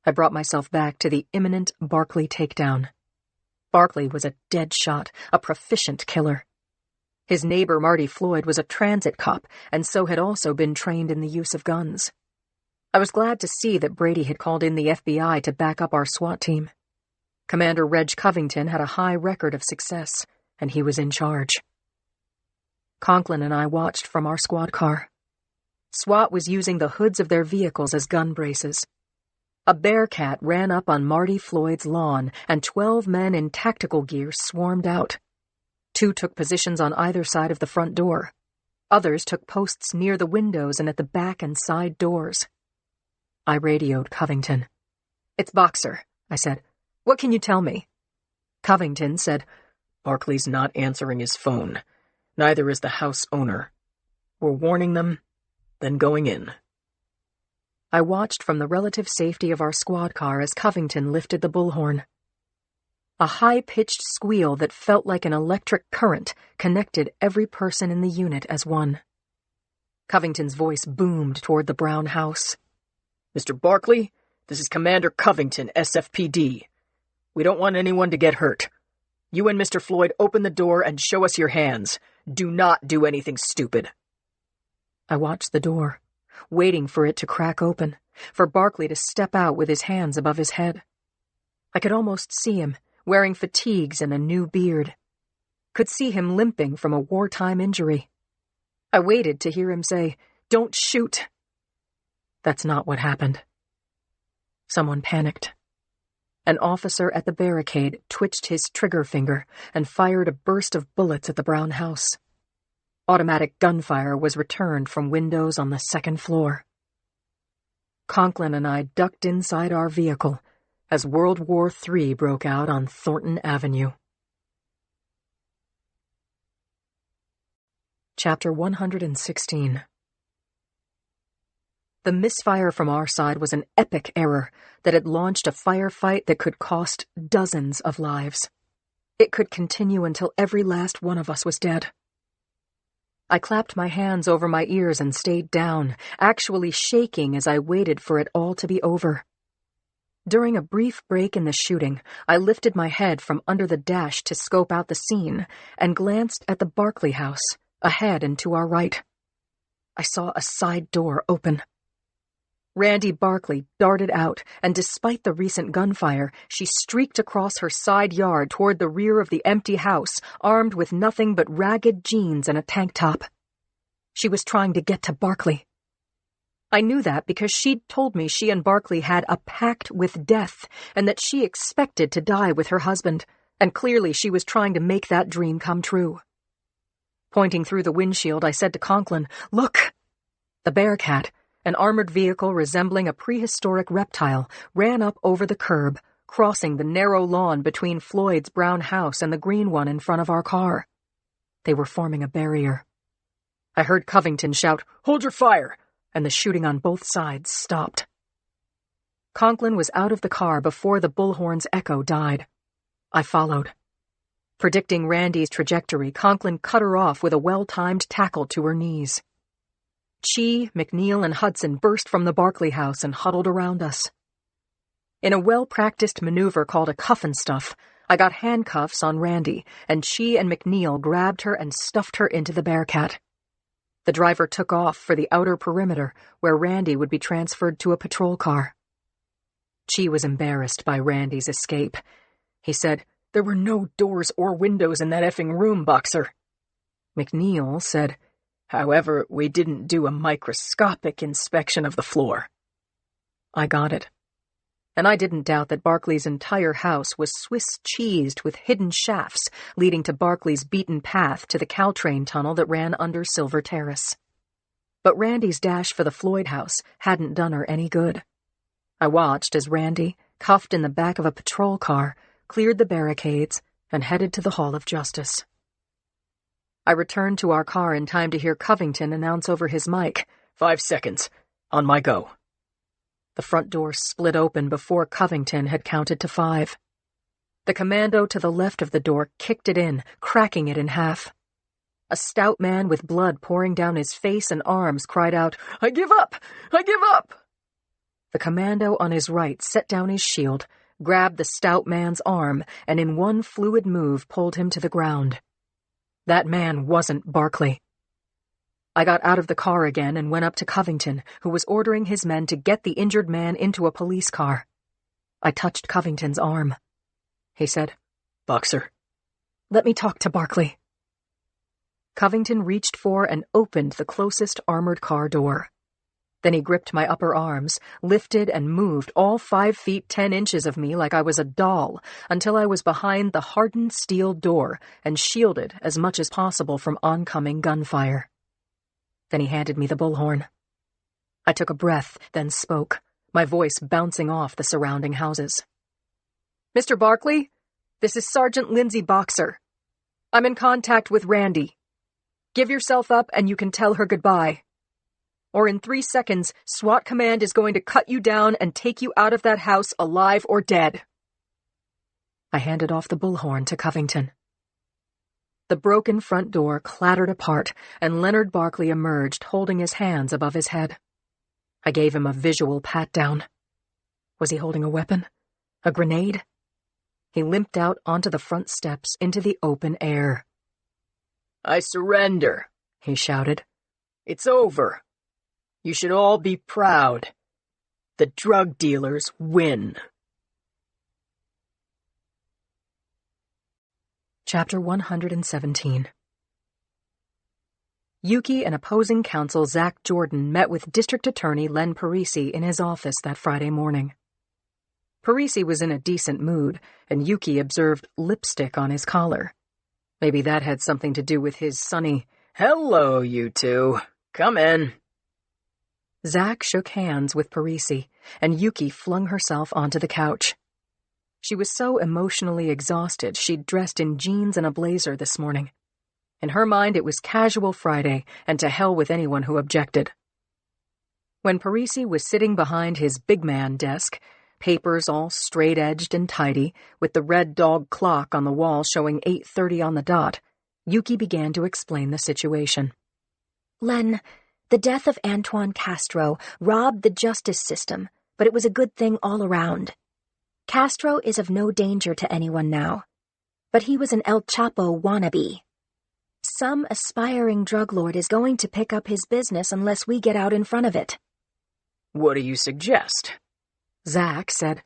I brought myself back to the imminent Barkley takedown. Barkley was a dead shot, a proficient killer. His neighbor Marty Floyd was a transit cop, and so had also been trained in the use of guns. I was glad to see that Brady had called in the FBI to back up our SWAT team. Commander Reg Covington had a high record of success, and he was in charge. Conklin and I watched from our squad car. SWAT was using the hoods of their vehicles as gun braces. A bearcat ran up on Marty Floyd's lawn, and 12 men in tactical gear swarmed out. 2 took positions on either side of the front door. Others took posts near the windows and at the back and side doors. I radioed Covington. "It's Boxer," I said. "What can you tell me?" Covington said, "Barkley's not answering his phone. Neither is the house owner. We're warning them, then going in." I watched from the relative safety of our squad car as Covington lifted the bullhorn. A high-pitched squeal that felt like an electric current connected every person in the unit as one. Covington's voice boomed toward the brown house. "Mr. Barkley, this is Commander Covington, SFPD. We don't want anyone to get hurt. You and Mr. Floyd open the door and show us your hands. Do not do anything stupid." I watched the door, waiting for it to crack open, for Barkley to step out with his hands above his head. I could almost see him, wearing fatigues and a new beard. Could see him limping from a wartime injury. I waited to hear him say, "Don't shoot." That's not what happened. Someone panicked. An officer at the barricade twitched his trigger finger and fired a burst of bullets at the brown house. Automatic gunfire was returned from windows on the 2nd floor. Conklin and I ducked inside our vehicle as World War III broke out on Thornton Avenue. Chapter 116. The misfire from our side was an epic error that had launched a firefight that could cost dozens of lives. It could continue until every last one of us was dead. I clapped my hands over my ears and stayed down, actually shaking as I waited for it all to be over. During a brief break in the shooting, I lifted my head from under the dash to scope out the scene and glanced at the Barkley house, ahead and to our right. I saw a side door open. Randy Barkley darted out, and despite the recent gunfire, she streaked across her side yard toward the rear of the empty house, armed with nothing but ragged jeans and a tank top. She was trying to get to Barkley. I knew that because she'd told me she and Barkley had a pact with death, and that she expected to die with her husband, and clearly she was trying to make that dream come true. Pointing through the windshield, I said to Conklin, "Look!" The Bearcat, an armored vehicle resembling a prehistoric reptile, ran up over the curb, crossing the narrow lawn between Floyd's brown house and the green one in front of our car. They were forming a barrier. I heard Covington shout, "Hold your fire!" and the shooting on both sides stopped. Conklin was out of the car before the bullhorn's echo died. I followed. Predicting Randy's trajectory, Conklin cut her off with a well-timed tackle to her knees. Chi, McNeil, and Hudson burst from the Barkley house and huddled around us. In a well-practiced maneuver called a cuff and stuff, I got handcuffs on Randy, and Chi and McNeil grabbed her and stuffed her into the Bearcat. The driver took off for the outer perimeter, where Randy would be transferred to a patrol car. Chi was embarrassed by Randy's escape. He said, "There were no doors or windows in that effing room, Boxer." McNeil said, "However, we didn't do a microscopic inspection of the floor." I got it. And I didn't doubt that Barkley's entire house was Swiss cheesed with hidden shafts leading to Barkley's beaten path to the Caltrain tunnel that ran under Silver Terrace. But Randy's dash for the Floyd house hadn't done her any good. I watched as Randy, cuffed in the back of a patrol car, cleared the barricades and headed to the Hall of Justice. I returned to our car in time to hear Covington announce over his mic, 5 seconds. On my go. The front door split open before Covington had counted to 5. The commando to the left of the door kicked it in, cracking it in half. A stout man with blood pouring down his face and arms cried out, "I give up! I give up!" The commando on his right set down his shield, grabbed the stout man's arm, and in one fluid move pulled him to the ground. That man wasn't Barkley. I got out of the car again and went up to Covington, who was ordering his men to get the injured man into a police car. I touched Covington's arm. He said, "Boxer." "Let me talk to Barkley." Covington reached for and opened the closest armored car door. Then he gripped my upper arms, lifted and moved all 5 feet 10 inches of me like I was a doll, until I was behind the hardened steel door and shielded as much as possible from oncoming gunfire. Then he handed me the bullhorn. I took a breath, then spoke, my voice bouncing off the surrounding houses. "Mr. Barkley, this is Sergeant Lindsay Boxer. I'm in contact with Randy. Give yourself up and you can tell her goodbye. Or in 3 seconds, SWAT Command is going to cut you down and take you out of that house alive or dead." I handed off the bullhorn to Covington. The broken front door clattered apart, and Leonard Barkley emerged, holding his hands above his head. I gave him a visual pat-down. Was he holding a weapon? A grenade? He limped out onto the front steps into the open air. "I surrender," he shouted. "It's over. You should all be proud. The drug dealers win." Chapter 117. Yuki and opposing counsel Zach Jordan met with District Attorney Len Parisi in his office that Friday morning. Parisi was in a decent mood, and Yuki observed lipstick on his collar. Maybe that had something to do with his sunny, "Hello, you two. Come in." Zach shook hands with Parisi, and Yuki flung herself onto the couch. She was so emotionally exhausted she'd dressed in jeans and a blazer this morning. In her mind, it was casual Friday, and to hell with anyone who objected. When Parisi was sitting behind his big man desk, papers all straight-edged and tidy, with the red dog clock on the wall showing 8:30 on the dot, Yuki began to explain the situation. Len, the death of Antoine Castro robbed the justice system, but it was a good thing all around. Castro is of no danger to anyone now, but he was an El Chapo wannabe. Some aspiring drug lord is going to pick up his business unless we get out in front of it. "What do you suggest?" Zach said,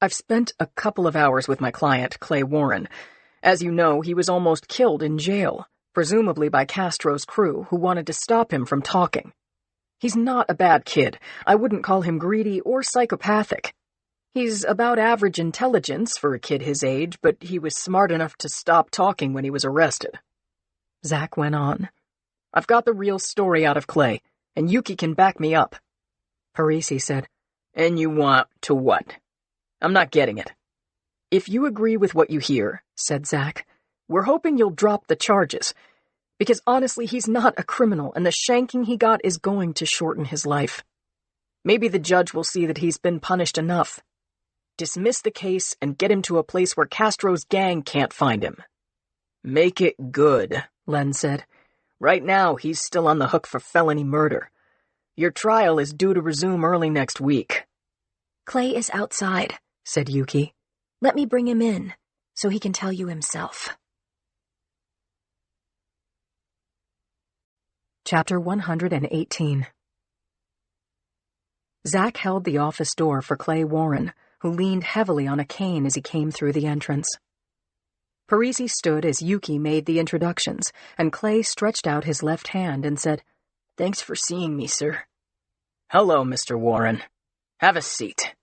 "I've spent a couple of hours with my client, Clay Warren. As you know, he was almost killed in jail, presumably by Castro's crew, who wanted to stop him from talking. He's not a bad kid. I wouldn't call him greedy or psychopathic. He's about average intelligence for a kid his age, but he was smart enough to stop talking when he was arrested." Zach went on. "I've got the real story out of Clay, and Yuki can back me up." Parisi said, "And you want to what? I'm not getting it." "If you agree with what you hear," said Zach, "we're hoping you'll drop the charges. Because honestly, he's not a criminal, and the shanking he got is going to shorten his life. Maybe the judge will see that he's been punished enough. Dismiss the case and get him to a place where Castro's gang can't find him." "Make it good," Len said. "Right now, he's still on the hook for felony murder. Your trial is due to resume early next week." Clay is outside, said Yuki. "Let me bring him in, so he can tell you himself." Chapter 118. Zach held the office door for Clay Warren, who leaned heavily on a cane as he came through the entrance. Parisi stood as Yuki made the introductions, and Clay stretched out his left hand and said, "Thanks for seeing me, sir." "Hello, Mr. Warren. Have a seat."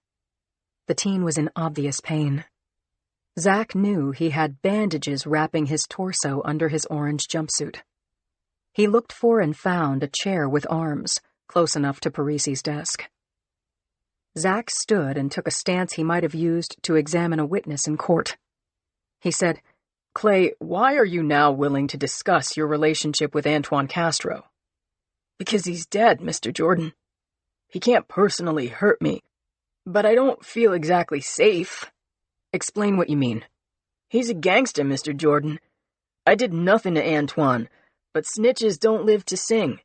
The teen was in obvious pain. Zach knew he had bandages wrapping his torso under his orange jumpsuit. He looked for and found a chair with arms, close enough to Parisi's desk. Zach stood and took a stance he might have used to examine a witness in court. He said, "Clay, why are you now willing to discuss your relationship with Antoine Castro?" "Because he's dead, Mr. Jordan. He can't personally hurt me, but I don't feel exactly safe." "Explain what you mean." "He's a gangster, Mr. Jordan. I did nothing to Antoine, but snitches don't live to sing.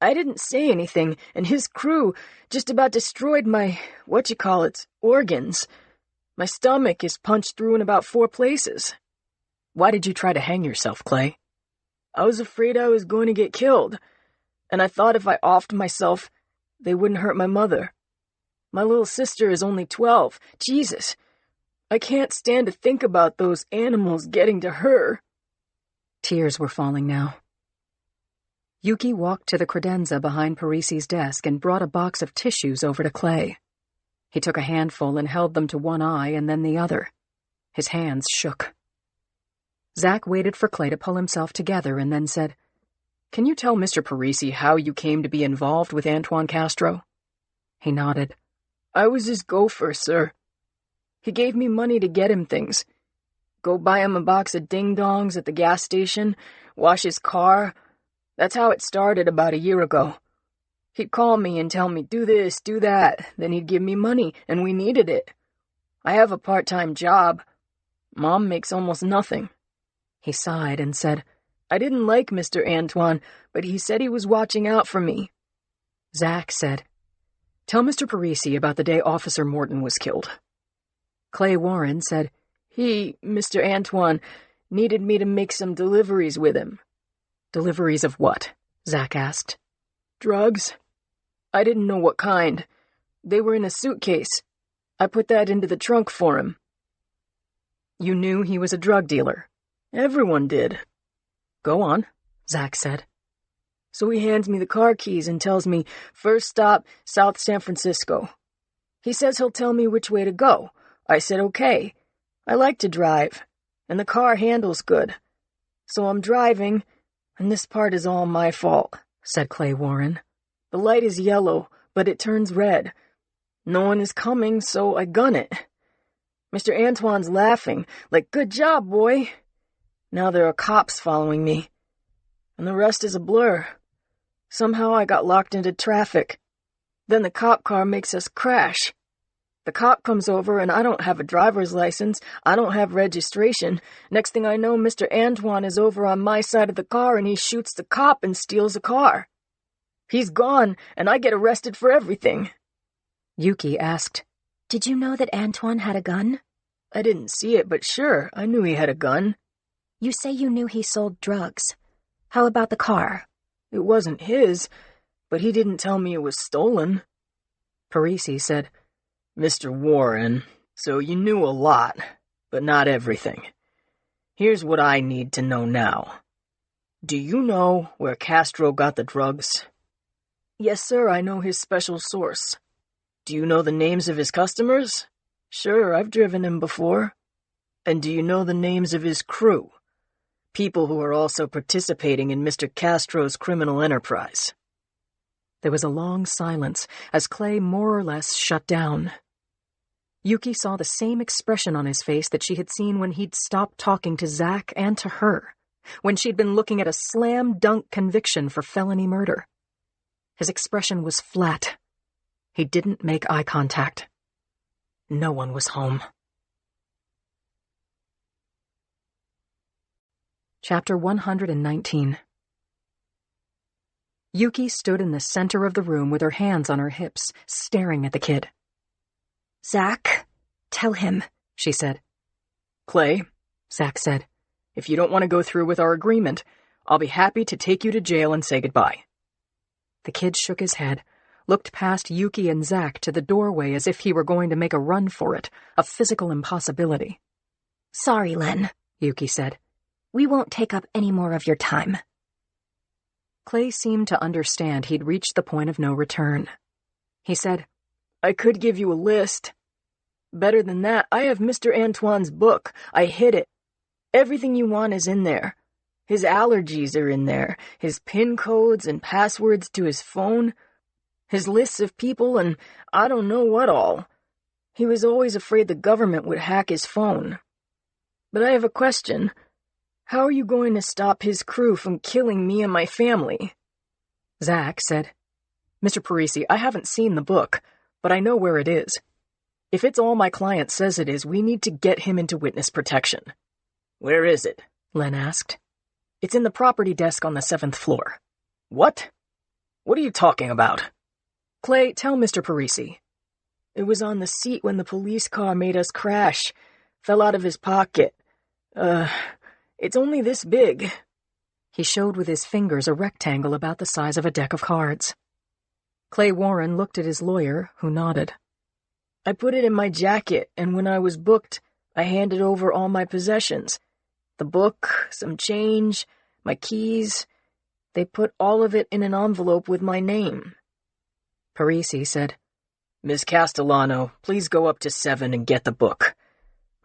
I didn't say anything, and his crew just about destroyed my, organs. My stomach is punched through in about 4 places." "Why did you try to hang yourself, Clay?" "I was afraid I was going to get killed, and I thought if I offed myself, they wouldn't hurt my mother. My little sister is only 12. Jesus, I can't stand to think about those animals getting to her." Tears were falling now. Yuki walked to the credenza behind Parisi's desk and brought a box of tissues over to Clay. He took a handful and held them to one eye and then the other. His hands shook. Zach waited for Clay to pull himself together and then said, "Can you tell Mr. Parisi how you came to be involved with Antoine Castro?" He nodded. "I was his gopher, sir. He gave me money to get him things. Go buy him a box of ding-dongs at the gas station, wash his car. That's how it started about a year ago. He'd call me and tell me, do this, do that. Then he'd give me money, and we needed it. I have a part-time job. Mom makes almost nothing." He sighed and said, "I didn't like Mr. Antoine, but he said he was watching out for me." Zach said, "Tell Mr. Parisi about the day Officer Morton was killed." Clay Warren said, Mr. Antoine, needed me to make some deliveries with him." "Deliveries of what?" Zach asked. "Drugs. I didn't know what kind. They were in a suitcase. I put that into the trunk for him." "You knew he was a drug dealer?" "Everyone did." "Go on," Zach said. "So he hands me the car keys and tells me, first stop, South San Francisco. He says he'll tell me which way to go. I said okay. I like to drive, and the car handles good. So I'm driving, and this part is all my fault," said Clay Warren. "The light is yellow, but it turns red. No one is coming, so I gun it. Mr. Antoine's laughing, like, 'Good job, boy.' Now there are cops following me, and the rest is a blur. Somehow I got locked into traffic. Then the cop car makes us crash. The cop comes over, and I don't have a driver's license. I don't have registration. Next thing I know, Mr. Antoine is over on my side of the car, and he shoots the cop and steals the car. He's gone, and I get arrested for everything." Yuki asked, "Did you know that Antoine had a gun?" "I didn't see it, but sure, I knew he had a gun." "You say you knew he sold drugs. How about the car?" "It wasn't his, but he didn't tell me it was stolen." Parisi said, "Mr. Warren, so you knew a lot, but not everything. Here's what I need to know now. Do you know where Castro got the drugs?" "Yes, sir, I know his special source." "Do you know the names of his customers?" "Sure, I've driven him before." "And do you know the names of his crew? People who are also participating in Mr. Castro's criminal enterprise?" There was a long silence as Clay more or less shut down. Yuki saw the same expression on his face that she had seen when he'd stopped talking to Zach and to her, when she'd been looking at a slam-dunk conviction for felony murder. His expression was flat. He didn't make eye contact. No one was home. Chapter 119. Yuki stood in the center of the room with her hands on her hips, staring at the kid. "Zach, tell him," she said. "Clay," Zach said, "if you don't want to go through with our agreement, I'll be happy to take you to jail and say goodbye." The kid shook his head, looked past Yuki and Zach to the doorway as if he were going to make a run for it, a physical impossibility. "Sorry, Len," Yuki said. "We won't take up any more of your time." Clay seemed to understand he'd reached the point of no return. He said, "I could give you a list. Better than that, I have Mr. Antoine's book. I hid it. Everything you want is in there. His allergies are in there, his PIN codes and passwords to his phone, his lists of people, and I don't know what all. He was always afraid the government would hack his phone. But I have a question. How are you going to stop his crew from killing me and my family? Zach said, Mr. Parisi, I haven't seen the book, but I know where it is. If it's all my client says it is, we need to get him into witness protection. Where is it? Len asked. It's in the property desk on the 7th floor. What? What are you talking about? Clay, tell Mr. Parisi. It was on the seat when the police car made us crash. Fell out of his pocket. It's only this big. He showed with his fingers a rectangle about the size of a deck of cards. Clay Warren looked at his lawyer, who nodded. I put it in my jacket, and when I was booked, I handed over all my possessions. The book, some change, my keys. They put all of it in an envelope with my name. Parisi said, Miss Castellano, please go up to 7 and get the book.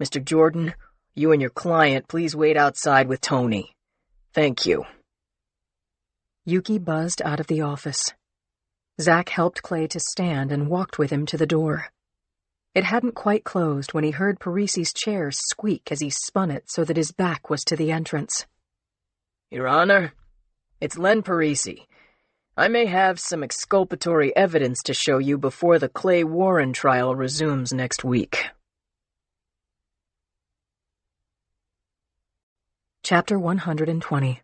Mr. Jordan, you and your client please wait outside with Tony. Thank you. Yuki buzzed out of the office. Zach helped Clay to stand and walked with him to the door. It hadn't quite closed when he heard Parisi's chair squeak as he spun it so that his back was to the entrance. Your Honor, it's Len Parisi. I may have some exculpatory evidence to show you before the Clay Warren trial resumes next week. Chapter 120.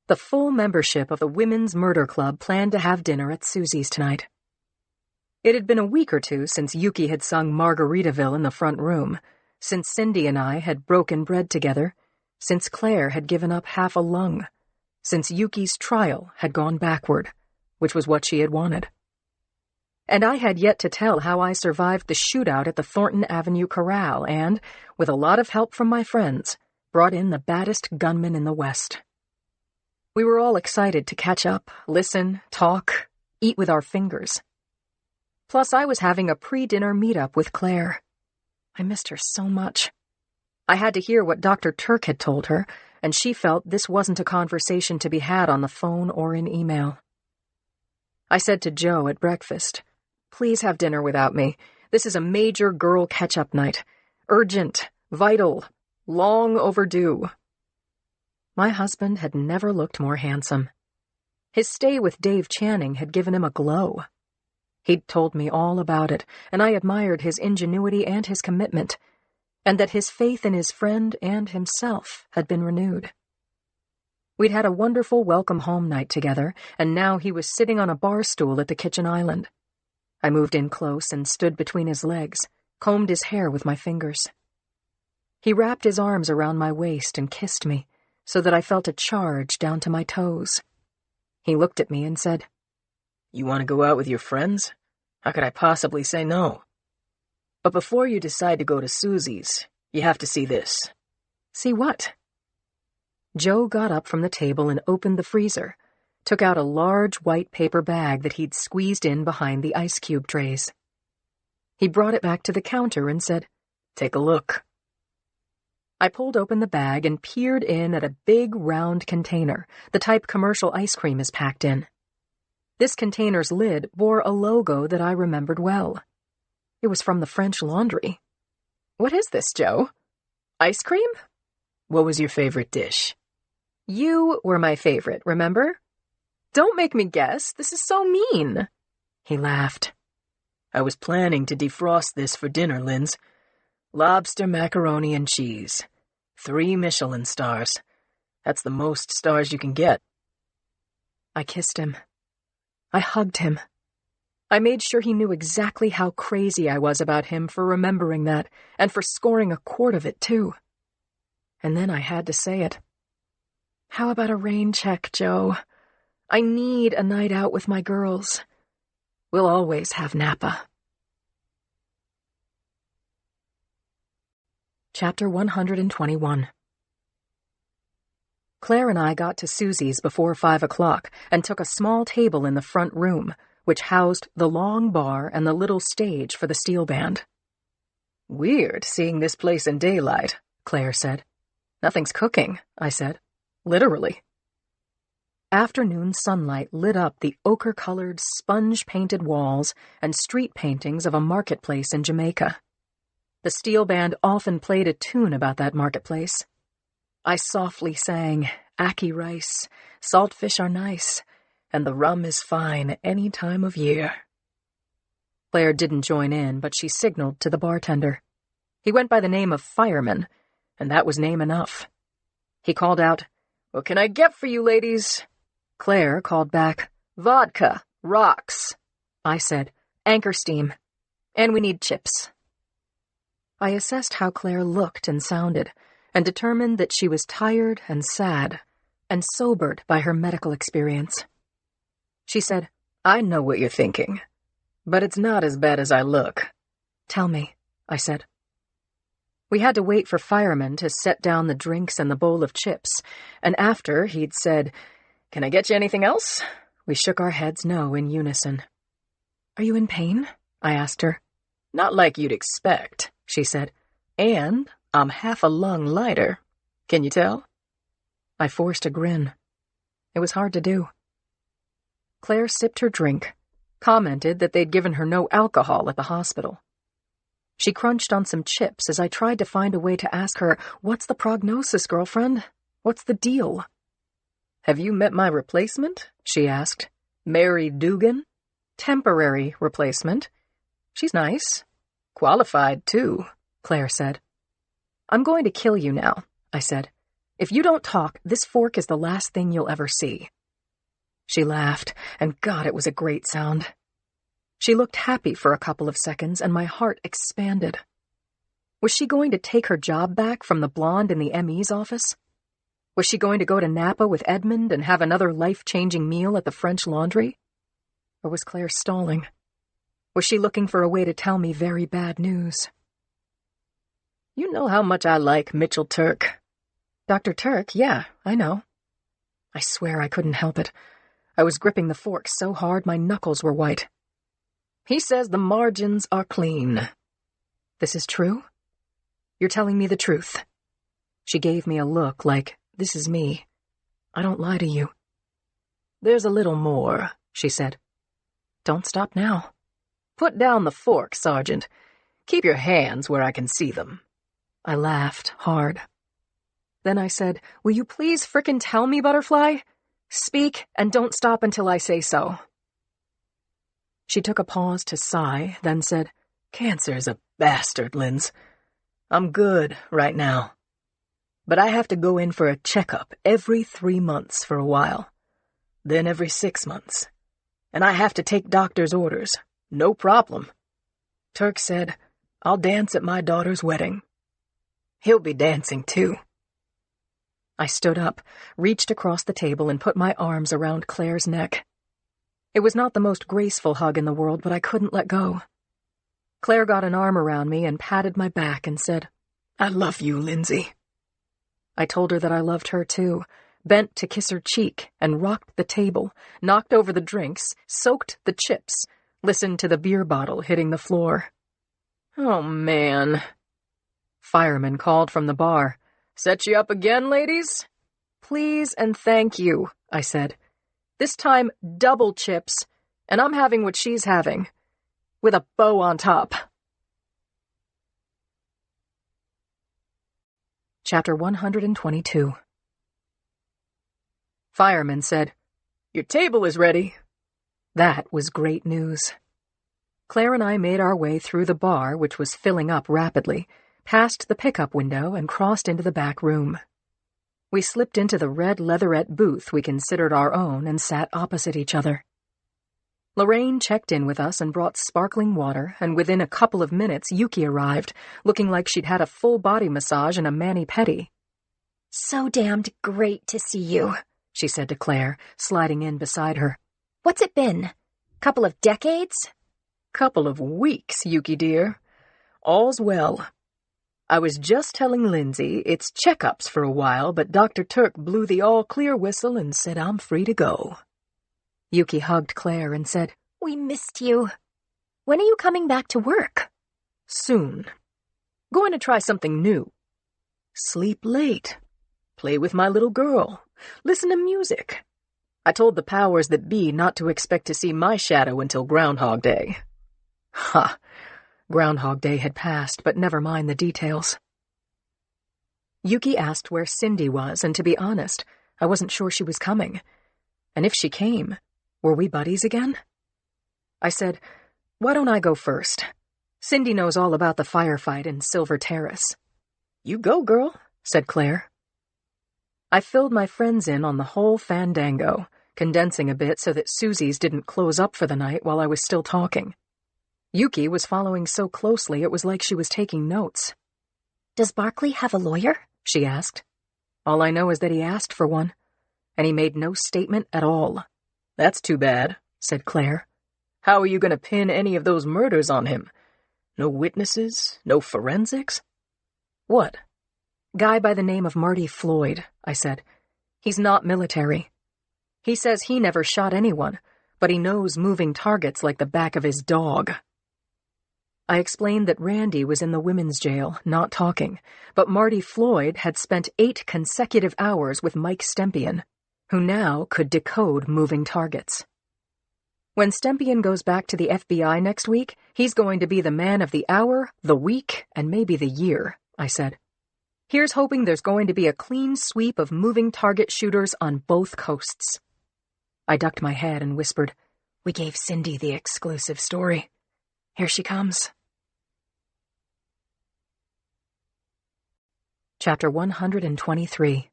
The full membership of the Women's Murder Club planned to have dinner at Susie's tonight. It had been a week or two since Yuki had sung Margaritaville in the front room, since Cindy and I had broken bread together, since Claire had given up half a lung, since Yuki's trial had gone backward, which was what she had wanted. And I had yet to tell how I survived the shootout at the Thornton Avenue Corral and, with a lot of help from my friends, brought in the baddest gunman in the West. We were all excited to catch up, listen, talk, eat with our fingers. Plus, I was having a pre-dinner meet-up with Claire. I missed her so much. I had to hear what Dr. Turk had told her, and she felt this wasn't a conversation to be had on the phone or in email. I said to Joe at breakfast, "Please have dinner without me. This is a major girl catch-up night. Urgent, vital, long overdue." My husband had never looked more handsome. His stay with Dave Channing had given him a glow. He'd told me all about it, and I admired his ingenuity and his commitment, and that his faith in his friend and himself had been renewed. We'd had a wonderful welcome-home night together, and now he was sitting on a bar stool at the kitchen island. I moved in close and stood between his legs, combed his hair with my fingers. He wrapped his arms around my waist and kissed me, so that I felt a charge down to my toes. He looked at me and said, "You want to go out with your friends? How could I possibly say no? But before you decide to go to Susie's, you have to see this." "See what?" Joe got up from the table and opened the freezer, took out a large white paper bag that he'd squeezed in behind the ice cube trays. He brought it back to the counter and said, "Take a look." I pulled open the bag and peered in at a big, round container, the type commercial ice cream is packed in. This container's lid bore a logo that I remembered well. It was from the French Laundry. "What is this, Joe? Ice cream?" "What was your favorite dish?" "You were my favorite, remember?" "Don't make me guess. This is so mean." He laughed. "I was planning to defrost this for dinner, Linz. Lobster, macaroni, and cheese. 3 Michelin stars. That's the most stars you can get." I kissed him. I hugged him. I made sure he knew exactly how crazy I was about him for remembering that, and for scoring a quart of it, too. And then I had to say it. "How about a rain check, Joe? I need a night out with my girls. We'll always have Napa." Chapter 121. Claire and I got to Susie's before 5 o'clock and took a small table in the front room, which housed the long bar and the little stage for the steel band. "Weird seeing this place in daylight," Claire said. Nothing's cooking, I said. Literally. Afternoon sunlight lit up the ochre-colored, sponge-painted walls and street paintings of a marketplace in Jamaica. The steel band often played a tune about that marketplace. I softly sang, "Ackee rice, salt fish are nice, and the rum is fine any time of year." Claire didn't join in, but she signaled to the bartender. He went by the name of Fireman, and that was name enough. He called out, "What can I get for you, ladies?" Claire called back, "Vodka, rocks." I said, "Anchor steam, and we need chips." I assessed how Claire looked and sounded, and determined that she was tired and sad, and sobered by her medical experience. She said, "I know what you're thinking, but it's not as bad as I look." "Tell me," I said. We had to wait for Fireman to set down the drinks and the bowl of chips, and after he'd said, "Can I get you anything else?" we shook our heads no in unison. "Are you in pain?" I asked her. "Not like you'd expect," she said. "And I'm half a lung lighter. Can you tell?" I forced a grin. It was hard to do. Claire sipped her drink, commented that they'd given her no alcohol at the hospital. She crunched on some chips as I tried to find a way to ask her, "What's the prognosis, girlfriend? What's the deal?" "Have you met my replacement?" she asked. "Mary Dugan?" "Temporary replacement. She's nice. Qualified, too," Claire said. "I'm going to kill you now," I said. "If you don't talk, this fork is the last thing you'll ever see." She laughed, and God, it was a great sound. She looked happy for a couple of seconds, and my heart expanded. Was she going to take her job back from the blonde in the ME's office? Was she going to go to Napa with Edmund and have another life-changing meal at the French Laundry? Or was Claire stalling? Was she looking for a way to tell me very bad news? "You know how much I like Mitchell Turk." "Dr. Turk, yeah, I know." I swear I couldn't help it. I was gripping the fork so hard my knuckles were white. "He says the margins are clean." "This is true? You're telling me the truth?" She gave me a look like, "This is me. I don't lie to you." "There's a little more," she said. "Don't stop now." "Put down the fork, Sergeant. Keep your hands where I can see them." I laughed hard. Then I said, "Will you please frickin' tell me, Butterfly? Speak, and don't stop until I say so." She took a pause to sigh, then said, "Cancer's a bastard, Linz. I'm good right now. But I have to go in for a checkup every 3 months for a while. Then every 6 months. And I have to take doctor's orders. No problem. Turk said, I'll dance at my daughter's wedding. He'll be dancing too." I stood up, reached across the table, and put my arms around Claire's neck. It was not the most graceful hug in the world, but I couldn't let go. Claire got an arm around me and patted my back and said, "I love you, Lindsay." I told her that I loved her too, bent to kiss her cheek, and rocked the table, knocked over the drinks, soaked the chips, listened to the beer bottle hitting the floor. "Oh, man." Fireman called from the bar. "Set you up again, ladies?" "Please and thank you," I said. "This time double chips, and I'm having what she's having, with a bow on top." Chapter 122. Fireman said, "Your table is ready." That was great news. Claire and I made our way through the bar, which was filling up rapidly, past the pickup window, and crossed into the back room. We slipped into the red leatherette booth we considered our own and sat opposite each other. Lorraine checked in with us and brought sparkling water, and within a couple of minutes Yuki arrived, looking like she'd had a full body massage and a mani-pedi. "So damned great to see you," she said to Claire, sliding in beside her. "What's it been? Couple of decades?" "Couple of weeks, Yuki dear. All's well. I was just telling Lindsay it's checkups for a while, but Dr. Turk blew the all-clear whistle and said I'm free to go." Yuki hugged Claire and said, "We missed you. When are you coming back to work?" "Soon. Going to try something new. Sleep late. play with my little girl, listen to music. I told the powers that be not to expect to see my shadow until Groundhog Day. Ha! Groundhog Day had passed, but never mind the details. Yuki asked where Cindy was, and to be honest, I wasn't sure she was coming. And if she came, were we buddies again? I said, "Why don't I go first? Cindy knows all about the firefight in Silver Terrace." "You go, girl," said Claire. I filled my friends in on the whole fandango, condensing a bit so that Susie's didn't close up for the night while I was still talking. Yuki was following so closely it was like she was taking notes. "Does Barkley have a lawyer?" she asked. All I know is that he asked for one, and he made no statement at all. "That's too bad," said Claire. "How are you going to pin any of those murders on him? No witnesses? No forensics?" "What?" "Guy by the name of Marty Floyd," I said. "He's not military. He says he never shot anyone, but he knows moving targets like the back of his dog." I explained that Randy was in the women's jail, not talking, but Marty Floyd had spent 8 consecutive hours with Mike Stempion, who now could decode moving targets. When Stempion goes back to the FBI next week, he's going to be the man of the hour, the week, and maybe the year, I said. Here's hoping there's going to be a clean sweep of moving target shooters on both coasts. I ducked my head and whispered, "We gave Cindy the exclusive story. Here she comes." Chapter 123.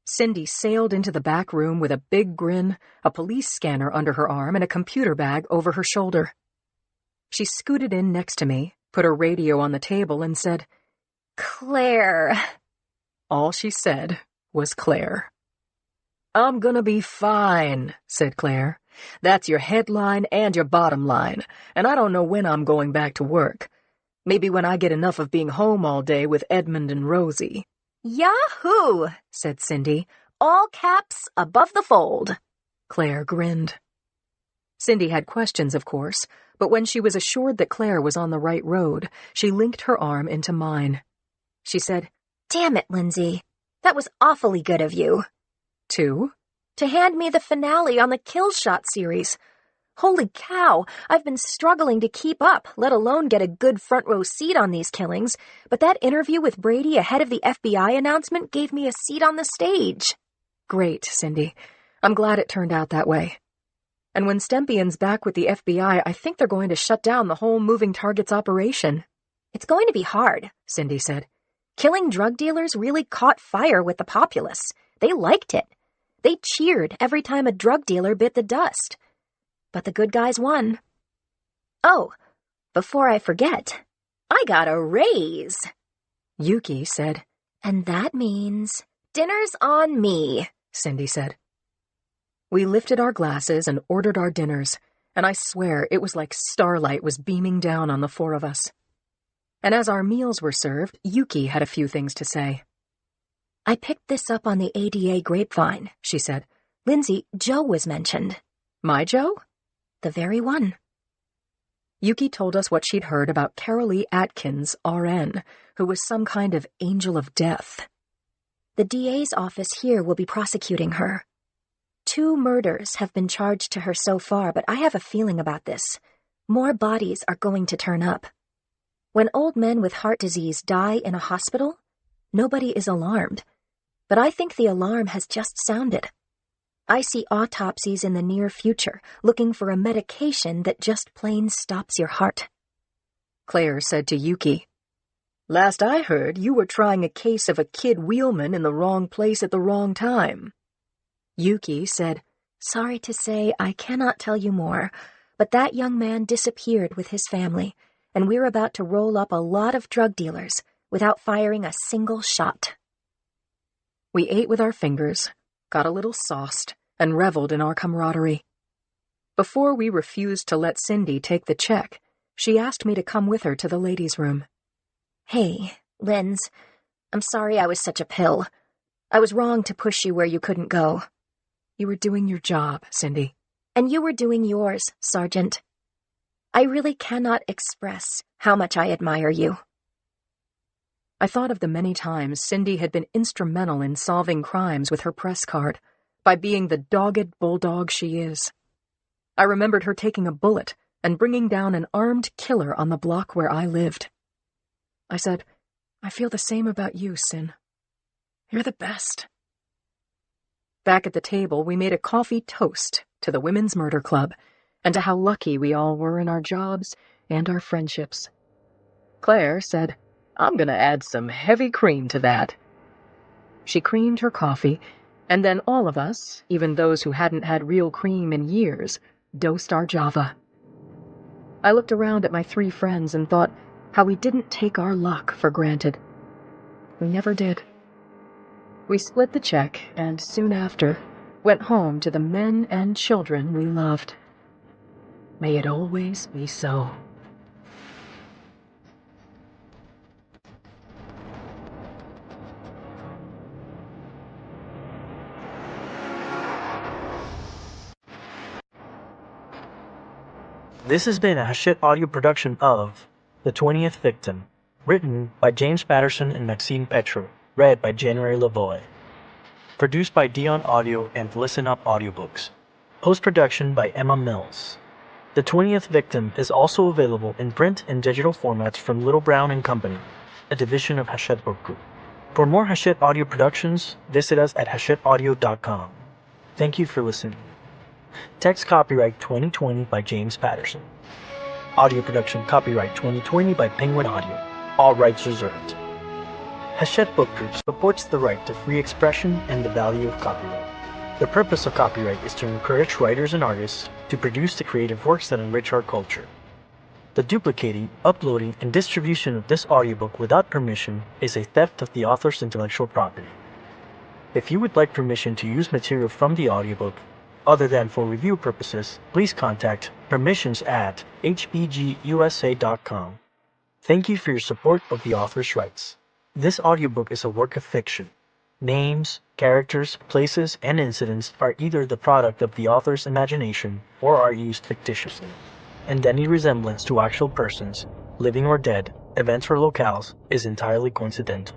Cindy sailed into the back room with a big grin, a police scanner under her arm, and a computer bag over her shoulder. She scooted in next to me, put her radio on the table, and said, "Claire." All she said was Claire. "I'm gonna be fine," said Claire. "That's your headline and your bottom line, and I don't know when I'm going back to work. Maybe when I get enough of being home all day with Edmund and Rosie." "Yahoo!" said Cindy, all caps above the fold. Claire grinned. Cindy had questions, of course, but when she was assured that Claire was on the right road, she linked her arm into mine. She said, "Damn it, Lindsay. That was awfully good of you." "To hand me the finale on the Kill Shot series. Holy cow, I've been struggling to keep up, let alone get a good front row seat on these killings, but that interview with Brady ahead of the FBI announcement gave me a seat on the stage." "Great, Cindy. I'm glad it turned out that way. And when Stempion's back with the FBI, I think they're going to shut down the whole moving targets operation." "It's going to be hard," Cindy said. "Killing drug dealers really caught fire with the populace. They liked it. They cheered every time a drug dealer bit the dust. But the good guys won. Oh, before I forget, I got a raise." Yuki said. "And that means dinner's on me," Cindy said. We lifted our glasses and ordered our dinners, and I swear it was like starlight was beaming down on the 4 of us. And as our meals were served, Yuki had a few things to say. "I picked this up on the ADA grapevine," she said. "Lindsay, Joe was mentioned." "My Joe?" "The very one." Yuki told us what she'd heard about Carolee Atkins, RN, who was some kind of angel of death. "The DA's office here will be prosecuting her. 2 murders have been charged to her so far, but I have a feeling about this. More bodies are going to turn up. When old men with heart disease die in a hospital, nobody is alarmed. But I think the alarm has just sounded. I see autopsies in the near future, looking for a medication that just plain stops your heart." Claire said to Yuki, "Last I heard, you were trying a case of a kid wheelman in the wrong place at the wrong time." Yuki said, "Sorry to say I cannot tell you more, but that young man disappeared with his family, and we're about to roll up a lot of drug dealers without firing a single shot." We ate with our fingers, got a little sauced, and reveled in our camaraderie. Before we refused to let Cindy take the check, she asked me to come with her to the ladies' room. "Hey, Linz, I'm sorry I was such a pill. I was wrong to push you where you couldn't go." "You were doing your job, Cindy." "And you were doing yours, Sergeant. I really cannot express how much I admire you." I thought of the many times Cindy had been instrumental in solving crimes with her press card, by being the dogged bulldog she is. I remembered her taking a bullet and bringing down an armed killer on the block where I lived. I said, "I feel the same about you, Sin. You're the best." Back at the table, we made a coffee toast to the Women's Murder Club and to how lucky we all were in our jobs and our friendships. Claire said, "I'm going to add some heavy cream to that." She creamed her coffee, and then all of us, even those who hadn't had real cream in years, dosed our Java. I looked around at my 3 friends and thought how we didn't take our luck for granted. We never did. We split the check and, soon after, went home to the men and children we loved. May it always be so. This has been a Hachette audio production of The 20th Victim, written by James Patterson and Maxine Paetro, read by January Lavoie. Produced by Dion Audio and Listen Up Audiobooks. Post-production by Emma Mills. The 20th Victim is also available in print and digital formats from Little Brown and Company, a division of Hachette Book Group. For more Hachette audio productions, visit us at hachetteaudio.com. Thank you for listening. Text copyright 2020 by James Patterson. Audio production copyright 2020 by Penguin Audio. All rights reserved. Hachette Book Group supports the right to free expression and the value of copyright. The purpose of copyright is to encourage writers and artists to produce the creative works that enrich our culture. The duplicating, uploading, and distribution of this audiobook without permission is a theft of the author's intellectual property. If you would like permission to use material from the audiobook, other than for review purposes, please contact permissions@hbgusa.com. Thank you for your support of the author's rights. This audiobook is a work of fiction. Names, characters, places, and incidents are either the product of the author's imagination or are used fictitiously, and any resemblance to actual persons, living or dead, events or locales, is entirely coincidental.